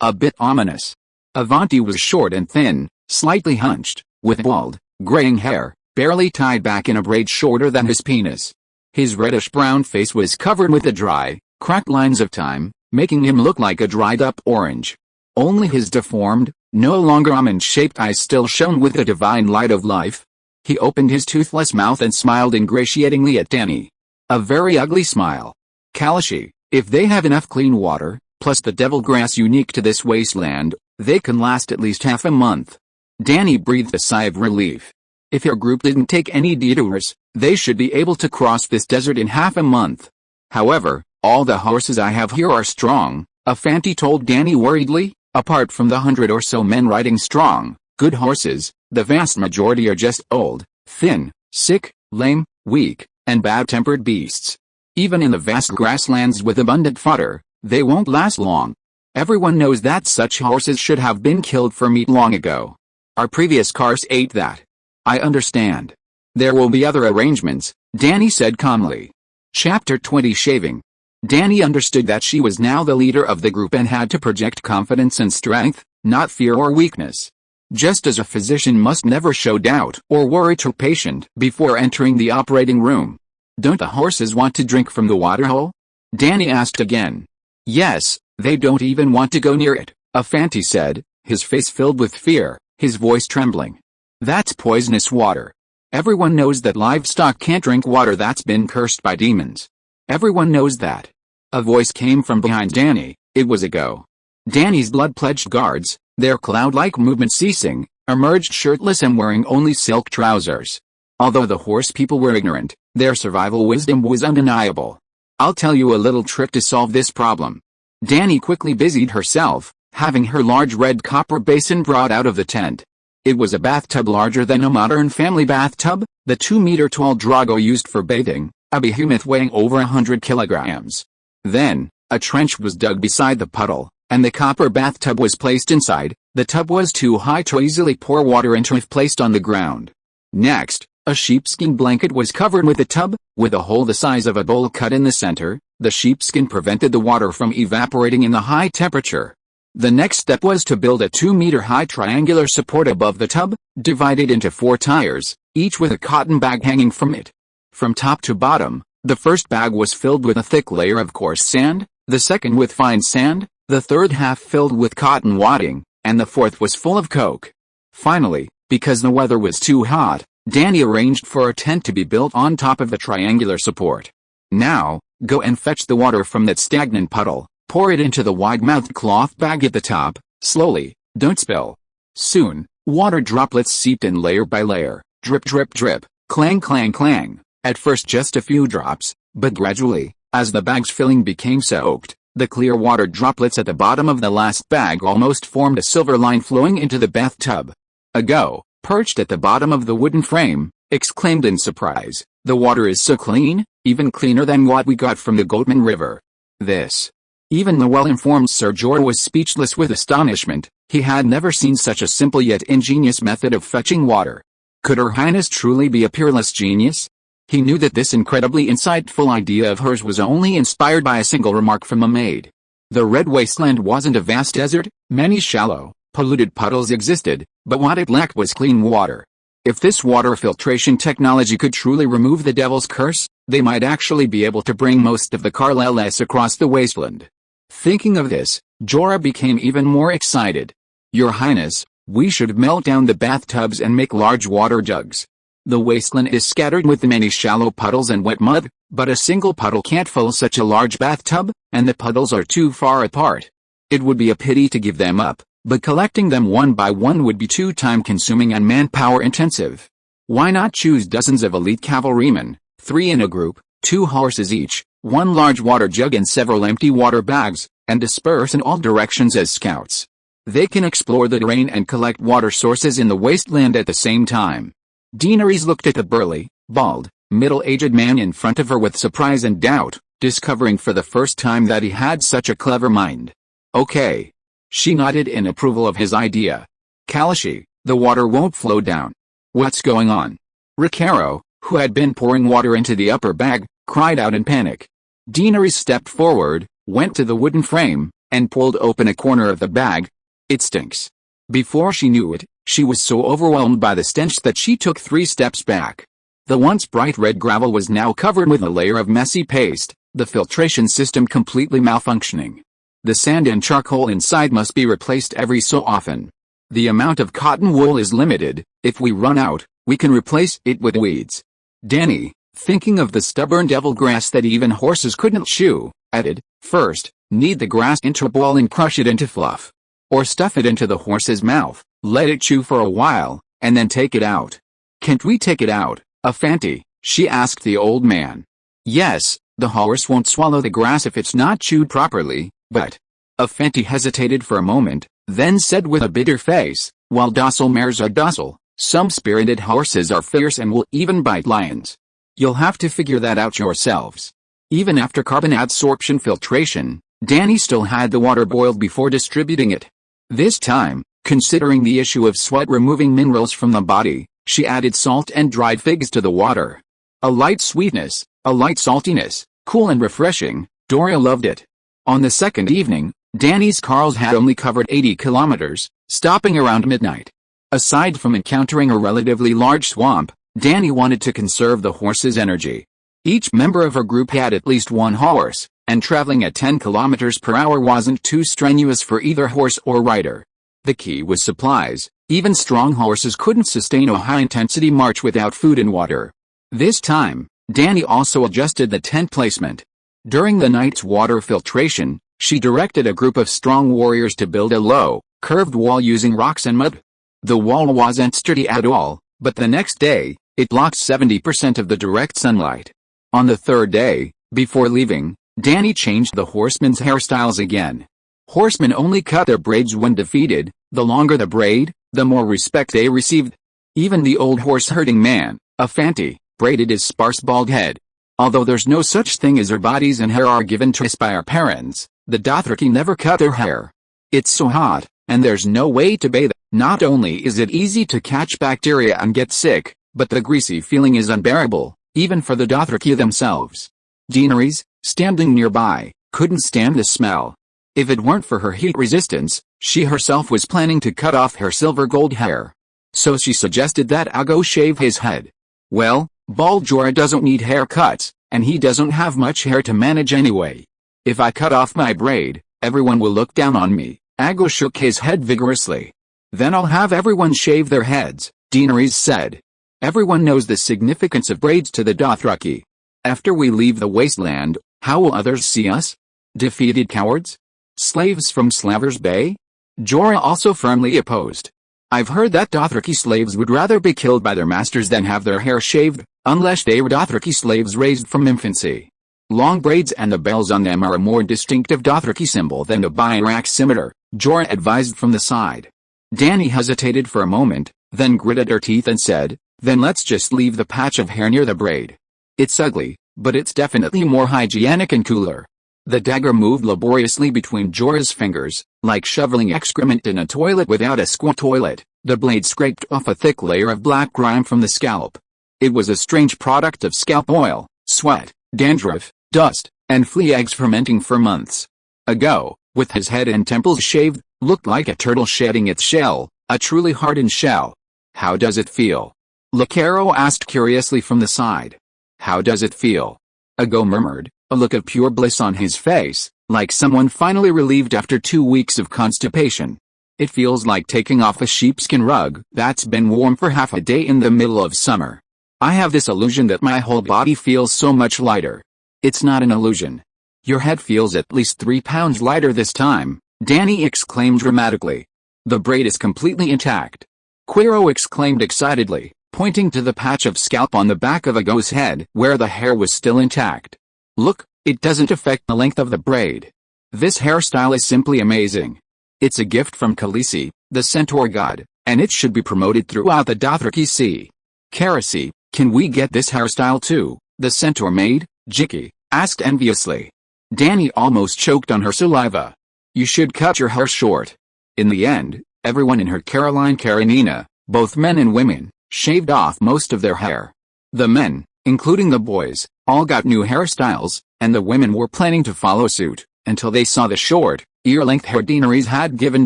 A bit ominous. Avanti was short and thin, slightly hunched, with bald, graying hair, barely tied back in a braid shorter than his penis. His reddish-brown face was covered with the dry, cracked lines of time, making him look like a dried-up orange. Only his deformed, no longer almond-shaped eyes still shone with the divine light of life. He opened his toothless mouth and smiled ingratiatingly at Dany. A very ugly smile. Kalishi, if they have enough clean water, plus the devil grass unique to this wasteland, they can last at least half a month. Dany breathed a sigh of relief. If your group didn't take any detours, they should be able to cross this desert in half a month. However, all the horses I have here are strong, Afanti told Dany worriedly. Apart from the 100 or so men riding strong, good horses, the vast majority are just old, thin, sick, lame, weak, and bad-tempered beasts. Even in the vast grasslands with abundant fodder, they won't last long. Everyone knows that such horses should have been killed for meat long ago. Our previous cars ate that. I understand. There will be other arrangements, Dany said calmly. Chapter 20 Shaving. Dany understood that she was now the leader of the group and had to project confidence and strength, not fear or weakness. Just as a physician must never show doubt or worry to a patient before entering the operating room. Don't the horses want to drink from the waterhole? Dany asked again. Yes, they don't even want to go near it, Afanti said, his face filled with fear, his voice trembling. That's poisonous water. Everyone knows that livestock can't drink water that's been cursed by demons. Everyone knows that. A voice came from behind Dany. It was a go. Dany's blood-pledged guards, their cloud-like movement ceasing, emerged shirtless and wearing only silk trousers. Although the horse people were ignorant, their survival wisdom was undeniable. I'll tell you a little trick to solve this problem. Dany quickly busied herself, having her large red copper basin brought out of the tent. It was a bathtub larger than a modern family bathtub, the 2-meter-tall Drogo used for bathing, a behemoth weighing over 100 kilograms. Then, a trench was dug beside the puddle, and the copper bathtub was placed inside. The tub was too high to easily pour water into if placed on the ground. Next, a sheepskin blanket was covered with the tub, with a hole the size of a bowl cut in the center. The sheepskin prevented the water from evaporating in the high temperature. The next step was to build a 2-meter-high triangular support above the tub, divided into 4 tiers, each with a cotton bag hanging from it. From top to bottom, the first bag was filled with a thick layer of coarse sand, the second with fine sand, the third half filled with cotton wadding, and the fourth was full of coke. Finally, because the weather was too hot, Dany arranged for a tent to be built on top of the triangular support. Now, go and fetch the water from that stagnant puddle, pour it into the wide-mouthed cloth bag at the top, slowly, don't spill. Soon, water droplets seeped in layer by layer, drip drip drip, clang clang clang, at first just a few drops, but gradually, as the bag's filling became soaked, the clear water droplets at the bottom of the last bag almost formed a silver line flowing into the bathtub. Ago, perched at the bottom of the wooden frame, exclaimed in surprise, "The water is so clean, even cleaner than what we got from the Goatman River." This. Even the well-informed Sir Jorah was speechless with astonishment. He had never seen such a simple yet ingenious method of fetching water. Could Her Highness truly be a peerless genius? He knew that this incredibly insightful idea of hers was only inspired by a single remark from a maid. The Red Wasteland wasn't a vast desert, many shallow, polluted puddles existed, but what it lacked was clean water. If this water filtration technology could truly remove the devil's curse, they might actually be able to bring most of the Carleless across the wasteland. Thinking of this, Jorah became even more excited. "Your Highness, we should melt down the bathtubs and make large water jugs. The wasteland is scattered with many shallow puddles and wet mud, but a single puddle can't fill such a large bathtub, and the puddles are too far apart. It would be a pity to give them up, but collecting them one by one would be too time-consuming and manpower-intensive. Why not choose dozens of elite cavalrymen, 3 in a group, 2 horses each, 1 large water jug and several empty water bags, and disperse in all directions as scouts? They can explore the terrain and collect water sources in the wasteland at the same time." Daenerys looked at the burly, bald, middle-aged man in front of her with surprise and doubt, discovering for the first time that he had such a clever mind. "Okay." She nodded in approval of his idea. "Khaleesi, the water won't flow down. What's going on?" Ricardo, who had been pouring water into the upper bag, cried out in panic. Daenerys stepped forward, went to the wooden frame, and pulled open a corner of the bag. "It stinks." Before she knew it, she was so overwhelmed by the stench that she took 3 steps back. The once bright red gravel was now covered with a layer of messy paste, the filtration system completely malfunctioning. The sand and charcoal inside must be replaced every so often. The amount of cotton wool is limited. If we run out, we can replace it with weeds. Dany, thinking of the stubborn devil grass that even horses couldn't chew, added, "First, knead the grass into a ball and crush it into fluff. Or stuff it into the horse's mouth, let it chew for a while, and then take it out." "Can't we take it out, Afanti?" she asked the old man. "Yes, the horse won't swallow the grass if it's not chewed properly, but..." Afanti hesitated for a moment, then said with a bitter face, "While docile mares are docile, some spirited horses are fierce and will even bite lions. You'll have to figure that out yourselves." Even after carbon adsorption filtration, Dany still had the water boiled before distributing it. This time, considering the issue of sweat removing minerals from the body, she added salt and dried figs to the water. A light sweetness, a light saltiness, cool and refreshing. Doria loved it. On the second evening, Dany's cars had only covered 80 kilometers, stopping around midnight. Aside from encountering a relatively large swamp, Dany wanted to conserve the horse's energy. Each member of her group had at least 1 horse, and traveling at 10 kilometers per hour wasn't too strenuous for either horse or rider. The key was supplies. Even strong horses couldn't sustain a high-intensity march without food and water. This time, Dany also adjusted the tent placement. During the night's water filtration, she directed a group of strong warriors to build a low, curved wall using rocks and mud. The wall wasn't sturdy at all, but the next day, it blocked 70% of the direct sunlight. On the third day, before leaving, Dany changed the horsemen's hairstyles again. Horsemen only cut their braids when defeated. The longer the braid, the more respect they received. Even the old horse-herding man, Afanti, braided his sparse bald head. Although there's no such thing as our bodies and hair are given to us by our parents, the Dothraki never cut their hair. It's so hot, and there's no way to bathe. Not only is it easy to catch bacteria and get sick, but the greasy feeling is unbearable, even for the Dothraki themselves. Daenerys, standing nearby, couldn't stand the smell. If it weren't for her heat resistance, she herself was planning to cut off her silver gold hair. So she suggested that Aggo shave his head. Well, bald Jorah doesn't need haircuts, and he doesn't have much hair to manage anyway. If I cut off my braid, everyone will look down on me. Aggo shook his head vigorously. Then I'll have everyone shave their heads, Daenerys said. Everyone knows the significance of braids to the Dothraki. After we leave the wasteland, how will others see us? Defeated cowards? Slaves from Slavers Bay? Jorah also firmly opposed. I've heard that Dothraki slaves would rather be killed by their masters than have their hair shaved, unless they were Dothraki slaves raised from infancy. Long braids and the bells on them are a more distinctive Dothraki symbol than the Bayrak scimitar, Jorah advised from the side. Dany hesitated for a moment, then gritted her teeth and said, then let's just leave the patch of hair near the braid. It's ugly, but it's definitely more hygienic and cooler. The dagger moved laboriously between Jorah's fingers, like shoveling excrement in a toilet without a squat toilet. The blade scraped off a thick layer of black grime from the scalp. It was a strange product of scalp oil, sweat, dandruff, dust, and flea eggs fermenting for months. Ago, with his head and temples shaved, looked like a turtle shedding its shell, a truly hardened shell. How does it feel? Lucero asked curiously from the side. How does it feel? Ago murmured, a look of pure bliss on his face, like someone finally relieved after 2 weeks of constipation. It feels like taking off a sheepskin rug that's been warm for half a day in the middle of summer. I have this illusion that my whole body feels so much lighter. It's not an illusion. Your head feels at least 3 pounds lighter this time, Dany exclaimed dramatically. The braid is completely intact. Quiro exclaimed excitedly, pointing to the patch of scalp on the back of Ago's head where the hair was still intact. Look, it doesn't affect the length of the braid. This hairstyle is simply amazing. It's a gift from Khaleesi, the centaur god, and it should be promoted throughout the Dothraki Sea. Keresi, can we get this hairstyle too? The centaur maid, Jiki, asked enviously. Dany almost choked on her saliva. You should cut your hair short. In the end, everyone in her Caroline Karenina, both men and women, shaved off most of their hair. The men, including the boys, all got new hairstyles, and the women were planning to follow suit, until they saw the short, ear-length hair Daenerys had given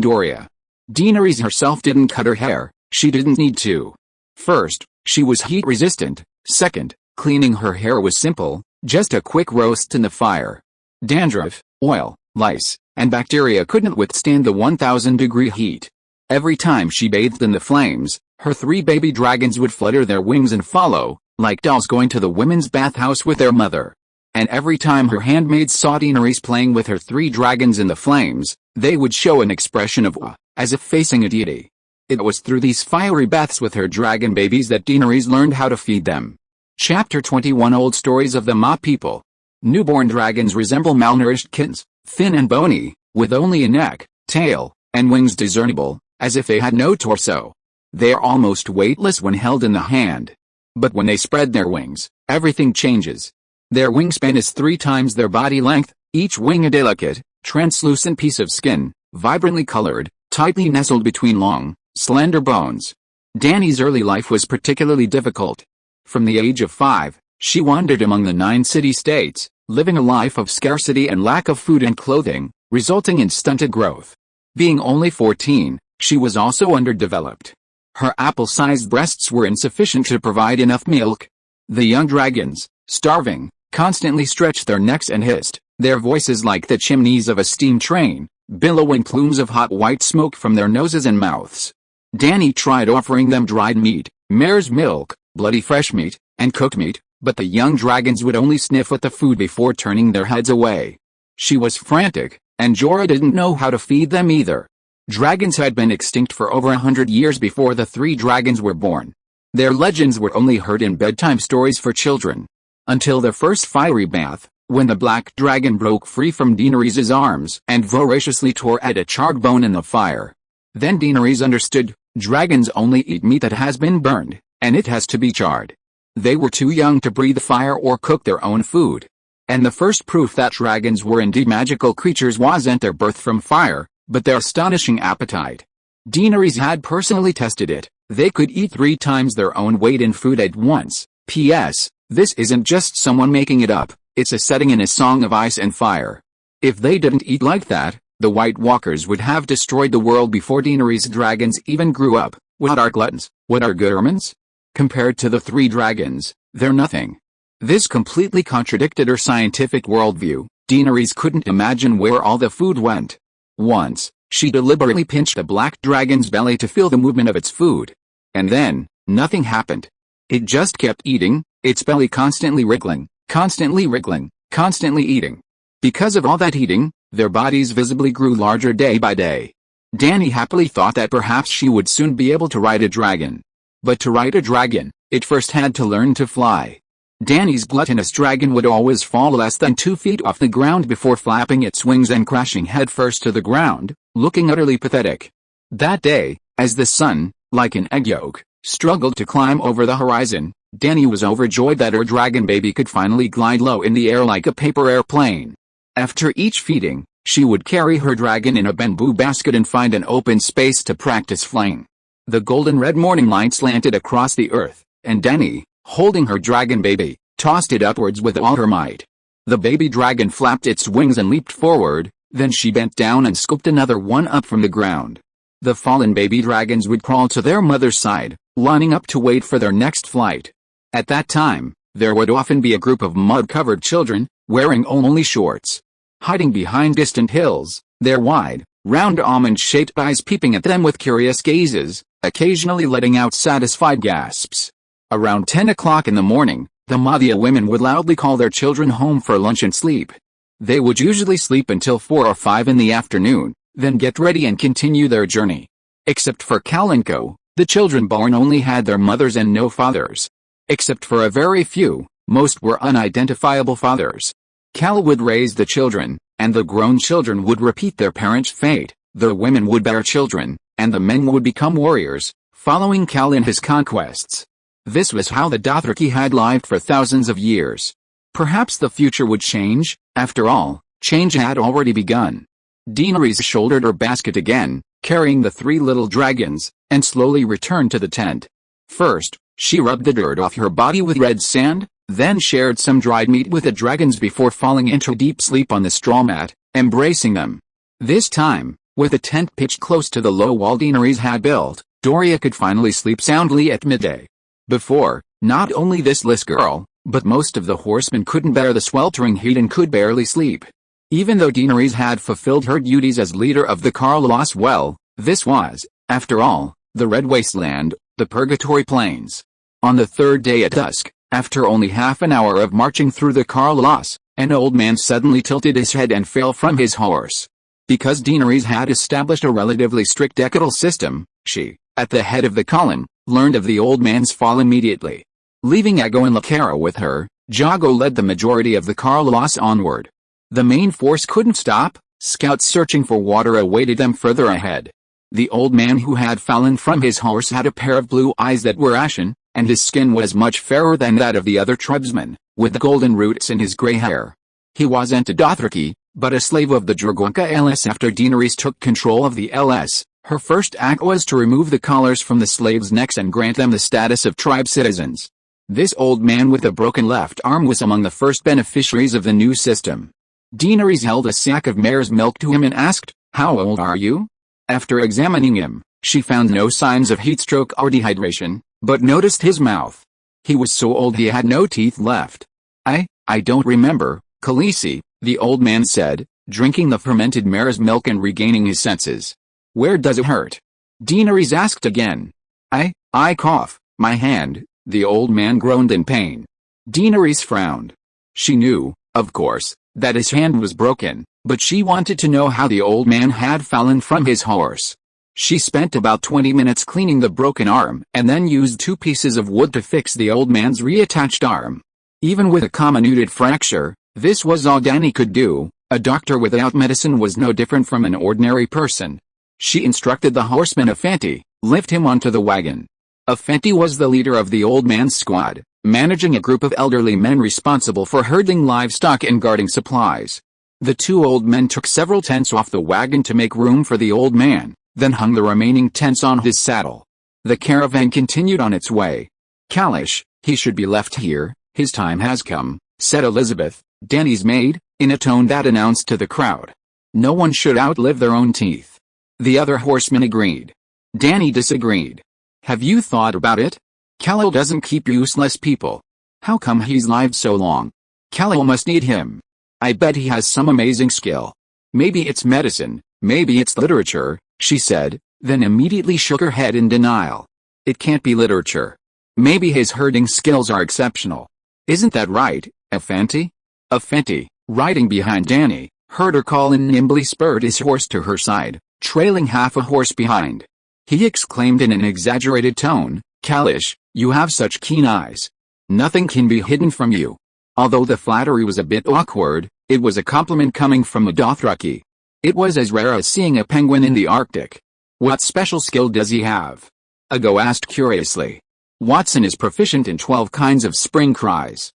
Doria. Daenerys herself didn't cut her hair, she didn't need to. First, she was heat-resistant. Second, cleaning her hair was simple, just a quick roast in the fire. Dandruff, oil, lice, and bacteria couldn't withstand the 1,000-degree heat. Every time she bathed in the flames, her 3 baby dragons would flutter their wings and follow, like dolls going to the women's bathhouse with their mother. And every time her handmaids saw Daenerys playing with her 3 dragons in the flames, they would show an expression of awe, as if facing a deity. It was through these fiery baths with her dragon babies that Daenerys learned how to feed them. Chapter 21 Old Stories of the Ma People. Newborn dragons resemble malnourished kittens, thin and bony, with only a neck, tail, and wings discernible, as if they had no torso. They are almost weightless when held in the hand. But when they spread their wings, everything changes. Their wingspan is 3 times their body length, each wing a delicate, translucent piece of skin, vibrantly colored, tightly nestled between long, slender bones. Dany's early life was particularly difficult. From the age of 5, she wandered among the 9 city-states, living a life of scarcity and lack of food and clothing, resulting in stunted growth. Being only 14, she was also underdeveloped. Her apple-sized breasts were insufficient to provide enough milk. The young dragons, starving, constantly stretched their necks and hissed, their voices like the chimneys of a steam train, billowing plumes of hot white smoke from their noses and mouths. Dany tried offering them dried meat, mare's milk, bloody fresh meat, and cooked meat, but the young dragons would only sniff at the food before turning their heads away. She was frantic, and Jorah didn't know how to feed them either. Dragons had been extinct for over 100 years before the 3 dragons were born. Their legends were only heard in bedtime stories for children. Until their first fiery bath, when the black dragon broke free from Daenerys' arms and voraciously tore at a charred bone in the fire. Then Daenerys understood, dragons only eat meat that has been burned, and it has to be charred. They were too young to breathe fire or cook their own food. And the first proof that dragons were indeed magical creatures wasn't their birth from fire, but their astonishing appetite. Daenerys had personally tested it. They could eat 3 times their own weight in food at once. P.S. This isn't just someone making it up, it's a setting in a song of ice and fire. If they didn't eat like that, the White Walkers would have destroyed the world before Daenerys' dragons even grew up. What are gluttons? What are good omens? Compared to the 3 dragons, they're nothing. This completely contradicted her scientific worldview. Daenerys couldn't imagine where all the food went. Once, she deliberately pinched the black dragon's belly to feel the movement of its food. And then, nothing happened. It just kept eating, its belly constantly wriggling, constantly wriggling, constantly eating. Because of all that eating, their bodies visibly grew larger day by day. Dany happily thought that perhaps she would soon be able to ride a dragon. But to ride a dragon, it first had to learn to fly. Dany's gluttonous dragon would always fall less than 2 feet off the ground before flapping its wings and crashing headfirst to the ground, looking utterly pathetic. That day, as the sun, like an egg yolk, struggled to climb over the horizon, Dany was overjoyed that her dragon baby could finally glide low in the air like a paper airplane. After each feeding, she would carry her dragon in a bamboo basket and find an open space to practice flying. The golden red morning light slanted across the earth, and Dany, holding her dragon baby, tossed it upwards with all her might. The baby dragon flapped its wings and leaped forward, then she bent down and scooped another one up from the ground. The fallen baby dragons would crawl to their mother's side, lining up to wait for their next flight. At that time, there would often be a group of mud-covered children, wearing only shorts. Hiding behind distant hills, their wide, round almond-shaped eyes peeping at them with curious gazes, occasionally letting out satisfied gasps. Around 10 o'clock in the morning, the Madhya women would loudly call their children home for lunch and sleep. They would usually sleep until 4 or 5 in the afternoon, then get ready and continue their journey. Except for Khal and Co., the children born only had their mothers and no fathers. Except for a very few, most were unidentifiable fathers. Khal would raise the children, and the grown children would repeat their parents' fate. The women would bear children, and the men would become warriors, following Khal in his conquests. This was how the Dothraki had lived for thousands of years. Perhaps the future would change. After all, change had already begun. Daenerys shouldered her basket again, carrying the 3 little dragons, and slowly returned to the tent. First, she rubbed the dirt off her body with red sand, then shared some dried meat with the dragons before falling into deep sleep on the straw mat, embracing them. This time, with the tent pitched close to the low wall Daenerys had built, Doria could finally sleep soundly at midday. Before, not only this little girl, but most of the horsemen couldn't bear the sweltering heat and could barely sleep. Even though Daenerys had fulfilled her duties as leader of the Carlos well, this was, after all, the Red Wasteland, the Purgatory Plains. On the 3rd day at dusk, after only half an hour of marching through the Carlos, an old man suddenly tilted his head and fell from his horse. Because Daenerys had established a relatively strict decadal system, she, at the head of the column, learned of the old man's fall immediately. Leaving Ago and Lakara with her, Jago led the majority of the Carlos onward. The main force couldn't stop. Scouts searching for water awaited them further ahead. The old man who had fallen from his horse had a pair of blue eyes that were ashen, and his skin was much fairer than that of the other tribesmen, with golden roots in his gray hair. He wasn't a Dothraki, but a slave of the Dragonka LS. After Daenerys took control of the LS, her first act was to remove the collars from the slaves' necks and grant them the status of tribe citizens. This old man with a broken left arm was among the first beneficiaries of the new system. Daenerys held a sack of mare's milk to him and asked, "How old are you?" After examining him, she found no signs of heatstroke or dehydration, but noticed his mouth. He was so old he had no teeth left. I don't remember, Khaleesi, the old man said, drinking the fermented mare's milk and regaining his senses. "Where does it hurt?" Daenerys asked again. I cough, my hand," the old man groaned in pain. Daenerys frowned. She knew, of course, that his hand was broken, but she wanted to know how the old man had fallen from his horse. She spent about 20 minutes cleaning the broken arm and then used 2 pieces of wood to fix the old man's reattached arm. Even with a comminuted fracture, this was all Dany could do. A doctor without medicine was no different from an ordinary person. She instructed the horseman Afanti, lift him onto the wagon. Afanti was the leader of the old man's squad, managing a group of elderly men responsible for herding livestock and guarding supplies. The 2 old men took several tents off the wagon to make room for the old man, then hung the remaining tents on his saddle. The caravan continued on its way. "Kalish, he should be left here, his time has come," said Elizabeth, Dany's maid, in a tone that announced to the crowd. "No one should outlive their own teeth." The other horsemen agreed. Dany disagreed. "Have you thought about it? Khalil doesn't keep useless people. How come he's lived so long? Khalil must need him. I bet he has some amazing skill. Maybe it's medicine, maybe it's literature," she said, then immediately shook her head in denial. "It can't be literature. Maybe his herding skills are exceptional. Isn't that right, Afenti? Afenti, riding behind Dany, heard her call and nimbly spurred his horse to her side, trailing half a horse behind. He exclaimed in an exaggerated tone, "Khalish, you have such keen eyes. Nothing can be hidden from you." Although the flattery was a bit awkward, it was a compliment coming from a Dothraki. It was as rare as seeing a penguin in the Arctic. "What special skill does he have?" Ago asked curiously. "Watson is proficient in 12 kinds of spring cries."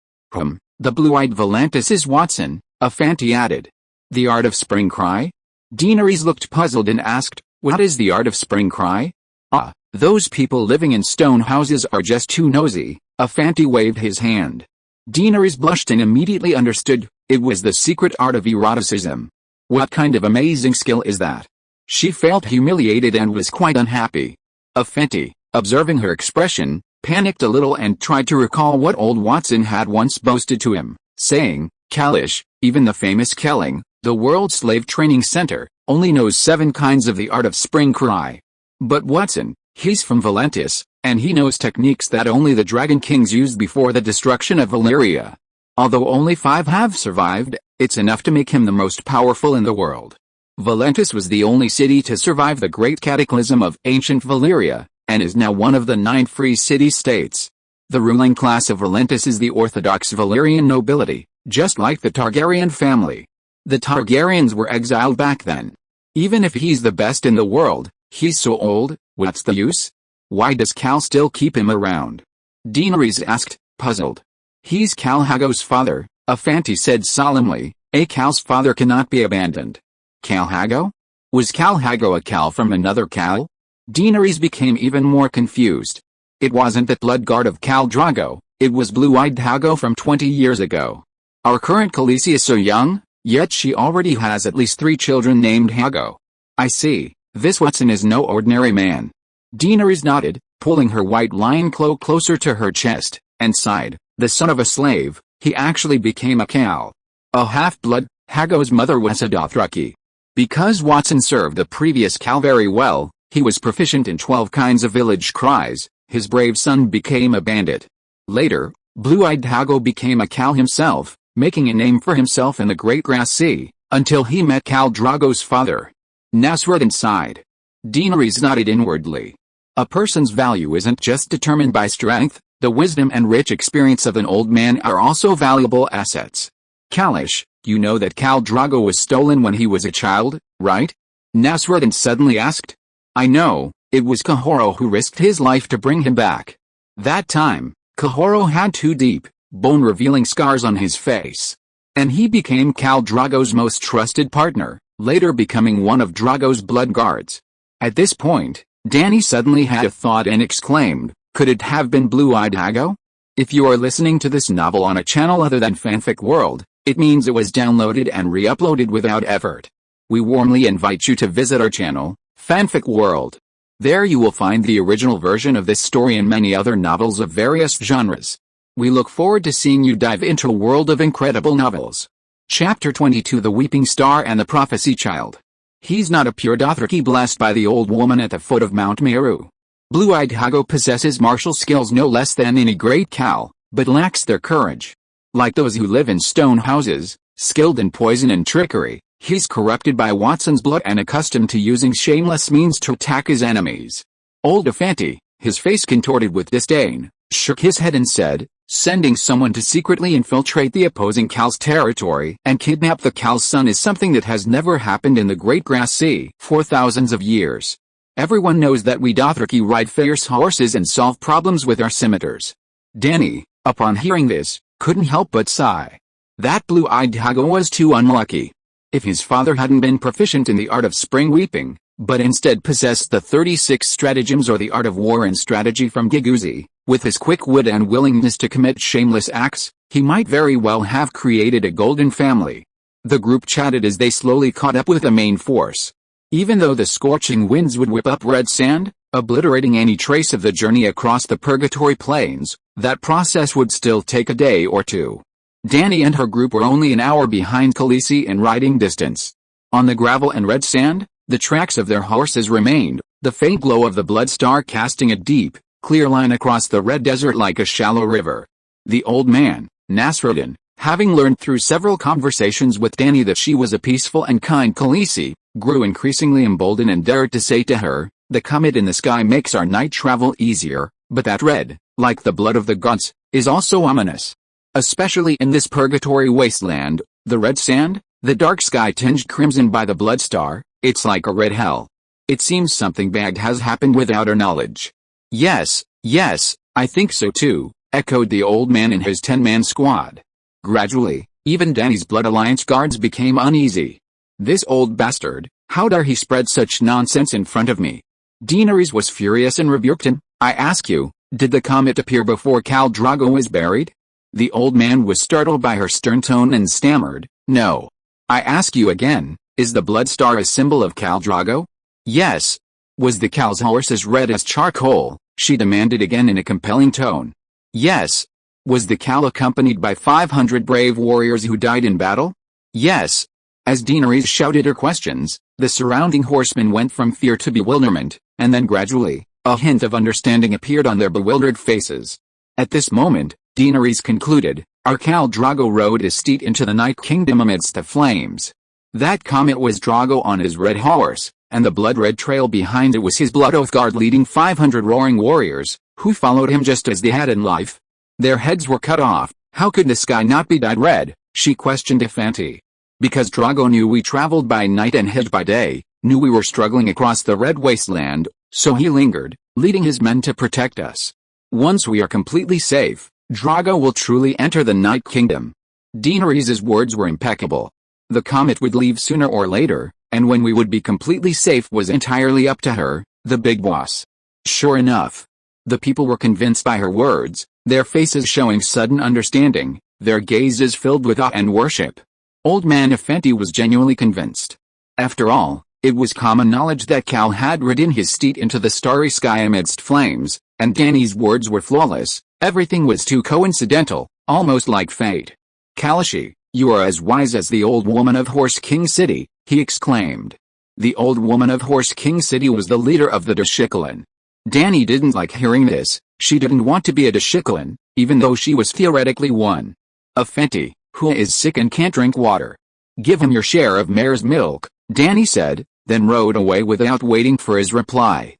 The blue-eyed Volantis is Watson," Afenti added. "The art of spring cry?" Daenerys looked puzzled and asked, "What is the art of spring cry?" "Ah, those people living in stone houses are just too nosy," Afenti waved his hand. Daenerys blushed and immediately understood, it was the secret art of eroticism. What kind of amazing skill is that? She felt humiliated and was quite unhappy. Afenti, observing her expression, panicked a little and tried to recall what old Watson had once boasted to him, saying, "Khalish, even the famous Kelling, the world slave training center, only knows 7 kinds of the art of spring cry. But Watson, he's from Volantis, and he knows techniques that only the Dragon Kings used before the destruction of Valyria. Although only 5 have survived, it's enough to make him the most powerful in the world." Volantis was the only city to survive the great cataclysm of ancient Valyria, and is now one of the 9 free city-states. The ruling class of Volantis is the Orthodox Valyrian nobility, just like the Targaryen family. The Targaryens were exiled back then. Even if he's the best in the world, he's so old, what's the use? Why does Khal still keep him around? Daenerys asked, puzzled. "He's Khal Drogo's father," Afenti said solemnly. "A Khal's father cannot be abandoned." Khal Drogo? Was Khal Drogo a Khal from another Khal? Daenerys became even more confused. It wasn't that blood guard of Khal Drogo, it was blue-eyed Drogo from 20 years ago. Our current Khaleesi is so young, yet she already has at least 3 children named Drogo. "I see, this Watson is no ordinary man." Daenerys nodded, pulling her white lion cloak closer to her chest, and sighed. "The son of a slave, he actually became a Khal. A half-blood, Drogo's mother was a Dothraki. Because Watson served the previous Khal very well, he was proficient in 12 kinds of village cries. His brave son became a bandit. Later, blue-eyed Drogo became a Khal himself, making a name for himself in the Great Grass Sea, until he met Khal Drogo's father." Nasrudin sighed. Daenerys nodded inwardly. A person's value isn't just determined by strength, the wisdom and rich experience of an old man are also valuable assets. "Khalish, you know that Khal Drogo was stolen when he was a child, right?" Nasrudin suddenly asked. "I know, it was Khal who risked his life to bring him back. That time, Khal had 2 deep, bone-revealing scars on his face. And he became Khal Drogo's most trusted partner, later becoming one of Drogo's blood guards." At this point, Dany suddenly had a thought and exclaimed, "Could it have been blue-eyed Drogo?" If you are listening to this novel on a channel other than Fanfic World, it means it was downloaded and re-uploaded without effort. We warmly invite you to visit our channel, Fanfic World. There you will find the original version of this story and many other novels of various genres. We look forward to seeing you dive into a world of incredible novels. Chapter 22: The Weeping Star and the Prophecy Child. He's not a pure Dothraki blessed by the old woman at the foot of Mount Meru. Blue-eyed Drogo possesses martial skills no less than any great Khal, but lacks their courage. Like those who live in stone houses, skilled in poison and trickery, he's corrupted by Watson's blood and accustomed to using shameless means to attack his enemies. Old Afenti, his face contorted with disdain, shook his head and said, "Sending someone to secretly infiltrate the opposing Khal's territory and kidnap the Khal's son is something that has never happened in the Great Grass Sea for thousands of years. Everyone knows that we Dothraki ride fierce horses and solve problems with our scimitars." Dany, upon hearing this, couldn't help but sigh. That blue-eyed Drogo was too unlucky. If his father hadn't been proficient in the art of spring weeping, but instead possessed the 36 stratagems or the art of war and strategy from Giguzi, with his quick wit and willingness to commit shameless acts, he might very well have created a golden family. The group chatted as they slowly caught up with the main force. Even though the scorching winds would whip up red sand, obliterating any trace of the journey across the Purgatory Plains, that process would still take a day or 2. Dany and her group were only an hour behind Khaleesi in riding distance. On the gravel and red sand, the tracks of their horses remained, the faint glow of the blood star casting a deep, clear line across the red desert like a shallow river. The old man, Nasrudin, Having learned through several conversations with Dany that she was a peaceful and kind Khaleesi, grew increasingly emboldened and dared to say to her, "The comet in the sky makes our night travel easier, but that red, like the blood of the gods, is also ominous. Especially in this purgatory wasteland, the red sand, the dark sky tinged crimson by the blood star, it's like a red hell. It seems something bad has happened without our knowledge." "Yes, yes, I think so too," echoed the old man in his 10-man squad. Gradually, even Dany's Blood Alliance guards became uneasy. "This old bastard, how dare he spread such nonsense in front of me?" Daenerys was furious and rebuked him. "I ask you, did the comet appear before Khal Drogo was buried?" The old man was startled by her stern tone and stammered, "No. I ask you again, is the blood star a symbol of Khal Drogo?" "Yes." "Was the Khal's horse as red as charcoal?" she demanded again in a compelling tone. "Yes." "Was the Khal accompanied by 500 brave warriors who died in battle?" "Yes." As Daenerys shouted her questions, the surrounding horsemen went from fear to bewilderment, and then gradually, a hint of understanding appeared on their bewildered faces. At this moment, Daenerys concluded, "Our Khal Drogo rode his steed into the Night Kingdom amidst the flames. That comet was Drogo on his red horse, and the blood-red trail behind it was his Blood Oath Guard leading 500 roaring warriors, who followed him just as they had in life. Their heads were cut off. How could the sky not be dyed red?" she questioned Ifanti. "Because Drogo knew we traveled by night and hid by day, knew we were struggling across the red wasteland, so he lingered, leading his men to protect us. Once we are completely safe, Drogo will truly enter the Night Kingdom." Daenerys' words were impeccable. The comet would leave sooner or later, and when we would be completely safe was entirely up to her, the big boss. Sure enough. The people were convinced by her words, their faces showing sudden understanding, their gazes filled with awe and worship. Old man Ifanti was genuinely convinced. After all, it was common knowledge that Khal had ridden his steed into the starry sky amidst flames, and Dany's words were flawless. Everything was too coincidental, almost like fate. "Khaleesi, you are as wise as the old woman of Horse King City," he exclaimed. The old woman of Horse King City was the leader of the Dashikalan. Dany didn't like hearing this. She didn't want to be a Dashikalan, even though she was theoretically one. "Ifanti, who is sick and can't drink water. Give him your share of mare's milk," Dany said, then rode away without waiting for his reply.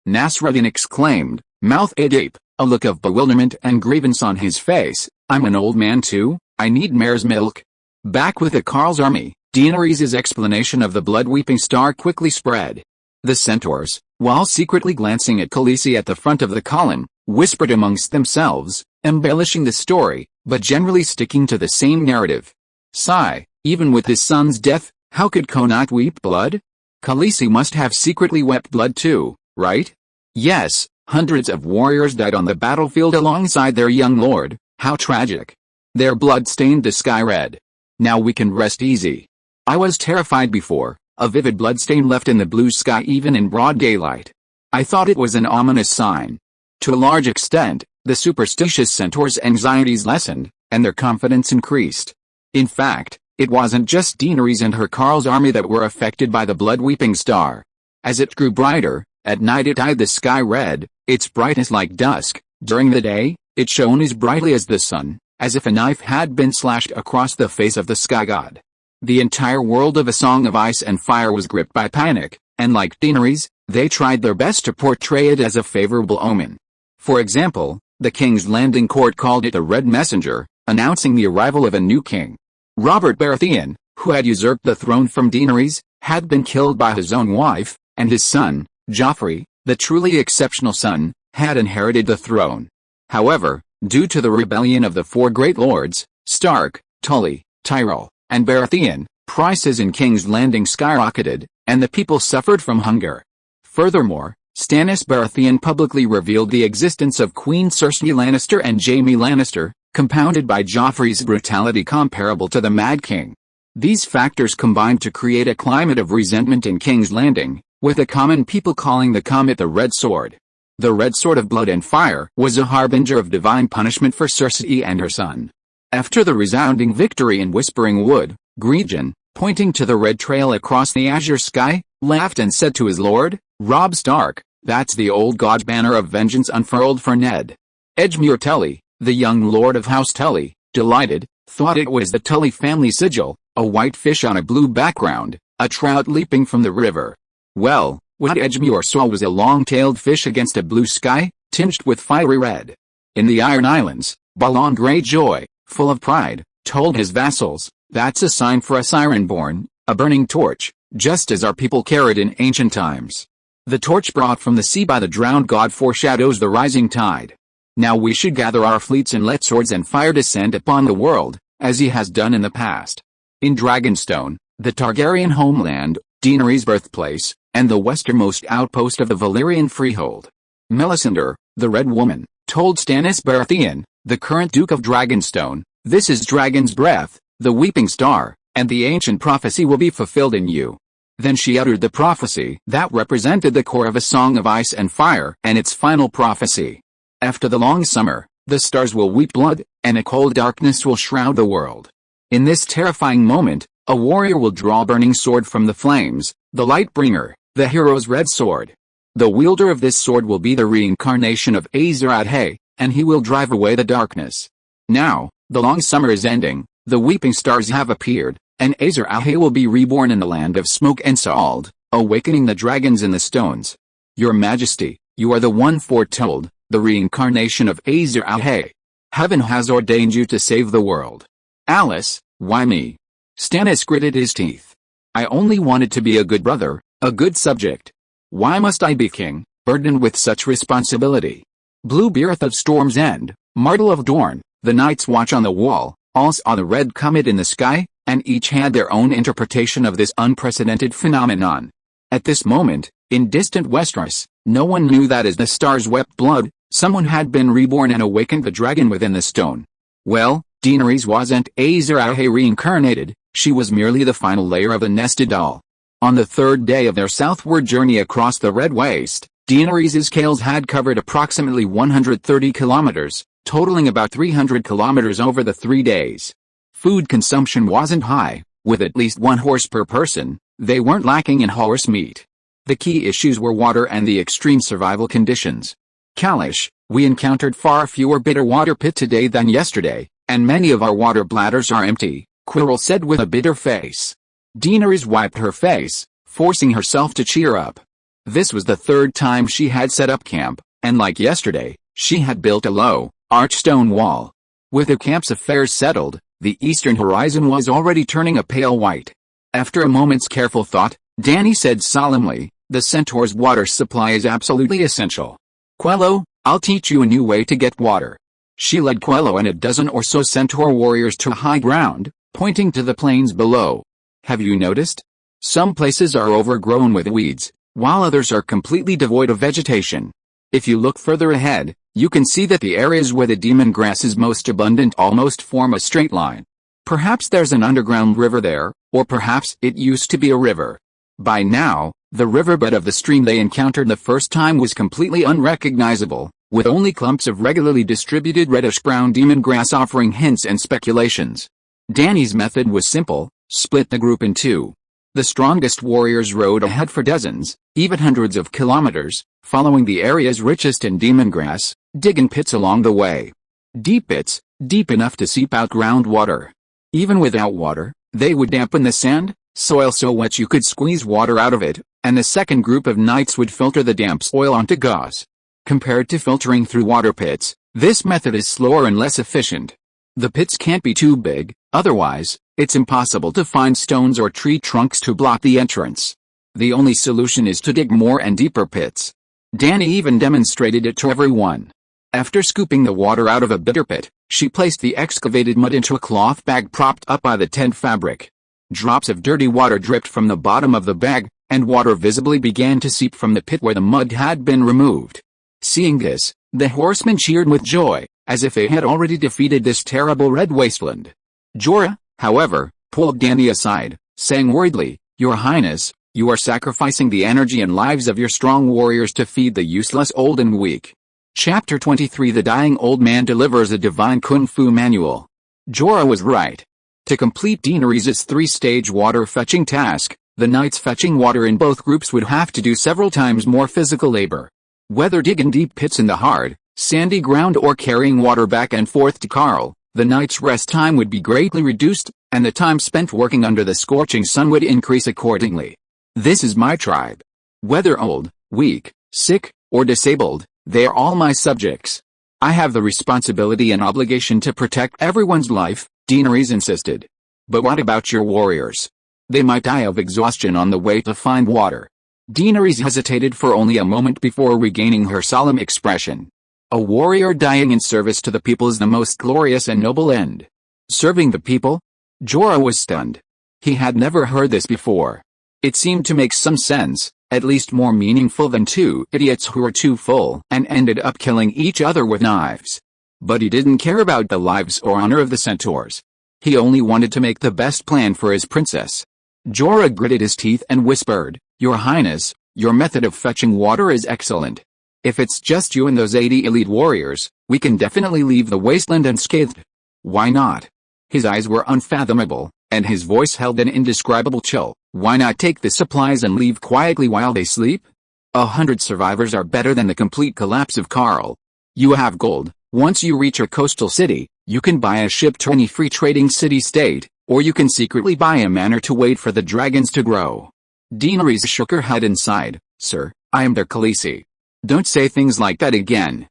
Nasruddin exclaimed, mouth agape, a look of bewilderment and grievance on his face. "I'm an old man too, I need mare's milk." Back with the Khals army, Daenerys' explanation of the blood-weeping star quickly spread. The centaurs, while secretly glancing at Khaleesi at the front of the column, whispered amongst themselves, embellishing the story, but generally sticking to the same narrative. Sigh, even with his son's death, how could Ko not weep blood? Khaleesi must have secretly wept blood too, right? Yes, hundreds of warriors died on the battlefield alongside their young lord. How tragic. Their blood stained the sky red. Now we can rest easy. I was terrified before, a vivid bloodstain left in the blue sky even in broad daylight. I thought it was an ominous sign. To a large extent, the superstitious centaurs' anxieties lessened, and their confidence increased. In fact, it wasn't just Daenerys and her Khals army that were affected by the blood-weeping star. As it grew brighter, at night it dyed the sky red, its brightness like dusk. During the day, it shone as brightly as the sun, as if a knife had been slashed across the face of the sky god. The entire world of A Song of Ice and Fire was gripped by panic, and like Daenerys, they tried their best to portray it as a favorable omen. For example, the King's Landing court called it a red messenger, announcing the arrival of a new king. Robert Baratheon, who had usurped the throne from Daenerys, had been killed by his own wife, and his son, Joffrey, the truly exceptional son, had inherited the throne. However, due to the rebellion of the four great lords, Stark, Tully, Tyrell, and Baratheon, prices in King's Landing skyrocketed, and the people suffered from hunger. Furthermore, Stannis Baratheon publicly revealed the existence of Queen Cersei Lannister and Jaime Lannister, compounded by Joffrey's brutality comparable to the Mad King. These factors combined to create a climate of resentment in King's Landing, with the common people calling the comet the Red Sword. The Red Sword of Blood and Fire was a harbinger of divine punishment for Cersei and her son. After the resounding victory in Whispering Wood, Greedon, pointing to the red trail across the azure sky, laughed and said to his lord, Robb Stark, "That's the old god's banner of vengeance unfurled for Ned." Edgemere Tully, the young lord of House Tully, delighted, Thought it was the Tully family sigil, a white fish on a blue background, a trout leaping from the river. Well, what Edgemure saw was a long-tailed fish against a blue sky, tinged with fiery red. In the Iron Islands, Balon Greyjoy, full of pride, told his vassals, "That's a sign for us Ironborn, a burning torch, just as our people carried in ancient times. The torch brought from the sea by the drowned god foreshadows the rising tide. Now we should gather our fleets and let swords and fire descend upon the world, as he has done in the past." In Dragonstone, the Targaryen homeland, Daenerys' birthplace, and the westernmost outpost of the Valyrian freehold, Melisandre, the Red Woman, told Stannis Baratheon, the current Duke of Dragonstone, "This is Dragon's breath, the weeping star, and the ancient prophecy will be fulfilled in you." Then she uttered the prophecy that represented the core of a song of ice and fire and its final prophecy. After the long summer, the stars will weep blood, and a cold darkness will shroud the world. In this terrifying moment, a warrior will draw a burning sword from the flames, the Lightbringer, the hero's red sword. The wielder of this sword will be the reincarnation of Azer Ahai, and he will drive away the darkness. Now, the long summer is ending, the weeping stars have appeared, and Azer Ahai will be reborn in the land of smoke and salt, awakening the dragons in the stones. Your Majesty, you are the one foretold, the reincarnation of Azer Ahai. Heaven has ordained you to save the world. Alice, why me? Stannis gritted his teeth. I only wanted to be a good brother, a good subject. Why must I be king, burdened with such responsibility? Bluebeard of Storm's End, Martel of Dorne, the Night's Watch on the wall, all saw the red comet in the sky, and each had their own interpretation of this unprecedented phenomenon. At this moment, in distant Westeros, no one knew that as the stars wept blood, someone had been reborn and awakened the dragon within the stone. Well, Daenerys wasn't Azer Ahai reincarnated, she was merely the final layer of a nested doll. On the third day of their southward journey across the Red Waste, Daenerys' scales had covered approximately 130 kilometers, totaling about 300 kilometers over the 3 days. Food consumption wasn't high, with at least one horse per person. They weren't lacking in horse meat. The key issues were water and the extreme survival conditions. Kalish, we encountered far fewer bitter water pit today than yesterday, and many of our water bladders are empty, Quirrell said with a bitter face. Daenerys wiped her face, forcing herself to cheer up. This was the third time she had set up camp, and like yesterday, she had built a low, arched stone wall. With the camp's affairs settled, the eastern horizon was already turning a pale white. After a moment's careful thought, Dany said solemnly, "The Centaur's water supply is absolutely essential. Quello, I'll teach you a new way to get water." She led Quello and a dozen or so Centaur warriors to high ground, pointing to the plains below. "Have you noticed? Some places are overgrown with weeds, while others are completely devoid of vegetation. If you look further ahead, you can see that the areas where the demon grass is most abundant almost form a straight line. Perhaps there's an underground river there, or perhaps it used to be a river." By now, the riverbed of the stream they encountered the first time was completely unrecognizable, with only clumps of regularly distributed reddish-brown demon grass offering hints and speculations. Dany's method was simple: split the group in two. The strongest warriors rode ahead for dozens, even hundreds of kilometers, following the area's richest in demon grass, digging pits along the way. Deep pits, deep enough to seep out groundwater. Even without water, they would dampen the sand, soil so wet you could squeeze water out of it, and the second group of knights would filter the damp soil onto gauze. Compared to filtering through water pits, this method is slower and less efficient. The pits can't be too big, otherwise, it's impossible to find stones or tree trunks to block the entrance. The only solution is to dig more and deeper pits. Dany even demonstrated it to everyone. After scooping the water out of a bitter pit, she placed the excavated mud into a cloth bag propped up by the tent fabric. Drops of dirty water dripped from the bottom of the bag, and water visibly began to seep from the pit where the mud had been removed. Seeing this, the horsemen cheered with joy, as if they had already defeated this terrible red wasteland. Jorah, however, pulled Dany aside, saying worriedly, "Your Highness, you are sacrificing the energy and lives of your strong warriors to feed the useless old and weak." Chapter 23 The dying old man delivers a divine kung fu manual. Jorah was right. To complete Daenerys' three-stage water-fetching task, the knights fetching water in both groups would have to do several times more physical labor. Whether digging deep pits in the hard, sandy ground or carrying water back and forth to Khal, The night's rest time would be greatly reduced, and the time spent working under the scorching sun would increase accordingly. This is my tribe. Whether old, weak, sick, or disabled, they are all my subjects. I have the responsibility and obligation to protect everyone's life, Daenerys insisted. But what about your warriors? They might die of exhaustion on the way to find water. Daenerys hesitated for only a moment before regaining her solemn expression. A warrior dying in service to the people is the most glorious and noble end. Serving the people? Jorah was stunned. He had never heard this before. It seemed to make some sense, at least more meaningful than two idiots who were too full and ended up killing each other with knives. But he didn't care about the lives or honor of the centaurs. He only wanted to make the best plan for his princess. Jorah gritted his teeth and whispered, "Your Highness, your method of fetching water is excellent. If it's just you and those 80 elite warriors, we can definitely leave the wasteland unscathed." Why not? His eyes were unfathomable, and his voice held an indescribable chill. Why not take the supplies and leave quietly while they sleep? 100 survivors are better than the complete collapse of Khal. You have gold. Once you reach a coastal city, you can buy a ship to any free trading city-state, or you can secretly buy a manor to wait for the dragons to grow. Daenerys shook her head and sighed. "Sir, I am their Khaleesi. Don't say things like that again."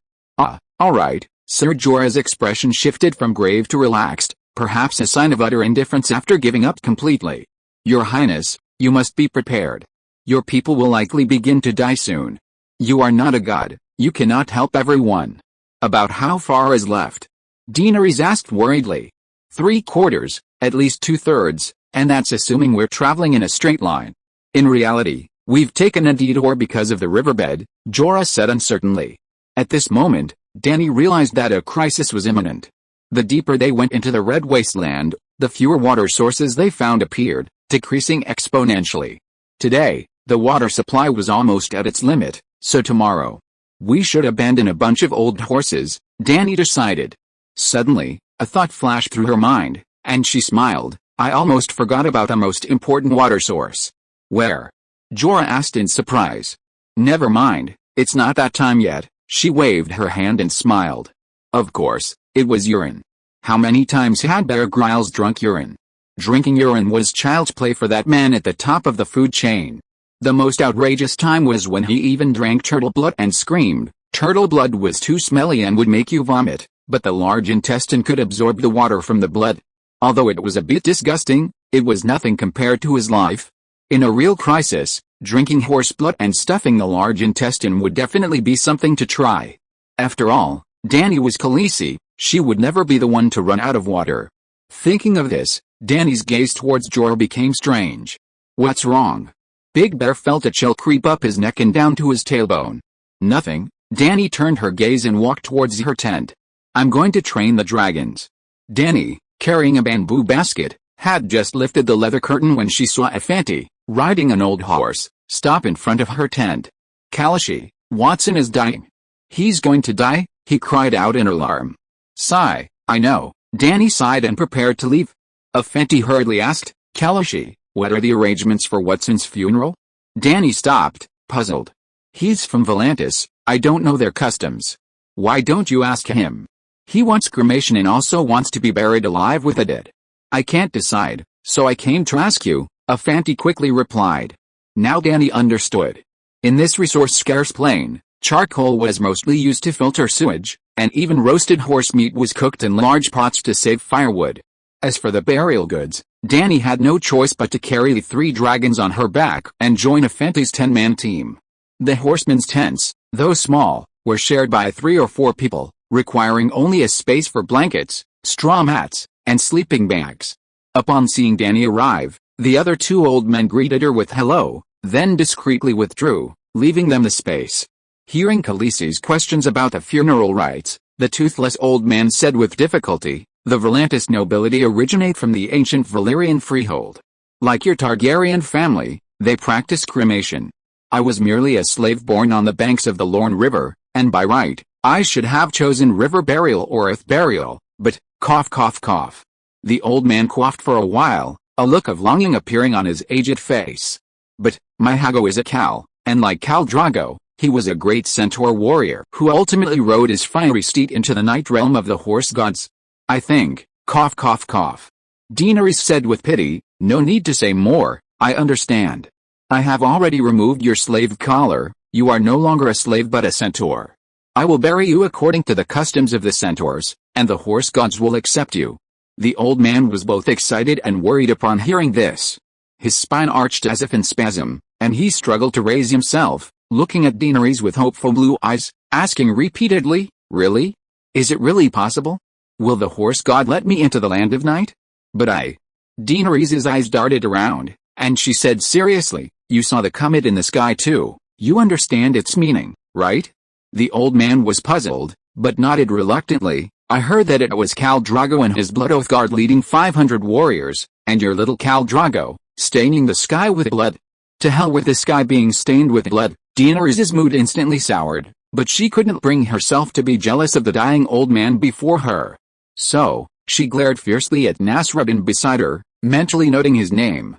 Alright, Sir. Jorah's expression shifted from grave to relaxed, perhaps a sign of utter indifference after giving up completely. "Your Highness, you must be prepared. Your people will likely begin to die soon. You are not a god, you cannot help everyone." "About how far is left?" Daenerys asked worriedly. "3/4, at least 2/3, and that's assuming we're traveling in a straight line. In reality, we've taken a detour because of the riverbed," Jorah said uncertainly. At this moment, Dany realized that a crisis was imminent. The deeper they went into the Red Wasteland, the fewer water sources they found appeared, decreasing exponentially. Today, the water supply was almost at its limit, so tomorrow, we should abandon a bunch of old horses, Dany decided. Suddenly, a thought flashed through her mind, and she smiled. "I almost forgot about the most important water source." "Where?" Jorah asked in surprise. "Never mind, it's not that time yet." She waved her hand and smiled. Of course, it was urine. How many times had Bear Grylls drunk urine? Drinking urine was child's play for that man at the top of the food chain. The most outrageous time was when he even drank turtle blood and screamed. Turtle blood was too smelly and would make you vomit, but the large intestine could absorb the water from the blood. Although it was a bit disgusting, it was nothing compared to his life. In a real crisis, drinking horse blood and stuffing the large intestine would definitely be something to try. After all, Dany was Khaleesi, she would never be the one to run out of water. Thinking of this, Dany's gaze towards Jorah became strange. "What's wrong?" Big Bear felt a chill creep up his neck and down to his tailbone. "Nothing." Dany turned her gaze and walked towards her tent. "I'm going to train the dragons." Dany, carrying a bamboo basket, had just lifted the leather curtain when she saw a Fanti, riding an old horse, stop in front of her tent. "Khaleesi, Watson is dying." "He's going to die?" he cried out in alarm. "Sigh, I know." Dany sighed and prepared to leave. A Fanti hurriedly asked, "Khaleesi, what are the arrangements for Watson's funeral?" Dany stopped, puzzled. "He's from Volantis, I don't know their customs." "Why don't you ask him? He wants cremation and also wants to be buried alive with the dead." "I can't decide, so I came to ask you," a Fanti quickly replied. Now Dany understood. In this resource-scarce plain, charcoal was mostly used to filter sewage, and even roasted horse meat was cooked in large pots to save firewood. As for the burial goods, Dany had no choice but to carry the 3 dragons on her back and join a Fanti's 10-man team. The horsemen's tents, though small, were shared by 3 or 4 people, requiring only a space for blankets, straw mats, and sleeping bags. Upon seeing Dany arrive, the other 2 old men greeted her with hello, then discreetly withdrew, leaving them the space. Hearing Khaleesi's questions about the funeral rites, the toothless old man said with difficulty, "The Volantis nobility originate from the ancient Valyrian freehold. Like your Targaryen family, they practice cremation. I was merely a slave born on the banks of the Lorne River, and by right, I should have chosen river burial or earth burial, but, cough cough cough." The old man coughed for a while, a look of longing appearing on his aged face. "But, my Hago is a Khal, and like Khal Drogo, he was a great centaur warrior who ultimately rode his fiery steed into the night realm of the horse gods. I think, cough cough cough. Daenerys said with pity, no need to say more, I understand. I have already removed your slave collar, you are no longer a slave but a centaur. I will bury you according to the customs of the centaurs, and the horse gods will accept you. The old man was both excited and worried upon hearing this. His spine arched as if in spasm, and he struggled to raise himself, looking at Daenerys with hopeful blue eyes, asking repeatedly, really? Is it really possible? Will the horse god let me into the land of night? But Daenerys' eyes darted around, and she said seriously, you saw the comet in the sky too, you understand its meaning, right? The old man was puzzled, but nodded reluctantly. I heard that it was Khal Drogo and his Blood Oath Guard leading 500 warriors, and your little Khal Drogo, staining the sky with blood. To hell with the sky being stained with blood. Daenerys' mood instantly soured, but she couldn't bring herself to be jealous of the dying old man before her. So, she glared fiercely at Nasruddin beside her, mentally noting his name.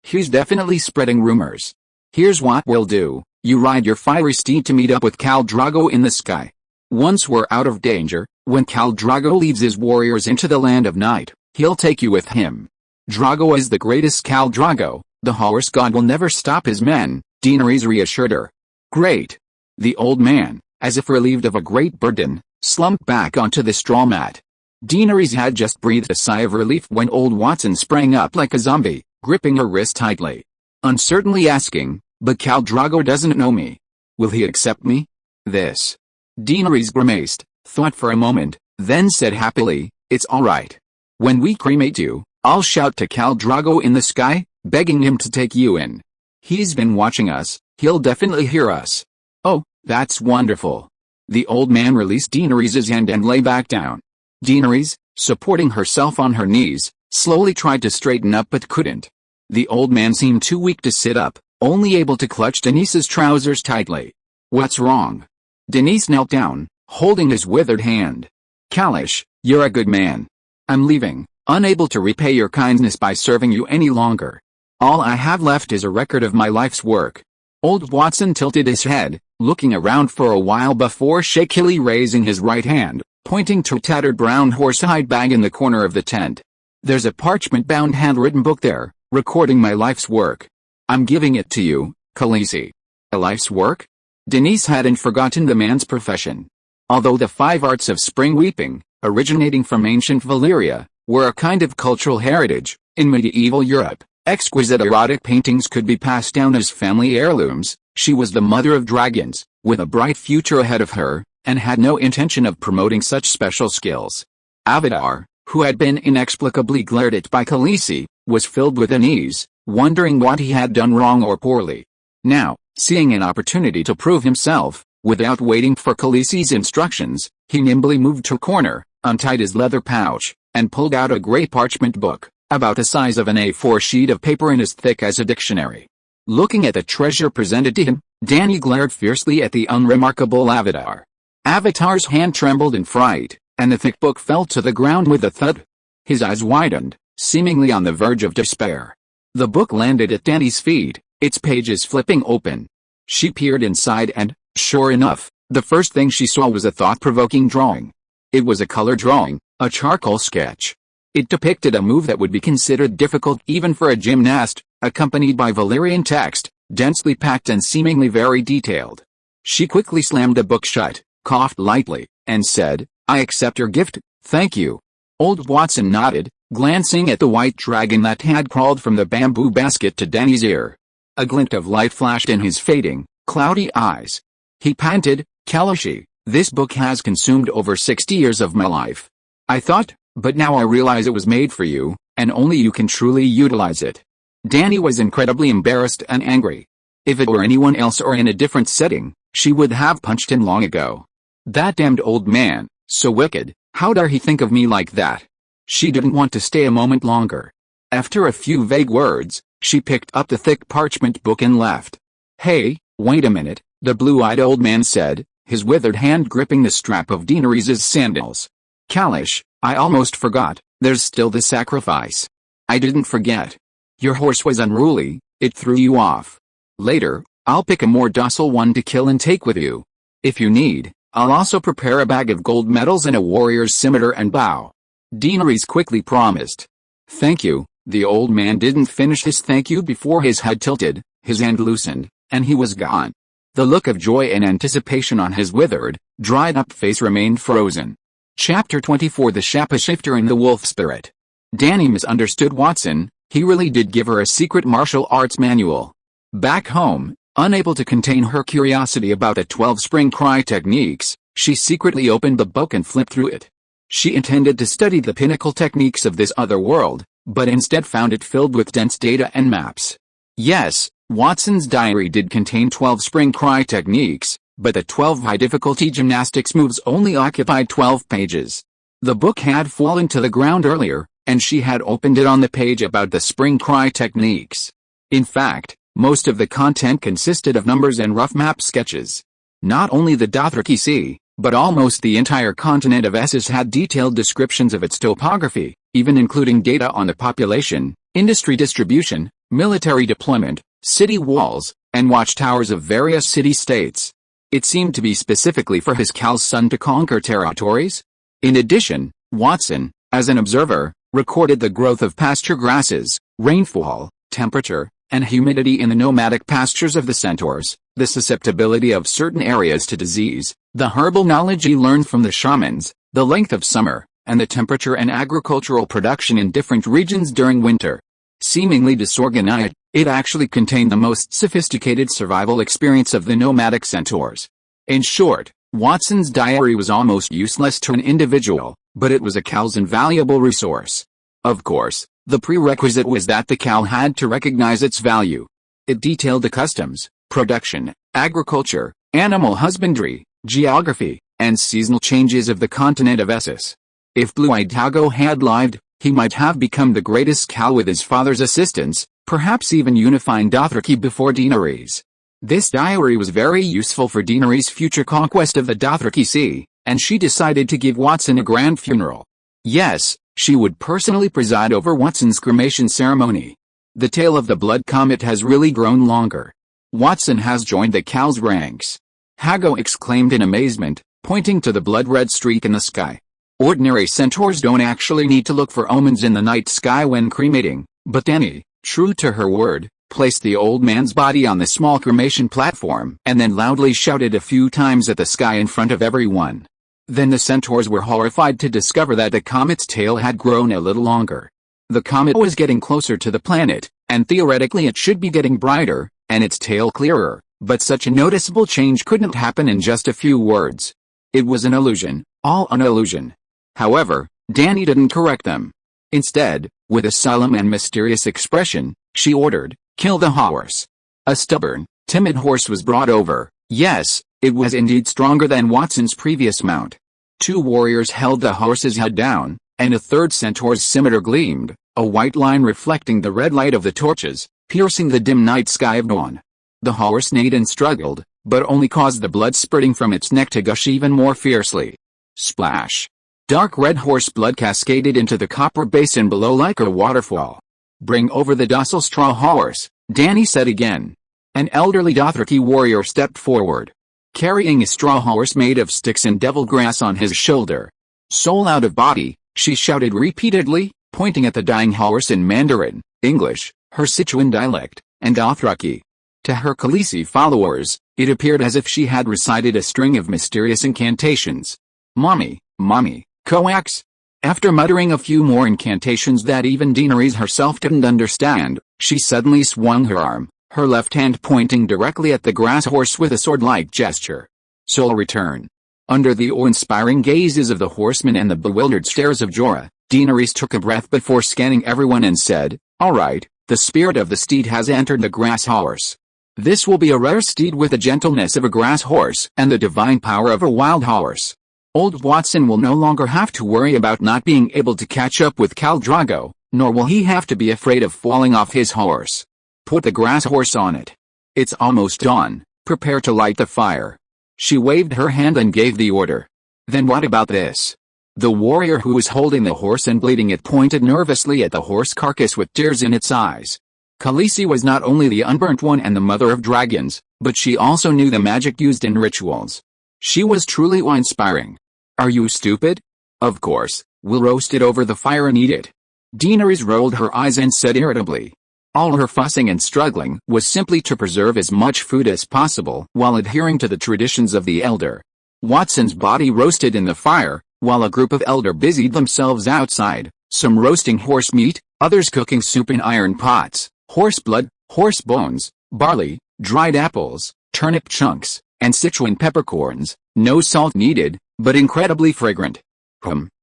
He's definitely spreading rumors. Here's what we'll do, you ride your fiery steed to meet up with Khal Drogo in the sky. Once we're out of danger, when Khal Drogo leads his warriors into the land of night, he'll take you with him. Drogo is the greatest Khal Drogo, the horse god will never stop his men, Daenerys reassured her. Great. The old man, as if relieved of a great burden, slumped back onto the straw mat. Daenerys had just breathed a sigh of relief when old Watson sprang up like a zombie, gripping her wrist tightly. Uncertainly asking, but Khal Drogo doesn't know me. Will he accept me? This. Daenerys grimaced, thought for a moment, then said happily, it's alright. When we cremate you, I'll shout to Khal Drogo in the sky, begging him to take you in. He's been watching us, he'll definitely hear us. Oh, that's wonderful. The old man released Daenerys' hand and lay back down. Daenerys, supporting herself on her knees, slowly tried to straighten up but couldn't. The old man seemed too weak to sit up, only able to clutch Daenerys' trousers tightly. What's wrong? Daenerys knelt down, holding his withered hand. Kalish, you're a good man. I'm leaving, unable to repay your kindness by serving you any longer. All I have left is a record of my life's work. Old Watson tilted his head, looking around for a while before shakily raising his right hand, pointing to a tattered brown horsehide bag in the corner of the tent. There's a parchment-bound handwritten book there, recording my life's work. I'm giving it to you, Khaleesi. A life's work? Daenerys hadn't forgotten the man's profession. Although the 5 arts of spring weeping, originating from ancient Valyria, were a kind of cultural heritage, in medieval Europe, exquisite erotic paintings could be passed down as family heirlooms. She was the mother of dragons, with a bright future ahead of her, and had no intention of promoting such special skills. Avatar, who had been inexplicably glared at by Khaleesi, was filled with unease, wondering what he had done wrong or poorly. Now, seeing an opportunity to prove himself, without waiting for Khaleesi's instructions, he nimbly moved to a corner, untied his leather pouch, and pulled out a grey parchment book, about the size of an A4 sheet of paper and as thick as a dictionary. Looking at the treasure presented to him, Dany glared fiercely at the unremarkable Avatar. Avatar's hand trembled in fright, and the thick book fell to the ground with a thud. His eyes widened, seemingly on the verge of despair. The book landed at Dany's feet, its pages flipping open. She peered inside and, sure enough, the first thing she saw was a thought-provoking drawing. It was a color drawing, a charcoal sketch. It depicted a move that would be considered difficult even for a gymnast, accompanied by Valyrian text, densely packed and seemingly very detailed. She quickly slammed the book shut, coughed lightly, and said, I accept your gift, thank you. Old Watson nodded, glancing at the white dragon that had crawled from the bamboo basket to Dany's ear. A glint of light flashed in his fading, cloudy eyes. He panted, Khaleesi, this book has consumed over 60 years of my life. I thought, but now I realize it was made for you, and only you can truly utilize it. Dany was incredibly embarrassed and angry. If it were anyone else or in a different setting, she would have punched him long ago. That damned old man, so wicked, how dare he think of me like that? She didn't want to stay a moment longer. After a few vague words, she picked up the thick parchment book and left. Hey, wait a minute, the blue-eyed old man said, his withered hand gripping the strap of Daenerys' sandals. Kalish, I almost forgot, there's still the sacrifice. I didn't forget. Your horse was unruly, it threw you off. Later, I'll pick a more docile one to kill and take with you. If you need, I'll also prepare a bag of gold medals and a warrior's scimitar and bow. Daenerys quickly promised. Thank you. The old man didn't finish his thank you before his head tilted, his hand loosened, and he was gone. The look of joy and anticipation on his withered, dried-up face remained frozen. Chapter 24 The Shapeshifter and the Wolf Spirit. Dany misunderstood Watson. He really did give her a secret martial arts manual. Back home, unable to contain her curiosity about the 12 spring cry techniques, she secretly opened the book and flipped through it. She intended to study the pinnacle techniques of this other world, but instead found it filled with dense data and maps. Yes, Watson's diary did contain 12 spring cry techniques, but the 12 high-difficulty gymnastics moves only occupied 12 pages. The book had fallen to the ground earlier, and she had opened it on the page about the spring cry techniques. In fact, most of the content consisted of numbers and rough map sketches. Not only the Dothraki Sea, but almost the entire continent of Essos had detailed descriptions of its topography, even including data on the population, industry distribution, military deployment, city walls, and watchtowers of various city-states. It seemed to be specifically for his Khal's son to conquer territories. In addition, Watson, as an observer, recorded the growth of pasture grasses, rainfall, temperature, and humidity in the nomadic pastures of the centaurs, the susceptibility of certain areas to disease, the herbal knowledge he learned from the shamans, the length of summer, and the temperature and agricultural production in different regions during winter. Seemingly disorganized, it actually contained the most sophisticated survival experience of the nomadic centaurs. In short, Watson's diary was almost useless to an individual, but it was a Khal's invaluable resource. Of course, the prerequisite was that the Khal had to recognize its value. It detailed the customs, production, agriculture, animal husbandry, geography, and seasonal changes of the continent of Essos. If Blue-Eyed Drogo had lived, he might have become the greatest Khal with his father's assistance, perhaps even unifying Dothraki before Daenerys. This diary was very useful for Daenerys' future conquest of the Dothraki Sea, and she decided to give Watson a grand funeral. Yes, she would personally preside over Watson's cremation ceremony. The tale of the Blood Comet has really grown longer. Watson has joined the Khal's ranks. Hago exclaimed in amazement, pointing to the blood-red streak in the sky. Ordinary centaurs don't actually need to look for omens in the night sky when cremating, but Dany, true to her word, placed the old man's body on the small cremation platform and then loudly shouted a few times at the sky in front of everyone. Then the centaurs were horrified to discover that the comet's tail had grown a little longer. The comet was getting closer to the planet, and theoretically it should be getting brighter, and its tail clearer, but such a noticeable change couldn't happen in just a few words. It was an illusion, all an illusion. However, Dany didn't correct them. Instead, with a solemn and mysterious expression, she ordered, "Kill the horse." A stubborn, timid horse was brought over. Yes, it was indeed stronger than Watson's previous mount. Two warriors held the horse's head down, and a third centaur's scimitar gleamed, a white line reflecting the red light of the torches, piercing the dim night sky of dawn. The horse neighed and struggled, but only caused the blood spurting from its neck to gush even more fiercely. Splash! Dark red horse blood cascaded into the copper basin below like a waterfall. "Bring over the docile straw horse," Dany said again. An elderly Dothraki warrior stepped forward, carrying a straw horse made of sticks and devil grass on his shoulder. "Soul out of body," she shouted repeatedly, pointing at the dying horse in Mandarin, English, her Sichuan dialect, and Dothraki. To her Khaleesi followers, it appeared as if she had recited a string of mysterious incantations. "Mommy, mommy, coax." After muttering a few more incantations that even Daenerys herself didn't understand, she suddenly swung her arm, her left hand pointing directly at the grass horse with a sword-like gesture. "Soul return." Under the awe-inspiring gazes of the horsemen and the bewildered stares of Jorah, Daenerys took a breath before scanning everyone and said, "All right, the spirit of the steed has entered the grass horse. This will be a rare steed with the gentleness of a grass horse and the divine power of a wild horse. Old Watson will no longer have to worry about not being able to catch up with Khal Drogo, nor will he have to be afraid of falling off his horse. Put the grass horse on it. It's almost dawn, prepare to light the fire." She waved her hand and gave the order. "Then what about this?" The warrior who was holding the horse and bleeding it pointed nervously at the horse carcass with tears in its eyes. Khaleesi was not only the unburnt one and the mother of dragons, but she also knew the magic used in rituals. She was truly awe-inspiring. Are you stupid? Of course, we'll roast it over the fire and eat it. Daenerys rolled her eyes and said irritably. All her fussing and struggling was simply to preserve as much food as possible while adhering to the traditions of the elder. Watson's body roasted in the fire, while a group of elder busied themselves outside, some roasting horse meat, others cooking soup in iron pots, horse blood, horse bones, barley, dried apples, turnip chunks, and Sichuan peppercorns, no salt needed, but incredibly fragrant.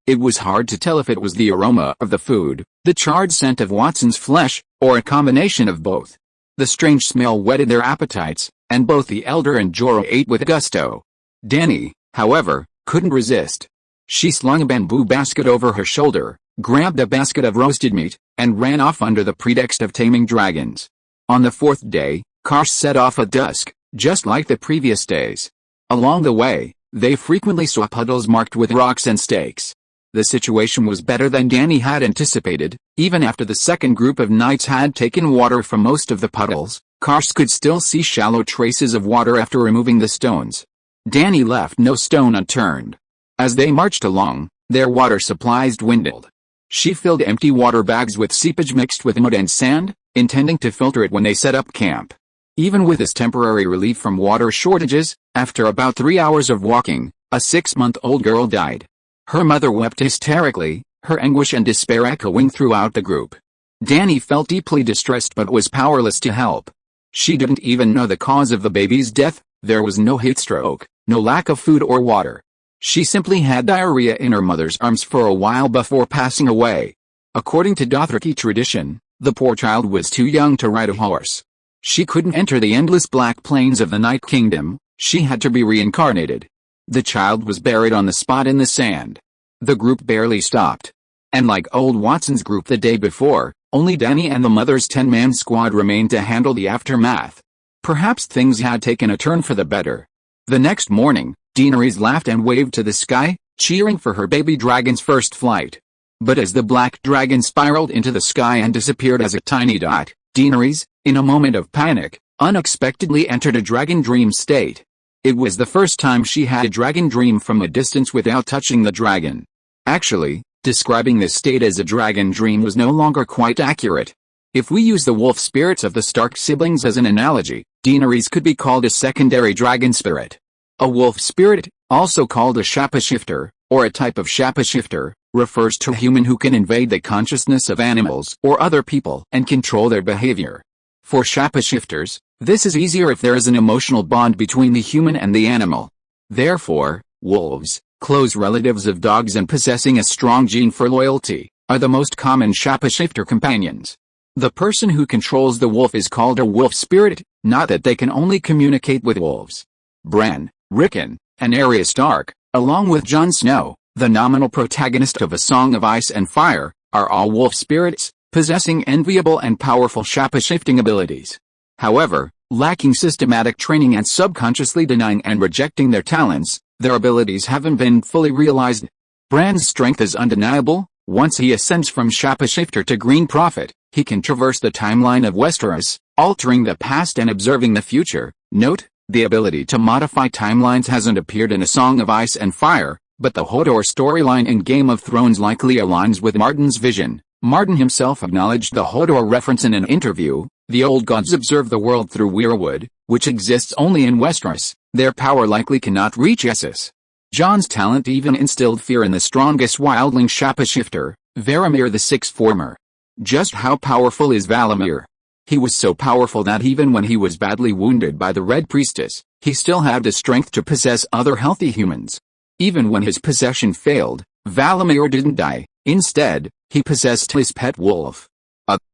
It was hard to tell if it was the aroma of the food, the charred scent of Watson's flesh, or a combination of both. The strange smell whetted their appetites, and both the elder and Jorah ate with gusto. Dany, however, couldn't resist. She slung a bamboo basket over her shoulder, grabbed a basket of roasted meat, and ran off under the pretext of taming dragons. On the fourth day, Karsh set off at dusk, just like the previous days. Along the way, they frequently saw puddles marked with rocks and stakes. The situation was better than Dany had anticipated. Even after the second group of knights had taken water from most of the puddles, Karsh could still see shallow traces of water after removing the stones. Dany left no stone unturned. As they marched along, their water supplies dwindled. She filled empty water bags with seepage mixed with mud and sand, intending to filter it when they set up camp. Even with this temporary relief from water shortages, after about 3 hours of walking, a 6-month-old girl died. Her mother wept hysterically, her anguish and despair echoing throughout the group. Dany felt deeply distressed but was powerless to help. She didn't even know the cause of the baby's death. There was no heat stroke, no lack of food or water. She simply had diarrhea in her mother's arms for a while before passing away. According to Dothraki tradition, the poor child was too young to ride a horse. She couldn't enter the endless black plains of the Night Kingdom. She had to be reincarnated. The child was buried on the spot in the sand. The group barely stopped. And like old Watson's group the day before, only Dany and the mother's 10-man squad remained to handle the aftermath. Perhaps things had taken a turn for the better. The next morning, Daenerys laughed and waved to the sky, cheering for her baby dragon's first flight. But as the black dragon spiraled into the sky and disappeared as a tiny dot, Daenerys, in a moment of panic, unexpectedly entered a dragon dream state. It was the first time she had a dragon dream from a distance without touching the dragon. Actually, describing this state as a dragon dream was no longer quite accurate. If we use the wolf spirits of the Stark siblings as an analogy, Daenerys could be called a secondary dragon spirit. A wolf spirit, also called a shapeshifter, or a type of shapeshifter, refers to a human who can invade the consciousness of animals or other people and control their behavior. For shapeshifters, this is easier if there is an emotional bond between the human and the animal. Therefore, wolves, close relatives of dogs and possessing a strong gene for loyalty, are the most common shapeshifter companions. The person who controls the wolf is called a wolf spirit, not that they can only communicate with wolves. Bran, Rickon, and Arya Stark, along with Jon Snow, the nominal protagonist of A Song of Ice and Fire, are all wolf spirits, possessing enviable and powerful shapeshifting abilities. However, lacking systematic training and subconsciously denying and rejecting their talents, their abilities haven't been fully realized. Bran's strength is undeniable. Once he ascends from shapeshifter to Green Prophet, he can traverse the timeline of Westeros, altering the past and observing the future. Note, the ability to modify timelines hasn't appeared in A Song of Ice and Fire, but the Hodor storyline in Game of Thrones likely aligns with Martin's vision. Martin himself acknowledged the Hodor reference in an interview. The old gods observe the world through Weirwood, which exists only in Westeros. Their power likely cannot reach Essos. Jon's talent even instilled fear in the strongest wildling shapeshifter, Varamir the Sixth Former. Just how powerful is Valamir? He was so powerful that even when he was badly wounded by the Red Priestess, he still had the strength to possess other healthy humans. Even when his possession failed, Valamir didn't die. Instead, he possessed his pet wolf.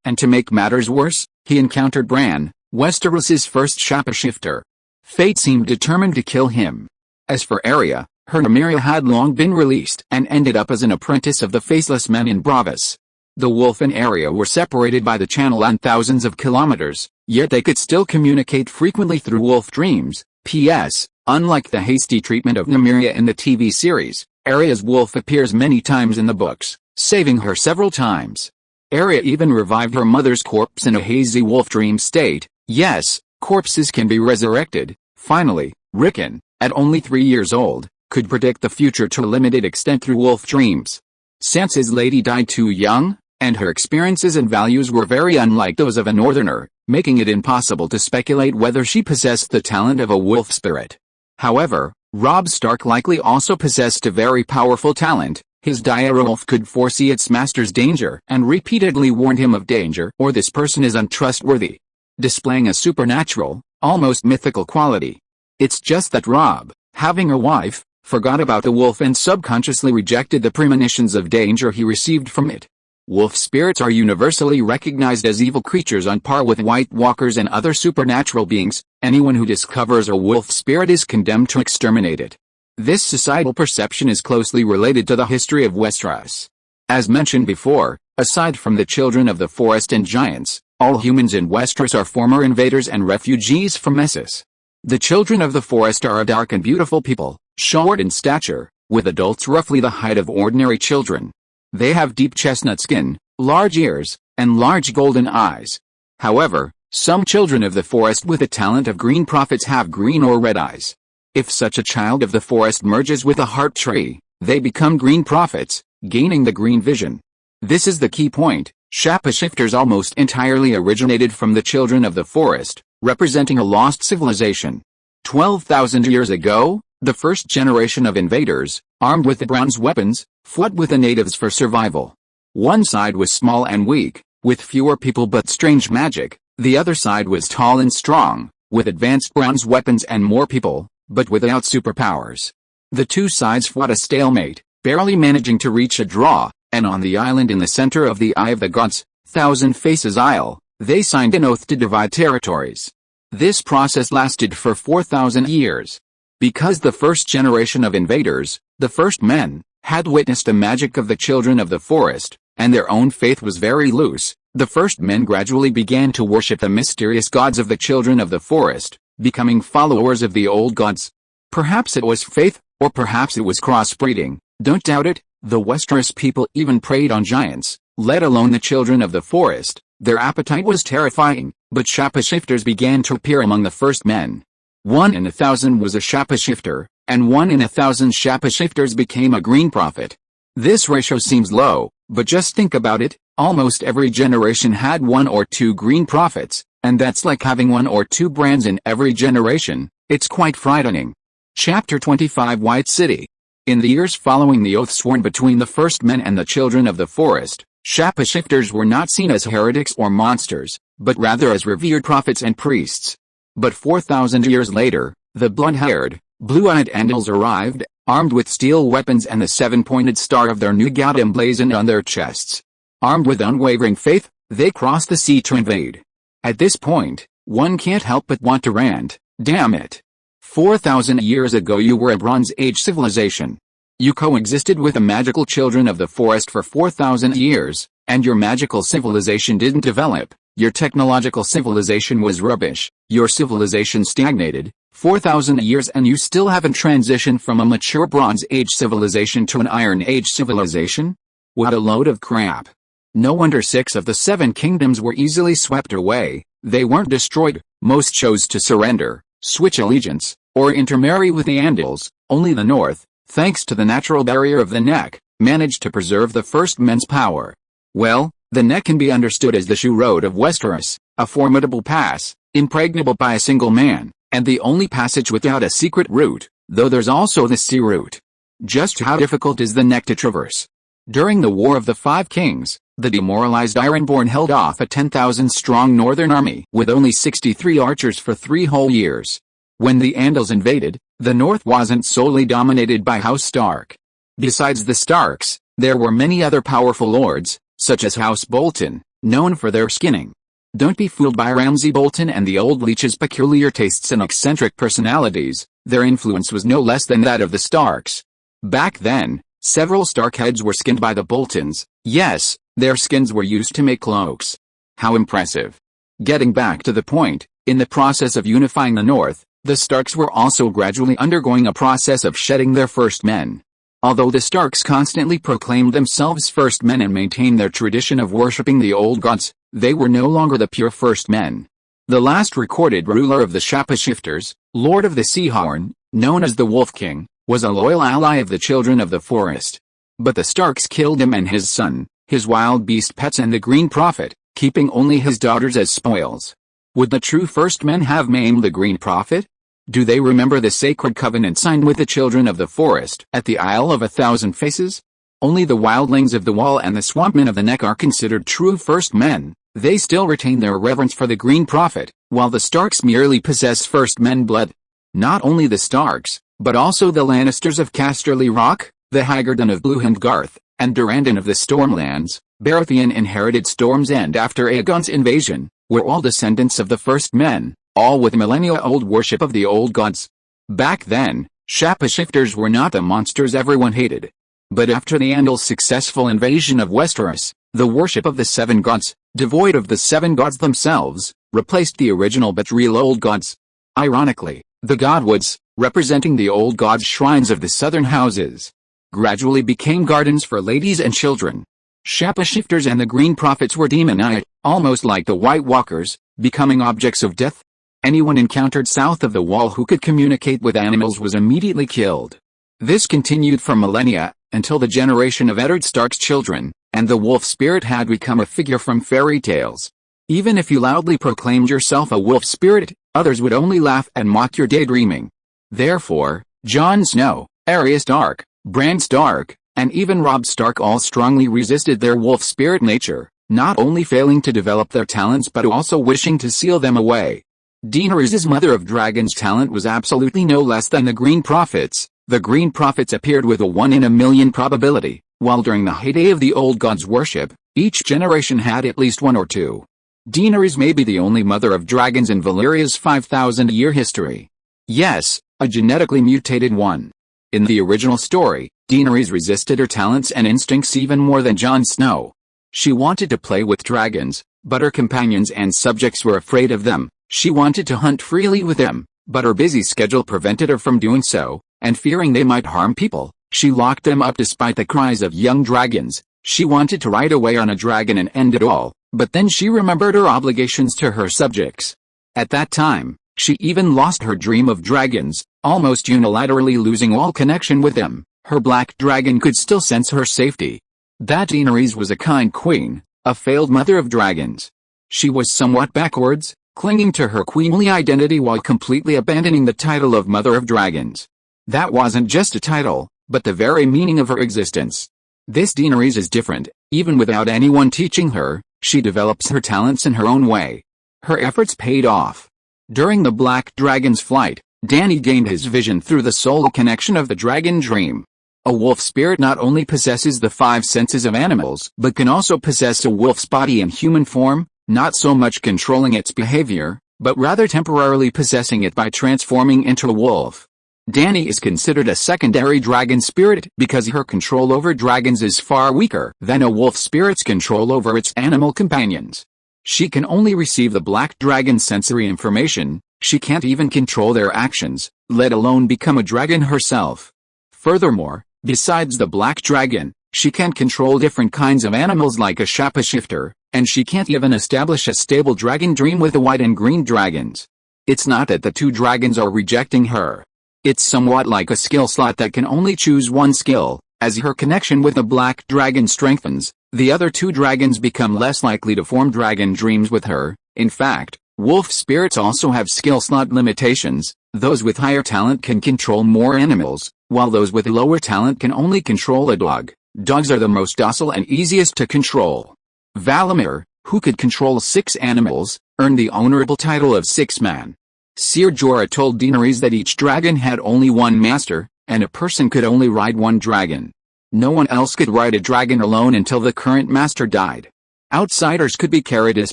And to make matters worse, he encountered Bran, Westeros's first shapeshifter. Fate seemed determined to kill him. As for Arya, her Nymeria had long been released and ended up as an apprentice of the Faceless Men in Bravos. The wolf and Arya were separated by the channel and thousands of kilometers, yet they could still communicate frequently through wolf dreams. P.S. Unlike the hasty treatment of Nymeria in the TV series, Arya's wolf appears many times in the books, saving her several times. Arya even revived her mother's corpse in a hazy wolf dream state. Yes, corpses can be resurrected. Finally, Rickon, at only 3 years old, could predict the future to a limited extent through wolf dreams. Sansa's lady died too young, and her experiences and values were very unlike those of a northerner, making it impossible to speculate whether she possessed the talent of a wolf spirit. However, Robb Stark likely also possessed a very powerful talent. His direwolf could foresee its master's danger and repeatedly warned him of danger or this person is untrustworthy, displaying a supernatural, almost mythical quality. It's just that Robb, having a wife, forgot about the wolf and subconsciously rejected the premonitions of danger he received from it. Wolf spirits are universally recognized as evil creatures on par with White Walkers and other supernatural beings. Anyone who discovers a wolf spirit is condemned to exterminate it. This societal perception is closely related to the history of Westeros. As mentioned before, aside from the children of the forest and giants, all humans in Westeros are former invaders and refugees from Essos. The children of the forest are a dark and beautiful people, short in stature, with adults roughly the height of ordinary children. They have deep chestnut skin, large ears, and large golden eyes. However, some children of the forest with the talent of green prophets have green or red eyes. If such a child of the forest merges with a heart tree, they become green prophets, gaining the green vision. This is the key point. Shapeshifters almost entirely originated from the children of the forest, representing a lost civilization. 12,000 years ago, the first generation of invaders, armed with the bronze weapons, fought with the natives for survival. One side was small and weak, with fewer people but strange magic. The other side was tall and strong, with advanced bronze weapons and more people, but without superpowers. The two sides fought a stalemate, barely managing to reach a draw, and on the island in the center of the Eye of the Gods, Thousand Faces Isle, they signed an oath to divide territories. This process lasted for 4,000 years. Because the first generation of invaders, the first men, had witnessed the magic of the children of the forest, and their own faith was very loose, the first men gradually began to worship the mysterious gods of the children of the forest, becoming followers of the old gods. Perhaps it was faith, or perhaps it was crossbreeding, don't doubt it. The Westeros people even preyed on giants, let alone the children of the forest. Their appetite was terrifying, but shapeshifters began to appear among the first men. 1 in 1,000 was a shapeshifter, and 1 in 1,000 shapeshifters became a green prophet. This ratio seems low, but just think about it, almost every generation had 1 or 2 green prophets, and that's like having 1 or 2 brands in every generation. It's quite frightening. Chapter 25 White City. In the years following the oath sworn between the first men and the children of the forest, shapeshifters were not seen as heretics or monsters, but rather as revered prophets and priests. But 4,000 years later, the blood-haired, blue-eyed Andals arrived, armed with steel weapons and the 7-pointed star of their new god emblazoned on their chests. Armed with unwavering faith, they crossed the sea to invade. At this point, one can't help but want to rant, damn it. 4,000 years ago you were a Bronze Age civilization. You coexisted with the magical children of the forest for 4,000 years, and your magical civilization didn't develop. Your technological civilization was rubbish. Your civilization stagnated, 4,000 years, and you still haven't transitioned from a mature Bronze Age civilization to an Iron Age civilization? What a load of crap. No wonder 6 of the 7 kingdoms were easily swept away. They weren't destroyed, most chose to surrender, switch allegiance, or intermarry with the Andals. Only the North, thanks to the natural barrier of the neck, managed to preserve the first men's power. Well, the neck can be understood as the shoe road of Westeros, a formidable pass, impregnable by a single man, and the only passage without a secret route, though there's also the sea route. Just how difficult is the neck to traverse? During the War of the Five Kings, the demoralized Ironborn held off a 10,000-strong northern army with only 63 archers for 3 whole years. When the Andals invaded, the north wasn't solely dominated by House Stark. Besides the Starks, there were many other powerful lords, such as House Bolton, known for their skinning. Don't be fooled by Ramsay Bolton and the old leech's peculiar tastes and eccentric personalities. Their influence was no less than that of the Starks. Back then, several Stark heads were skinned by the Boltons. Yes, their skins were used to make cloaks. How impressive. Getting back to the point, in the process of unifying the North, the Starks were also gradually undergoing a process of shedding their first men. Although the Starks constantly proclaimed themselves first men and maintained their tradition of worshipping the old gods, they were no longer the pure first men. The last recorded ruler of the Shapeshifters, Lord of the Seahorn, known as the Wolf King, was a loyal ally of the children of the forest. But the Starks killed him and his son, his wild beast pets and the Green Prophet, keeping only his daughters as spoils. Would the true First Men have maimed the Green Prophet? Do they remember the sacred covenant signed with the children of the forest at the Isle of a Thousand Faces? Only the wildlings of the Wall and the swampmen of the Neck are considered true First Men. They still retain their reverence for the Green Prophet, while the Starks merely possess First Men blood. Not only the Starks, but also the Lannisters of Casterly Rock, the Haggarden of Bluehand Garth, and Durrandon of the Stormlands, Baratheon inherited Storm's End after Aegon's invasion, were all descendants of the First Men, all with millennia-old worship of the old gods. Back then, shapeshifters were not the monsters everyone hated. But after the Andal's successful invasion of Westeros, the worship of the Seven Gods, devoid of the Seven Gods themselves, replaced the original betrayal old gods. Ironically, the Godwoods, representing the old gods' shrines of the southern houses, gradually became gardens for ladies and children. Shapeshifters and the Green Prophets were demonized, almost like the White Walkers, becoming objects of death. Anyone encountered south of the Wall who could communicate with animals was immediately killed. This continued for millennia, until the generation of Eddard Stark's children, and the wolf spirit had become a figure from fairy tales. Even if you loudly proclaimed yourself a wolf spirit, others would only laugh and mock your daydreaming. Therefore, Jon Snow, Arya Stark, Bran Stark, and even Robb Stark all strongly resisted their wolf spirit nature, not only failing to develop their talents but also wishing to seal them away. Daenerys' mother of dragons' talent was absolutely no less than the Green Prophets. The Green Prophets appeared with a 1 in a million probability, while during the heyday of the old gods' worship, each generation had at least one or two. Daenerys may be the only mother of dragons in Valyria's 5,000-year history. Yes, a genetically mutated one. In the original story, Daenerys resisted her talents and instincts even more than Jon Snow. She wanted to play with dragons, but her companions and subjects were afraid of them. She wanted to hunt freely with them, but her busy schedule prevented her from doing so, and fearing they might harm people, she locked them up despite the cries of young dragons. She wanted to ride away on a dragon and end it all, but then she remembered her obligations to her subjects. At that time, she even lost her dream of dragons, almost unilaterally losing all connection with them. Her black dragon could still sense her safety. That Daenerys was a kind queen, a failed mother of dragons. She was somewhat backwards, clinging to her queenly identity while completely abandoning the title of Mother of Dragons. That wasn't just a title, but the very meaning of her existence. This Daenerys is different. Even without anyone teaching her, she develops her talents in her own way. Her efforts paid off. During the Black Dragon's flight, Dany gained his vision through the soul connection of the dragon dream. A wolf spirit not only possesses the 5 senses of animals but can also possess a wolf's body in human form, not so much controlling its behavior, but rather temporarily possessing it by transforming into a wolf. Dany is considered a secondary dragon spirit because her control over dragons is far weaker than a wolf spirit's control over its animal companions. She can only receive the black dragon's sensory information. She can't even control their actions, let alone become a dragon herself. Furthermore, besides the black dragon, she can't control different kinds of animals like a shapeshifter, and she can't even establish a stable dragon dream with the white and green dragons. It's not that the two dragons are rejecting her. It's somewhat like a skill slot that can only choose one skill. As her connection with the black dragon strengthens, the other two dragons become less likely to form dragon dreams with her. In fact, wolf spirits also have skill slot limitations. Those with higher talent can control more animals, while those with lower talent can only control a dog. Dogs are the most docile and easiest to control. Valamir, who could control 6 animals, earned the honorable title of Six-Man. Ser Jorah told Daenerys that each dragon had only one master, and a person could only ride one dragon. No one else could ride a dragon alone until the current master died. Outsiders could be carried as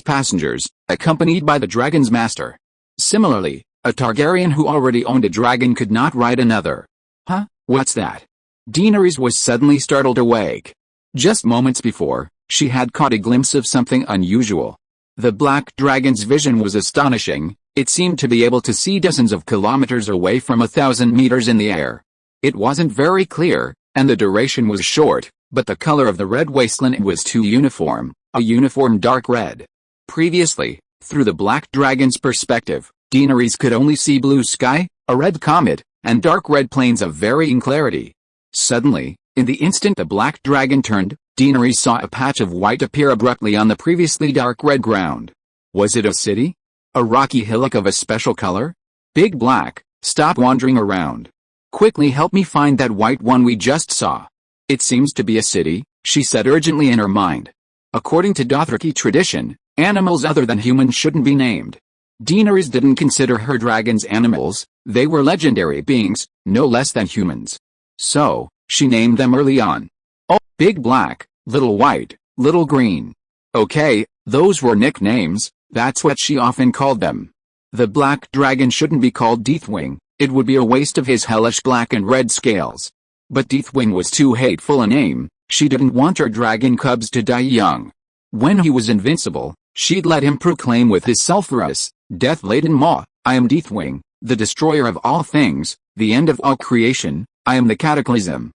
passengers, accompanied by the dragon's master. Similarly, a Targaryen who already owned a dragon could not ride another. Huh? What's that? Daenerys was suddenly startled awake. Just moments before, she had caught a glimpse of something unusual. The black dragon's vision was astonishing. It seemed to be able to see dozens of kilometers away from 1,000 meters in the air. It wasn't very clear, and the duration was short, but the color of the red wasteland was too uniform, a uniform dark red. Previously, through the black dragon's perspective, Daenerys could only see blue sky, a red comet, and dark red planes of varying clarity. Suddenly, in the instant the black dragon turned, Daenerys saw a patch of white appear abruptly on the previously dark red ground. Was it a city? A rocky hillock of a special color? Big Black, stop wandering around. Quickly help me find that white one we just saw. It seems to be a city, she said urgently in her mind. According to Dothraki tradition, animals other than humans shouldn't be named. Daenerys didn't consider her dragons animals, they were legendary beings, no less than humans. So, she named them early on. Oh, Big Black, Little White, Little Green. Okay, those were nicknames, that's what she often called them. The black dragon shouldn't be called Deathwing, it would be a waste of his hellish black and red scales. But Deathwing was too hateful a name, she didn't want her dragon cubs to die young. When he was invincible, she'd let him proclaim with his sulphurous, death-laden maw, I am Deathwing, the destroyer of all things, the end of all creation, I am the cataclysm.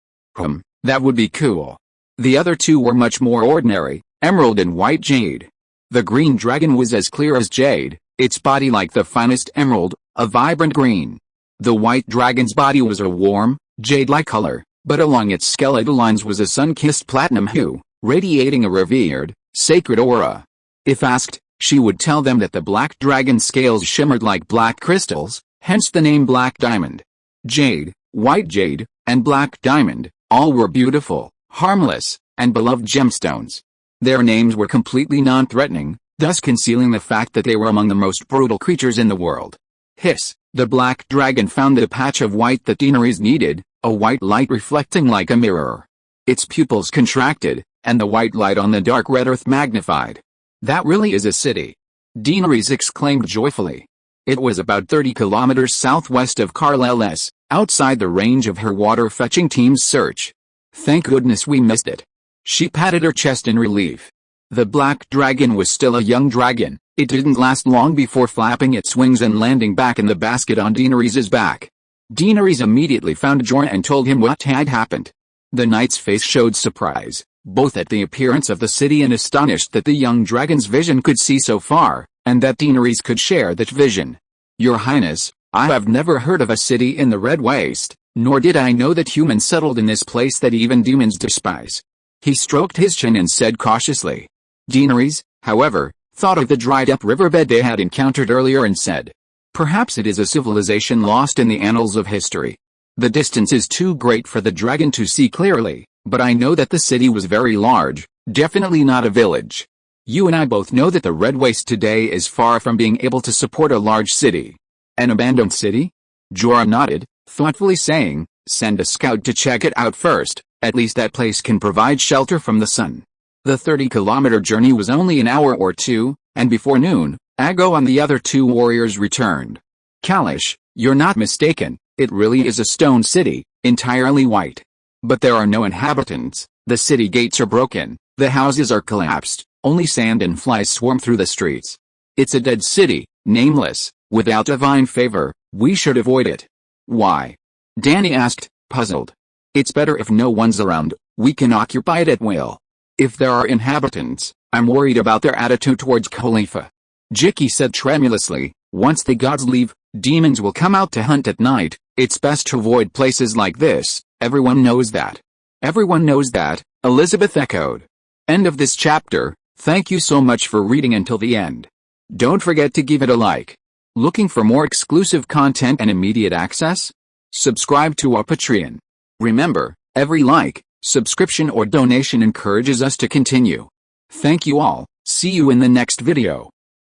That would be cool. The other two were much more ordinary, emerald and white jade. The green dragon was as clear as jade, its body like the finest emerald, a vibrant green. The white dragon's body was a warm, jade-like color, but along its skeletal lines was a sun-kissed platinum hue, radiating a revered, sacred aura. If asked, she would tell them that the black dragon's scales shimmered like black crystals, hence the name Black Diamond. Jade, white jade, and black diamond, all were beautiful, harmless, and beloved gemstones. Their names were completely non-threatening, thus concealing the fact that they were among the most brutal creatures in the world. Hiss, the black dragon found the patch of white that Daenerys needed, a white light reflecting like a mirror. Its pupils contracted, and the white light on the dark red earth magnified. That really is a city. Daenerys exclaimed joyfully. It was about 30 kilometers southwest of Carlisle, outside the range of her water-fetching team's search. Thank goodness we missed it. She patted her chest in relief. The black dragon was still a young dragon, it didn't last long before flapping its wings and landing back in the basket on Daenerys' back. Daenerys immediately found Jorah and told him what had happened. The knight's face showed surprise, both at the appearance of the city and astonished that the young dragon's vision could see so far, and that Daenerys could share that vision. Your Highness, I have never heard of a city in the Red Waste, nor did I know that humans settled in this place that even demons despise. He stroked his chin and said cautiously. Daenerys, however, thought of the dried-up riverbed they had encountered earlier and said, perhaps it is a civilization lost in the annals of history. The distance is too great for the dragon to see clearly, but I know that the city was very large, definitely not a village. You and I both know that the Red Waste today is far from being able to support a large city. An abandoned city? Jorah nodded, thoughtfully saying, send a scout to check it out first, at least that place can provide shelter from the sun. The 30-kilometer journey was only an hour or two, and before noon, Aggo and the other two warriors returned. Kalish, you're not mistaken, it really is a stone city, entirely white. But there are no inhabitants, the city gates are broken, the houses are collapsed, only sand and flies swarm through the streets. It's a dead city, nameless, without divine favor, we should avoid it. Why? Dany asked, puzzled. It's better if no one's around, we can occupy it at will. If there are inhabitants, I'm worried about their attitude towards Khalifa. Jiki said tremulously, once the gods leave, demons will come out to hunt at night, it's best to avoid places like this, everyone knows that. Everyone knows that, Elizabeth echoed. End of this chapter, thank you so much for reading until the end. Don't forget to give it a like. Looking for more exclusive content and immediate access? Subscribe to our Patreon. Remember, every like, subscription or donation encourages us to continue. Thank you all, see you in the next video.